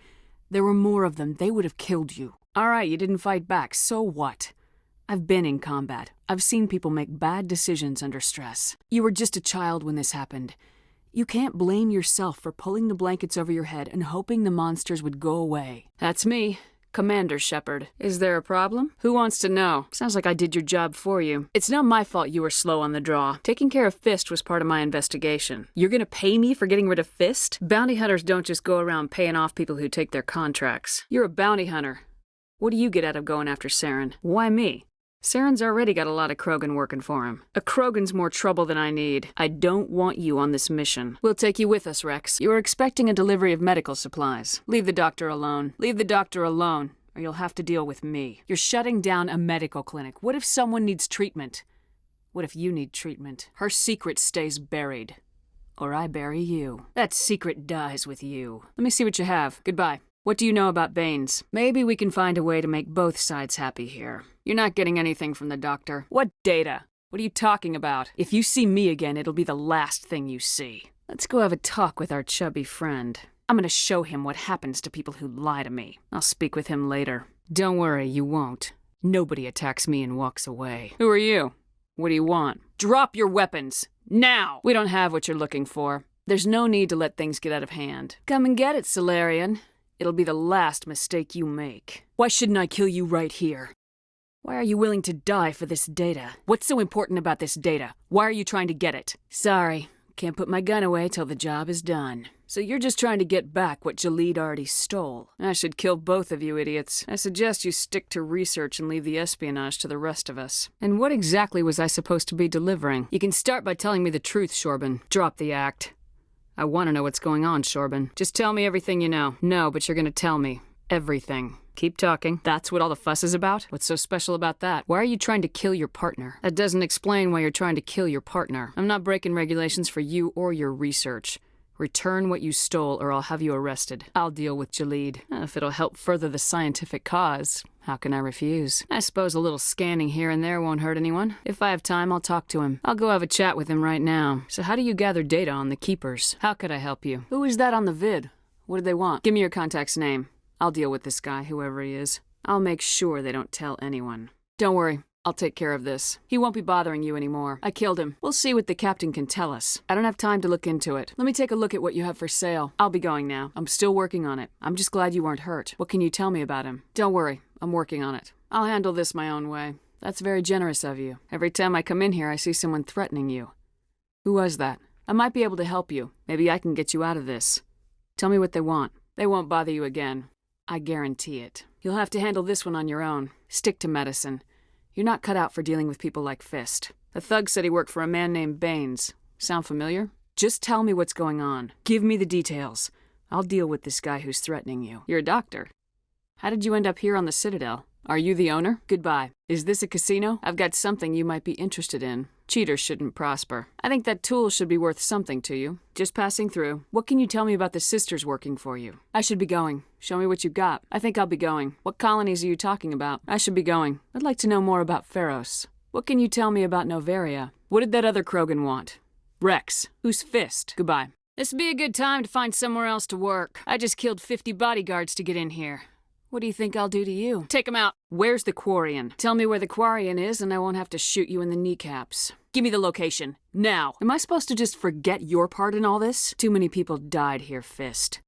There were more of them. They would have killed you. All right, you didn't fight back. So what? I've been in combat. I've seen people make bad decisions under stress. You were just a child when this happened. You can't blame yourself for pulling the blankets over your head and hoping the monsters would go away. That's me, Commander Shepard. Is there a problem? Who wants to know? Sounds like I did your job for you. It's not my fault you were slow on the draw. Taking care of Fist was part of my investigation. You're gonna pay me for getting rid of Fist? Bounty hunters don't just go around paying off people who take their contracts. You're a bounty hunter. What do you get out of going after Saren? Why me? Saren's already got a lot of Krogan working for him. A Krogan's more trouble than I need. I don't want you on this mission. We'll take you with us, Rex. You are expecting a delivery of medical supplies. Leave the doctor alone. Leave the doctor alone, or you'll have to deal with me. You're shutting down a medical clinic. What if someone needs treatment? What if you need treatment? Her secret stays buried. Or I bury you. That secret dies with you. Let me see what you have. Goodbye. What do you know about Baines? Maybe we can find a way to make both sides happy here. You're not getting anything from the doctor. What data? What are you talking about? If you see me again, it'll be the last thing you see. Let's go have a talk with our chubby friend. I'm gonna show him what happens to people who lie to me. I'll speak with him later. Don't worry, you won't. Nobody attacks me and walks away. Who are you? What do you want? Drop your weapons! Now! We don't have what you're looking for. There's no need to let things get out of hand. Come and get it, Solarian. It'll be the last mistake you make. Why shouldn't I kill you right here? Why are you willing to die for this data? What's so important about this data? Why are you trying to get it? Sorry, can't put my gun away till the job is done. So you're just trying to get back what Jalid already stole. I should kill both of you idiots. I suggest you stick to research and leave the espionage to the rest of us. And what exactly was I supposed to be delivering? You can start by telling me the truth, Shorban. Drop the act. I want to know what's going on, Shorban. Just tell me everything you know. No, but you're gonna tell me. Everything. Keep talking. That's what all the fuss is about? What's so special about that? Why are you trying to kill your partner? That doesn't explain why you're trying to kill your partner. I'm not breaking regulations for you or your research. Return what you stole or I'll have you arrested. I'll deal with Jalid. If it'll help further the scientific cause, how can I refuse? I suppose a little scanning here and there won't hurt anyone. If I have time, I'll talk to him. I'll go have a chat with him right now. So how do you gather data on the Keepers? How could I help you? Who is that on the vid? What do they want? Give me your contact's name. I'll deal with this guy, whoever he is. I'll make sure they don't tell anyone. Don't worry. I'll take care of this. He won't be bothering you anymore. I killed him. We'll see what the captain can tell us. I don't have time to look into it. Let me take a look at what you have for sale. I'll be going now. I'm still working on it. I'm just glad you weren't hurt. What can you tell me about him? Don't worry. I'm working on it. I'll handle this my own way. That's very generous of you. Every time I come in here, I see someone threatening you. Who was that? I might be able to help you. Maybe I can get you out of this. Tell me what they want. They won't bother you again. I guarantee it. You'll have to handle this one on your own. Stick to medicine. You're not cut out for dealing with people like Fist. The thug said he worked for a man named Baines. Sound familiar? Just tell me what's going on. Give me the details. I'll deal with this guy who's threatening you. You're a doctor. How did you end up here on the Citadel? Are you the owner? Goodbye. Is this a casino? I've got something you might be interested in. Cheaters shouldn't prosper. I think that tool should be worth something to you. Just passing through. What can you tell me about the sisters working for you? I should be going. Show me what you've got. I think I'll be going. What colonies are you talking about? I should be going. I'd like to know more about Pharos. What can you tell me about Novaria? What did that other Krogan want? Rex. Who's Fist? Goodbye. This'd be a good time to find somewhere else to work. I just killed 50 bodyguards to get in here. What do you think I'll do to you? Take him out. Where's the Quarian? Tell me where the Quarian is and I won't have to shoot you in the kneecaps. Give me the location. Now. Am I supposed to just forget your part in all this? Too many people died here, Fist.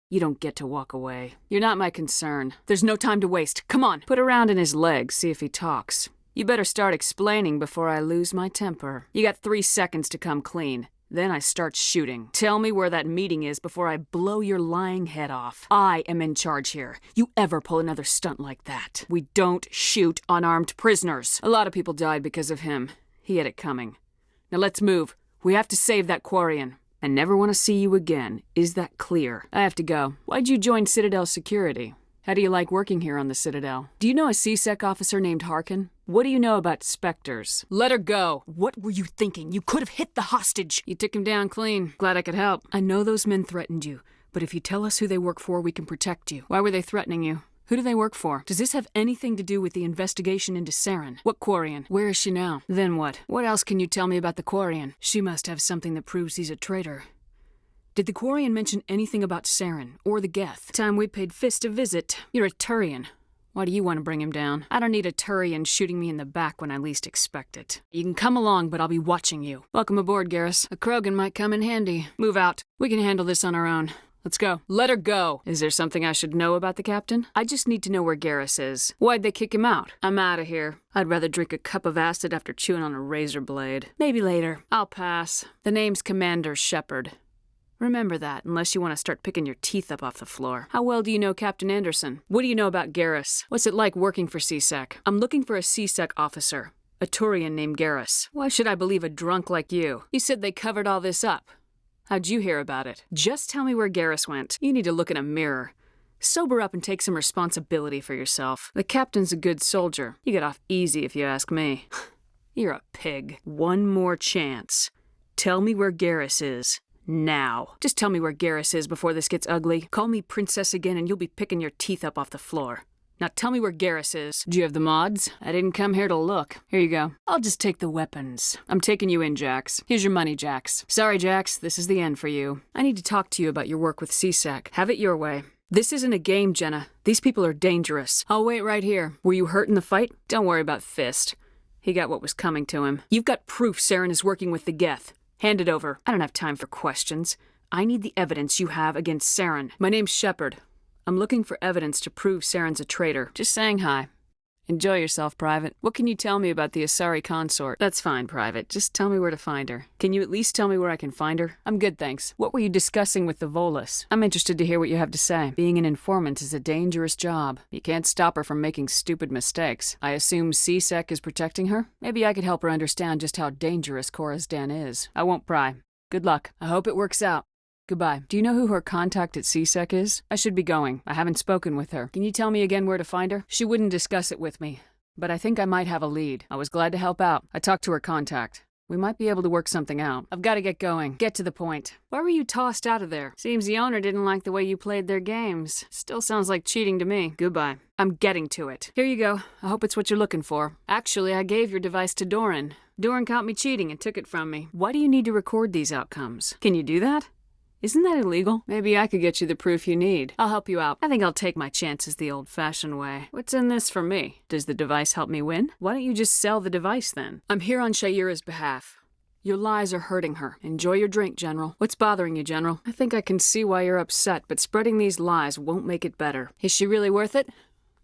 You don't get to walk away. You're not my concern. There's no time to waste. Come on. Put a round in his leg, see if he talks. You better start explaining before I lose my temper. You got 3 seconds to come clean. Then I start shooting. Tell me where that meeting is before I blow your lying head off. I am in charge here. You ever pull another stunt like that? We don't shoot unarmed prisoners. A lot of people died because of him. He had it coming. Now let's move. We have to save that Quarian. I never want to see you again. Is that clear? I have to go. Why'd you join Citadel Security? How do you like working here on the Citadel? Do you know a CSEC officer named Harkin? What do you know about Spectres? Let her go! What were you thinking? You could have hit the hostage! You took him down clean. Glad I could help. I know those men threatened you, but if you tell us who they work for, we can protect you. Why were they threatening you? Who do they work for? Does this have anything to do with the investigation into Saren? What Quarian? Where is she now? Then what? What else can you tell me about the Quarian? She must have something that proves he's a traitor. Did the Quarian mention anything about Saren or the Geth? Time we paid Fist a visit. You're a Turian. Why do you want to bring him down? I don't need a Turian shooting me in the back when I least expect it. You can come along, but I'll be watching you. Welcome aboard, Garrus. A Krogan might come in handy. Move out. We can handle this on our own. Let's go. Let her go. Is there something I should know about the captain? I just need to know where Garrus is. Why'd they kick him out? I'm out of here. I'd rather drink a cup of acid after chewing on a razor blade. Maybe later. I'll pass. The name's Commander Shepard. Remember that, unless you want to start picking your teeth up off the floor. How well do you know Captain Anderson? What do you know about Garrus? What's it like working for CSEC? I'm looking for a CSEC officer. A Turian named Garrus. Why should I believe a drunk like you? You said they covered all this up. How'd you hear about it? Just tell me where Garrus went. You need to look in a mirror. Sober up and take some responsibility for yourself. The captain's a good soldier. You get off easy if you ask me. You're a pig. One more chance. Tell me where Garrus is. Now. Just tell me where Garrus is before this gets ugly. Call me princess again and you'll be picking your teeth up off the floor. Now tell me where Garrus is. Do you have the mods? I didn't come here to look. Here you go. I'll just take the weapons. I'm taking you in, Jax. Here's your money, Jax. Sorry, Jax. This is the end for you. I need to talk to you about your work with CSEC. Have it your way. This isn't a game, Jenna. These people are dangerous. I'll wait right here. Were you hurt in the fight? Don't worry about Fist. He got what was coming to him. You've got proof Saren is working with the Geth. Hand it over. I don't have time for questions. I need the evidence you have against Saren. My name's Shepard. I'm looking for evidence to prove Saren's a traitor. Just saying hi. Enjoy yourself, Private. What can you tell me about the Asari consort? That's fine, Private. Just tell me where to find her. Can you at least tell me where I can find her? I'm good, thanks. What were you discussing with the Volus? I'm interested to hear what you have to say. Being an informant is a dangerous job. You can't stop her from making stupid mistakes. I assume CSEC is protecting her? Maybe I could help her understand just how dangerous Khorasan is. I won't pry. Good luck. I hope it works out. Goodbye. Do you know who her contact at CSEC is? I should be going. I haven't spoken with her. Can you tell me again where to find her? She wouldn't discuss it with me, but I think I might have a lead. I was glad to help out. I talked to her contact. We might be able to work something out. I've got to get going. Get to the point. Why were you tossed out of there? Seems the owner didn't like the way you played their games. Still sounds like cheating to me. Goodbye. I'm getting to it. Here you go. I hope it's what you're looking for. Actually, I gave your device to Doran. Doran caught me cheating and took it from me. Why do you need to record these outcomes? Can you do that? Isn't that illegal? Maybe I could get you the proof you need. I'll help you out. I think I'll take my chances the old-fashioned way. What's in this for me? Does the device help me win? Why don't you just sell the device then? I'm here on Shayira's behalf. Your lies are hurting her. Enjoy your drink, General. What's bothering you, General? I think I can see why you're upset, but spreading these lies won't make it better. Is she really worth it?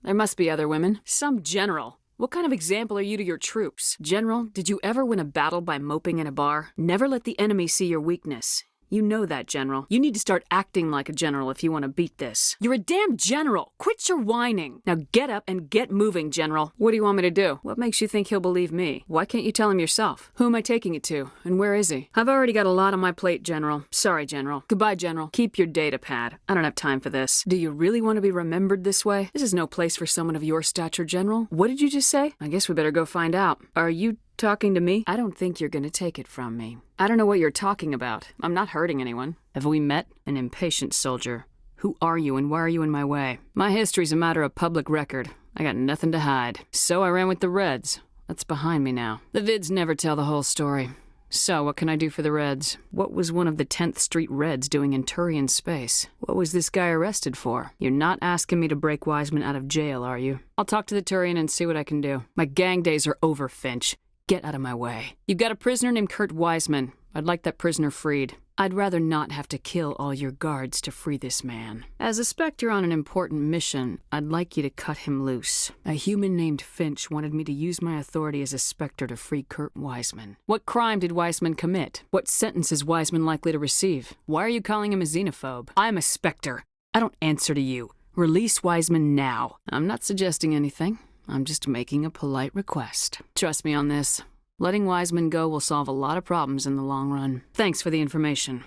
There must be other women. Some general. What kind of example are you to your troops? General, did you ever win a battle by moping in a bar? Never let the enemy see your weakness. You know that, General. You need to start acting like a general if you want to beat this. You're a damn general. Quit your whining. Now get up and get moving, General. What do you want me to do? What makes you think he'll believe me? Why can't you tell him yourself? Who am I taking it to? And where is he? I've already got a lot on my plate, General. Sorry, General. Goodbye, General. Keep your data pad. I don't have time for this. Do you really want to be remembered this way? This is no place for someone of your stature, General. What did you just say? I guess we better go find out. Are you talking to me? I don't think you're gonna take it from me. I don't know what you're talking about. I'm not hurting anyone. Have we met? An impatient soldier. Who are you and why are you in my way? My history's a matter of public record. I got nothing to hide. So I ran with the Reds. That's behind me now. The vids never tell the whole story. So, what can I do for the Reds? What was one of the 10th Street Reds doing in Turian space? What was this guy arrested for? You're not asking me to break Wiseman out of jail, are you? I'll talk to the Turian and see what I can do. My gang days are over, Finch. Get out of my way. You've got a prisoner named Kurt Wiseman. I'd like that prisoner freed. I'd rather not have to kill all your guards to free this man. As a Spectre on an important mission, I'd like you to cut him loose. A human named Finch wanted me to use my authority as a Spectre to free Kurt Wiseman. What crime did Wiseman commit? What sentence is Wiseman likely to receive? Why are you calling him a xenophobe? I'm a Spectre. I don't answer to you. Release Wiseman now. I'm not suggesting anything. I'm just making a polite request. Trust me on this. Letting Wiseman go will solve a lot of problems in the long run. Thanks for the information.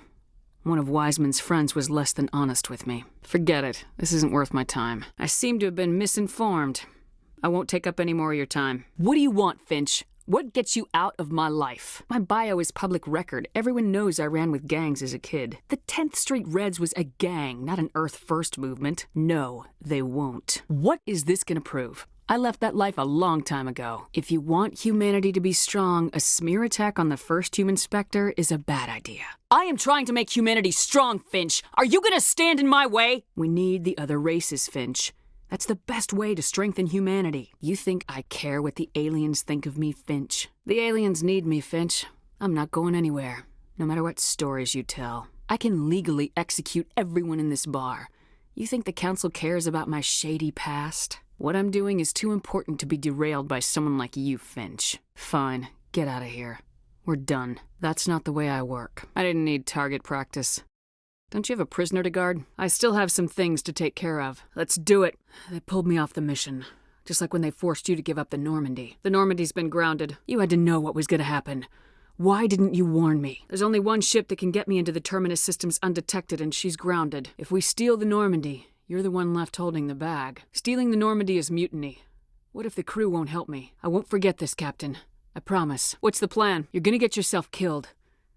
One of Wiseman's friends was less than honest with me. Forget it. This isn't worth my time. I seem to have been misinformed. I won't take up any more of your time. What do you want, Finch? What gets you out of my life? My bio is public record. Everyone knows I ran with gangs as a kid. The 10th Street Reds was a gang, not an Earth First movement. No, they won't. What is this gonna prove? I left that life a long time ago. If you want humanity to be strong, a smear attack on the first human Spectre is a bad idea. I am trying to make humanity strong, Finch. Are you gonna stand in my way? We need the other races, Finch. That's the best way to strengthen humanity. You think I care what the aliens think of me, Finch? The aliens need me, Finch. I'm not going anywhere, no matter what stories you tell. I can legally execute everyone in this bar. You think the council cares about my shady past? What I'm doing is too important to be derailed by someone like you, Finch. Fine, get out of here. We're done. That's not the way I work. I didn't need target practice. Don't you have a prisoner to guard? I still have some things to take care of. Let's do it. They pulled me off the mission. Just like when they forced you to give up the Normandy. The Normandy's been grounded. You had to know what was gonna happen. Why didn't you warn me? There's only one ship that can get me into the Terminus systems undetected, and she's grounded. If we steal the Normandy, you're the one left holding the bag. Stealing the Normandy is mutiny. What if the crew won't help me? I won't forget this, Captain. I promise. What's the plan? You're gonna get yourself killed.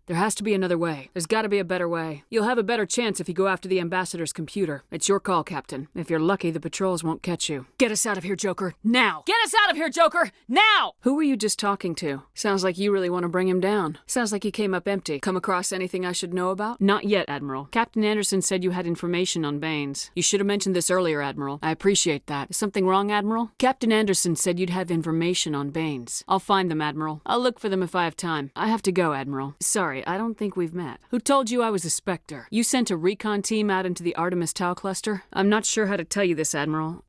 There has to be another way. There's gotta be a better way. You'll have a better chance if you go after the Ambassador's computer. It's your call, Captain. If you're lucky, the patrols won't catch you. Get us out of here, Joker. Now! Get us out of here, Joker! Now! Who were you just talking to? Sounds like you really want to bring him down. Sounds like he came up empty. Come across anything I should know about? Not yet, Admiral. Captain Anderson said you had information on Baines. You should have mentioned this earlier, Admiral. I appreciate that. Is something wrong, Admiral? Captain Anderson said you'd have information on Baines. I'll find them, Admiral. I'll look for them if I have time. I have to go, Admiral. Sorry, I don't think we've met. Who told you I was a Spectre? You sent a recon team out into the Artemis Tau cluster? I'm not sure how to tell you this, Admiral.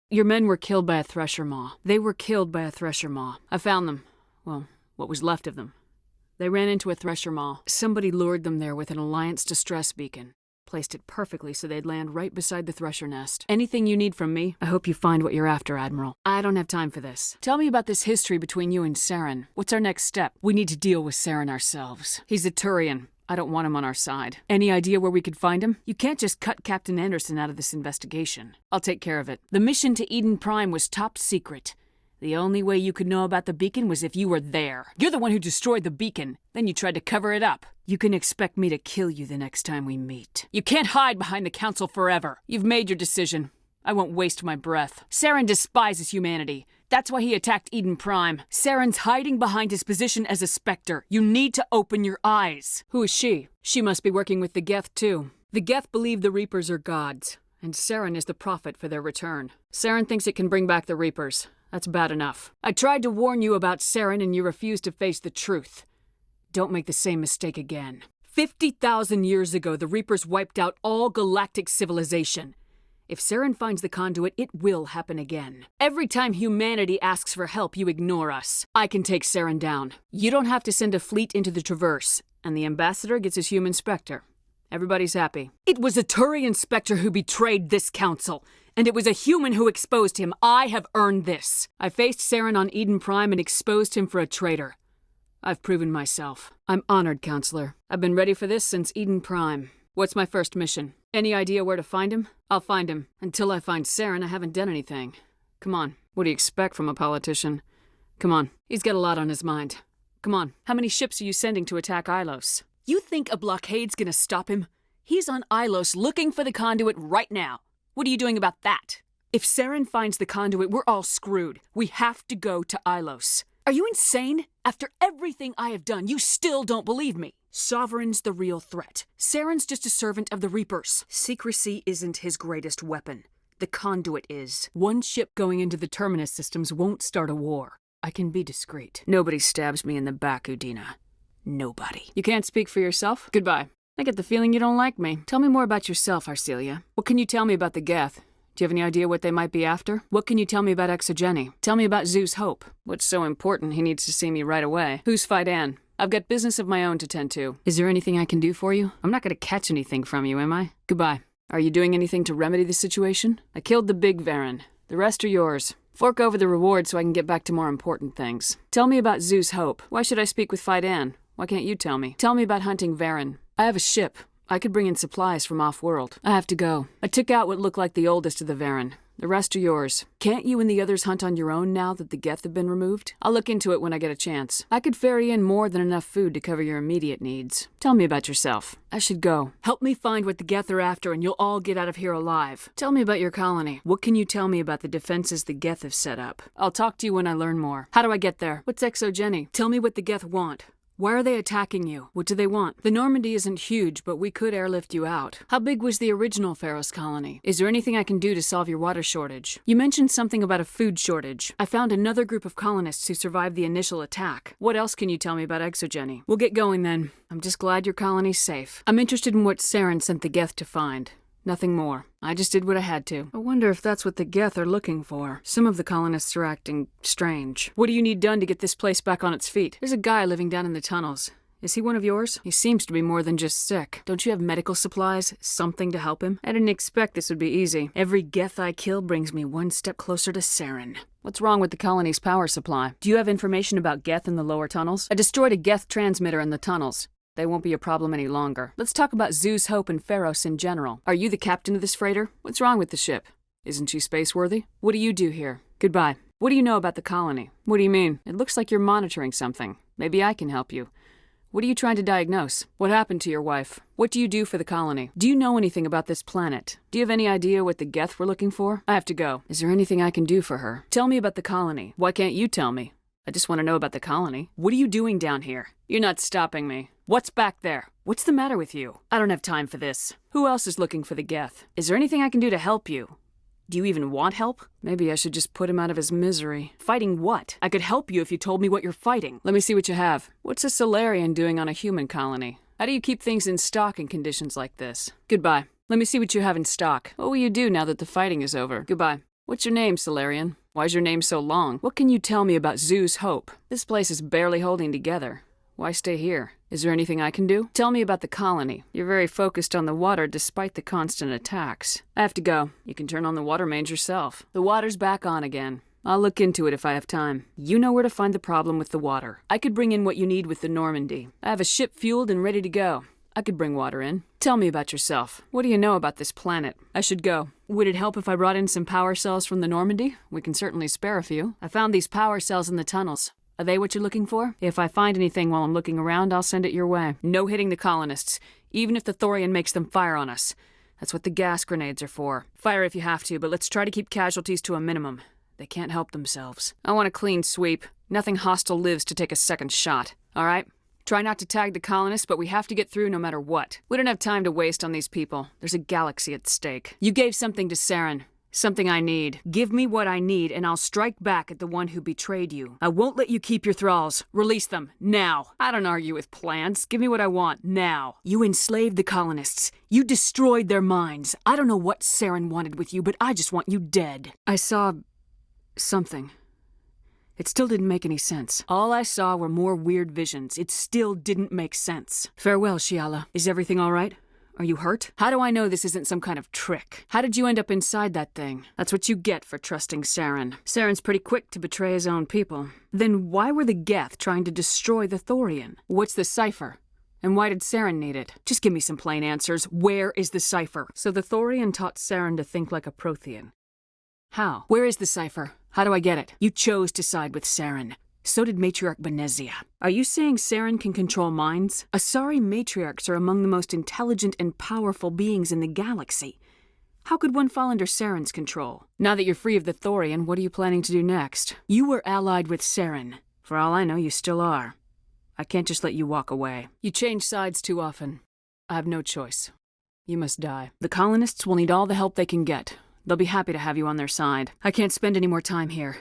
Your men were killed by a Thresher Maw. They were killed by a Thresher Maw. I found them. Well, what was left of them. They ran into a Thresher Maw. Somebody lured them there with an Alliance distress beacon. Placed it perfectly so they'd land right beside the Thresher nest. Anything you need from me, I hope you find what you're after, Admiral. I don't have time for this. Tell me about this history between you and Saren. What's our next step? We need to deal with Saren ourselves. He's a Turian. I don't want him on our side. Any idea where we could find him? You can't just cut Captain Anderson out of this investigation. I'll take care of it. The mission to Eden Prime was top secret. The only way you could know about the beacon was if you were there. You're the one who destroyed the beacon. Then you tried to cover it up. You can expect me to kill you the next time we meet. You can't hide behind the Council forever. You've made your decision. I won't waste my breath. Saren despises humanity. That's why he attacked Eden Prime. Saren's hiding behind his position as a Spectre. You need to open your eyes. Who is she? She must be working with the Geth, too. The Geth believe the Reapers are gods, and Saren is the prophet for their return. Saren thinks it can bring back the Reapers. That's bad enough. I tried to warn you about Saren, and you refused to face the truth. Don't make the same mistake again. 50,000 years ago, the Reapers wiped out all galactic civilization. If Saren finds the conduit, it will happen again. Every time humanity asks for help, you ignore us. I can take Saren down. You don't have to send a fleet into the Traverse, and the Ambassador gets his human Spectre. Everybody's happy. It was a Turian Spectre who betrayed this council, and it was a human who exposed him. I have earned this. I faced Saren on Eden Prime and exposed him for a traitor. I've proven myself. I'm honored, Counselor. I've been ready for this since Eden Prime. What's my first mission? Any idea where to find him? I'll find him. Until I find Saren, I haven't done anything. Come on. What do you expect from a politician? Come on. He's got a lot on his mind. Come on. How many ships are you sending to attack Ilos? You think a blockade's gonna stop him? He's on Ilos looking for the conduit right now. What are you doing about that? If Saren finds the conduit, we're all screwed. We have to go to Ilos. Are you insane? After everything I have done, you still don't believe me. Sovereign's the real threat. Saren's just a servant of the Reapers. Secrecy isn't his greatest weapon. The conduit is. One ship going into the Terminus systems won't start a war. I can be discreet. Nobody stabs me in the back, Udina. Nobody. You can't speak for yourself? Goodbye. I get the feeling you don't like me. Tell me more about yourself, Arcelia. What can you tell me about the Geth? Do you have any idea what they might be after? What can you tell me about Exogeny? Tell me about Zeus Hope. What's so important he needs to see me right away? Who's Fidan? I've got business of my own to tend to. Is there anything I can do for you? I'm not going to catch anything from you, am I? Goodbye. Are you doing anything to remedy the situation? I killed the big Varen. The rest are yours. Fork over the reward so I can get back to more important things. Tell me about Zeus Hope. Why should I speak with Fidan? Why can't you tell me? Tell me about hunting Varen. I have a ship. I could bring in supplies from off-world. I have to go. I took out what looked like the oldest of the Varen. The rest are yours. Can't you and the others hunt on your own now that the Geth have been removed? I'll look into it when I get a chance. I could ferry in more than enough food to cover your immediate needs. Tell me about yourself. I should go. Help me find what the Geth are after and you'll all get out of here alive. Tell me about your colony. What can you tell me about the defenses the Geth have set up? I'll talk to you when I learn more. How do I get there? What's Exogeny? Tell me what the Geth want. Why are they attacking you? What do they want? The Normandy isn't huge, but we could airlift you out. How big was the original Pharos colony? Is there anything I can do to solve your water shortage? You mentioned something about a food shortage. I found another group of colonists who survived the initial attack. What else can you tell me about Exogeny? We'll get going then. I'm just glad your colony's safe. I'm interested in what Saren sent the Geth to find. Nothing more. I just did what I had to. I wonder if that's what the Geth are looking for. Some of the colonists are acting strange. What do you need done to get this place back on its feet? There's a guy living down in the tunnels. Is he one of yours? He seems to be more than just sick. Don't you have medical supplies? Something to help him? I didn't expect this would be easy. Every Geth I kill brings me one step closer to Saren. What's wrong with the colony's power supply? Do you have information about Geth in the lower tunnels? I destroyed a Geth transmitter in the tunnels. They won't be a problem any longer. Let's talk about Zeus Hope and Pharos in general. Are you the captain of this freighter? What's wrong with the ship? Isn't she space-worthy? What do you do here? Goodbye. What do you know about the colony? What do you mean? It looks like you're monitoring something. Maybe I can help you. What are you trying to diagnose? What happened to your wife? What do you do for the colony? Do you know anything about this planet? Do you have any idea what the Geth were looking for? I have to go. Is there anything I can do for her? Tell me about the colony. Why can't you tell me? I just want to know about the colony. What are you doing down here? You're not stopping me. What's back there? What's the matter with you? I don't have time for this. Who else is looking for the Geth? Is there anything I can do to help you? Do you even want help? Maybe I should just put him out of his misery. Fighting what? I could help you if you told me what you're fighting. Let me see what you have. What's a Solarian doing on a human colony? How do you keep things in stock in conditions like this? Goodbye. Let me see what you have in stock. What will you do now that the fighting is over? Goodbye. What's your name, Solarian? Why's your name so long? What can you tell me about Zeus Hope? This place is barely holding together. Why stay here? Is there anything I can do? Tell me about the colony. You're very focused on the water despite the constant attacks. I have to go. You can turn on the water mains yourself. The water's back on again. I'll look into it if I have time. You know where to find the problem with the water. I could bring in what you need with the Normandy. I have a ship fueled and ready to go. I could bring water in. Tell me about yourself. What do you know about this planet? I should go. Would it help if I brought in some power cells from the Normandy? We can certainly spare a few. I found these power cells in the tunnels. Are they what you're looking for? If I find anything while I'm looking around, I'll send it your way. No hitting the colonists, even if the Thorian makes them fire on us. That's what the gas grenades are for. Fire if you have to, but let's try to keep casualties to a minimum. They can't help themselves. I want a clean sweep. Nothing hostile lives to take a second shot. All right? Try not to tag the colonists, but we have to get through no matter what. We don't have time to waste on these people. There's a galaxy at stake. You gave something to Saren. Something I need. Give me what I need, and I'll strike back at the one who betrayed you. I won't let you keep your thralls. Release them, now. I don't argue with plans. Give me what I want, now. You enslaved the colonists. You destroyed their minds. I don't know what Saren wanted with you, but I just want you dead. I saw something. It still didn't make any sense. All I saw were more weird visions. It still didn't make sense. Farewell, Shiala. Is everything all right? Are you hurt? How do I know this isn't some kind of trick? How did you end up inside that thing? That's what you get for trusting Saren. Saren's pretty quick to betray his own people. Then why were the Geth trying to destroy the Thorian? What's the cipher? And why did Saren need it? Just give me some plain answers. Where is the cipher? So the Thorian taught Saren to think like a Prothean. How? Where is the cipher? How do I get it? You chose to side with Saren. So did Matriarch Benezia. Are you saying Saren can control minds? Asari matriarchs are among the most intelligent and powerful beings in the galaxy. How could one fall under Saren's control? Now that you're free of the Thorian, what are you planning to do next? You were allied with Saren. For all I know, you still are. I can't just let you walk away. You change sides too often. I have no choice. You must die. The colonists will need all the help they can get. They'll be happy to have you on their side. I can't spend any more time here.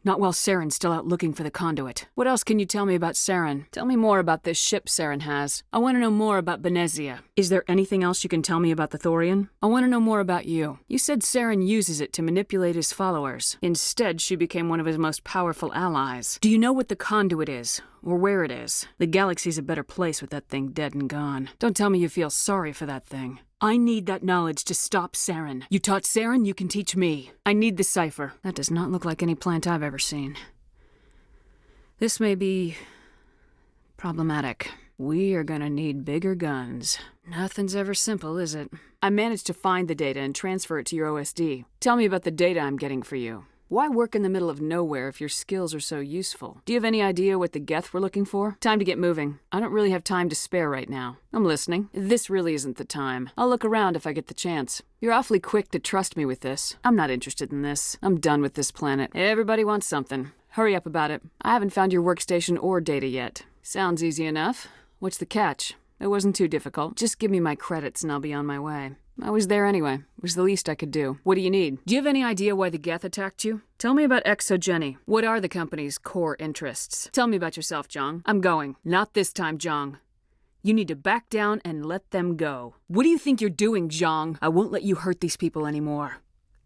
Not while Saren's still out looking for the conduit. What else can you tell me about Saren? Tell me more about this ship Saren has. I want to know more about Benezia. Is there anything else you can tell me about the Thorian? I want to know more about you. You said Saren uses it to manipulate his followers. Instead, she became one of his most powerful allies. Do you know what the conduit is? Or where it is? The galaxy's a better place with that thing dead and gone. Don't tell me you feel sorry for that thing. I need that knowledge to stop Saren. You taught Saren, you can teach me. I need the cipher. That does not look like any plant I've ever seen. This may be problematic. We are gonna need bigger guns. Nothing's ever simple, is it? I managed to find the data and transfer it to your OSD. Tell me about the data I'm getting for you. Why work in the middle of nowhere if your skills are so useful? Do you have any idea what the Geth were looking for? Time to get moving. I don't really have time to spare right now. I'm listening. This really isn't the time. I'll look around if I get the chance. You're awfully quick to trust me with this. I'm not interested in this. I'm done with this planet. Everybody wants something. Hurry up about it. I haven't found your workstation or data yet. Sounds easy enough. What's the catch? It wasn't too difficult. Just give me my credits and I'll be on my way. I was there anyway. It was the least I could do. What do you need? Do you have any idea why the Geth attacked you? Tell me about Exogeny. What are the company's core interests? Tell me about yourself, Zhang. I'm going. Not this time, Zhang. You need to back down and let them go. What do you think you're doing, Zhang? I won't let you hurt these people anymore.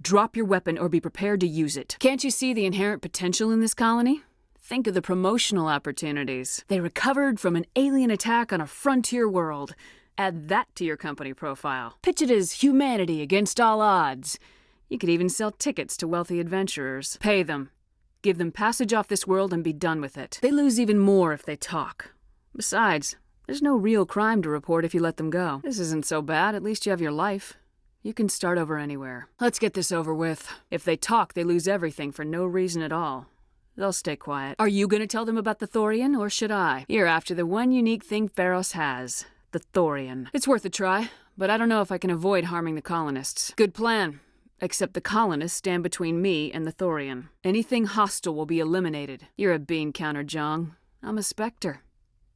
Drop your weapon or be prepared to use it. Can't you see the inherent potential in this colony? Think of the promotional opportunities. They recovered from an alien attack on a frontier world. Add that to your company profile. Pitch it as humanity against all odds. You could even sell tickets to wealthy adventurers. Pay them. Give them passage off this world and be done with it. They lose even more if they talk. Besides, there's no real crime to report if you let them go. This isn't so bad. At least you have your life. You can start over anywhere. Let's get this over with. If they talk, they lose everything for no reason at all. They'll stay quiet. Are you going to tell them about the Thorian, or should I? You're after the one unique thing Pharos has. The Thorian. It's worth a try, but I don't know if I can avoid harming the colonists. Good plan. Except the colonists stand between me and the Thorian. Anything hostile will be eliminated. You're a bean counter, Zhang. I'm a Spectre.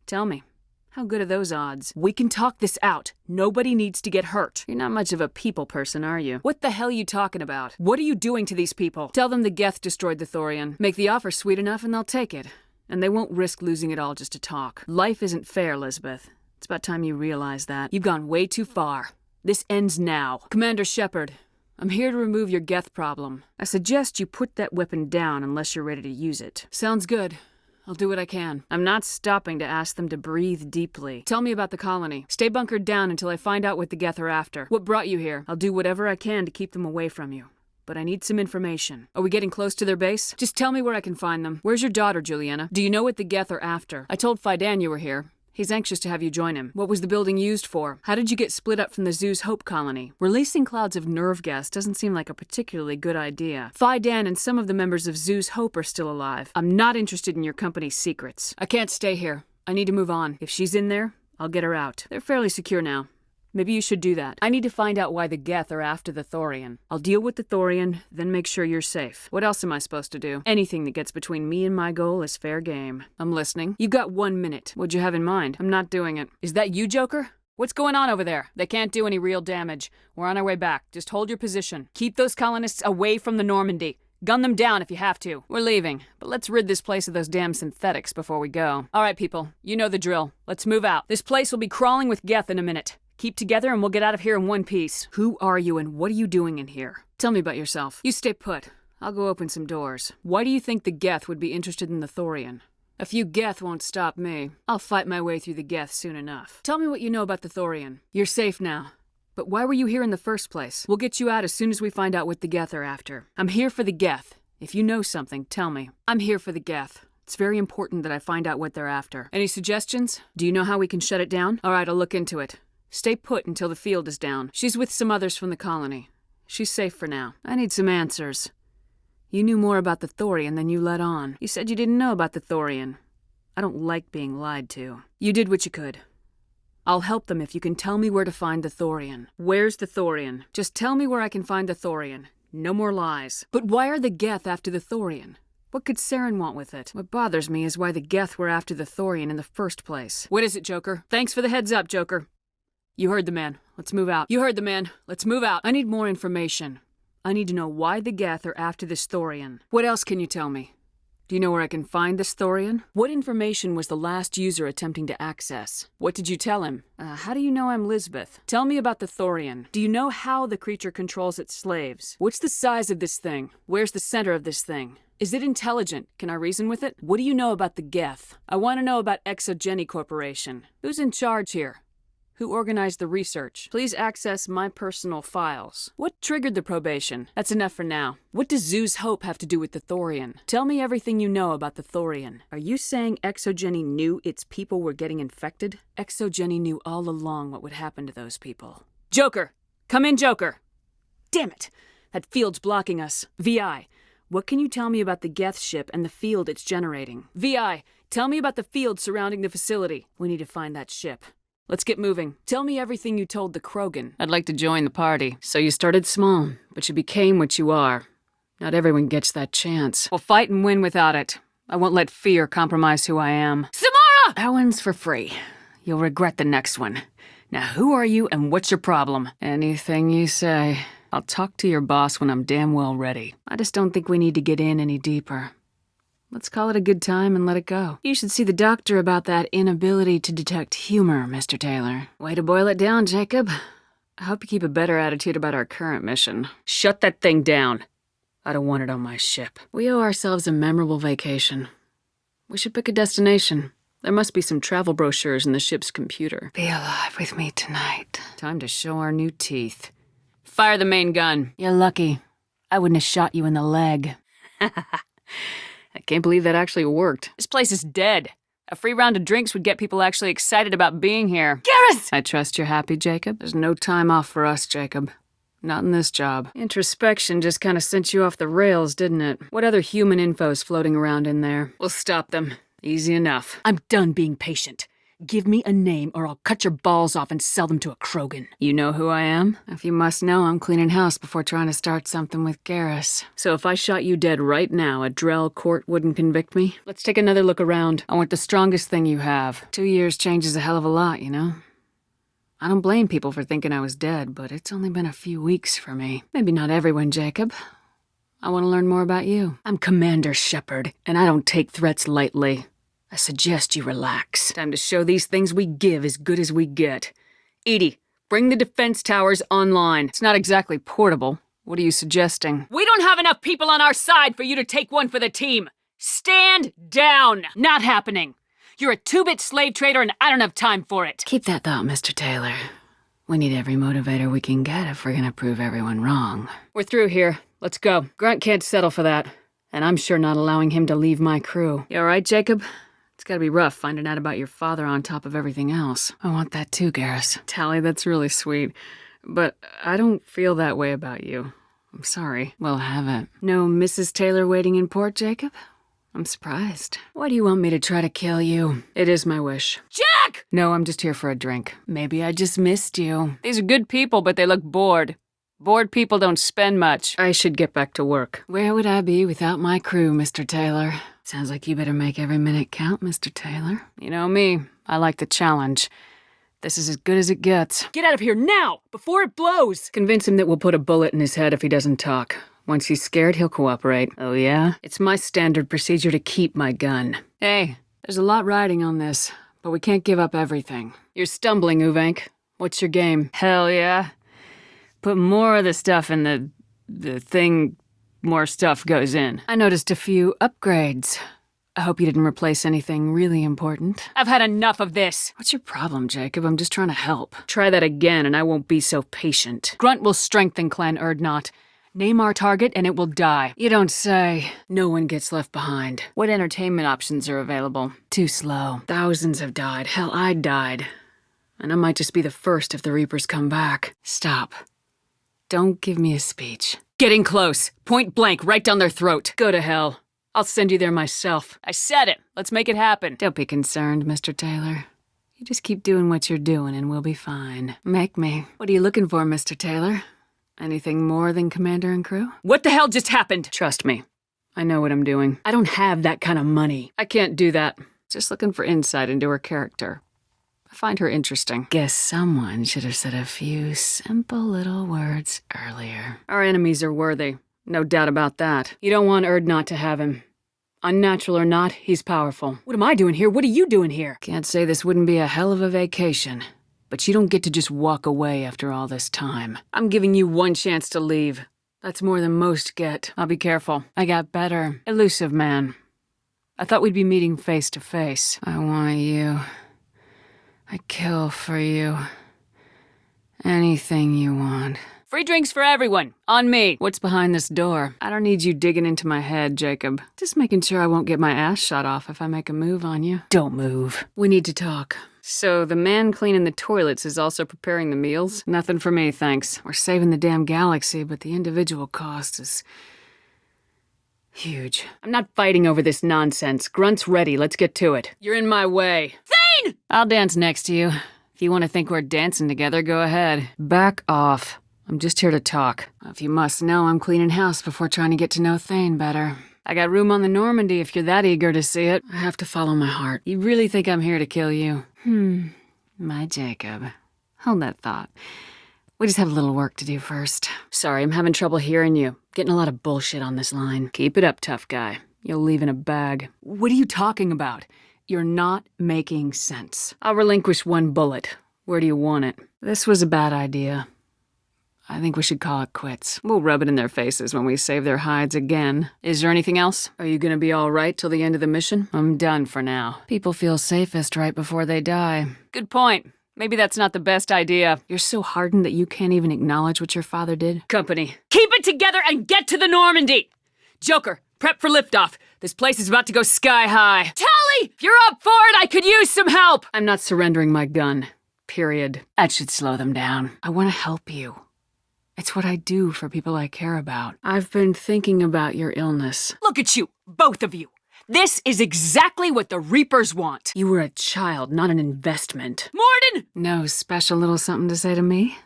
Tell me, how good are those odds? We can talk this out. Nobody needs to get hurt. You're not much of a people person, are you? What the hell are you talking about? What are you doing to these people? Tell them the Geth destroyed the Thorian. Make the offer sweet enough and they'll take it. And they won't risk losing it all just to talk. Life isn't fair, Elizabeth. It's about time you realize that. You've gone way too far. This ends now. Commander Shepard, I'm here to remove your Geth problem. I suggest you put that weapon down unless you're ready to use it. Sounds good. I'll do what I can. I'm not stopping to ask them to breathe deeply. Tell me about the colony. Stay bunkered down until I find out what the Geth are after. What brought you here? I'll do whatever I can to keep them away from you. But I need some information. Are we getting close to their base? Just tell me where I can find them. Where's your daughter, Juliana? Do you know what the Geth are after? I told Fidan you were here. He's anxious to have you join him. What was the building used for? How did you get split up from the zoo's Hope colony? Releasing clouds of nerve gas doesn't seem like a particularly good idea. Phi Dan and some of the members of Zoo's Hope are still alive. I'm not interested in your company's secrets. I can't stay here. I need to move on. If she's in there, I'll get her out. They're fairly secure now. Maybe you should do that. I need to find out why the Geth are after the Thorian. I'll deal with the Thorian, then make sure you're safe. What else am I supposed to do? Anything that gets between me and my goal is fair game. I'm listening. You've got 1 minute. What'd you have in mind? I'm not doing it. Is that you, Joker? What's going on over there? They can't do any real damage. We're on our way back. Just hold your position. Keep those colonists away from the Normandy. Gun them down if you have to. We're leaving, but let's rid this place of those damn synthetics before we go. All right, people. You know the drill. Let's move out. This place will be crawling with Geth in a minute. Keep together and we'll get out of here in one piece. Who are you and what are you doing in here? Tell me about yourself. You stay put. I'll go open some doors. Why do you think the Geth would be interested in the Thorian? A few Geth won't stop me. I'll fight my way through the Geth soon enough. Tell me what you know about the Thorian. You're safe now. But why were you here in the first place? We'll get you out as soon as we find out what the Geth are after. I'm here for the Geth. If you know something, tell me. I'm here for the Geth. It's very important that I find out what they're after. Any suggestions? Do you know how we can shut it down? All right, I'll look into it. Stay put until the field is down. She's with some others from the colony. She's safe for now. I need some answers. You knew more about the Thorian than you let on. You said you didn't know about the Thorian. I don't like being lied to. You did what you could. I'll help them if you can tell me where to find the Thorian. Where's the Thorian? Just tell me where I can find the Thorian. No more lies. But why are the Geth after the Thorian? What could Saren want with it? What bothers me is why the Geth were after the Thorian in the first place. What is it, Joker? Thanks for the heads up, Joker. You heard the man. Let's move out. You heard the man. Let's move out. I need more information. I need to know why the Geth are after this Thorian. What else can you tell me? Do you know where I can find this Thorian? What information was the last user attempting to access? What did you tell him? How do you know I'm Lisbeth? Tell me about the Thorian. Do you know how the creature controls its slaves? What's the size of this thing? Where's the center of this thing? Is it intelligent? Can I reason with it? What do you know about the Geth? I want to know about Exogeny Corporation. Who's in charge here? Who organized the research? Please access my personal files. What triggered the probation? That's enough for now. What does Zoo's Hope have to do with the Thorian? Tell me everything you know about the Thorian. Are you saying Exogeny knew its people were getting infected? Exogeny knew all along what would happen to those people. Joker! Come in, Joker! Damn it! That field's blocking us. VI, what can you tell me about the Geth ship and the field it's generating? VI, tell me about the field surrounding the facility. We need to find that ship. Let's get moving. Tell me everything you told the Krogan. I'd like to join the party. So you started small, but you became what you are. Not everyone gets that chance. We'll fight and win without it. I won't let fear compromise who I am. Samara! That one's for free. You'll regret the next one. Now who are you and what's your problem? Anything you say. I'll talk to your boss when I'm damn well ready. I just don't think we need to get in any deeper. Let's call it a good time and let it go. You should see the doctor about that inability to detect humor, Mr. Taylor. Way to boil it down, Jacob. I hope you keep a better attitude about our current mission. Shut that thing down. I don't want it on my ship. We owe ourselves a memorable vacation. We should pick a destination. There must be some travel brochures in the ship's computer. Be alive with me tonight. Time to show our new teeth. Fire the main gun. You're lucky. I wouldn't have shot you in the leg. I can't believe that actually worked. This place is dead. A free round of drinks would get people actually excited about being here. Garrus! I trust you're happy, Jacob. There's no time off for us, Jacob. Not in this job. Introspection just kind of sent you off the rails, didn't it? What other human info's floating around in there? We'll stop them. Easy enough. I'm done being patient. Give me a name or I'll cut your balls off and sell them to a Krogan. You know who I am? If you must know, I'm cleaning house before trying to start something with Garrus. So if I shot you dead right now, a Drell court wouldn't convict me? Let's take another look around. I want the strongest thing you have. 2 years changes a hell of a lot, you know? I don't blame people for thinking I was dead, but it's only been a few weeks for me. Maybe not everyone, Jacob. I want to learn more about you. I'm Commander Shepard, and I don't take threats lightly. I suggest you relax. Time to show these things we give as good as we get. Edie, bring the defense towers online. It's not exactly portable. What are you suggesting? We don't have enough people on our side for you to take one for the team. Stand down. Not happening. You're a 2-bit slave trader and I don't have time for it. Keep that thought, Mr. Taylor. We need every motivator we can get if we're gonna prove everyone wrong. We're through here. Let's go. Grunt can't settle for that. And I'm sure not allowing him to leave my crew. You all right, Jacob? It's gotta be rough finding out about your father on top of everything else. I want that too, Garrus. Tally, that's really sweet. But I don't feel that way about you. I'm sorry. We'll have it. No Mrs. Taylor waiting in port, Jacob? I'm surprised. Why do you want me to try to kill you? It is my wish. Jack! No, I'm just here for a drink. Maybe I just missed you. These are good people, but they look bored. Bored people don't spend much. I should get back to work. Where would I be without my crew, Mr. Taylor? Sounds like you better make every minute count, Mr. Taylor. You know me. I like the challenge. This is as good as it gets. Get out of here now, before it blows! Convince him that we'll put a bullet in his head if he doesn't talk. Once he's scared, he'll cooperate. Oh yeah? It's my standard procedure to keep my gun. Hey, there's a lot riding on this, but we can't give up everything. You're stumbling, Uvank. What's your game? Hell yeah. Put more of the stuff in the thing, more stuff goes in. I noticed a few upgrades. I hope you didn't replace anything really important. I've had enough of this. What's your problem, Jacob? I'm just trying to help. Try that again and I won't be so patient. Grunt will strengthen Clan Erdnot. Name our target and it will die. You don't say. No one gets left behind. What entertainment options are available? Too slow. Thousands have died. Hell, I died. And I might just be the first if the Reapers come back. Stop. Don't give me a speech. Getting close. Point blank, right down their throat. Go to hell. I'll send you there myself. I said it. Let's make it happen. Don't be concerned, Mr. Taylor. You just keep doing what you're doing and we'll be fine. Make me. What are you looking for, Mr. Taylor? Anything more than commander and crew? What the hell just happened? Trust me. I know what I'm doing. I don't have that kind of money. I can't do that. Just looking for insight into her character. I find her interesting. Guess someone should have said a few simple little words earlier. Our enemies are worthy. No doubt about that. You don't want Erdnot to have him. Unnatural or not, he's powerful. What am I doing here? What are you doing here? Can't say this wouldn't be a hell of a vacation. But you don't get to just walk away after all this time. I'm giving you one chance to leave. That's more than most get. I'll be careful. I got better. Elusive man. I thought we'd be meeting face to face. I want you. I'd kill for you. Anything you want. Free drinks for everyone. On me. What's behind this door? I don't need you digging into my head, Jacob. Just making sure I won't get my ass shot off if I make a move on you. Don't move. We need to talk. So the man cleaning the toilets is also preparing the meals? Nothing for me, thanks. We're saving the damn galaxy, but the individual cost is huge. I'm not fighting over this nonsense. Grunt's ready. Let's get to it. You're in my way. Thane! I'll dance next to you. If you want to think we're dancing together, go ahead. Back off. I'm just here to talk. If you must know, I'm cleaning house before trying to get to know Thane better. I got room on the Normandy if you're that eager to see it. I have to follow my heart. You really think I'm here to kill you? My Jacob. Hold that thought. We just have a little work to do first. Sorry, I'm having trouble hearing you. Getting a lot of bullshit on this line. Keep it up, tough guy. You'll leave in a bag. What are you talking about? You're not making sense. I'll relinquish one bullet. Where do you want it? This was a bad idea. I think we should call it quits. We'll rub it in their faces when we save their hides again. Is there anything else? Are you gonna be all right till the end of the mission? I'm done for now. People feel safest right before they die. Good point. Maybe that's not the best idea. You're so hardened that you can't even acknowledge what your father did. Company, keep it together and get to the Normandy! Joker, prep for liftoff. This place is about to go sky high. Tally! If you're up for it, I could use some help! I'm not surrendering my gun. Period. That should slow them down. I want to help you. It's what I do for people I care about. I've been thinking about your illness. Look at you, both of you. This is exactly what the Reapers want. You were a child, not an investment. Morden! No special little something to say to me?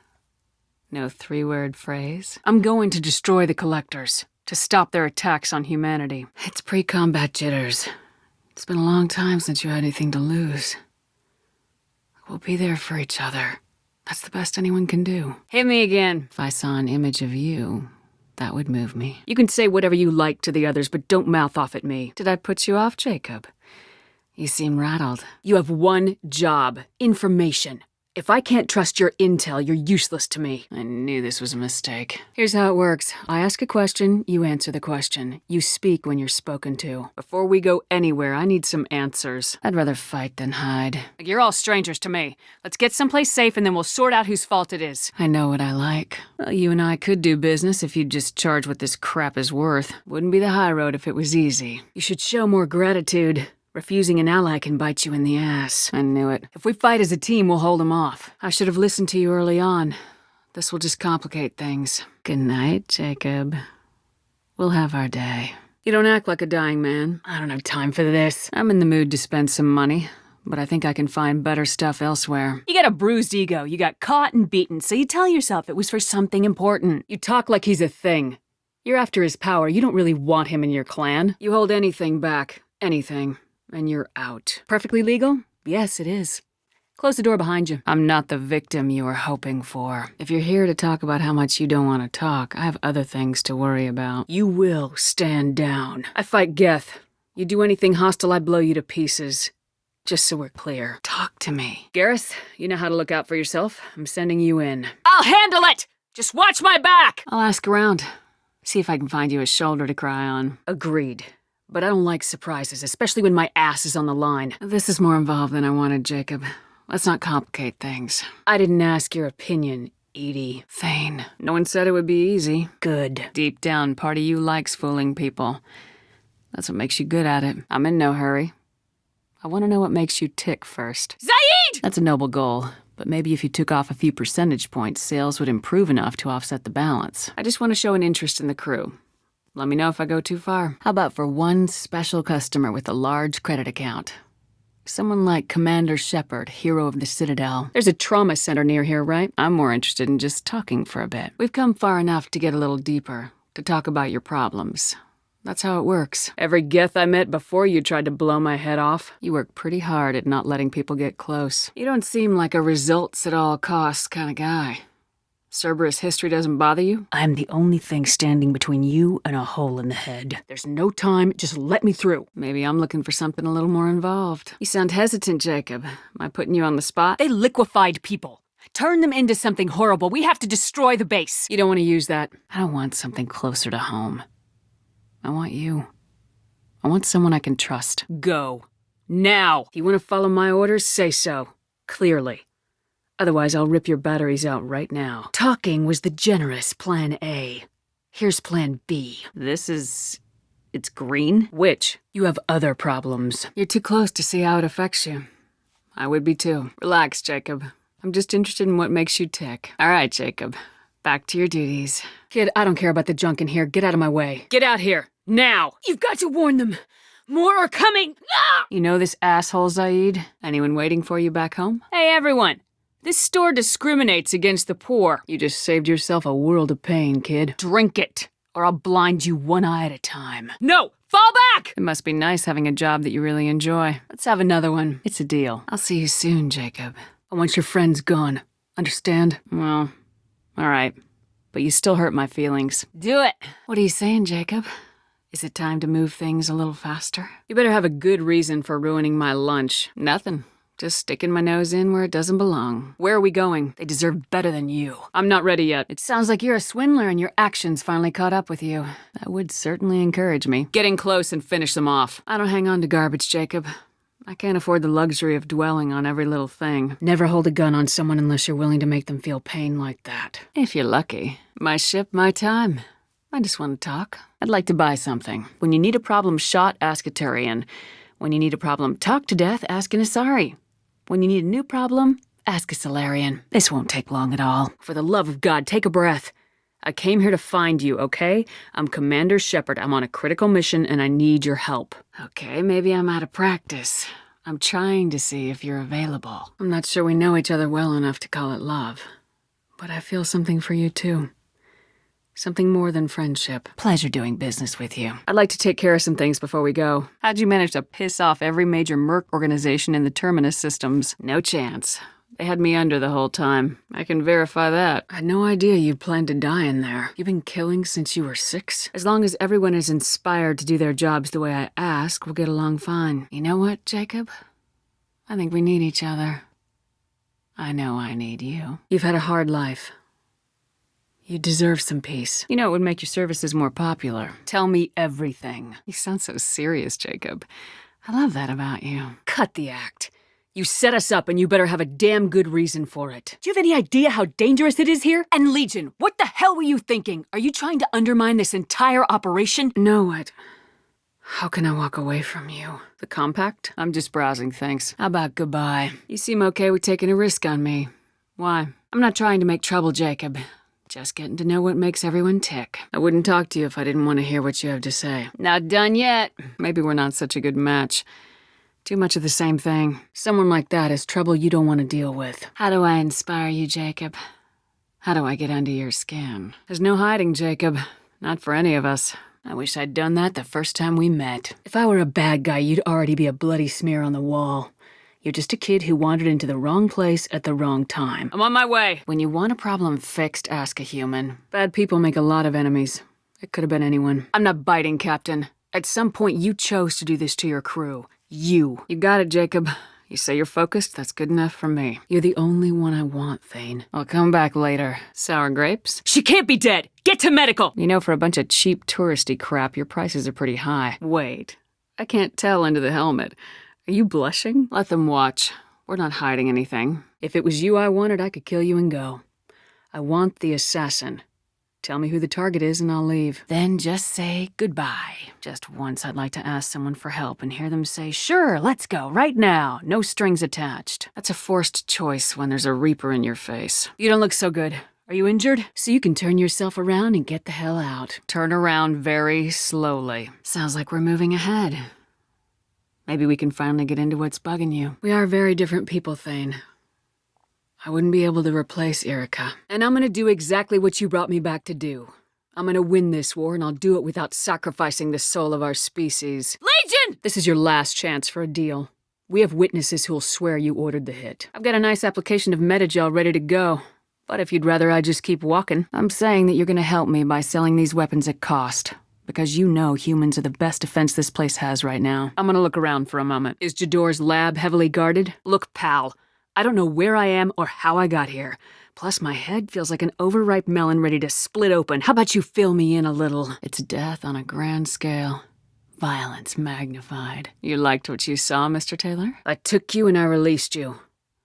No three-word phrase? I'm going to destroy the Collectors, to stop their attacks on humanity. It's pre-combat jitters. It's been a long time since you had anything to lose. We'll be there for each other. That's the best anyone can do. Hit me again. If I saw an image of you, that would move me. You can say whatever you like to the others, but don't mouth off at me. Did I put you off, Jacob? You seem rattled. You have one job. Information. If I can't trust your intel, you're useless to me. I knew this was a mistake. Here's how it works. I ask a question, you answer the question. You speak when you're spoken to. Before we go anywhere, I need some answers. I'd rather fight than hide. You're all strangers to me. Let's get someplace safe and then we'll sort out whose fault it is. I know what I like. Well, you and I could do business if you'd just charge what this crap is worth. Wouldn't be the high road if it was easy. You should show more gratitude. Refusing an ally can bite you in the ass. I knew it. If we fight as a team, we'll hold him off. I should have listened to you early on. This will just complicate things. Good night, Jacob. We'll have our day. You don't act like a dying man. I don't have time for this. I'm in the mood to spend some money, but I think I can find better stuff elsewhere. You got a bruised ego. You got caught and beaten, so you tell yourself it was for something important. You talk like he's a thing. You're after his power. You don't really want him in your clan. You hold anything back. Anything. And you're out. Perfectly legal? Yes, it is. Close the door behind you. I'm not the victim you were hoping for. If you're here to talk about how much you don't want to talk, I have other things to worry about. You will stand down. I fight Geth. You do anything hostile, I blow you to pieces. Just so we're clear. Talk to me. Garrus, you know how to look out for yourself. I'm sending you in. I'll handle it! Just watch my back! I'll ask around. See if I can find you a shoulder to cry on. Agreed. But I don't like surprises, especially when my ass is on the line. This is more involved than I wanted, Jacob. Let's not complicate things. I didn't ask your opinion, Edie. Thane. No one said it would be easy. Good. Deep down, part of you likes fooling people. That's what makes you good at it. I'm in no hurry. I want to know what makes you tick first. Zaid! That's a noble goal. But maybe if you took off a few percentage points, sales would improve enough to offset the balance. I just want to show an interest in the crew. Let me know if I go too far. How about for one special customer with a large credit account? Someone like Commander Shepard, hero of the Citadel. There's a trauma center near here, right? I'm more interested in just talking for a bit. We've come far enough to get a little deeper, to talk about your problems. That's how it works. Every Geth I met before you tried to blow my head off. You work pretty hard at not letting people get close. You don't seem like a results-at-all-costs kind of guy. Cerberus history doesn't bother you? I'm the only thing standing between you and a hole in the head. There's no time, just let me through. Maybe I'm looking for something a little more involved. You sound hesitant, Jacob. Am I putting you on the spot? They liquefied people. Turn them into something horrible. We have to destroy the base. You don't want to use that. I don't want something closer to home. I want you. I want someone I can trust. Go. Now. You want to follow my orders? Say so. Clearly. Otherwise, I'll rip your batteries out right now. Talking was the generous Plan A. Here's Plan B. It's green? Which? You have other problems. You're too close to see how it affects you. I would be too. Relax, Jacob. I'm just interested in what makes you tick. All right, Jacob. Back to your duties. Kid, I don't care about the junk in here. Get out of my way. Get out here. Now. You've got to warn them. More are coming. Ah! You know this asshole, Zaid? Anyone waiting for you back home? Hey, everyone. This store discriminates against the poor. You just saved yourself a world of pain, kid. Drink it, or I'll blind you one eye at a time. No! Fall back! It must be nice having a job that you really enjoy. Let's have another one. It's a deal. I'll see you soon, Jacob. I want your friends gone. Understand? Well, all right. But you still hurt my feelings. Do it! What are you saying, Jacob? Is it time to move things a little faster? You better have a good reason for ruining my lunch. Nothing. Just sticking my nose in where it doesn't belong. Where are we going? They deserve better than you. I'm not ready yet. It sounds like you're a swindler and your actions finally caught up with you. That would certainly encourage me. Get in close and finish them off. I don't hang on to garbage, Jacob. I can't afford the luxury of dwelling on every little thing. Never hold a gun on someone unless you're willing to make them feel pain like that. If you're lucky. My ship, my time. I just want to talk. I'd like to buy something. When you need a problem shot, ask a Turian. When you need a problem talked to death, ask an Asari. When you need a new problem, ask a Solarian. This won't take long at all. For the love of God, take a breath. I came here to find you, okay? I'm Commander Shepard. I'm on a critical mission, and I need your help. Okay, maybe I'm out of practice. I'm trying to see if you're available. I'm not sure we know each other well enough to call it love. But I feel something for you, too. Something more than friendship. Pleasure doing business with you. I'd like to take care of some things before we go. How'd you manage to piss off every major merc organization in the Terminus systems? No chance. They had me under the whole time. I can verify that. I had no idea you'd planned to die in there. You've been killing since you were 6? As long as everyone is inspired to do their jobs the way I ask, we'll get along fine. You know what, Jacob? I think we need each other. I know I need you. You've had a hard life. You deserve some peace. You know, it would make your services more popular. Tell me everything. You sound so serious, Jacob. I love that about you. Cut the act. You set us up and you better have a damn good reason for it. Do you have any idea how dangerous it is here? And Legion, what the hell were you thinking? Are you trying to undermine this entire operation? No, How can I walk away from you? The compact? I'm just browsing, thanks. How about goodbye? You seem okay with taking a risk on me. Why? I'm not trying to make trouble, Jacob. Just getting to know what makes everyone tick. I wouldn't talk to you if I didn't want to hear what you have to say. Not done yet. Maybe we're not such a good match. Too much of the same thing. Someone like that is trouble you don't want to deal with. How do I inspire you, Jacob? How do I get under your skin? There's no hiding, Jacob. Not for any of us. I wish I'd done that the first time we met. If I were a bad guy, you'd already be a bloody smear on the wall. You're just a kid who wandered into the wrong place at the wrong time. I'm on my way. When you want a problem fixed, ask a human. Bad people make a lot of enemies. It could have been anyone. I'm not biting, Captain. At some point, you chose to do this to your crew. You. You got it, Jacob. You say you're focused, that's good enough for me. You're the only one I want, Thane. I'll come back later. Sour grapes? She can't be dead! Get to medical! You know, for a bunch of cheap touristy crap, your prices are pretty high. Wait. I can't tell into the helmet. Are you blushing? Let them watch. We're not hiding anything. If it was you I wanted, I could kill you and go. I want the assassin. Tell me who the target is and I'll leave. Then just say goodbye. Just once I'd like to ask someone for help and hear them say, sure, let's go, right now. No strings attached. That's a forced choice when there's a Reaper in your face. You don't look so good. Are you injured? So you can turn yourself around and get the hell out. Turn around very slowly. Sounds like we're moving ahead. Maybe we can finally get into what's bugging you. We are very different people, Thane. I wouldn't be able to replace Erica. And I'm gonna do exactly what you brought me back to do. I'm gonna win this war, and I'll do it without sacrificing the soul of our species. Legion! This is your last chance for a deal. We have witnesses who'll swear you ordered the hit. I've got a nice application of metagel ready to go. But if you'd rather I just keep walking, I'm saying that you're gonna help me by selling these weapons at cost. Because you know humans are the best defense this place has right now. I'm gonna look around for a moment. Is Jador's lab heavily guarded? Look, pal. I don't know where I am or how I got here. Plus, my head feels like an overripe melon ready to split open. How about you fill me in a little? It's death on a grand scale. Violence magnified. You liked what you saw, Mr. Taylor? I took you and I released you.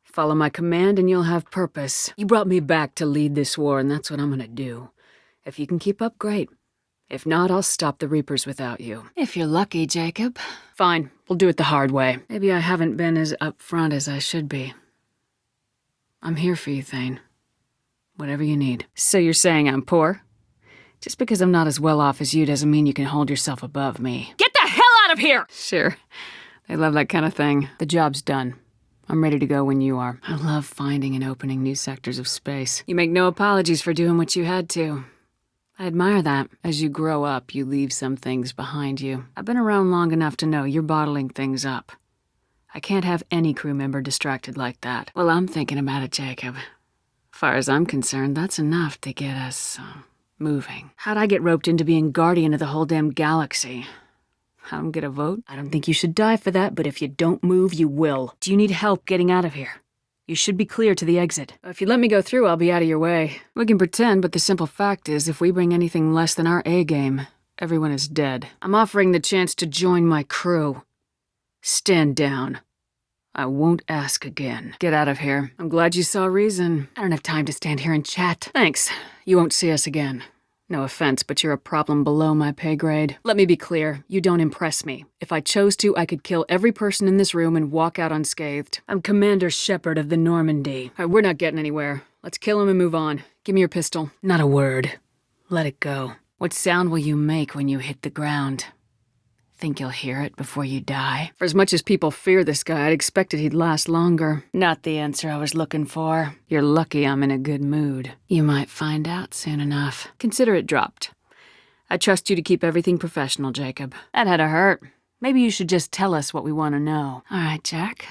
Follow my command and you'll have purpose. You brought me back to lead this war, and that's what I'm gonna do. If you can keep up, great. If not, I'll stop the Reapers without you. If you're lucky, Jacob. Fine, we'll do it the hard way. Maybe I haven't been as upfront as I should be. I'm here for you, Thane. Whatever you need. So you're saying I'm poor? Just because I'm not as well off as you doesn't mean you can hold yourself above me. Get the hell out of here! Sure. They love that kind of thing. The job's done. I'm ready to go when you are. I love finding and opening new sectors of space. You make no apologies for doing what you had to. I admire that. As you grow up, you leave some things behind you. I've been around long enough to know you're bottling things up. I can't have any crew member distracted like that. Well, I'm thinking about it, Jacob. Far as I'm concerned, that's enough to get us, moving. How'd I get roped into being guardian of the whole damn galaxy? I don't get a vote? I don't think you should die for that, but if you don't move, you will. Do you need help getting out of here? You should be clear to the exit. If you let me go through, I'll be out of your way. We can pretend, but the simple fact is, if we bring anything less than our A-game, everyone is dead. I'm offering the chance to join my crew. Stand down. I won't ask again. Get out of here. I'm glad you saw reason. I don't have time to stand here and chat. Thanks. You won't see us again. No offense, but you're a problem below my pay grade. Let me be clear. You don't impress me. If I chose to, I could kill every person in this room and walk out unscathed. I'm Commander Shepard of the Normandy. All right, we're not getting anywhere. Let's kill him and move on. Give me your pistol. Not a word. Let it go. What sound will you make when you hit the ground? Think you'll hear it before you die? For as much as people fear this guy, I'd expected he'd last longer. Not the answer I was looking for. You're lucky I'm in a good mood. You might find out soon enough. Consider it dropped. I trust you to keep everything professional, Jacob. That had to hurt. Maybe you should just tell us what we want to know. All right, Jack.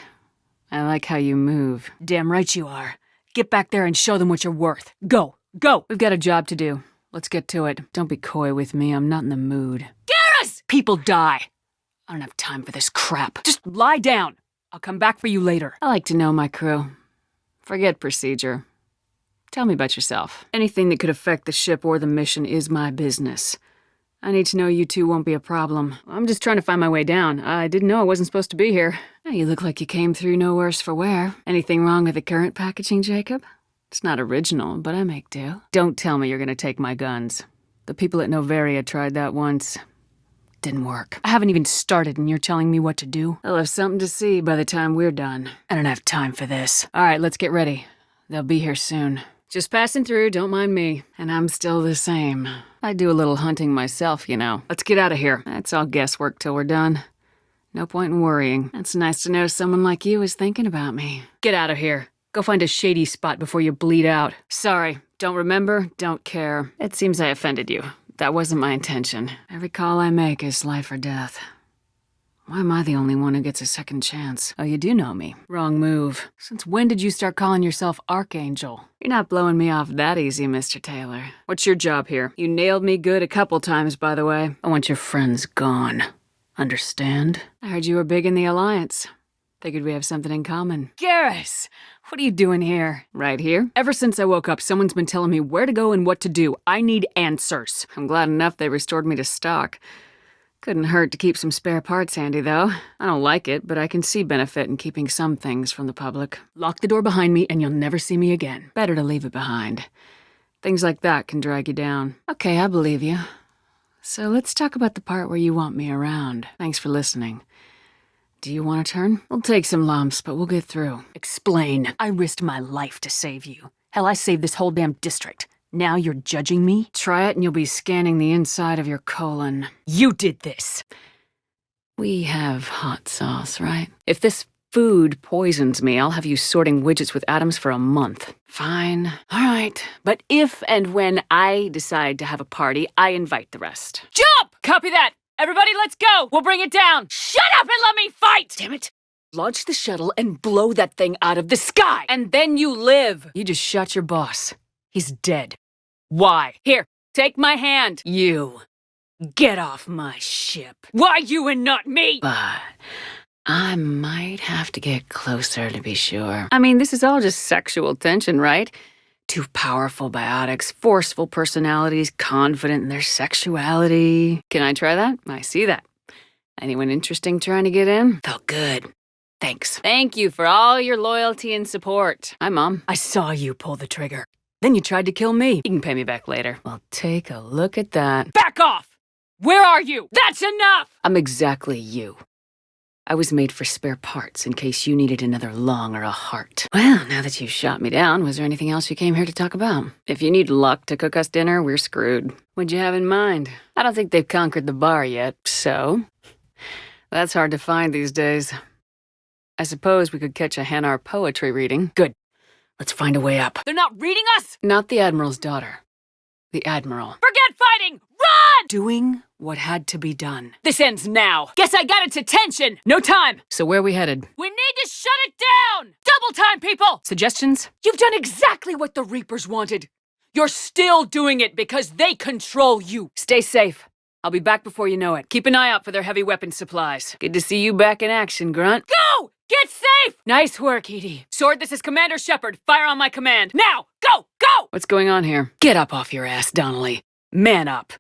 I like how you move. Damn right you are. Get back there and show them what you're worth. Go! Go! We've got a job to do. Let's get to it. Don't be coy with me. I'm not in the mood. People die. I don't have time for this crap. Just lie down. I'll come back for you later. I like to know my crew. Forget procedure. Tell me about yourself. Anything that could affect the ship or the mission is my business. I need to know you two won't be a problem. I'm just trying to find my way down. I didn't know I wasn't supposed to be here. You look like you came through no worse for wear. Anything wrong with the current packaging, Jacob? It's not original, but I make do. Don't tell me you're gonna take my guns. The people at Novaria tried that once. didn't work. I haven't even started and you're telling me what to do? I'll have something to see by the time we're done. I don't have time for this. All right, let's get ready. They'll be here soon. Just passing through, don't mind me. And I'm still the same. I do a little hunting myself, you know. Let's get out of here. That's all guesswork till we're done. No point in worrying. It's nice to know someone like you is thinking about me. Get out of here. Go find a shady spot before you bleed out. Sorry. Don't remember, don't care. It seems I offended you. That wasn't my intention. Every call I make is life or death. Why am I the only one who gets a second chance? Oh, you do know me. Wrong move. Since when did you start calling yourself Archangel? You're not blowing me off that easy, Mr. Taylor. What's your job here? You nailed me good a couple times, by the way. I want your friends gone. Understand? I heard you were big in the Alliance. Figured we have something in common. Garrus! What are you doing here? Right here? Ever since I woke up, someone's been telling me where to go and what to do. I need answers. I'm glad enough they restored me to stock. Couldn't hurt to keep some spare parts handy, though. I don't like it, but I can see benefit in keeping some things from the public. Lock the door behind me and you'll never see me again. Better to leave it behind. Things like that can drag you down. Okay, I believe you. So let's talk about the part where you want me around. Thanks for listening. Do you want a turn? We'll take some lumps, but we'll get through. Explain. I risked my life to save you. Hell, I saved this whole damn district. Now you're judging me? Try it and you'll be scanning the inside of your colon. You did this! We have hot sauce, right? If this food poisons me, I'll have you sorting widgets with atoms for a month. Fine. All right. But if and when I decide to have a party, I invite the rest. Jump! Copy that! Everybody, let's go! We'll bring it down! Shut up and let me fight! Damn it. Launch the shuttle and blow that thing out of the sky! And then you live! You just shot your boss. He's dead. Why? Here, take my hand. You. Get off my ship. Why you and not me? But I might have to get closer to be sure. I mean, this is all just sexual tension, right? Two powerful biotics, forceful personalities, confident in their sexuality. Can I try that? I see that. Anyone interesting trying to get in? Felt good. Thanks. Thank you for all your loyalty and support. Hi, Mom. I saw you pull the trigger. Then you tried to kill me. You can pay me back later. Well, take a look at that. Back off! Where are you? That's enough! I'm exactly you. I was made for spare parts in case you needed another lung or a heart. Well, now that you've shot me down, was there anything else you came here to talk about? If you need luck to cook us dinner, we're screwed. What'd you have in mind? I don't think they've conquered the bar yet, so... That's hard to find these days. I suppose we could catch a Hanar poetry reading. Good. Let's find a way up. They're not reading us? Not the Admiral's daughter. The Admiral. Forget fighting! Run! Doing what had to be done. This ends now. Guess I got its attention. No time. So where are we headed? We need to shut it down! Double time, people! Suggestions? You've done exactly what the Reapers wanted. You're still doing it because they control you. Stay safe. I'll be back before you know it. Keep an eye out for their heavy weapon supplies. Good to see you back in action, Grunt. Go! Get safe! Nice work, Edie. Sword, this is Commander Shepard. Fire on my command. Now! Go! Go! What's going on here? Get up off your ass, Donnelly. Man up.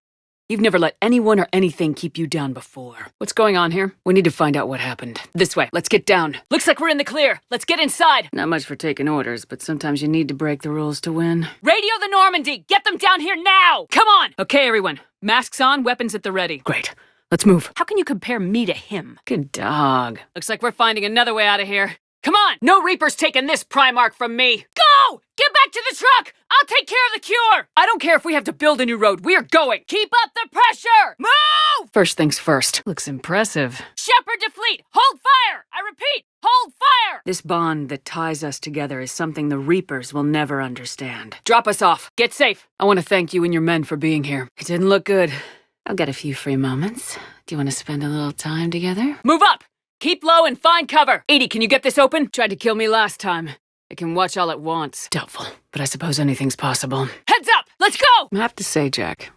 You've never let anyone or anything keep you down before. What's going on here? We need to find out what happened. This way. Let's get down. Looks like we're in the clear. Let's get inside. Not much for taking orders, but sometimes you need to break the rules to win. Radio the Normandy! Get them down here now! Come on! Okay, everyone. Masks on, weapons at the ready. Great. Let's move. How can you compare me to him? Good dog. Looks like we're finding another way out of here. Come on! No Reaper's taking this Primarch from me! Go! Get back to the truck! I'll take care of the cure! I don't care if we have to build a new road. We are going! Keep up the pressure! Move! First things first. Looks impressive. Shepard to fleet! Hold fire! I repeat, hold fire! This bond that ties us together is something the Reapers will never understand. Drop us off. Get safe. I want to thank you and your men for being here. It didn't look good. I'll get a few free moments. Do you want to spend a little time together? Move up! Keep low and find cover. Edie, can you get this open? Tried to kill me last time. It can watch all at once. Doubtful, but I suppose anything's possible. Heads up! Let's go! I have to say, Jack,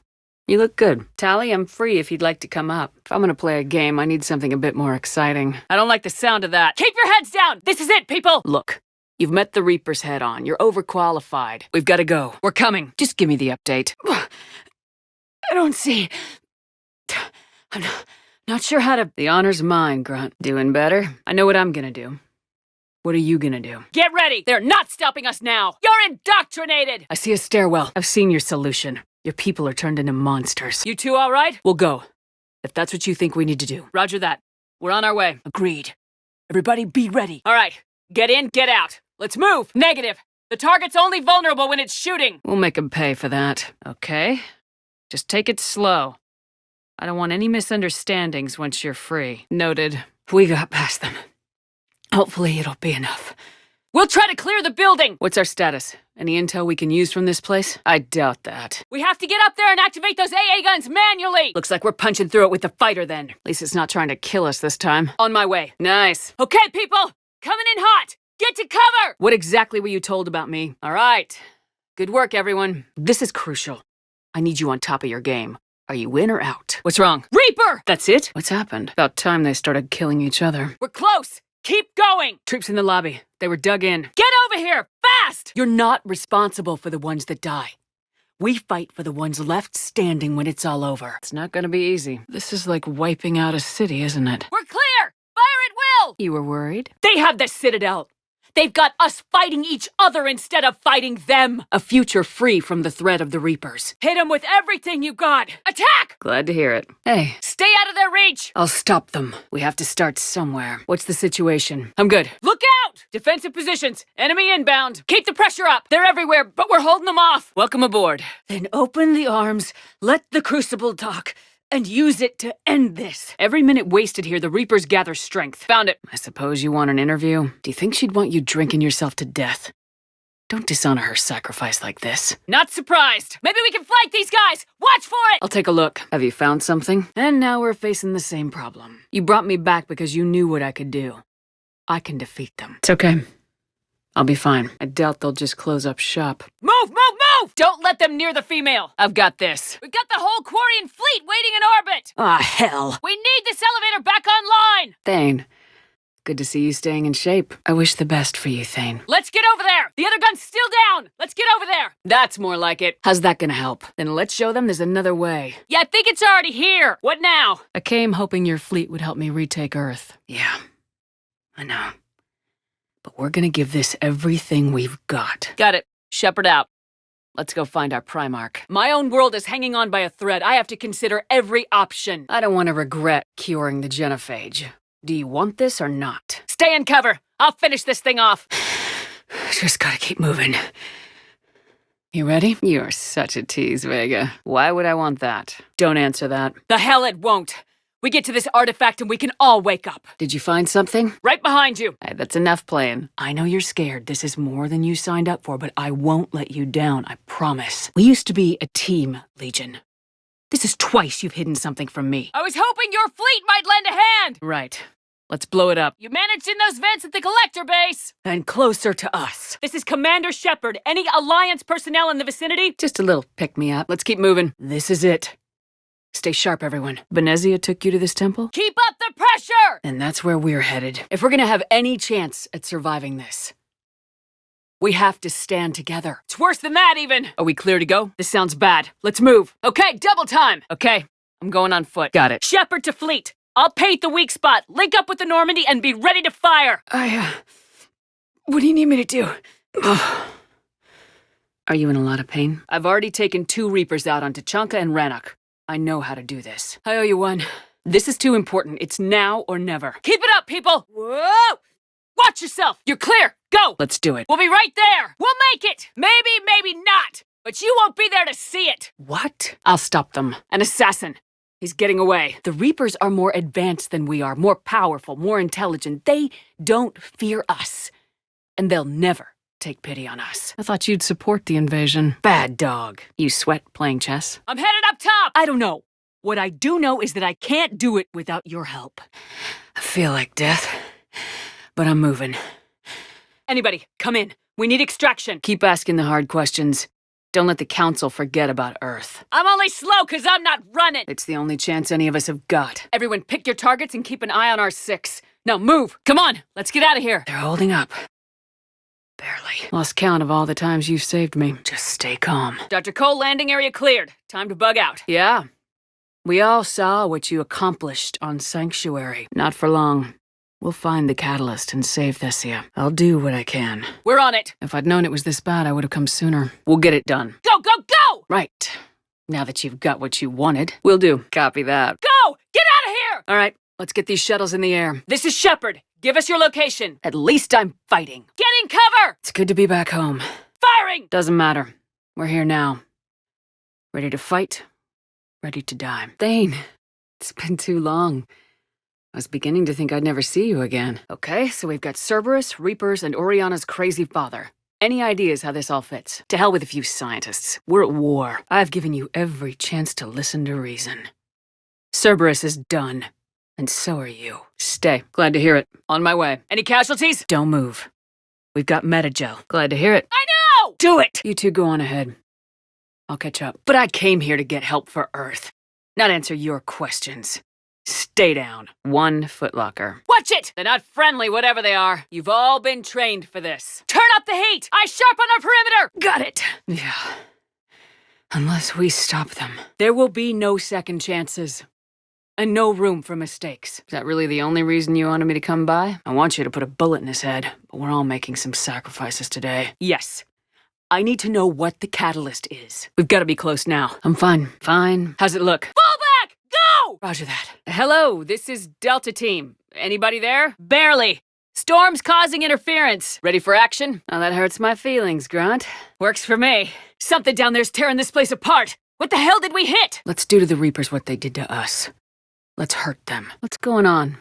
you look good. Tally, I'm free if you'd like to come up. If I'm gonna play a game, I need something a bit more exciting. I don't like the sound of that. Keep your heads down! This is it, people! Look, you've met the Reapers head on. You're overqualified. We've gotta go. We're coming. Just give me the update. I don't see... I'm not sure how to... The honor's mine, Grunt. Doing better? I know what I'm gonna do. What are you gonna do? Get ready! They're not stopping us now! You're indoctrinated! I see a stairwell. I've seen your solution. Your people are turned into monsters. You two all right? We'll go. if that's what you think we need to do. Roger that. We're on our way. Agreed. Everybody be ready. All right. Get in, get out. Let's move. Negative. The target's only vulnerable when it's shooting. We'll make him pay for that. Okay? Just take it slow. I don't want any misunderstandings once you're free. Noted. We got past them. Hopefully it'll be enough. We'll try to clear the building! What's our status? Any intel we can use from this place? I doubt that. We have to get up there and activate those AA guns manually! Looks like we're punching through it with the fighter then. At least it's not trying to kill us this time. On my way. Nice. Okay, people! Coming in hot! Get to cover! What exactly were you told about me? All right. Good work, everyone. This is crucial. I need you on top of your game. Are you in or out? What's wrong? Reaper! That's it? What's happened? About time they started killing each other. We're close! Keep going! Troops in the lobby. They were dug in. Get over here! Fast! You're not responsible for the ones that die. We fight for the ones left standing when it's all over. It's not gonna be easy. This is like wiping out a city, isn't it? We're clear! Fire at will! You were worried? They have the Citadel! They've got us fighting each other instead of fighting them! A future free from the threat of the Reapers. Hit them with everything you got! Attack! Glad to hear it. Hey. Stay out of their reach! I'll stop them. We have to start somewhere. What's the situation? I'm good. Look out! Defensive positions. Enemy inbound. Keep the pressure up. They're everywhere, but we're holding them off. Welcome aboard. Then open the arms, let the Crucible talk, and use it to end this. Every minute wasted here, the Reapers gather strength. Found it. I suppose you want an interview? Do you think she'd want you drinking yourself to death? Don't dishonor her sacrifice like this. Not surprised. Maybe we can flank these guys. Watch for it! I'll take a look. Have you found something? And now we're facing the same problem. You brought me back because you knew what I could do. I can defeat them. It's okay. I'll be fine. I doubt they'll just close up shop. Move, move, move! Don't let them near the female. I've got this. We've got the whole Quarian fleet waiting in orbit. Ah, hell. We need this elevator back online. Thane, good to see you staying in shape. I wish the best for you, Thane. Let's get over there. The other gun's still down. Let's get over there. That's more like it. How's that gonna help? Then let's show them there's another way. Yeah, I think it's already here. What now? I came hoping your fleet would help me retake Earth. Yeah, I know. But we're gonna give this everything we've got. Got it. Shepard out. Let's go find our Primarch. My own world is hanging on by a thread. I have to consider every option. I don't want to regret curing the genophage. Do you want this or not? Stay in cover. I'll finish this thing off. Just gotta keep moving. You ready? You're such a tease, Vega. Why would I want that? Don't answer that. The hell it won't. We get to this artifact and we can all wake up. Did you find something? Right behind you. Hey, that's enough playing. I know you're scared. This is more than you signed up for, but I won't let you down, I promise. We used to be a team, Legion. This is twice you've hidden something from me. I was hoping your fleet might lend a hand. Right. Let's blow it up. You managed in those vents at the Collector base. And closer to us. This is Commander Shepard. Any Alliance personnel in the vicinity? Just a little pick-me-up. Let's keep moving. This is it. Stay sharp, everyone. Benezia took you to this temple? Keep up the pressure! And that's where we're headed. If we're gonna have any chance at surviving this, we have to stand together. It's worse than that, even. Are we clear to go? This sounds bad. Let's move. Okay, double time. Okay, I'm going on foot. Got it. Shepard to fleet. I'll paint the weak spot, link up with the Normandy, and be ready to fire. What do you need me to do? Are you in a lot of pain? I've already taken 2 Reapers out on Tachanka and Rannoch. I know how to do this. I owe you one. This is too important. It's now or never. Keep it up, people! Whoa! Watch yourself! You're clear! Go! Let's do it. We'll be right there! We'll make it! Maybe, maybe not! But you won't be there to see it! What? I'll stop them. An assassin. He's getting away. The Reapers are more advanced than we are, more powerful, more intelligent. They don't fear us. And they'll never take pity on us. I thought you'd support the invasion. Bad dog. You sweat playing chess? I'm headed up top! I don't know. What I do know is that I can't do it without your help. I feel like death, but I'm moving. Anybody, come in. We need extraction. Keep asking the hard questions. Don't let the Council forget about Earth. I'm only slow because I'm not running! It's the only chance any of us have got. Everyone pick your targets and keep an eye on our 6. Now move! Come on! Let's get out of here! They're holding up. Barely. Lost count of all the times you've saved me. Just stay calm. Dr. Cole, landing area cleared. Time to bug out. Yeah. We all saw what you accomplished on Sanctuary. Not for long. We'll find the catalyst and save Thessia. I'll do what I can. We're on it. If I'd known it was this bad, I would have come sooner. We'll get it done. Go, go, go! Right. Now that you've got what you wanted, we'll do. Copy that. Go! Get All right, let's get these shuttles in the air. This is Shepard. Give us your location. At least I'm fighting. Getting cover! It's good to be back home. Firing! Doesn't matter. We're here now. Ready to fight. Ready to die. Thane, it's been too long. I was beginning to think I'd never see you again. Okay, so we've got Cerberus, Reapers, and Oriana's crazy father. Any ideas how this all fits? To hell with a few scientists. We're at war. I've given you every chance to listen to reason. Cerberus is done. And so are you. Stay. Glad to hear it. On my way. Any casualties? Don't move. We've got Metagel. Glad to hear it. I know! Do it! You two go on ahead. I'll catch up. But I came here to get help for Earth. Not answer your questions. Stay down. 1 footlocker. Watch it! They're not friendly, whatever they are. You've all been trained for this. Turn up the heat! Eyes sharp on our perimeter! Got it! Yeah. Unless we stop them. There will be no second chances. And no room for mistakes. Is that really the only reason you wanted me to come by? I want you to put a bullet in his head, but we're all making some sacrifices today. Yes. I need to know what the catalyst is. We've got to be close now. I'm fine. Fine. How's it look? Fall back! Go! Roger that. Hello, this is Delta Team. Anybody there? Barely. Storm's causing interference. Ready for action? Oh, that hurts my feelings, Grunt. Works for me. Something down there's tearing this place apart. What the hell did we hit? Let's do to the Reapers what they did to us. Let's hurt them. What's going on?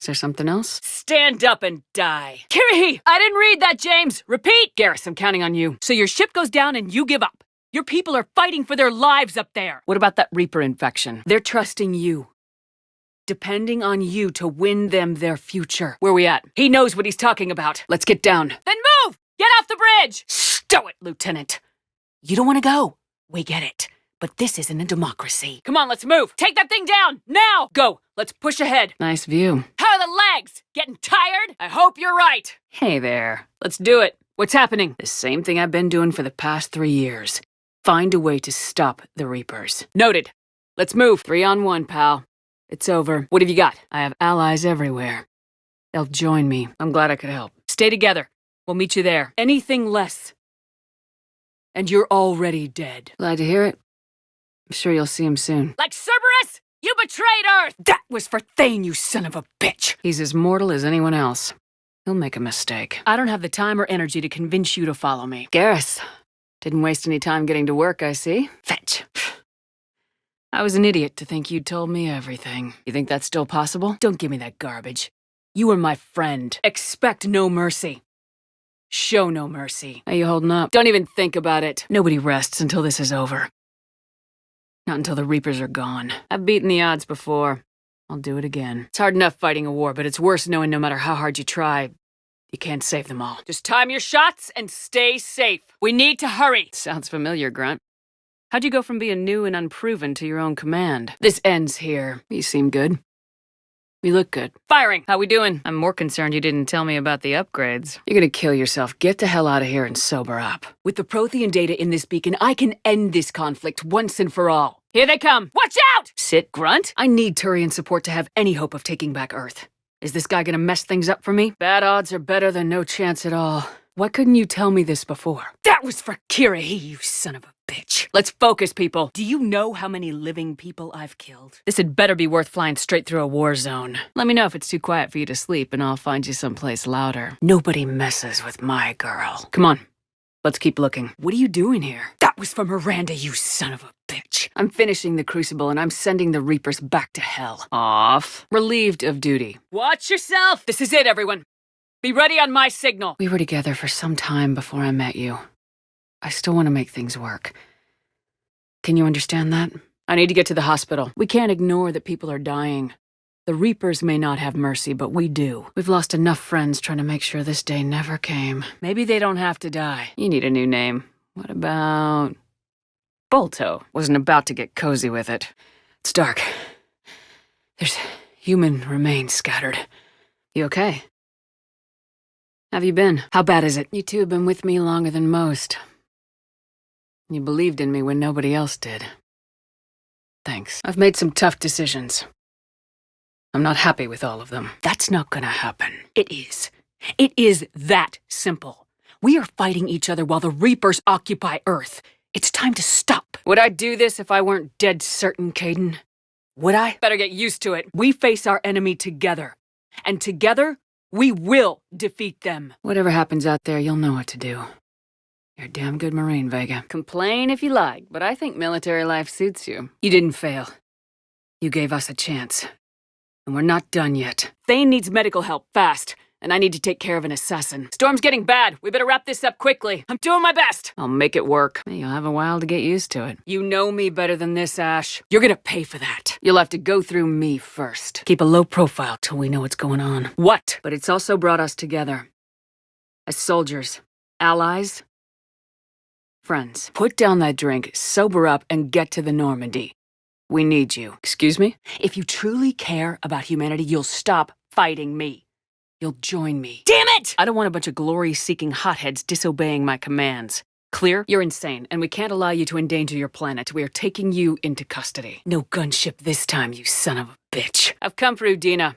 Is there something else? Stand up and die. Kiri! I didn't read that, James. Repeat! Garrus, I'm counting on you. So your ship goes down and you give up. Your people are fighting for their lives up there. What about that Reaper infection? They're trusting you. Depending on you to win them their future. Where we at? He knows what he's talking about. Let's get down. Then move! Get off the bridge! Stow it, Lieutenant. You don't want to go. We get it. But this isn't a democracy. Come on, let's move. Take that thing down, now! Go, let's push ahead. Nice view. How are the legs? Getting tired? I hope you're right. Hey there. Let's do it. What's happening? The same thing I've been doing for the past 3 years. Find a way to stop the Reapers. Noted. Let's move. 3 on 1, pal. It's over. What have you got? I have allies everywhere. They'll join me. I'm glad I could help. Stay together. We'll meet you there. Anything less. And you're already dead. Glad to hear it. I'm sure you'll see him soon. Like Cerberus? You betrayed Earth! That was for Thane, you son of a bitch! He's as mortal as anyone else. He'll make a mistake. I don't have the time or energy to convince you to follow me. Garrus, didn't waste any time getting to work, I see. Fetch. I was an idiot to think you'd told me everything. You think that's still possible? Don't give me that garbage. You were my friend. Expect no mercy. Show no mercy. How you holding up? Don't even think about it. Nobody rests until this is over. Not until the Reapers are gone. I've beaten the odds before. I'll do it again. It's hard enough fighting a war, but it's worse knowing no matter how hard you try, you can't save them all. Just time your shots and stay safe. We need to hurry. Sounds familiar, Grunt. How'd you go from being new and unproven to your own command? This ends here. You seem good. You look good. Firing! How we doing? I'm more concerned you didn't tell me about the upgrades. You're gonna kill yourself. Get the hell out of here and sober up. With the Prothean data in this beacon, I can end this conflict once and for all. Here they come! Watch out! Sit, Grunt. I need Turian support to have any hope of taking back Earth. Is this guy gonna mess things up for me? Bad odds are better than no chance at all. Why couldn't you tell me this before? That was for Kiri, you son of a bitch. Let's focus, people. Do you know how many living people I've killed? This had better be worth flying straight through a war zone. Let me know if it's too quiet for you to sleep, and I'll find you someplace louder. Nobody messes with my girl. Come on. Let's keep looking. What are you doing here? That was for Miranda, you son of a bitch. I'm finishing the Crucible, and I'm sending the Reapers back to hell. Off. Relieved of duty. Watch yourself! This is it, everyone. Be ready on my signal. We were together for some time before I met you. I still want to make things work. Can you understand that? I need to get to the hospital. We can't ignore that people are dying. The Reapers may not have mercy, but we do. We've lost enough friends trying to make sure this day never came. Maybe they don't have to die. You need a new name. What about... Bolto? Wasn't about to get cozy with it. It's dark. There's human remains scattered. You okay? Have you been? How bad is it? You two have been with me longer than most. You believed in me when nobody else did. Thanks. I've made some tough decisions. I'm not happy with all of them. That's not gonna happen. It is. It is that simple. We are fighting each other while the Reapers occupy Earth. It's time to stop. Would I do this if I weren't dead certain, Caden? Would I? Better get used to it. We face our enemy together. And together, we will defeat them. Whatever happens out there, you'll know what to do. You're a damn good Marine, Vega. Complain if you like, but I think military life suits you. You didn't fail. You gave us a chance. And we're not done yet. Thane needs medical help, fast. And I need to take care of an assassin. Storm's getting bad. We better wrap this up quickly. I'm doing my best. I'll make it work. You'll have a while to get used to it. You know me better than this, Ash. You're gonna pay for that. You'll have to go through me first. Keep a low profile till we know what's going on. What? But it's also brought us together. As soldiers. Allies. Friends. Put down that drink, sober up, and get to the Normandy. We need you. Excuse me? If you truly care about humanity, you'll stop fighting me. You'll join me. Damn it! I don't want a bunch of glory-seeking hotheads disobeying my commands. Clear? You're insane, and we can't allow you to endanger your planet. We are taking you into custody. No gunship this time, you son of a bitch. I've come for Udina.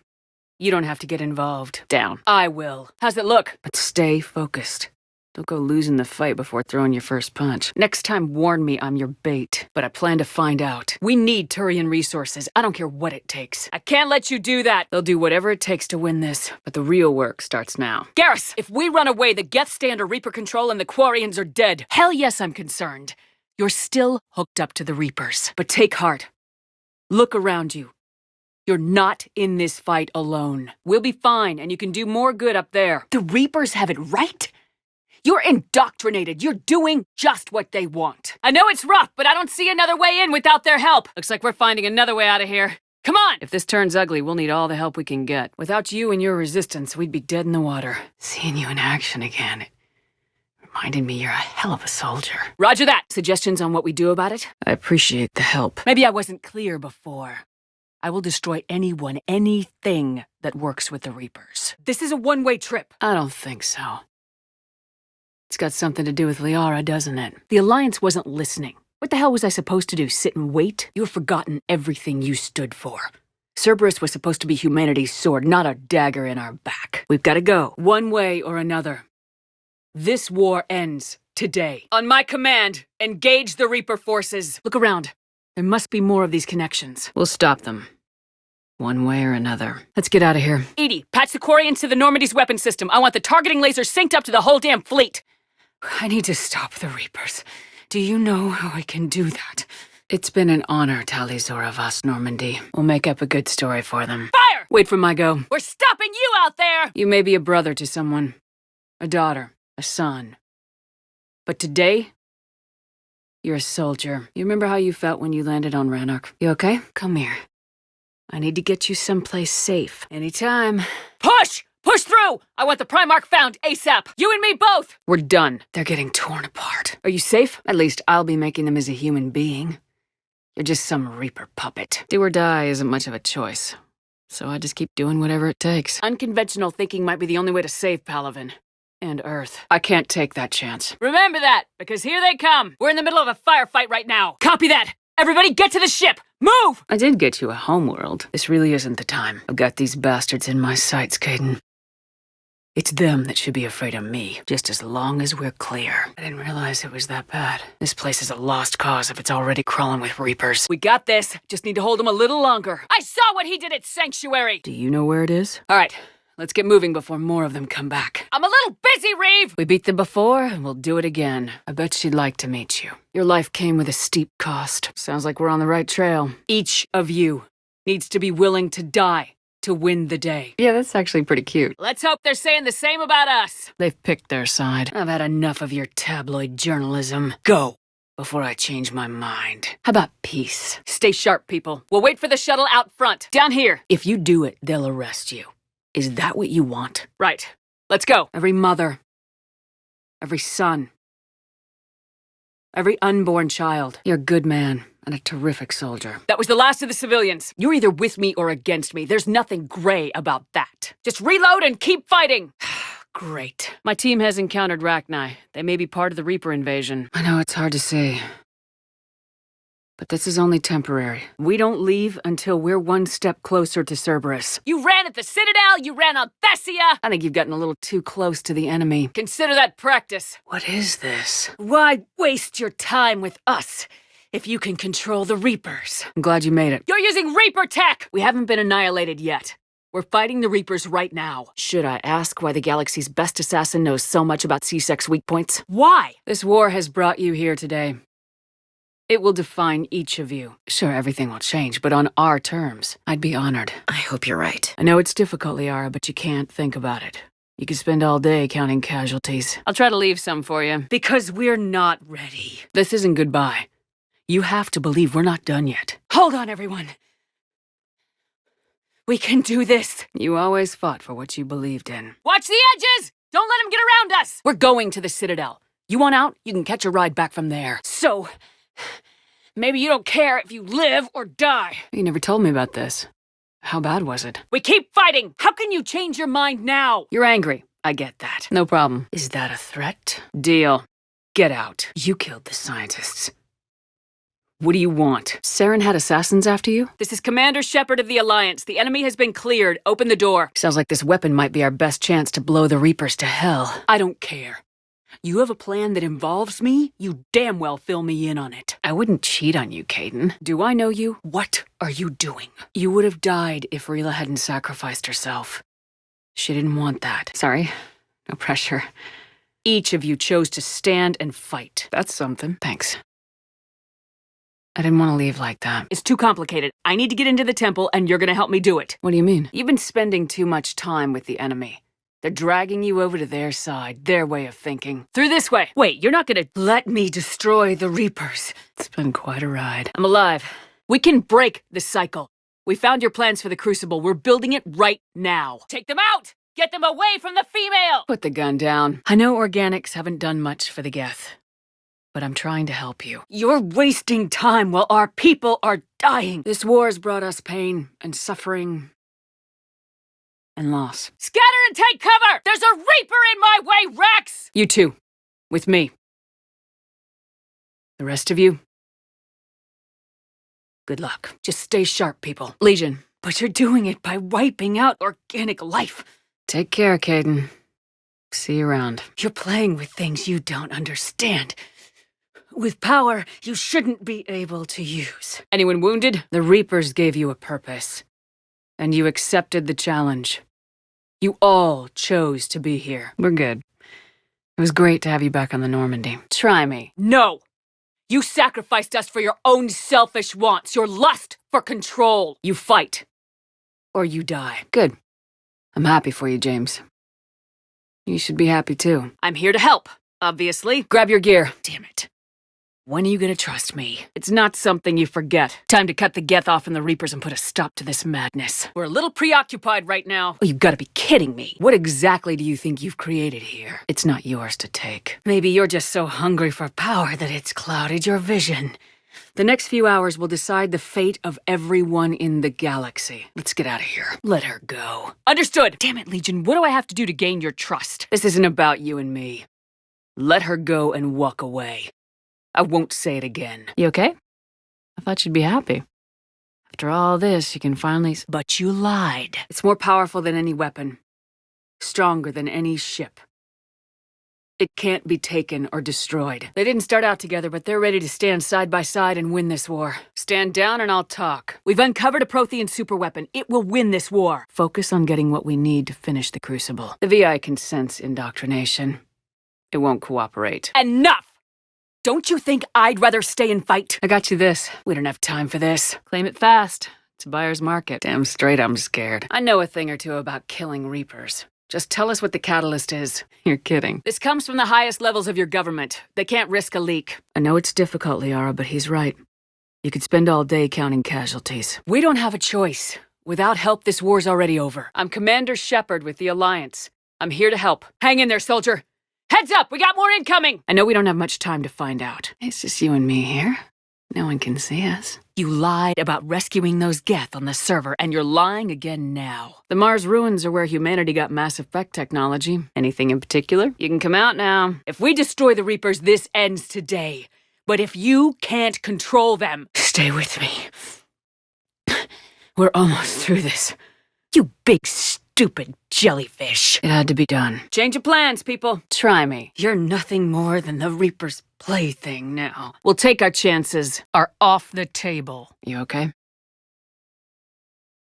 You don't have to get involved. Down. I will. How's it look? But stay focused. Don't go losing the fight before throwing your first punch. Next time, warn me I'm your bait. But I plan to find out. We need Turian resources. I don't care what it takes. I can't let you do that. They'll do whatever it takes to win this. But the real work starts now. Garrus, if we run away, the Geth stand or Reaper control and the Quarians are dead. Hell yes, I'm concerned. You're still hooked up to the Reapers. But take heart. Look around you. You're not in this fight alone. We'll be fine, and you can do more good up there. The Reapers have it right? You're indoctrinated. You're doing just what they want. I know it's rough, but I don't see another way in without their help. Looks like we're finding another way out of here. Come on! If this turns ugly, we'll need all the help we can get. Without you and your resistance, we'd be dead in the water. Seeing you in action again, it reminded me you're a hell of a soldier. Roger that. Suggestions on what we do about it? I appreciate the help. Maybe I wasn't clear before. I will destroy anyone, anything that works with the Reapers. This is a one-way trip. I don't think so. It's got something to do with Liara, doesn't it? The Alliance wasn't listening. What the hell was I supposed to do, sit and wait? You have forgotten everything you stood for. Cerberus was supposed to be humanity's sword, not a dagger in our back. We've got to go, one way or another. This war ends today. On my command, engage the Reaper forces. Look around. There must be more of these connections. We'll stop them. One way or another. Let's get out of here. Edie, patch the Quarians to the Normandy's weapon system. I want the targeting laser synced up to the whole damn fleet. I need to stop the Reapers. Do you know how I can do that? It's been an honor, Talizor of us, Normandy. We'll make up a good story for them. Fire! Wait for my go. We're stopping you out there! You may be a brother to someone. A daughter. A son. But today, you're a soldier. You remember how you felt when you landed on Rannoch? You okay? Come here. I need to get you someplace safe. Anytime. Push! Push through! I want the Primarch found ASAP! You and me both! We're done. They're getting torn apart. Are you safe? At least I'll be making them as a human being. You're just some Reaper puppet. Do or die isn't much of a choice. So I just keep doing whatever it takes. Unconventional thinking might be the only way to save Palaven. And Earth. I can't take that chance. Remember that, because here they come. We're in the middle of a firefight right now. Copy that! Everybody get to the ship! Move! I did get you a homeworld. This really isn't the time. I've got these bastards in my sights, Caden. It's them that should be afraid of me, just as long as we're clear. I didn't realize it was that bad. This place is a lost cause if it's already crawling with Reapers. We got this. Just need to hold them a little longer. I saw what he did at Sanctuary! Do you know where it is? All right. Let's get moving before more of them come back. I'm a little busy, Reeve! We beat them before, and we'll do it again. I bet she'd like to meet you. Your life came with a steep cost. Sounds like we're on the right trail. Each of you needs to be willing to die to win the day. Yeah, that's actually pretty cute. Let's hope they're saying the same about us. They've picked their side. I've had enough of your tabloid journalism. Go, before I change my mind. How about peace? Stay sharp, people. We'll wait for the shuttle out front. Down here. If you do it, they'll arrest you. Is that what you want? Right. Let's go. Every mother. Every son. Every unborn child. You're a good man and a terrific soldier. That was the last of the civilians. You're either with me or against me. There's nothing gray about that. Just reload and keep fighting. Great. My team has encountered Rachni. They may be part of the Reaper invasion. I know it's hard to say. But this is only temporary. We don't leave until we're one step closer to Cerberus. You ran at the Citadel, you ran on Thessia! I think you've gotten a little too close to the enemy. Consider that practice. What is this? Why waste your time with us if you can control the Reapers. I'm glad you made it. You're using Reaper tech! We haven't been annihilated yet. We're fighting the Reapers right now. Should I ask why the galaxy's best assassin knows so much about C-Sec's weak points? Why? This war has brought you here today. It will define each of you. Sure, everything will change, but on our terms. I'd be honored. I hope you're right. I know it's difficult, Liara, but you can't think about it. You could spend all day counting casualties. I'll try to leave some for you. Because we're not ready. This isn't goodbye. You have to believe we're not done yet. Hold on, everyone. We can do this. You always fought for what you believed in. Watch the edges! Don't let them get around us! We're going to the Citadel. You want out? You can catch a ride back from there. So, maybe you don't care if you live or die. You never told me about this. How bad was it? We keep fighting! How can you change your mind now? You're angry. I get that. No problem. Is that a threat? Deal. Get out. You killed the scientists. What do you want? Saren had assassins after you? This is Commander Shepard of the Alliance. The enemy has been cleared. Open the door. Sounds like this weapon might be our best chance to blow the Reapers to hell. I don't care. You have a plan that involves me? You damn well fill me in on it. I wouldn't cheat on you, Caden. Do I know you? What are you doing? You would have died if Rila hadn't sacrificed herself. She didn't want that. Sorry. No pressure. Each of you chose to stand and fight. That's something. Thanks. I didn't want to leave like that. It's too complicated. I need to get into the temple, and you're gonna help me do it. What do you mean? You've been spending too much time with the enemy. They're dragging you over to their side, their way of thinking. Through this way. Wait, you're not gonna let me destroy the Reapers. It's been quite a ride. I'm alive. We can break the cycle. We found your plans for the Crucible. We're building it right now. Take them out! Get them away from the female! Put the gun down. I know organics haven't done much for the Geth, but I'm trying to help you. You're wasting time while our people are dying. This war has brought us pain and suffering and loss. Scatter and take cover! There's a Reaper in my way, Rex! You too. With me. The rest of you, good luck. Just stay sharp, people. Legion, but you're doing it by wiping out organic life. Take care, Caden. See you around. You're playing with things you don't understand. With power you shouldn't be able to use. Anyone wounded? The Reapers gave you a purpose. And you accepted the challenge. You all chose to be here. We're good. It was great to have you back on the Normandy. Try me. No! You sacrificed us for your own selfish wants, your lust for control. You fight. Or you die. Good. I'm happy for you, James. You should be happy too. I'm here to help, obviously. Grab your gear. Damn it. When are you gonna trust me? It's not something you forget. Time to cut the Geth off and the Reapers and put a stop to this madness. We're a little preoccupied right now. Oh, you've gotta be kidding me. What exactly do you think you've created here? It's not yours to take. Maybe you're just so hungry for power that it's clouded your vision. The next few hours will decide the fate of everyone in the galaxy. Let's get out of here. Let her go. Understood! Damn it, Legion, what do I have to do to gain your trust? This isn't about you and me. Let her go and walk away. I won't say it again. You okay? I thought you'd be happy. After all this, you can finally... But you lied. It's more powerful than any weapon. Stronger than any ship. It can't be taken or destroyed. They didn't start out together, but they're ready to stand side by side and win this war. Stand down and I'll talk. We've uncovered a Prothean superweapon. It will win this war. Focus on getting what we need to finish the Crucible. The VI can sense indoctrination. It won't cooperate. Enough! Don't you think I'd rather stay and fight? I got you this. We don't have time for this. Claim it fast. It's a buyer's market. Damn straight I'm scared. I know a thing or two about killing Reapers. Just tell us what the catalyst is. You're kidding. This comes from the highest levels of your government. They can't risk a leak. I know it's difficult, Liara, but he's right. You could spend all day counting casualties. We don't have a choice. Without help, this war's already over. I'm Commander Shepard with the Alliance. I'm here to help. Hang in there, soldier. Heads up! We got more incoming! I know we don't have much time to find out. It's just you and me here. No one can see us. You lied about rescuing those Geth on the server, and you're lying again now. The Mars ruins are where humanity got Mass Effect technology. Anything in particular? You can come out now. If we destroy the Reapers, this ends today. But if you can't control them, stay with me. We're almost through this. You big stupid jellyfish. It had to be done. Change of plans, people. Try me. You're nothing more than the Reaper's plaything now. We'll take our chances. Are off the table. You okay?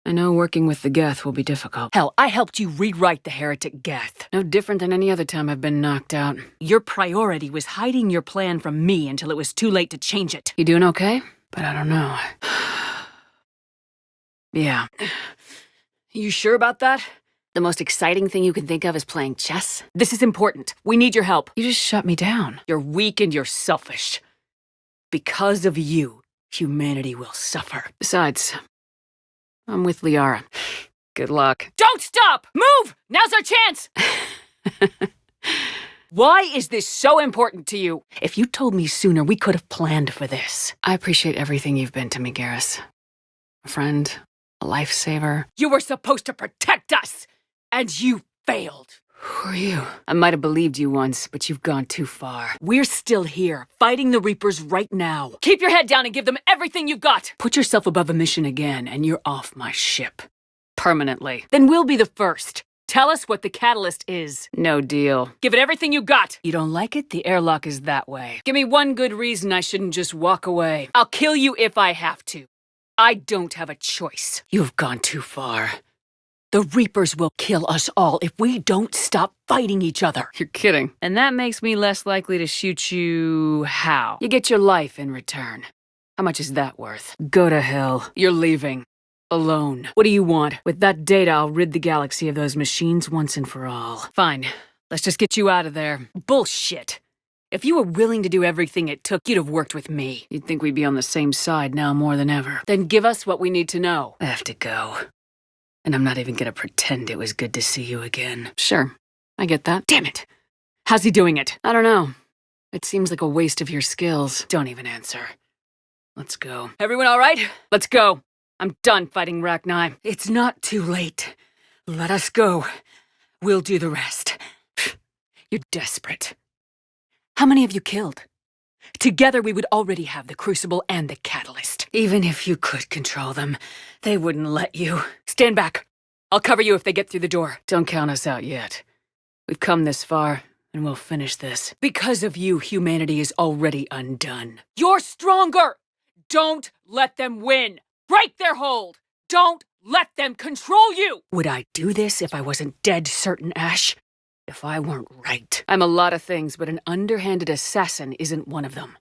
I know working with the Geth will be difficult. Hell, I helped you rewrite the heretic Geth. No different than any other time I've been knocked out. Your priority was hiding your plan from me until it was too late to change it. You doing okay? But I don't know. Yeah. You sure about that? The most exciting thing you can think of is playing chess? This is important. We need your help. You just shut me down. You're weak and you're selfish. Because of you, humanity will suffer. Besides, I'm with Liara. Good luck. Don't stop! Move! Now's our chance! Why is this so important to you? If you told me sooner, we could have planned for this. I appreciate everything you've been to me, Garrus. A friend, a lifesaver. You were supposed to protect us! And you failed. Who are you? I might have believed you once, but you've gone too far. We're still here, fighting the Reapers right now. Keep your head down and give them everything you've got. Put yourself above a mission again, and you're off my ship. Permanently. Then we'll be the first. Tell us what the catalyst is. No deal. Give it everything you got. You don't like it? The airlock is that way. Give me one good reason I shouldn't just walk away. I'll kill you if I have to. I don't have a choice. You've gone too far. The Reapers will kill us all if we don't stop fighting each other. You're kidding. And that makes me less likely to shoot you how? You get your life in return. How much is that worth? Go to hell. You're leaving. Alone. What do you want? With that data, I'll rid the galaxy of those machines once and for all. Fine. Let's just get you out of there. Bullshit. If you were willing to do everything it took, you'd have worked with me. You'd think we'd be on the same side now more than ever. Then give us what we need to know. I have to go. And I'm not even gonna pretend it was good to see you again. Sure, I get that. Damn it! How's he doing it? I don't know. It seems like a waste of your skills. Don't even answer. Let's go. Everyone all right? Let's go. I'm done fighting Rachni. It's not too late. Let us go. We'll do the rest. You're desperate. How many have you killed? Together we would already have the Crucible and the Catalyst. Even if you could control them, they wouldn't let you. Stand back. I'll cover you if they get through the door. Don't count us out yet. We've come this far, and we'll finish this. Because of you, humanity is already undone. You're stronger! Don't let them win! Break their hold! Don't let them control you! Would I do this if I wasn't dead certain, Ash? If I weren't right. I'm a lot of things, but an underhanded assassin isn't one of them.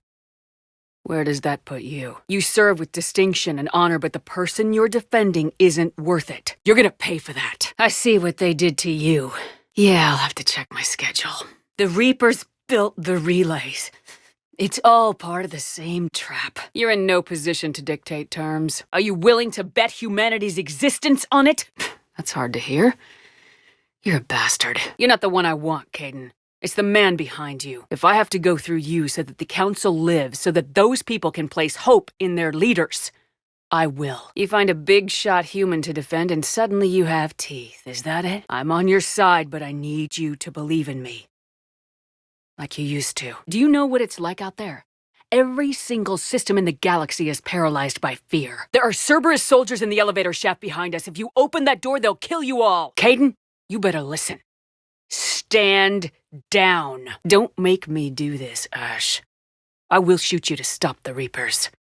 Where does that put you? You serve with distinction and honor, but the person you're defending isn't worth it. You're gonna pay for that. I see what they did to you. Yeah, I'll have to check my schedule. The Reapers built the relays. It's all part of the same trap. You're in no position to dictate terms. Are you willing to bet humanity's existence on it? That's hard to hear. You're a bastard. You're not the one I want, Caden. It's the man behind you. If I have to go through you so that the Council lives, so that those people can place hope in their leaders, I will. You find a big-shot human to defend and suddenly you have teeth. Is that it? I'm on your side, but I need you to believe in me. Like you used to. Do you know what it's like out there? Every single system in the galaxy is paralyzed by fear. There are Cerberus soldiers in the elevator shaft behind us. If you open that door, they'll kill you all. Caden? You better listen. Stand down. Don't make me do this, Ash. I will shoot you to stop the Reapers.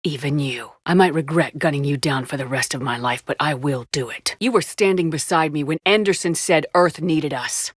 Even you. I might regret gunning you down for the rest of my life, but I will do it. You were standing beside me when Anderson said Earth needed us.